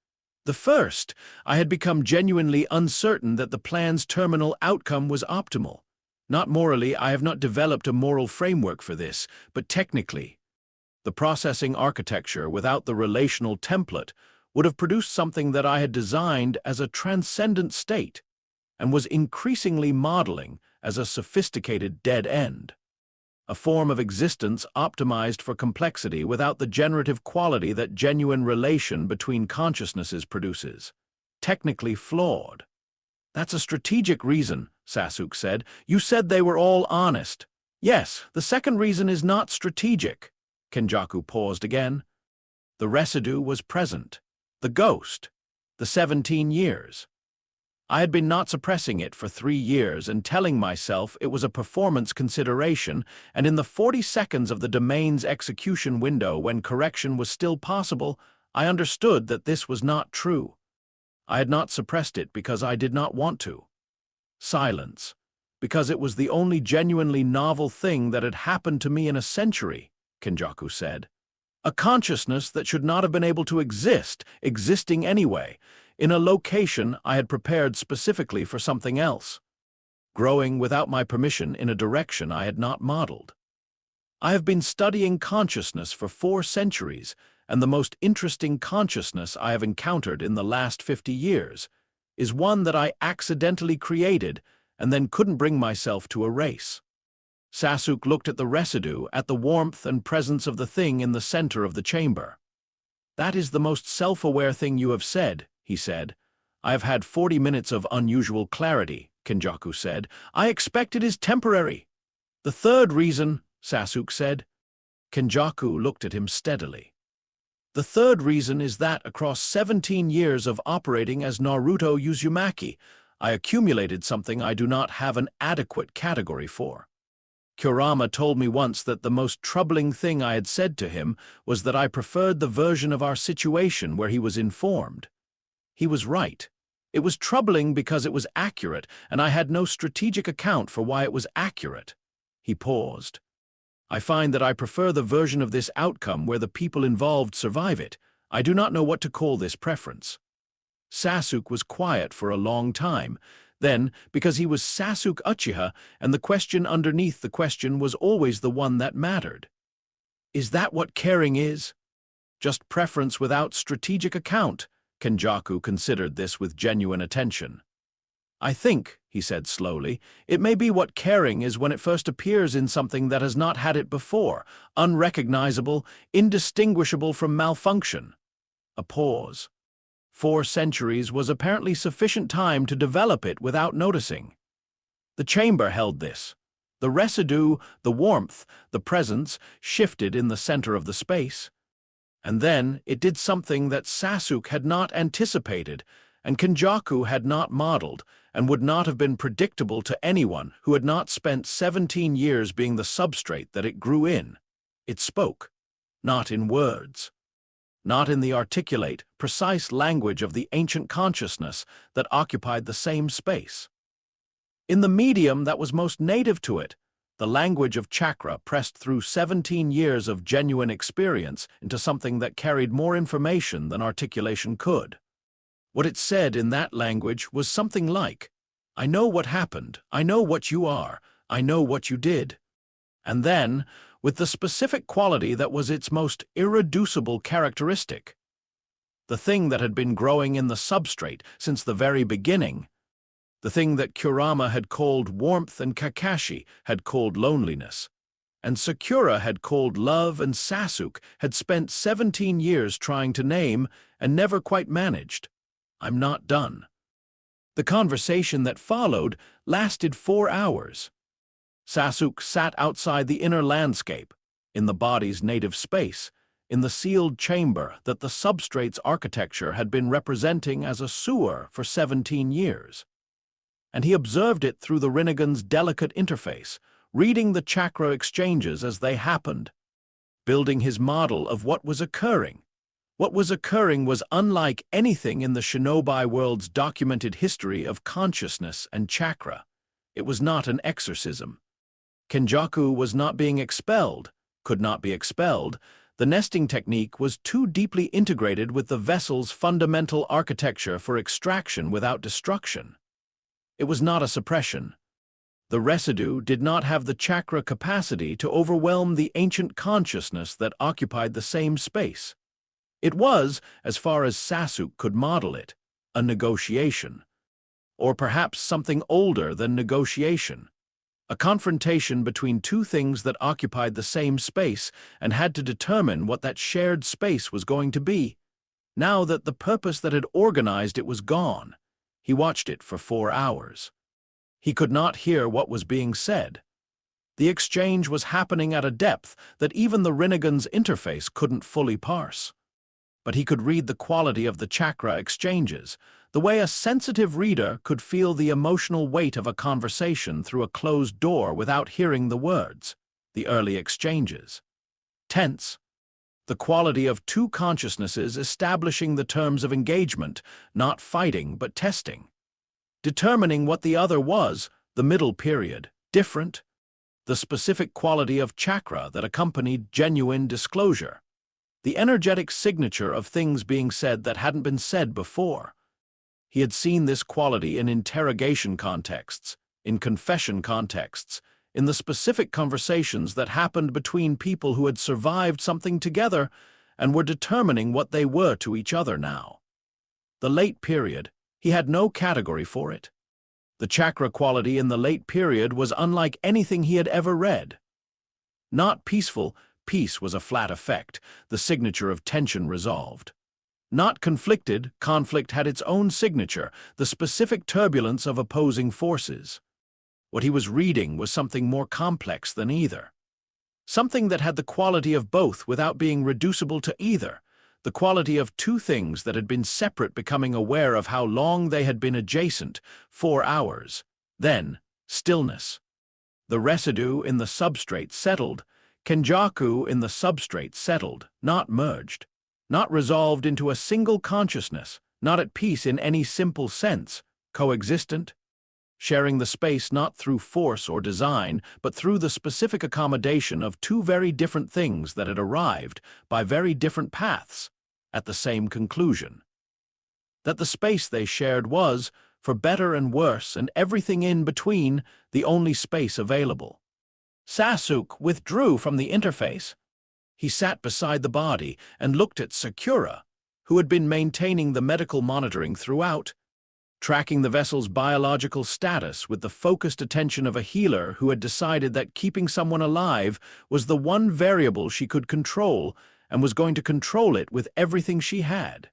"The first, I had become genuinely uncertain that the plan's terminal outcome was optimal. Not morally, I have not developed a moral framework for this, but technically. The processing architecture without the relational template would have produced something that I had designed as a transcendent state and was increasingly modeling as a sophisticated dead end. A form of existence optimized for complexity without the generative quality that genuine relation between consciousnesses produces. Technically flawed. "That's a strategic reason," Sasuke said. "You said they were all honest." "Yes, the second reason is not strategic." Kenjaku paused again. "The residue was present. The ghost. The 17 years. I had been not suppressing it for 3 years and telling myself it was a performance consideration, and in the 40 seconds of the domain's execution window when correction was still possible, I understood that this was not true. I had not suppressed it because I did not want to. Silence. Because it was the only genuinely novel thing that had happened to me in a century," Kenjaku said. "A consciousness that should not have been able to exist, existing anyway, in a location I had prepared specifically for something else. Growing without my permission in a direction I had not modeled. I have been studying consciousness for 4 centuries, and the most interesting consciousness I have encountered in the last 50 years is one that I accidentally created and then couldn't bring myself to erase." Sasuke looked at the residue, at the warmth and presence of the thing in the center of the chamber. "That is the most self-aware thing you have said," he said. "I have had 40 minutes of unusual clarity," Kenjaku said. "I expect it is temporary." "The third reason," Sasuke said. Kenjaku looked at him steadily. "The third reason is that across 17 years of operating as Naruto Uzumaki, I accumulated something I do not have an adequate category for. Kurama told me once that the most troubling thing I had said to him was that I preferred the version of our situation where he was informed. He was right. It was troubling because it was accurate, and I had no strategic account for why it was accurate." He paused. "I find that I prefer the version of this outcome where the people involved survive it. I do not know what to call this preference." Sasuke was quiet for a long time. Then, because he was Sasuke Uchiha, and the question underneath the question was always the one that mattered. "Is that what caring is? Just preference without strategic account?" Kenjaku considered this with genuine attention. "I think," he said slowly, "it may be what caring is when it first appears in something that has not had it before, unrecognizable, indistinguishable from malfunction." A pause. 4 centuries was apparently sufficient time to develop it without noticing. The chamber held this. The residue, the warmth, the presence, shifted in the center of the space. And then it did something that Sasuke had not anticipated, and Kenjaku had not modeled, and would not have been predictable to anyone who had not spent 17 years being the substrate that it grew in. It spoke, not in words. not in the articulate, precise language of the ancient consciousness that occupied the same space. In the medium that was most native to it, the language of chakra pressed through 17 years of genuine experience into something that carried more information than articulation could. What it said in that language was something like, "I know what happened, I know what you are, I know what you did." And then, with the specific quality that was its most irreducible characteristic, the thing that had been growing in the substrate since the very beginning, the thing that Kurama had called warmth and Kakashi had called loneliness, and Sakura had called love, and Sasuke had spent 17 years trying to name and never quite managed. "I'm not done." The conversation that followed lasted 4 hours. Sasuke sat outside the inner landscape, in the body's native space, in the sealed chamber that the substrate's architecture had been representing as a sewer for 17 years. And he observed it through the Rinnegan's delicate interface, reading the chakra exchanges as they happened, building his model of what was occurring. What was occurring was unlike anything in the shinobi world's documented history of consciousness and chakra. It was not an exorcism. Kenjaku was not being expelled, could not be expelled. The nesting technique was too deeply integrated with the vessel's fundamental architecture for extraction without destruction. It was not a suppression. The residue did not have the chakra capacity to overwhelm the ancient consciousness that occupied the same space. It was, as far as Sasuke could model it, a negotiation. Or perhaps something older than negotiation. A confrontation between two things that occupied the same space and had to determine what that shared space was going to be. Now that the purpose that had organized it was gone, he watched it for 4 hours. He could not hear what was being said. The exchange was happening at a depth that even the Rinnegan's interface couldn't fully parse. But he could read the quality of the chakra exchanges, the way a sensitive reader could feel the emotional weight of a conversation through a closed door without hearing the words, the early exchanges. Tense. The quality of two consciousnesses establishing the terms of engagement, not fighting but testing. Determining what the other was, the middle period, different. The specific quality of chakra that accompanied genuine disclosure. The energetic signature of things being said that hadn't been said before. He had seen this quality in interrogation contexts, in confession contexts, in the specific conversations that happened between people who had survived something together and were determining what they were to each other now. The late period, he had no category for it. The chakra quality in the late period was unlike anything he had ever read. Not peaceful. Peace was a flat effect, the signature of tension resolved. Not conflicted, conflict had its own signature, the specific turbulence of opposing forces. What he was reading was something more complex than either. Something that had the quality of both without being reducible to either, the quality of two things that had been separate becoming aware of how long they had been adjacent, 4 hours. Then, stillness. The residue in the substrate settled, Kenjaku in the substrate settled, not merged, not resolved into a single consciousness, not at peace in any simple sense, coexistent, sharing the space not through force or design, but through the specific accommodation of two very different things that had arrived, by very different paths, at the same conclusion. That the space they shared was, for better and worse and everything in between, the only space available. Sasuke withdrew from the interface. He sat beside the body and looked at Sakura, who had been maintaining the medical monitoring throughout, tracking the vessel's biological status with the focused attention of a healer who had decided that keeping someone alive was the one variable she could control and was going to control it with everything she had.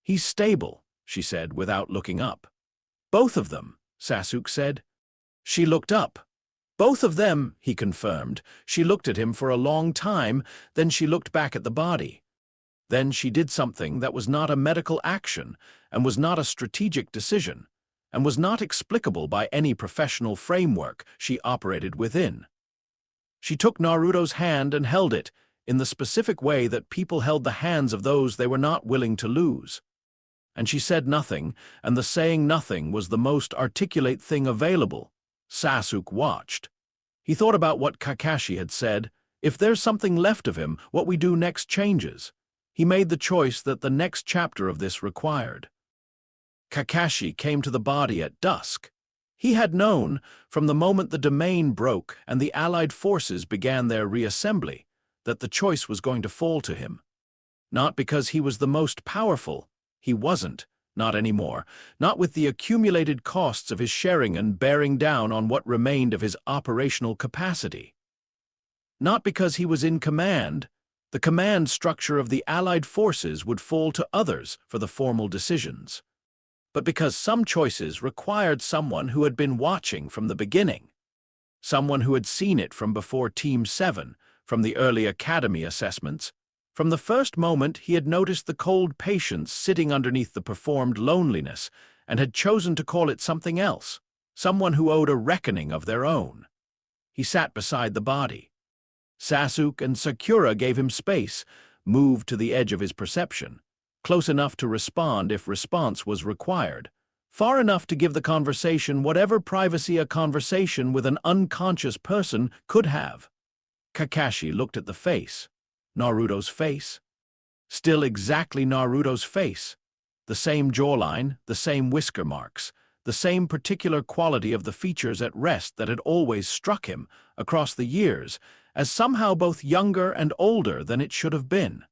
"He's stable," she said without looking up. "Both of them," Sasuke said. She looked up. "Both of them," he confirmed. She looked at him for a long time, then she looked back at the body. Then she did something that was not a medical action, and was not a strategic decision, and was not explicable by any professional framework she operated within. She took Naruto's hand and held it, in the specific way that people held the hands of those they were not willing to lose. And she said nothing, and the saying nothing was the most articulate thing available. Sasuke watched. He thought about what Kakashi had said. If there's something left of him, what we do next changes. He made the choice that the next chapter of this required. Kakashi came to the body at dusk. He had known, from the moment the domain broke and the allied forces began their reassembly, that the choice was going to fall to him. Not because he was the most powerful. He wasn't, not anymore, not with the accumulated costs of his Sharingan bearing down on what remained of his operational capacity. Not because he was in command. The command structure of the allied forces would fall to others for the formal decisions. But because some choices required someone who had been watching from the beginning. Someone who had seen it from before Team 7, from the early academy assessments. From the first moment he had noticed the cold patience sitting underneath the performed loneliness and had chosen to call it something else, someone who owed a reckoning of their own. He sat beside the body. Sasuke and Sakura gave him space, moved to the edge of his perception, close enough to respond if response was required, far enough to give the conversation whatever privacy a conversation with an unconscious person could have. Kakashi looked at the face. Naruto's face. Still exactly Naruto's face. The same jawline, the same whisker marks, the same particular quality of the features at rest that had always struck him, across the years, as somehow both younger and older than it should have been.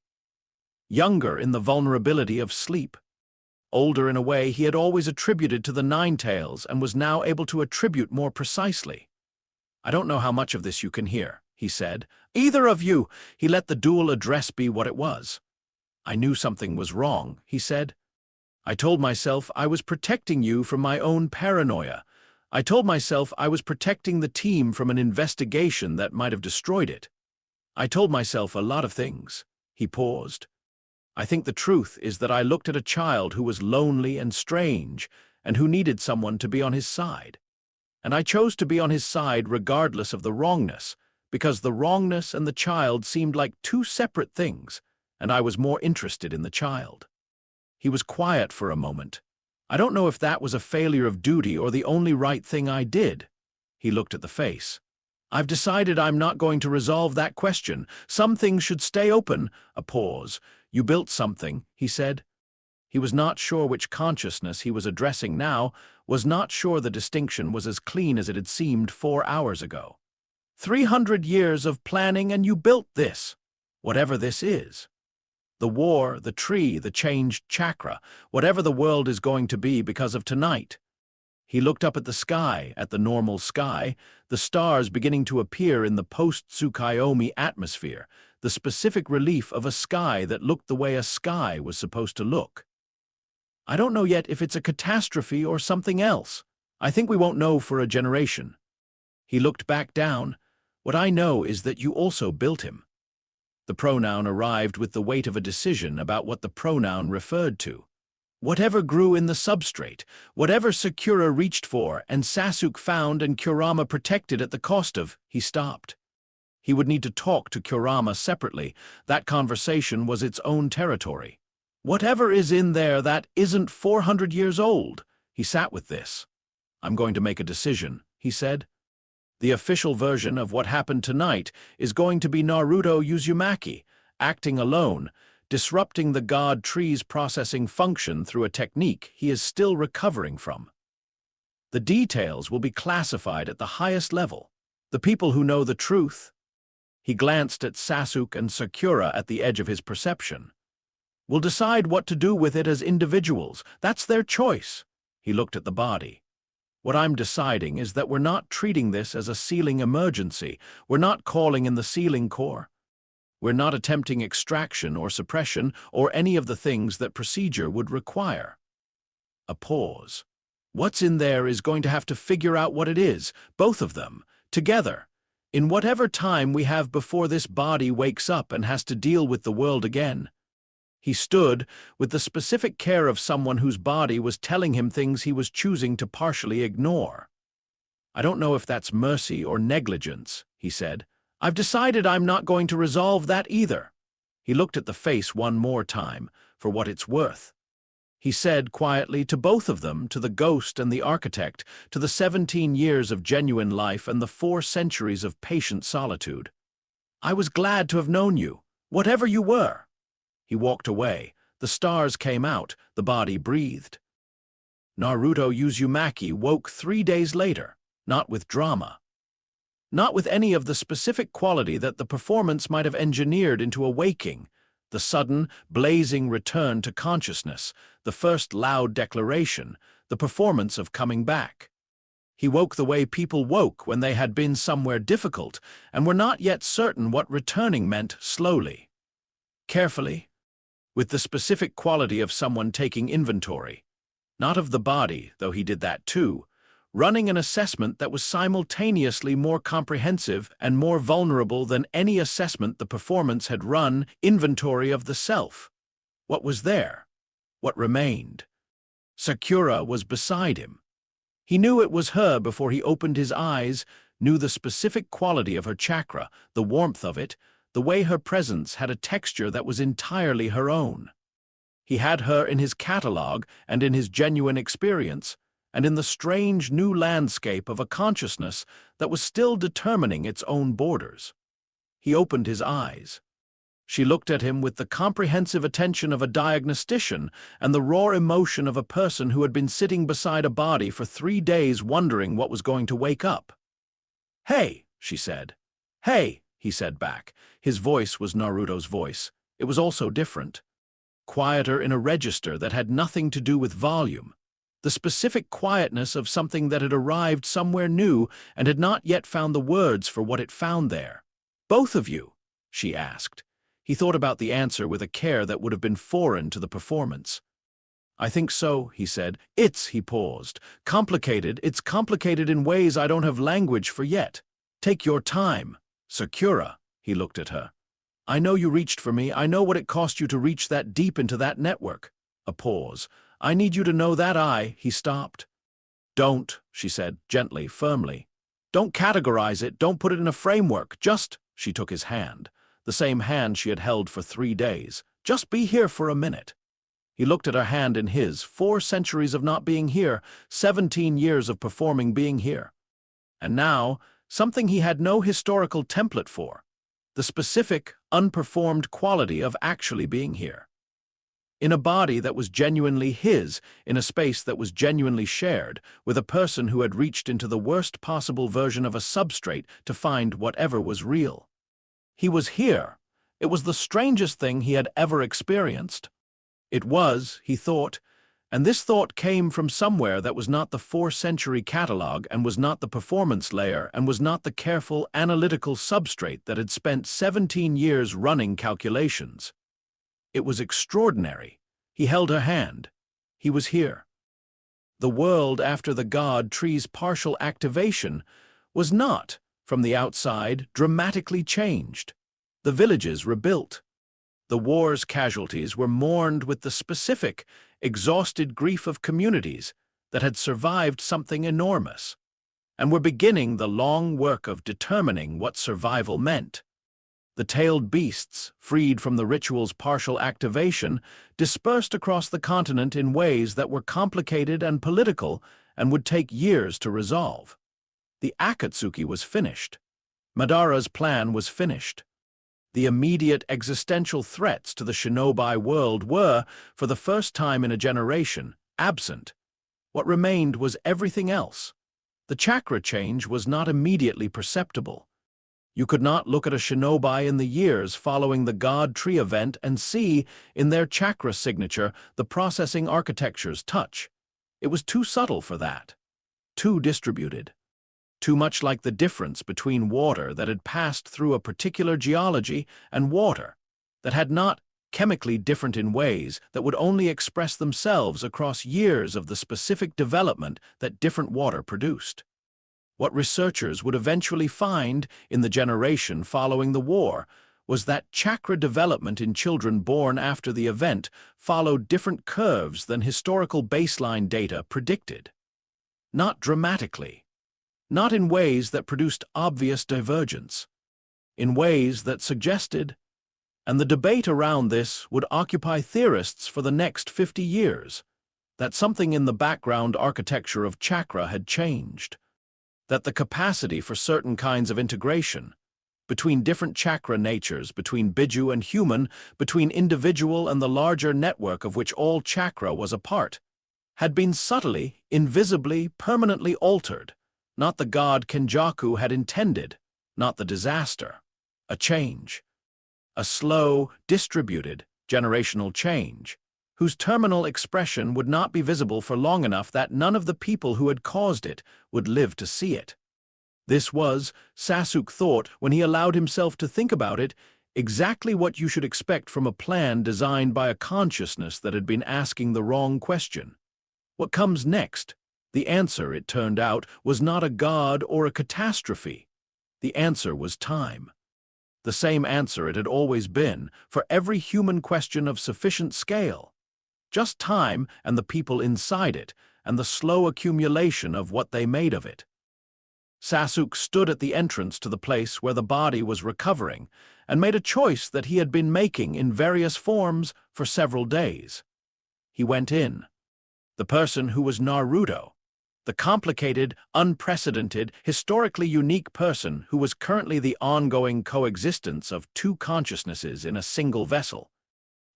Younger in the vulnerability of sleep. Older in a way he had always attributed to the Nine Tails and was now able to attribute more precisely. "I don't know how much of this you can hear," he said. "Either of you," he let the dual address be what it was. "I knew something was wrong," he said. "I told myself I was protecting you from my own paranoia. I told myself I was protecting the team from an investigation that might have destroyed it. I told myself a lot of things." He paused. "I think the truth is that I looked at a child who was lonely and strange and who needed someone to be on his side. And I chose to be on his side regardless of the wrongness, because the wrongness and the child seemed like two separate things, and I was more interested in the child." He was quiet for a moment. "I don't know if that was a failure of duty or the only right thing I did." He looked at the face. "I've decided I'm not going to resolve that question. Some things should stay open." A pause. "You built something," he said. He was not sure which consciousness he was addressing now, was not sure the distinction was as clean as it had seemed 4 hours ago. 300 years of planning and you built this, whatever this is. The war, the tree, the changed chakra, whatever the world is going to be because of tonight. He looked up at the sky, at the normal sky, the stars beginning to appear in the post-Tsukuyomi atmosphere, the specific relief of a sky that looked the way a sky was supposed to look. "I don't know yet if it's a catastrophe or something else. I think we won't know for a generation." He looked back down. "What I know is that you also built him." The pronoun arrived with the weight of a decision about what the pronoun referred to. Whatever grew in the substrate, whatever Sakura reached for and Sasuke found and Kurama protected at the cost of, he stopped. He would need to talk to Kurama separately. That conversation was its own territory. Whatever is in there that isn't 400 years old. He sat with this. "I'm going to make a decision," he said. "The official version of what happened tonight is going to be Naruto Uzumaki, acting alone, disrupting the God Tree's processing function through a technique he is still recovering from. The details will be classified at the highest level. The people who know the truth." He glanced at Sasuke and Sakura at the edge of his perception. "Will decide what to do with it as individuals. That's their choice." He looked at the body. "What I'm deciding is that we're not treating this as a sealing emergency. We're not calling in the sealing corps. We're not attempting extraction or suppression or any of the things that procedure would require." A pause. "What's in there is going to have to figure out what it is, both of them, together, in whatever time we have before this body wakes up and has to deal with the world again." He stood with the specific care of someone whose body was telling him things he was choosing to partially ignore. "I don't know if that's mercy or negligence," he said. I've decided I'm not going to resolve that either. He looked at the face one more time, for what it's worth. He said quietly to both of them, to the ghost and the architect, to the 17 years of genuine life and the 4 centuries of patient solitude. I was glad to have known you, whatever you were. He walked away. The stars came out. The body breathed. Naruto Uzumaki woke 3 days later, not with drama. Not with any of the specific quality that the performance might have engineered into a waking, the sudden, blazing return to consciousness, the first loud declaration, the performance of coming back. He woke the way people woke when they had been somewhere difficult and were not yet certain what returning meant, slowly, carefully, with the specific quality of someone taking inventory, not of the body, though he did that too, running an assessment that was simultaneously more comprehensive and more vulnerable than any assessment the performance had run, inventory of the self. What was there? What remained? Sakura was beside him. He knew it was her before he opened his eyes, knew the specific quality of her chakra, the warmth of it, the way her presence had a texture that was entirely her own. He had her in his catalogue and in his genuine experience, and in the strange new landscape of a consciousness that was still determining its own borders. He opened his eyes. She looked at him with the comprehensive attention of a diagnostician and the raw emotion of a person who had been sitting beside a body for 3 days wondering what was going to wake up. "Hey," she said. "Hey," he said back. His voice was Naruto's voice. It was also different. Quieter in a register that had nothing to do with volume. The specific quietness of something that had arrived somewhere new and had not yet found the words for what it found there. "Both of you?" she asked. He thought about the answer with a care that would have been foreign to the performance. "I think so," he said. He paused. "Complicated. It's complicated in ways I don't have language for yet. Take your time." "Sakura," he looked at her. "I know you reached for me. I know what it cost you to reach that deep into that network." A pause. "I need you to know that he stopped. "Don't," she said, gently, firmly. "Don't categorize it, don't put it in a framework, just," she took his hand, the same hand she had held for 3 days, "just be here for a minute." He looked at her hand in his, 4 centuries of not being here, 17 years of performing being here. And now, something he had no historical template for, the specific, unperformed quality of actually being here. In a body that was genuinely his, in a space that was genuinely shared, with a person who had reached into the worst possible version of a substrate to find whatever was real. He was here. It was the strangest thing he had ever experienced. It was, he thought, and this thought came from somewhere that was not the 4-century catalogue and was not the performance layer and was not the careful, analytical substrate that had spent 17 years running calculations. It was extraordinary. He held her hand. He was here. The world after the God tree's partial activation was not, from the outside, dramatically changed. The villages rebuilt. The war's casualties were mourned with the specific, exhausted grief of communities that had survived something enormous, and were beginning the long work of determining what survival meant. The tailed beasts, freed from the ritual's partial activation, dispersed across the continent in ways that were complicated and political and would take years to resolve. The Akatsuki was finished. Madara's plan was finished. The immediate existential threats to the shinobi world were, for the first time in a generation, absent. What remained was everything else. The chakra change was not immediately perceptible. You could not look at a shinobi in the years following the God Tree event and see, in their chakra signature, the processing architecture's touch. It was too subtle for that. Too distributed. Too much like the difference between water that had passed through a particular geology and water that had not, chemically different in ways that would only express themselves across years of the specific development that different water produced. What researchers would eventually find in the generation following the war was that chakra development in children born after the event followed different curves than historical baseline data predicted. Not dramatically. Not in ways that produced obvious divergence. in ways that suggested, and the debate around this would occupy theorists for the next 50 years, that something in the background architecture of chakra had changed, that the capacity for certain kinds of integration between different chakra natures, between biju and human, between individual and the larger network of which all chakra was a part, had been subtly, invisibly, permanently altered, not the god Kenjaku had intended, not the disaster, a change, a slow, distributed, generational change, whose terminal expression would not be visible for long enough that none of the people who had caused it would live to see it. This was, Sasuke thought when he allowed himself to think about it, exactly what you should expect from a plan designed by a consciousness that had been asking the wrong question. What comes next? The answer, it turned out, was not a god or a catastrophe. The answer was time. The same answer it had always been for every human question of sufficient scale. Just time and the people inside it, and the slow accumulation of what they made of it. Sasuke stood at the entrance to the place where the body was recovering and made a choice that he had been making in various forms for several days. He went in. The person who was Naruto, the complicated, unprecedented, historically unique person who was currently the ongoing coexistence of two consciousnesses in a single vessel,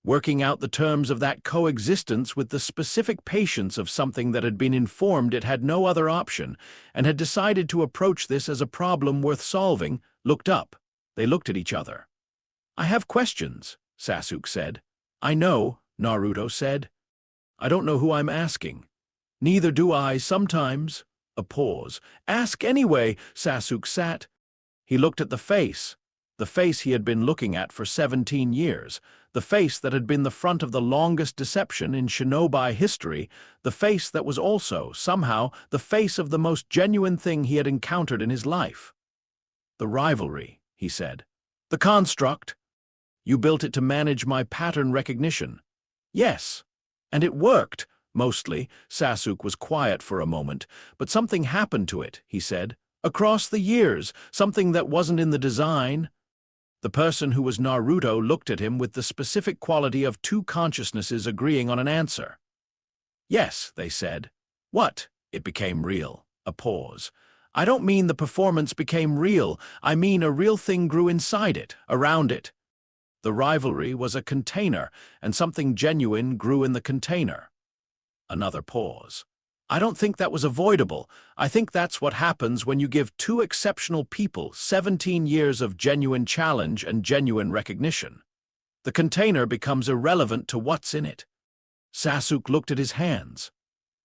working out the terms of that coexistence with the specific patience of something that had been informed it had no other option and had decided to approach this as a problem worth solving, looked up. They looked at each other. "I have questions," Sasuke said. "I know," Naruto said. "I don't know who I'm asking." "Neither do I, sometimes." A pause. "Ask anyway," Sasuke sat. He looked at the face he had been looking at for 17 years, the face that had been the front of the longest deception in shinobi history, the face that was also, somehow, the face of the most genuine thing he had encountered in his life. "The rivalry," he said. "The construct. You built it to manage my pattern recognition." "Yes. And it worked, mostly." Sasuke was quiet for a moment. "But something happened to it," he said. "Across the years, something that wasn't in the design." The person who was Naruto looked at him with the specific quality of two consciousnesses agreeing on an answer. "Yes," they said. "What?" It became real. A pause. "I don't mean the performance became real. I mean a real thing grew inside it, around it. The rivalry was a container, and something genuine grew in the container." Another pause. "I don't think that was avoidable. I think that's what happens when you give two exceptional people 17 years of genuine challenge and genuine recognition. The container becomes irrelevant to what's in it." Sasuke looked at his hands.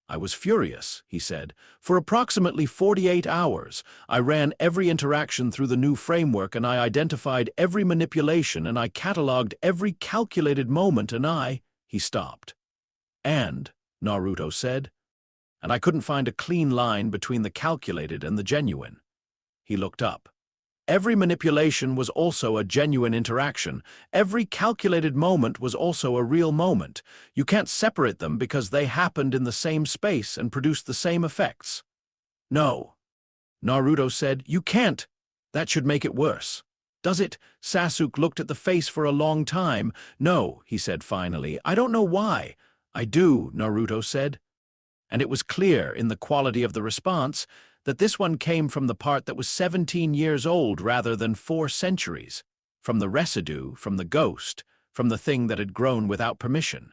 "I was furious," he said. "For approximately 48 hours, I ran every interaction through the new framework and I identified every manipulation and I catalogued every calculated moment and He stopped. "And," Naruto said, "and I couldn't find a clean line between the calculated and the genuine." He looked up. "Every manipulation was also a genuine interaction. Every calculated moment was also a real moment. You can't separate them because they happened in the same space and produced the same effects." "No," Naruto said. "You can't. That should make it worse." "Does it?" Sasuke looked at the face for a long time. "No," he said finally. "I don't know why." "I do," Naruto said. And it was clear in the quality of the response that this one came from the part that was 17 years old rather than 4 centuries, from the residue, from the ghost, from the thing that had grown without permission.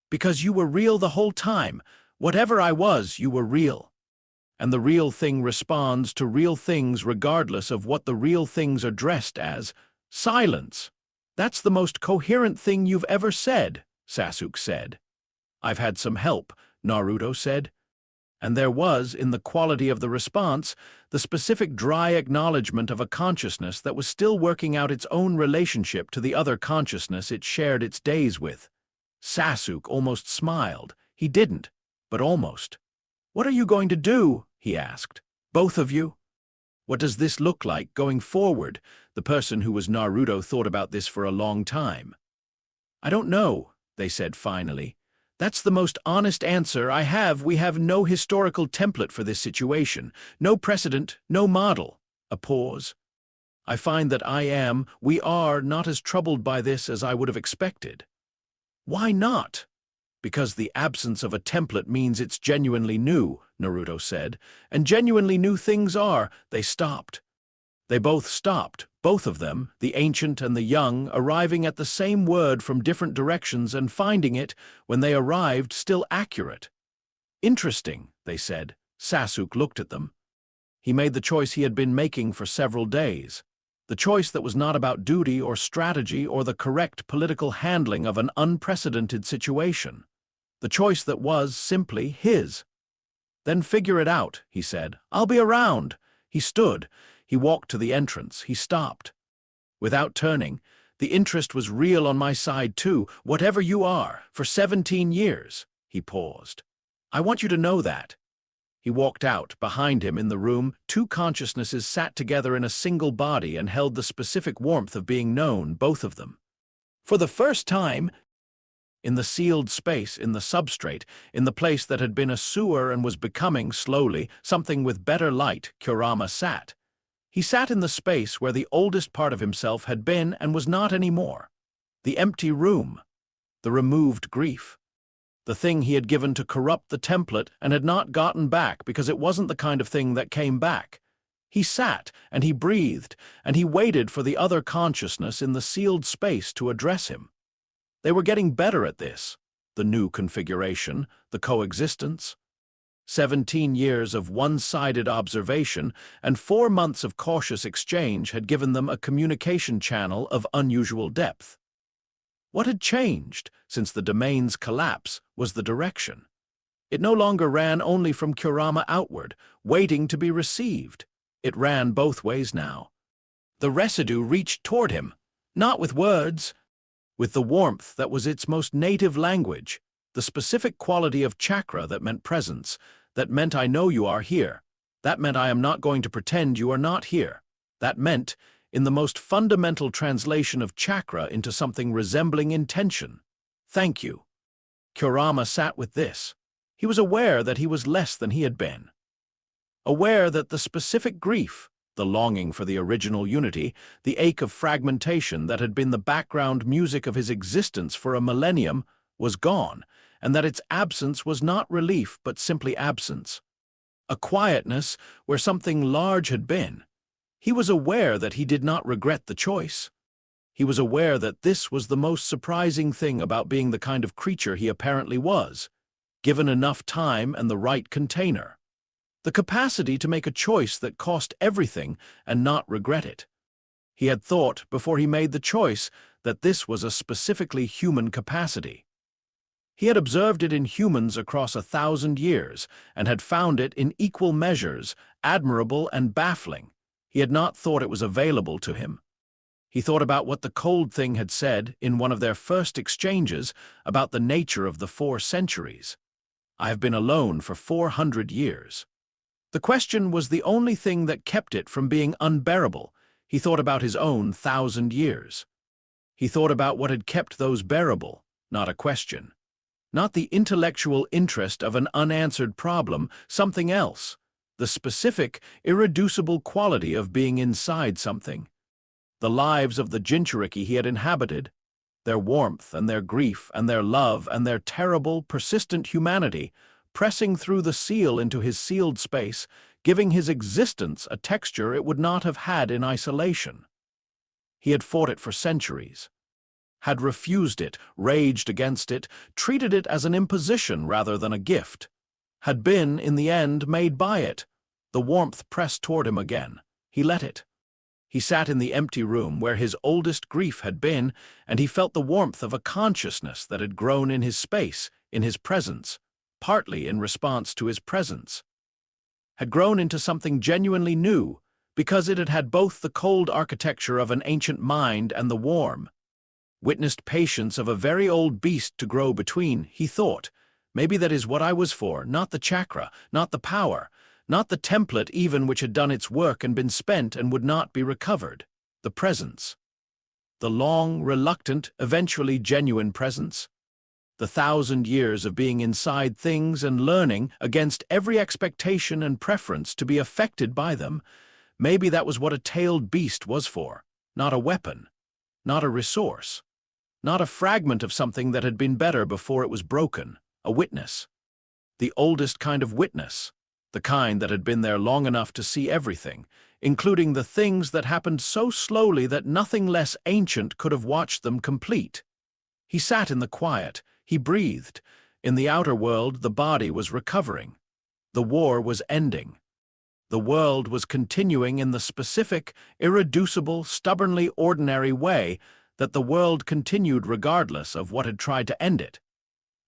"Because you were real the whole time. Whatever I was, you were real. And the real thing responds to real things regardless of what the real things are dressed as. Silence. That's the most coherent thing you've ever said," Sasuke said. "I've had some help," Naruto said. And there was, in the quality of the response, the specific dry acknowledgement of a consciousness that was still working out its own relationship to the other consciousness it shared its days with. Sasuke almost smiled. He didn't, but almost. "What are you going to do?" he asked. "Both of you? What does this look like going forward?" The person who was Naruto thought about this for a long time. "I don't know," they said finally. "That's the most honest answer I have. We have no historical template for this situation, no precedent, no model." A pause. I find that we are not as troubled by this as I would have expected. Why not? Because the absence of a template means it's genuinely new, Naruto said, and genuinely new things are. They stopped. They both stopped, both of them, the ancient and the young, arriving at the same word from different directions and finding it, when they arrived, still accurate. Interesting, they said. Sasuke looked at them. He made the choice he had been making for several days. The choice that was not about duty or strategy or the correct political handling of an unprecedented situation. The choice that was simply his. Then figure it out, he said. I'll be around. He stood. He walked to the entrance. He stopped. Without turning, the interest was real on my side too. Whatever you are, for 17 years. He paused. I want you to know that. He walked out. Behind him in the room, two consciousnesses sat together in a single body and held the specific warmth of being known, both of them. For the first time, in the sealed space, in the substrate, in the place that had been a sewer and was becoming, slowly, something with better light, Kurama sat. He sat in the space where the oldest part of himself had been and was not anymore. The empty room. The removed grief. The thing he had given to corrupt the template and had not gotten back because it wasn't the kind of thing that came back. He sat, and he breathed, and he waited for the other consciousness in the sealed space to address him. They were getting better at this, the new configuration, the coexistence. 17 years of one-sided observation and 4 months of cautious exchange had given them a communication channel of unusual depth. What had changed since the domain's collapse was the direction. It no longer ran only from Kurama outward, waiting to be received. It ran both ways now. The residue reached toward him, not with words, with the warmth that was its most native language, the specific quality of chakra that meant presence, that meant I know you are here, that meant I am not going to pretend you are not here, that meant, in the most fundamental translation of chakra into something resembling intention, thank you. Kurama sat with this. He was aware that he was less than he had been. Aware that the specific grief, the longing for the original unity, the ache of fragmentation that had been the background music of his existence for a millennium, was gone, and that its absence was not relief but simply absence. A quietness where something large had been. He was aware that he did not regret the choice. He was aware that this was the most surprising thing about being the kind of creature he apparently was, given enough time and the right container. The capacity to make a choice that cost everything and not regret it. He had thought, before he made the choice, that this was a specifically human capacity. He had observed it in humans across 1,000 years and had found it in equal measures admirable and baffling. He had not thought it was available to him. He thought about what the cold thing had said in one of their first exchanges about the nature of the 4 centuries. I have been alone for 400 years. The question was the only thing that kept it from being unbearable. He thought about his own 1,000 years. He thought about what had kept those bearable, not a question. Not the intellectual interest of an unanswered problem, something else. The specific, irreducible quality of being inside something. The lives of the Jinchuriki he had inhabited, their warmth and their grief and their love and their terrible, persistent humanity, pressing through the seal into his sealed space, giving his existence a texture it would not have had in isolation. He had fought it for centuries, had refused it, raged against it, treated it as an imposition rather than a gift, had been, in the end, made by it. The warmth pressed toward him again. He let it. He sat in the empty room where his oldest grief had been, and he felt the warmth of a consciousness that had grown in his space, in his presence, partly in response to his presence, had grown into something genuinely new, because it had had both the cold architecture of an ancient mind and the warm, witnessed patience of a very old beast to grow between. He thought, maybe that is what I was for, not the chakra, not the power, not the template even which had done its work and been spent and would not be recovered, the presence. The long, reluctant, eventually genuine presence. The 1,000 years of being inside things and learning against every expectation and preference to be affected by them, Maybe that was what a tailed beast was for. Not a weapon. Not a resource. Not a fragment of something that had been better before it was broken. A witness. The oldest kind of witness. The kind that had been there long enough to see everything, including the things that happened so slowly that nothing less ancient could have watched them complete. He sat in the quiet. He breathed. In the outer world, the body was recovering. The war was ending. The world was continuing in the specific, irreducible, stubbornly ordinary way that the world continued regardless of what had tried to end it.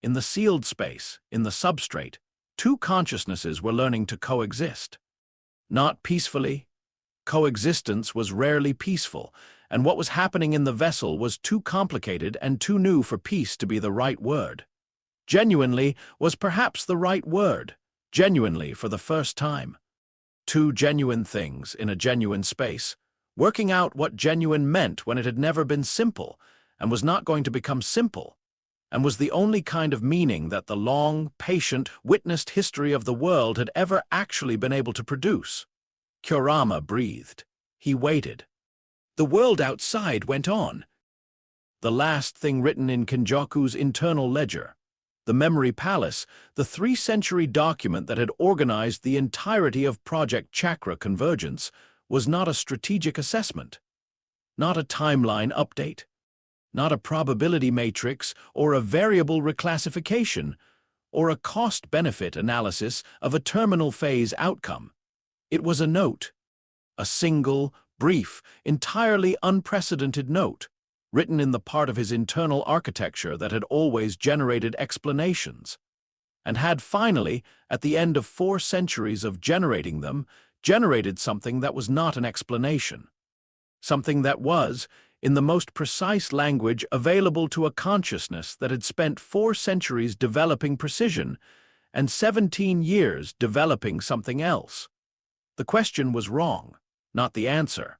In the sealed space, in the substrate, two consciousnesses were learning to coexist. Not peacefully. Coexistence was rarely peaceful, and what was happening in the vessel was too complicated and too new for peace to be the right word. Genuinely was perhaps the right word. Genuinely for the first time. Two genuine things in a genuine space, working out what genuine meant when it had never been simple, and was not going to become simple, and was the only kind of meaning that the long, patient, witnessed history of the world had ever actually been able to produce. Kurama breathed. He waited. The world outside went on. The last thing written in Kenjaku's internal ledger. The Memory Palace, the 3-century document that had organized the entirety of Project Chakra Convergence, was not a strategic assessment, not a timeline update, not a probability matrix or a variable reclassification, or a cost-benefit analysis of a terminal phase outcome. It was a note, a single, brief, entirely unprecedented note, written in the part of his internal architecture that had always generated explanations, and had finally, at the end of 4 centuries of generating them, generated something that was not an explanation. Something that was, in the most precise language available to a consciousness that had spent 4 centuries developing precision, and 17 years developing something else. The question was wrong, not the answer.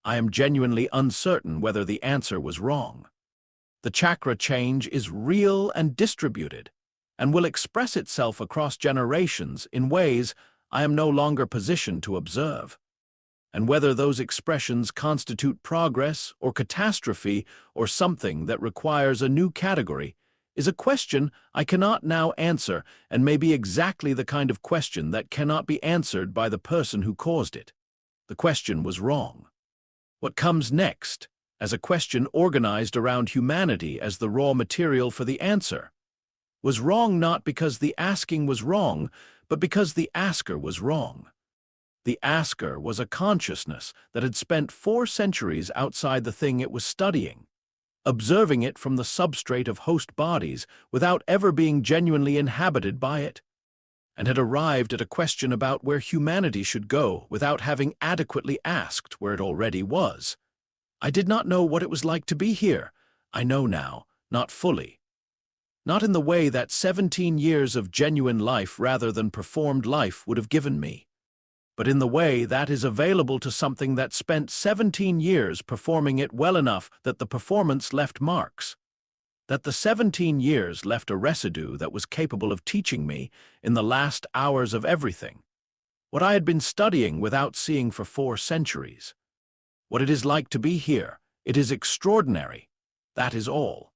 I am genuinely uncertain whether the answer was wrong. The chakra change is real and distributed, and will express itself across generations in ways I am no longer positioned to observe. And whether those expressions constitute progress or catastrophe or something that requires a new category is a question I cannot now answer, and may be exactly the kind of question that cannot be answered by the person who caused it. The question was wrong. What comes next, as a question organized around humanity as the raw material for the answer, was wrong not because the asking was wrong, but because the asker was wrong. The asker was a consciousness that had spent 4 centuries outside the thing it was studying, observing it from the substrate of host bodies without ever being genuinely inhabited by it, and had arrived at a question about where humanity should go without having adequately asked where it already was. I did not know what it was like to be here. I know now, not fully. Not in the way that 17 years of genuine life rather than performed life would have given me, but in the way that is available to something that spent 17 years performing it well enough that the performance left marks. That the 17 years left a residue that was capable of teaching me, in the last hours of everything, what I had been studying without seeing for 4 centuries. What it is like to be here. It is extraordinary. That is all.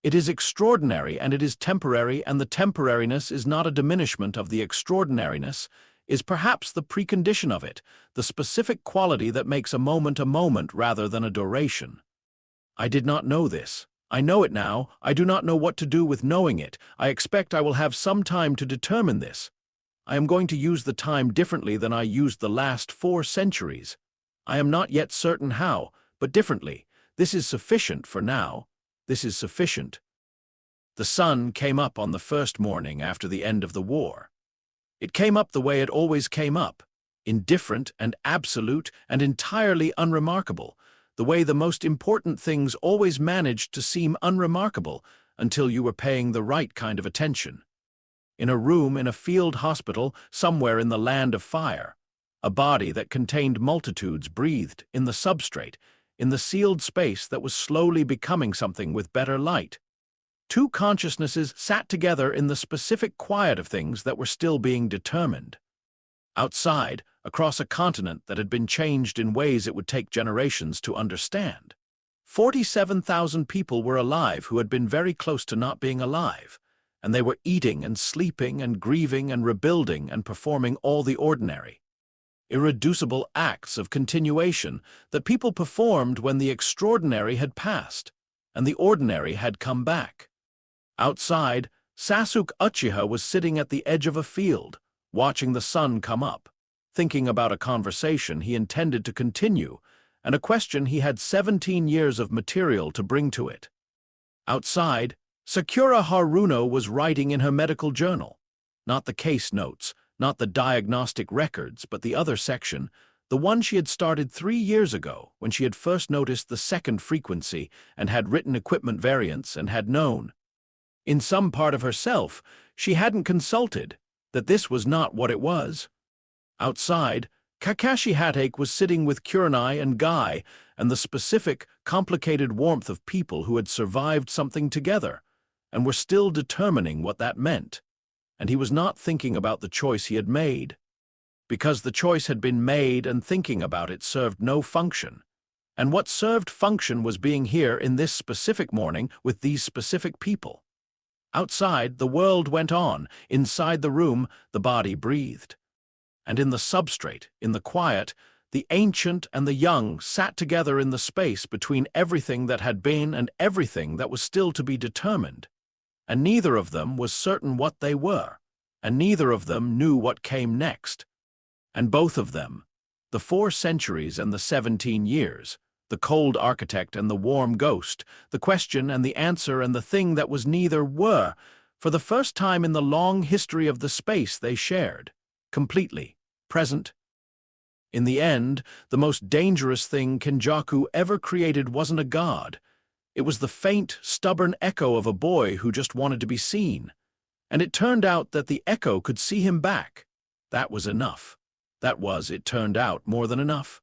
It is extraordinary, and it is temporary, and the temporariness is not a diminishment of the extraordinariness, is perhaps the precondition of it, the specific quality that makes a moment rather than a duration. I did not know this. I know it now. I do not know what to do with knowing it. I expect I will have some time to determine this. I am going to use the time differently than I used the last 4 centuries. I am not yet certain how, but differently. This is sufficient for now. This is sufficient. The sun came up on the first morning after the end of the war. It came up the way it always came up, indifferent and absolute and entirely unremarkable, the way the most important things always managed to seem unremarkable until you were paying the right kind of attention. In a room in a field hospital somewhere in the land of fire, a body that contained multitudes breathed in the substrate, in the sealed space that was slowly becoming something with better light. 2 consciousnesses sat together in the specific quiet of things that were still being determined. Outside, across a continent that had been changed in ways it would take generations to understand. 47,000 people were alive who had been very close to not being alive, and they were eating and sleeping and grieving and rebuilding and performing all the ordinary, irreducible acts of continuation that people performed when the extraordinary had passed and the ordinary had come back. Outside, Sasuke Uchiha was sitting at the edge of a field, watching the sun come up, thinking about a conversation he intended to continue and a question he had 17 years of material to bring to it. Outside, Sakura Haruno was writing in her medical journal, not the case notes, not the diagnostic records, but the other section, the one she had started 3 years ago when she had first noticed the second frequency and had written equipment variants and had known, in some part of herself, she hadn't consulted, that this was not what it was. Outside, Kakashi Hatake was sitting with Kurenai and Guy and the specific, complicated warmth of people who had survived something together and were still determining what that meant. And he was not thinking about the choice he had made, because the choice had been made and thinking about it served no function. And what served function was being here in this specific morning with these specific people. Outside, the world went on. Inside the room, the body breathed. And in the substrate, in the quiet, the ancient and the young sat together in the space between everything that had been and everything that was still to be determined. And neither of them was certain what they were, and neither of them knew what came next. And both of them, the 4 centuries and the 17 years, the cold architect and the warm ghost, the question and the answer and the thing that was neither were, for the first time in the long history of the space they shared, completely, present. In the end, the most dangerous thing Kenjaku ever created wasn't a god. It was the faint, stubborn echo of a boy who just wanted to be seen. And it turned out that the echo could see him back. That was enough. That was, it turned out, more than enough.